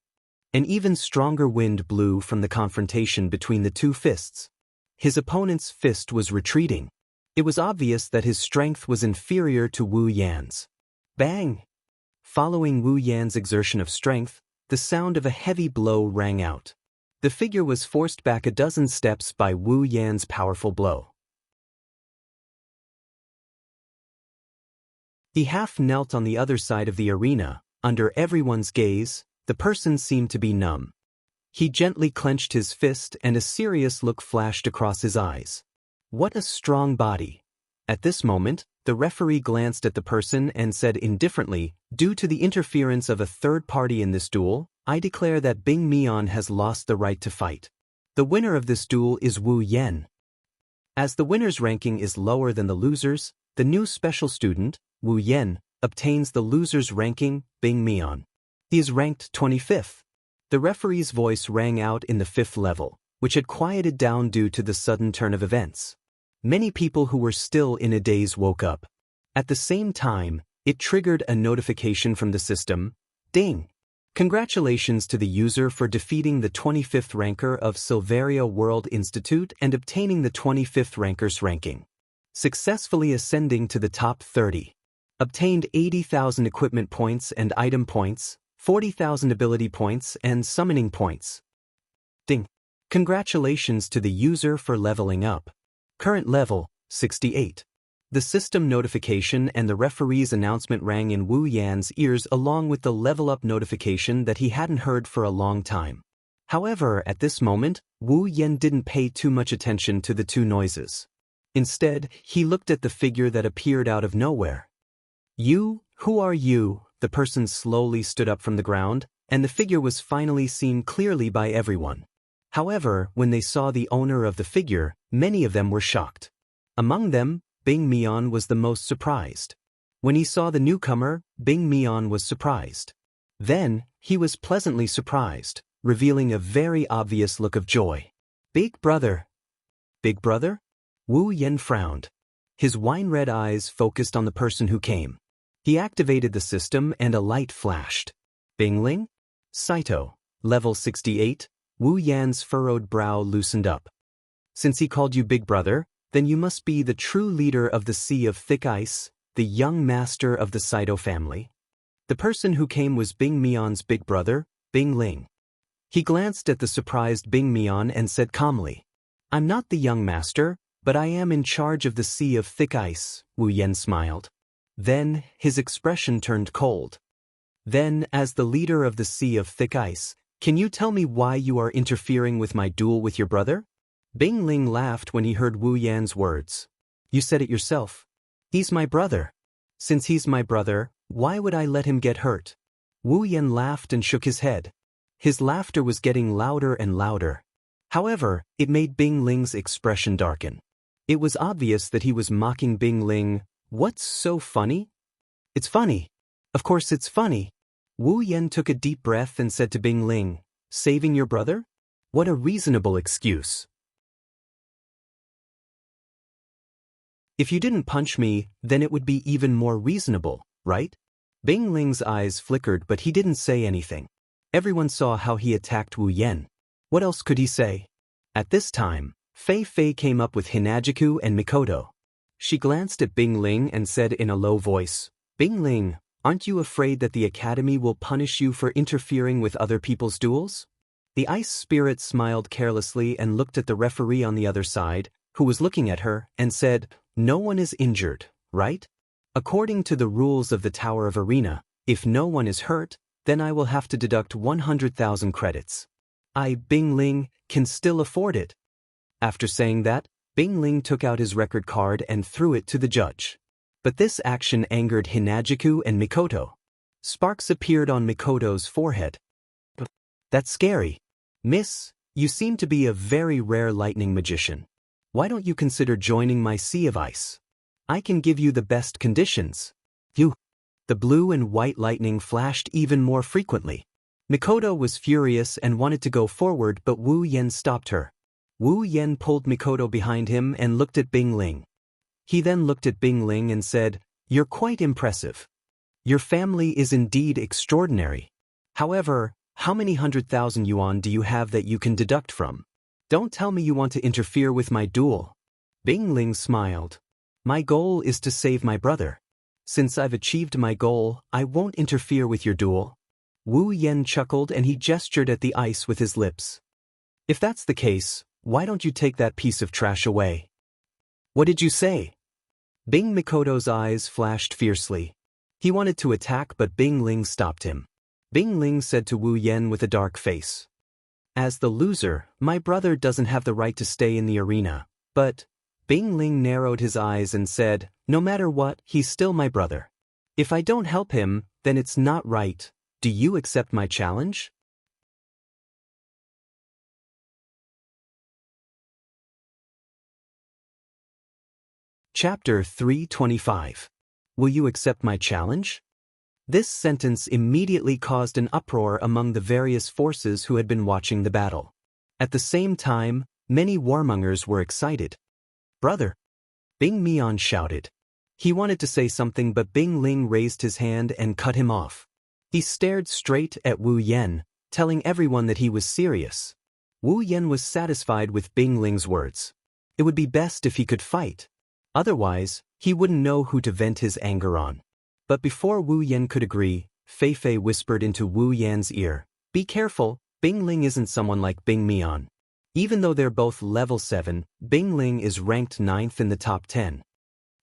An even stronger wind blew from the confrontation between the two fists. His opponent's fist was retreating. It was obvious that his strength was inferior to Wu Yan's. Bang! Following Wu Yan's exertion of strength, the sound of a heavy blow rang out. The figure was forced back a dozen steps by Wu Yan's powerful blow. He half knelt on the other side of the arena. Under everyone's gaze, the person seemed to be numb. He gently clenched his fist and a serious look flashed across his eyes. What a strong body! At this moment, the referee glanced at the person and said indifferently, "Due to the interference of a third party in this duel, I declare that Bing Mian has lost the right to fight. The winner of this duel is Wu Yan." As the winner's ranking is lower than the loser's, the new special student, Wu Yan, obtains the loser's ranking, Bing Mian. He is ranked 25th. The referee's voice rang out in the 5th level, which had quieted down due to the sudden turn of events. Many people who were still in a daze woke up. At the same time, it triggered a notification from the system. Ding! Congratulations to the user for defeating the 25th ranker of Silveria World Institute and obtaining the 25th ranker's ranking. Successfully ascending to the top 30. Obtained 80,000 equipment points and item points, 40,000 ability points and summoning points. Ding! Congratulations to the user for leveling up. Current level, 68. The system notification and the referee's announcement rang in Wu Yan's ears along with the level-up notification that he hadn't heard for a long time. However, at this moment, Wu Yan didn't pay too much attention to the two noises. Instead, he looked at the figure that appeared out of nowhere. "You, who are you?" The person slowly stood up from the ground, and the figure was finally seen clearly by everyone. However, when they saw the owner of the figure, many of them were shocked. Among them, Bing Mian was the most surprised. When he saw the newcomer, Bing Mian was surprised. Then, he was pleasantly surprised, revealing a very obvious look of joy. "Big brother." "Big brother?" Wu Yan frowned. His wine-red eyes focused on the person who came. He activated the system and a light flashed. "Bingling?" "Saito." Level 68, Wu Yan's furrowed brow loosened up. "Since he called you Big Brother, then you must be the true leader of the Sea of Thick Ice, the young master of the Saito family." The person who came was Bing Mian's big brother, Bingling. He glanced at the surprised Bing Mian and said calmly, "I'm not the young master, but I am in charge of the Sea of Thick Ice." Wu Yan smiled. Then, his expression turned cold. Then, as the leader of the Sea of Thick Ice, can you tell me why you are interfering with my duel with your brother? Bing Ling laughed when he heard Wu Yan's words. You said it yourself. He's my brother. Since he's my brother, why would I let him get hurt? Wu Yan laughed and shook his head. His laughter was getting louder and louder. However, it made Bing Ling's expression darken. It was obvious that he was mocking Bing Ling. What's so funny? It's funny. Of course it's funny. Wu Yan took a deep breath and said to Bing Ling, saving your brother? What a reasonable excuse. If you didn't punch me, then it would be even more reasonable, right? Bing Ling's eyes flickered, but he didn't say anything. Everyone saw how he attacked Wu Yan. What else could he say? At this time, Fei Fei came up with Hinajiku and Mikoto. She glanced at Bing Ling and said in a low voice, Bing Ling, aren't you afraid that the academy will punish you for interfering with other people's duels? The ice spirit smiled carelessly and looked at the referee on the other side, who was looking at her, and said, no one is injured, right? According to the rules of the Tower of Arena, if no one is hurt, then I will have to deduct 100,000 credits. I, Bing Ling, can still afford it. After saying that, Bing Ling took out his record card and threw it to the judge. But this action angered Hinajiku and Mikoto. Sparks appeared on Mikoto's forehead. That's scary. Miss, you seem to be a very rare lightning magician. Why don't you consider joining my Sea of Ice? I can give you the best conditions. The blue and white lightning flashed even more frequently. Mikoto was furious and wanted to go forward, but Wu Yan stopped her. Wu Yan pulled Mikoto behind him and looked at Bing Ling. He then looked at Bing Ling and said, you're quite impressive. Your family is indeed extraordinary. However, how many 100,000 yuan do you have that you can deduct from? Don't tell me you want to interfere with my duel. Bing Ling smiled. My goal is to save my brother. Since I've achieved my goal, I won't interfere with your duel. Wu Yan chuckled and he gestured at the ice with his lips. If that's the case, why don't you take that piece of trash away? What did you say? Bing Mikoto's eyes flashed fiercely. He wanted to attack, but Bing Ling stopped him. Bing Ling said to Wu Yan with a dark face. As the loser, my brother doesn't have the right to stay in the arena, but Bing Ling narrowed his eyes and said, no matter what, he's still my brother. If I don't help him, then it's not right. Do you accept my challenge? Chapter 325. Will you accept my challenge? This sentence immediately caused an uproar among the various forces who had been watching the battle. At the same time, many warmongers were excited. Brother! Bing Mian shouted. He wanted to say something, but Bing Ling raised his hand and cut him off. He stared straight at Wu Yan, telling everyone that he was serious. Wu Yan was satisfied with Bing Ling's words. It would be best if he could fight. Otherwise, he wouldn't know who to vent his anger on. But before Wu Yan could agree, Fei Fei whispered into Wu Yan's ear, be careful, Bing Ling isn't someone like Bing Mian. Even though they're both level 7, Bing Ling is ranked 9th in the top 10.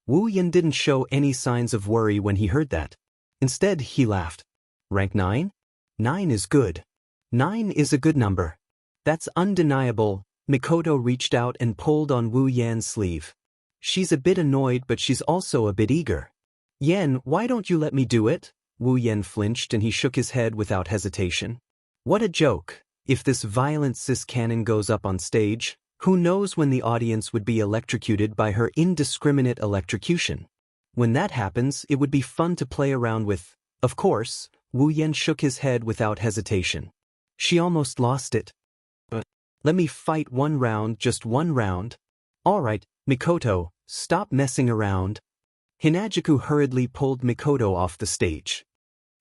Wu Yan didn't show any signs of worry when he heard that. Instead, he laughed. Rank 9? 9 is good. 9 is a good number. That's undeniable. Mikoto reached out and pulled on Wu Yan's sleeve. She's a bit annoyed, but she's also a bit eager. Yan, why don't you let me do it? Wu Yan flinched and he shook his head without hesitation. What a joke. If this violent cis cannon goes up on stage, who knows when the audience would be electrocuted by her indiscriminate electrocution. When that happens, it would be fun to play around with. Of course, Wu Yan shook his head without hesitation. She almost lost it. But let me fight one round, just one round. All right, Mikoto, stop messing around. Hinajiku hurriedly pulled Mikoto off the stage.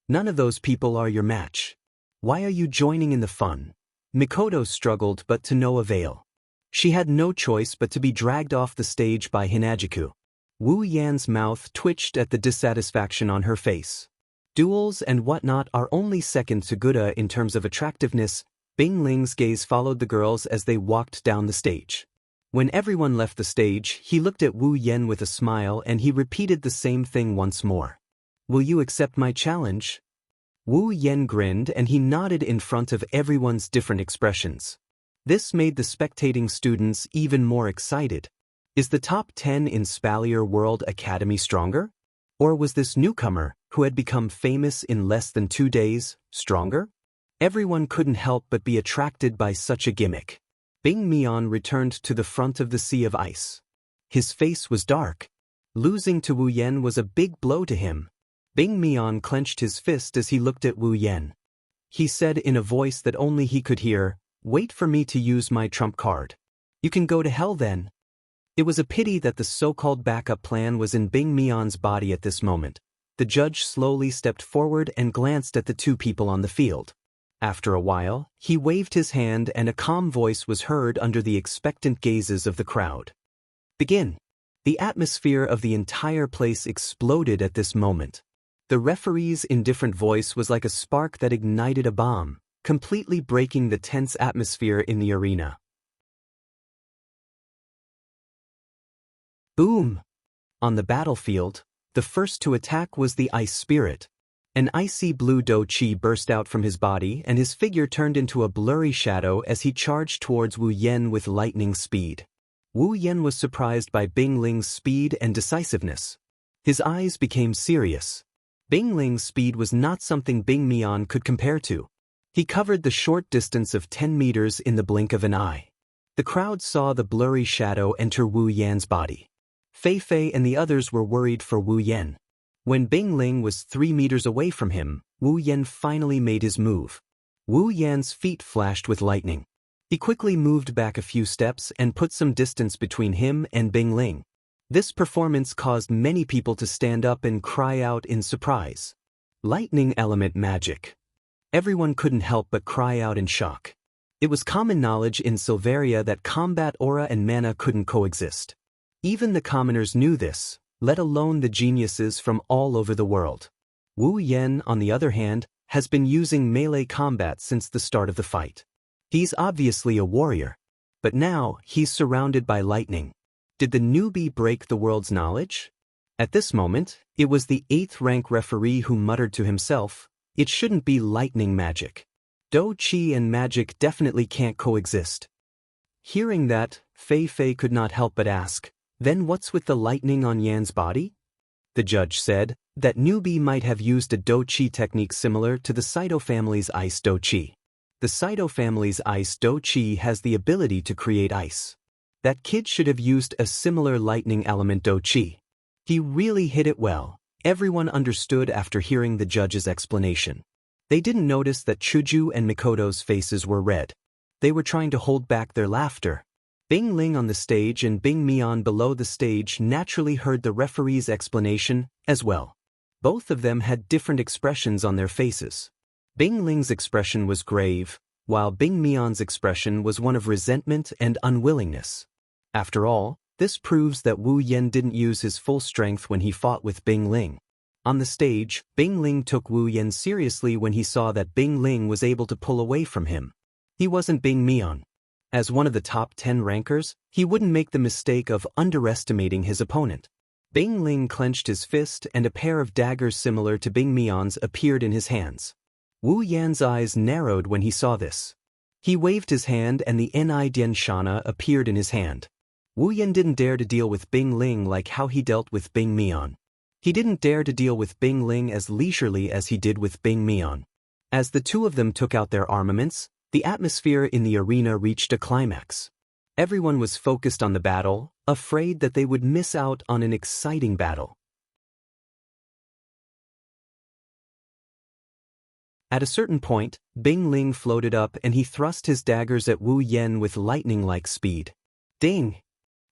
None of those people are your match. Why are you joining in the fun? Mikoto struggled, but to no avail. She had no choice but to be dragged off the stage by Hinajiku. Wu Yan's mouth twitched at the dissatisfaction on her face. Duels and whatnot are only second to Gouda in terms of attractiveness. Bing Ling's gaze followed the girls as they walked down the stage. When everyone left the stage, he looked at Wu Yan with a smile and he repeated the same thing once more. Will you accept my challenge? Wu Yan grinned and he nodded in front of everyone's different expressions. This made the spectating students even more excited. Is the top 10 in Spalier World Academy stronger? Or was this newcomer, who had become famous in less than 2 days, stronger? Everyone couldn't help but be attracted by such a gimmick. Bing Mian returned to the front of the sea of ice. His face was dark. Losing to Wu Yan was a big blow to him. Bing Mian clenched his fist as he looked at Wu Yan. He said in a voice that only he could hear, "Wait for me to use my trump card. You can go to hell then." It was a pity that the so-called backup plan was in Bing Mian's body at this moment. The judge slowly stepped forward and glanced at the two people on the field. After a while, he waved his hand and a calm voice was heard under the expectant gazes of the crowd. Begin. The atmosphere of the entire place exploded at this moment. The referee's indifferent voice was like a spark that ignited a bomb, completely breaking the tense atmosphere in the arena. Boom! On the battlefield, the first to attack was the ice spirit. An icy blue Do Chi burst out from his body and his figure turned into a blurry shadow as he charged towards Wu Yan with lightning speed. Wu Yan was surprised by Bing Ling's speed and decisiveness. His eyes became serious. Bing Ling's speed was not something Bing Mian could compare to. He covered the short distance of 10 meters in the blink of an eye. The crowd saw the blurry shadow enter Wu Yan's body. Fei Fei and the others were worried for Wu Yan. When Bing Ling was 3 meters away from him, Wu Yan finally made his move. Wu Yan's feet flashed with lightning. He quickly moved back a few steps and put some distance between him and Bing Ling. This performance caused many people to stand up and cry out in surprise. Lightning element magic. Everyone couldn't help but cry out in shock. It was common knowledge in Silveria that combat aura and mana couldn't coexist. Even the commoners knew this, let alone the geniuses from all over the world. Wu Yan, on the other hand, has been using melee combat since the start of the fight. He's obviously a warrior. But now, he's surrounded by lightning. Did the newbie break the world's knowledge? At this moment, it was the 8th rank referee who muttered to himself, "It shouldn't be lightning magic. Do Chi and magic definitely can't coexist." Hearing that, Fei Fei could not help but ask, "Then what's with the lightning on Yan's body?" The judge said that newbie might have used a Do Chi technique similar to the Saito family's Ice Do Chi. The Saito family's Ice Do Chi has the ability to create ice. That kid should have used a similar lightning element Do Chi. He really hit it well. Everyone understood after hearing the judge's explanation. They didn't notice that Chuju and Mikoto's faces were red. They were trying to hold back their laughter. Bing Ling on the stage and Bing Mian below the stage naturally heard the referee's explanation as well. Both of them had different expressions on their faces. Bing Ling's expression was grave, while Bing Mian's expression was one of resentment and unwillingness. After all, this proves that Wu Yan didn't use his full strength when he fought with Bing Ling. On the stage, Bing Ling took Wu Yan seriously when he saw that Bing Ling was able to pull away from him. He wasn't Bing Mian. As one of the top 10 rankers, he wouldn't make the mistake of underestimating his opponent. Bing Ling clenched his fist and a pair of daggers similar to Bing Mian's appeared in his hands. Wu Yan's eyes narrowed when he saw this. He waved his hand and the Ni Dian Shana appeared in his hand. Wu Yan didn't dare to deal with Bing Ling like how he dealt with Bing Mian. He didn't dare to deal with Bing Ling as leisurely as he did with Bing Mian. As the two of them took out their armaments, the atmosphere in the arena reached a climax. Everyone was focused on the battle, afraid that they would miss out on an exciting battle. At a certain point, Bing Ling floated up and he thrust his daggers at Wu Yan with lightning-like speed. Ding!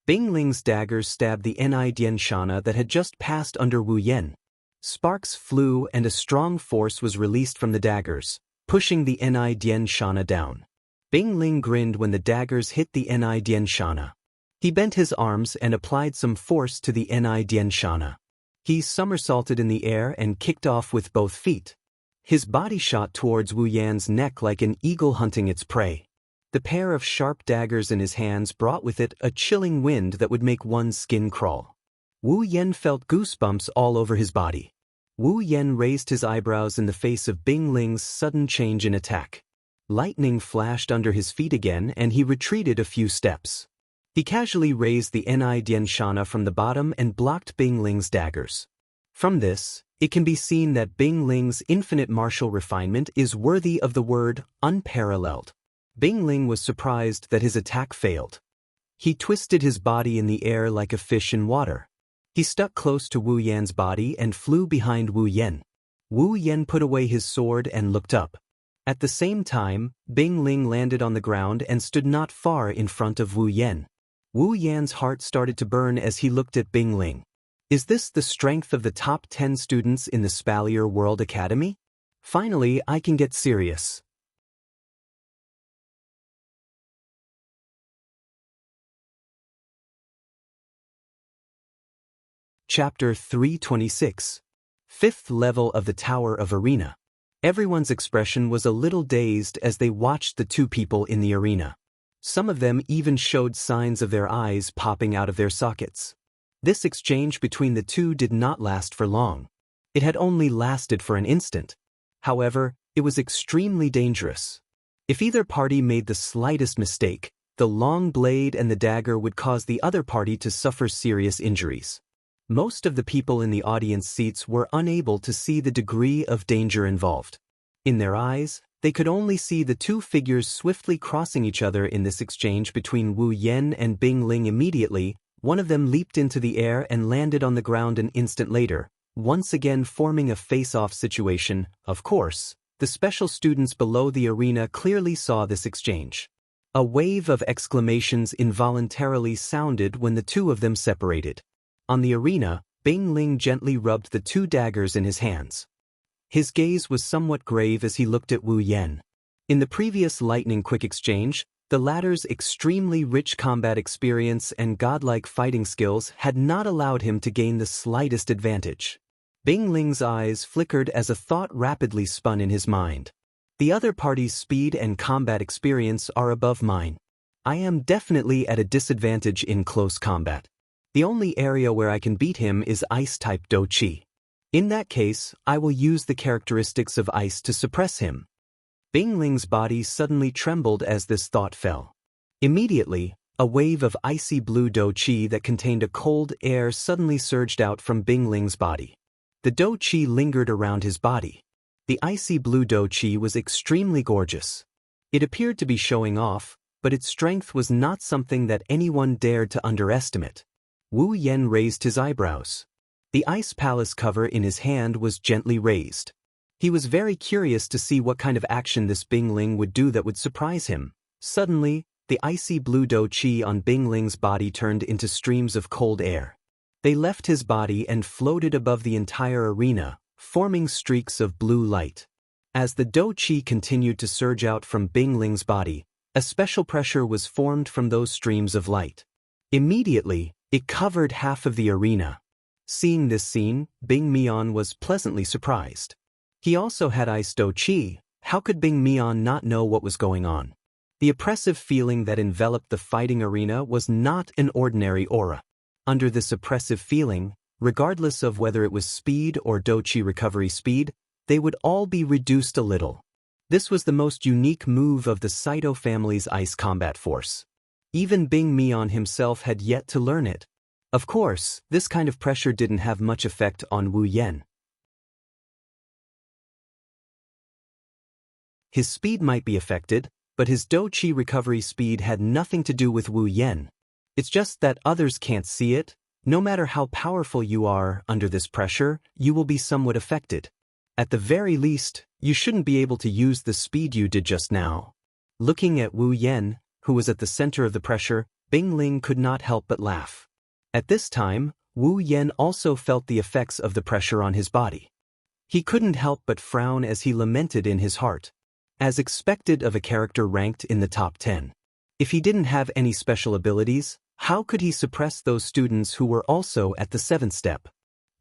Bing Ling's daggers stabbed the Ni Dian Shana that had just passed under Wu Yan. Sparks flew and a strong force was released from the daggers, pushing the Ni Dian Shana down. Bing Ling grinned when the daggers hit the Ni Dian Shana. He bent his arms and applied some force to the Ni Dian Shana. He somersaulted in the air and kicked off with both feet. His body shot towards Wu Yan's neck like an eagle hunting its prey. The pair of sharp daggers in his hands brought with it a chilling wind that would make one's skin crawl. Wu Yan felt goosebumps all over his body. Wu Yan raised his eyebrows in the face of Bing Ling's sudden change in attack. Lightning flashed under his feet again and he retreated a few steps. He casually raised the Ni Dian Shana from the bottom and blocked Bing Ling's daggers. From this, it can be seen that Bing Ling's infinite martial refinement is worthy of the word unparalleled. Bing Ling was surprised that his attack failed. He twisted his body in the air like a fish in water. He stuck close to Wu Yan's body and flew behind Wu Yan. Wu Yan put away his sword and looked up. At the same time, Bing Ling landed on the ground and stood not far in front of Wu Yan. Wu Yan's heart started to burn as he looked at Bing Ling. Is this the strength of the top 10 students in the Spalier World Academy? Finally, I can get serious. Chapter 326. Fifth level of the Tower of Arena. Everyone's expression was a little dazed as they watched the two people in the arena. Some of them even showed signs of their eyes popping out of their sockets. This exchange between the two did not last for long. It had only lasted for an instant. However, it was extremely dangerous. If either party made the slightest mistake, the long blade and the dagger would cause the other party to suffer serious injuries. Most of the people in the audience seats were unable to see the degree of danger involved. In their eyes, they could only see the two figures swiftly crossing each other in this exchange between Wu Yan and Bing Ling. Immediately, one of them leaped into the air and landed on the ground an instant later, once again forming a face-off situation. Of course, the special students below the arena clearly saw this exchange. A wave of exclamations involuntarily sounded when the two of them separated. On the arena, Bing Ling gently rubbed the two daggers in his hands. His gaze was somewhat grave as he looked at Wu Yan. In the previous lightning-quick exchange, the latter's extremely rich combat experience and godlike fighting skills had not allowed him to gain the slightest advantage. Bing Ling's eyes flickered as a thought rapidly spun in his mind. The other party's speed and combat experience are above mine. I am definitely at a disadvantage in close combat. The only area where I can beat him is Ice-type Do Chi. In that case, I will use the characteristics of ice to suppress him. Bing Ling's body suddenly trembled as this thought fell. Immediately, a wave of icy blue Do Chi that contained a cold air suddenly surged out from Bing Ling's body. The Do Chi lingered around his body. The icy blue Do Chi was extremely gorgeous. It appeared to be showing off, but its strength was not something that anyone dared to underestimate. Wu Yan raised his eyebrows. The ice palace cover in his hand was gently raised. He was very curious to see what kind of action this Bing Ling would do that would surprise him. Suddenly, the icy blue Do Chi on Bing Ling's body turned into streams of cold air. They left his body and floated above the entire arena, forming streaks of blue light. As the Do Chi continued to surge out from Bing Ling's body, a special pressure was formed from those streams of light. Immediately, it covered half of the arena. Seeing this scene, Bing Mian was pleasantly surprised. He also had Ice Do Chi. How could Bing Mian not know what was going on? The oppressive feeling that enveloped the fighting arena was not an ordinary aura. Under this oppressive feeling, regardless of whether it was speed or Do Chi recovery speed, they would all be reduced a little. This was the most unique move of the Saito family's ice combat force. Even Bing Mian himself had yet to learn it. Of course, this kind of pressure didn't have much effect on Wu Yan. His speed might be affected, but his Do Chi recovery speed had nothing to do with Wu Yan. It's just that others can't see it. No matter how powerful you are under this pressure, you will be somewhat affected. At the very least, you shouldn't be able to use the speed you did just now. Looking at Wu Yan, who was at the center of the pressure, Bing Ling could not help but laugh. At this time, Wu Yan also felt the effects of the pressure on his body. He couldn't help but frown as he lamented in his heart. As expected of a character ranked in the top 10. If he didn't have any special abilities, how could he suppress those students who were also at the 7th step?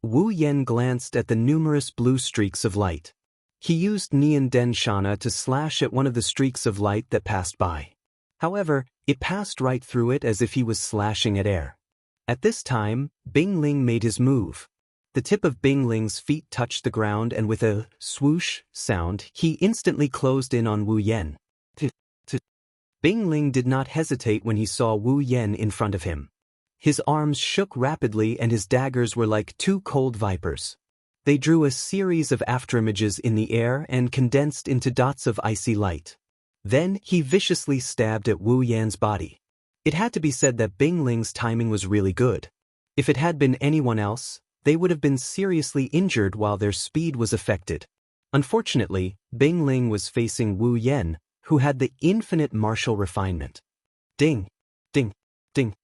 Wu Yan glanced at the numerous blue streaks of light. He used Nian Den Shana to slash at one of the streaks of light that passed by. However, it passed right through it as if he was slashing at air. At this time, Bing Ling made his move. The tip of Bing Ling's feet touched the ground and with a swoosh sound, he instantly closed in on Wu Yan. Bing Ling did not hesitate when he saw Wu Yan in front of him. His arms shook rapidly and his daggers were like two cold vipers. They drew a series of afterimages in the air and condensed into dots of icy light. Then he viciously stabbed at Wu Yan's body. It had to be said that Bing Ling's timing was really good. If it had been anyone else, they would have been seriously injured while their speed was affected. Unfortunately, Bing Ling was facing Wu Yan, who had the infinite martial refinement. Ding, ding, ding.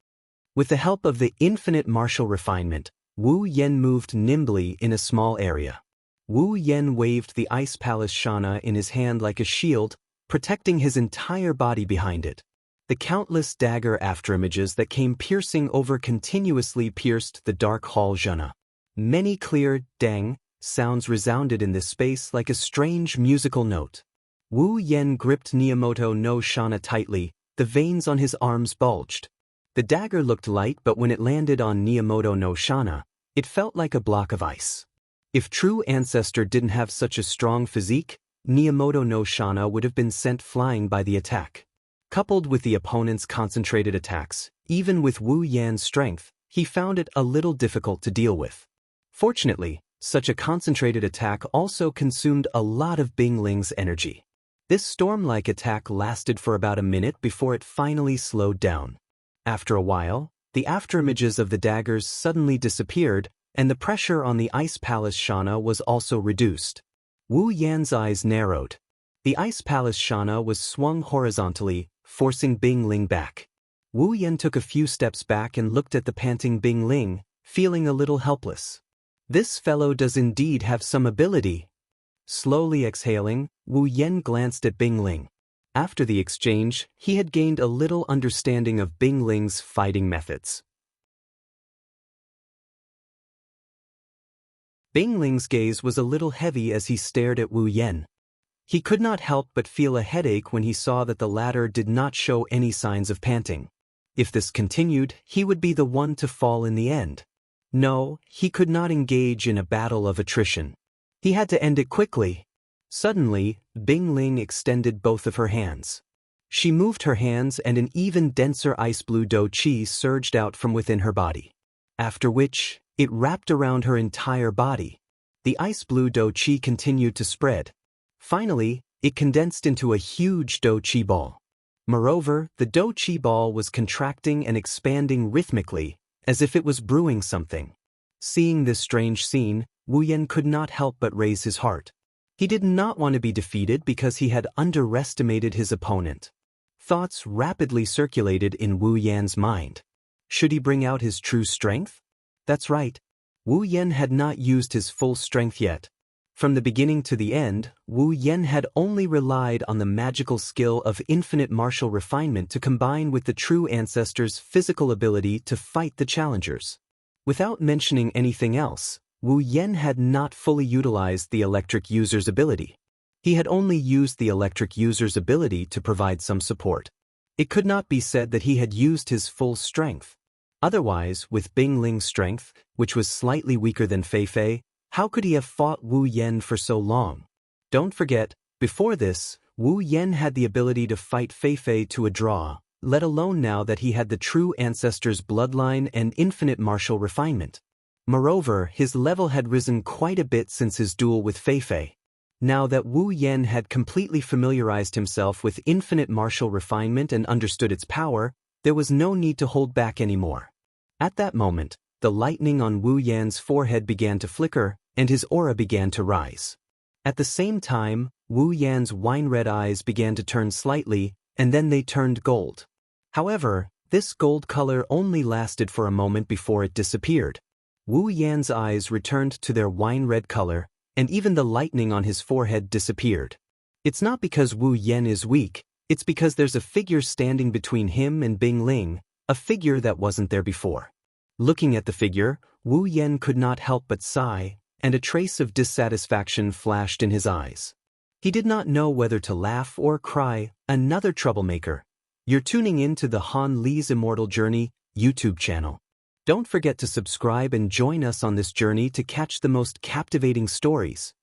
With the help of the infinite martial refinement, Wu Yan moved nimbly in a small area. Wu Yan waved the Ice Palace Shana in his hand like a shield, protecting his entire body behind it. The countless dagger afterimages that came piercing over continuously pierced the dark hall Zhana. Many clear, dang, sounds resounded in this space like a strange musical note. Wu Yan gripped Miyamoto no Shana tightly, the veins on his arms bulged. The dagger looked light, but when it landed on Miyamoto no Shana, it felt like a block of ice. If true ancestor didn't have such a strong physique, Miyamoto no Shana would have been sent flying by the attack. Coupled with the opponent's concentrated attacks, even with Wu Yan's strength, he found it a little difficult to deal with. Fortunately, such a concentrated attack also consumed a lot of Bing Ling's energy. This storm-like attack lasted for about a minute before it finally slowed down. After a while, the afterimages of the daggers suddenly disappeared, and the pressure on the Ice Palace Shana was also reduced. Wu Yan's eyes narrowed. The Ice Palace Shana was swung horizontally, forcing Bing Ling back. Wu Yan took a few steps back and looked at the panting Bing Ling, feeling a little helpless. This fellow does indeed have some ability. Slowly exhaling, Wu Yan glanced at Bing Ling. After the exchange, he had gained a little understanding of Bing Ling's fighting methods. Bing Ling's gaze was a little heavy as he stared at Wu Yan. He could not help but feel a headache when he saw that the latter did not show any signs of panting. If this continued, he would be the one to fall in the end. No, he could not engage in a battle of attrition. He had to end it quickly. Suddenly, Bing Ling extended both of her hands. She moved her hands and an even denser ice blue do chi surged out from within her body. After which, it wrapped around her entire body. The ice blue do chi continued to spread. Finally, it condensed into a huge do chi ball. Moreover, the do chi ball was contracting and expanding rhythmically, as if it was brewing something. Seeing this strange scene, Wu Yan could not help but raise his heart. He did not want to be defeated because he had underestimated his opponent. Thoughts rapidly circulated in Wu Yan's mind. Should he bring out his true strength? That's right. Wu Yan had not used his full strength yet. From the beginning to the end, Wu Yan had only relied on the magical skill of infinite martial refinement to combine with the true ancestor's physical ability to fight the challengers. Without mentioning anything else, Wu Yan had not fully utilized the electric user's ability. He had only used the electric user's ability to provide some support. It could not be said that he had used his full strength. Otherwise, with Bing Ling's strength, which was slightly weaker than Fei Fei, how could he have fought Wu Yan for so long? Don't forget, before this, Wu Yan had the ability to fight Fei Fei to a draw, let alone now that he had the true ancestor's bloodline and infinite martial refinement. Moreover, his level had risen quite a bit since his duel with Fei Fei. Now that Wu Yan had completely familiarized himself with infinite martial refinement and understood its power, there was no need to hold back anymore. At that moment, the lightning on Wu Yan's forehead began to flicker, and his aura began to rise. At the same time, Wu Yan's wine-red eyes began to turn slightly, and then they turned gold. However, this gold color only lasted for a moment before it disappeared. Wu Yan's eyes returned to their wine-red color, and even the lightning on his forehead disappeared. It's not because Wu Yan is weak, it's because there's a figure standing between him and Bing Ling, a figure that wasn't there before. Looking at the figure, Wu Yan could not help but sigh, and a trace of dissatisfaction flashed in his eyes. He did not know whether to laugh or cry. Another troublemaker. You're tuning in to the Han Lee's Immortal Journey YouTube channel. Don't forget to subscribe and join us on this journey to catch the most captivating stories.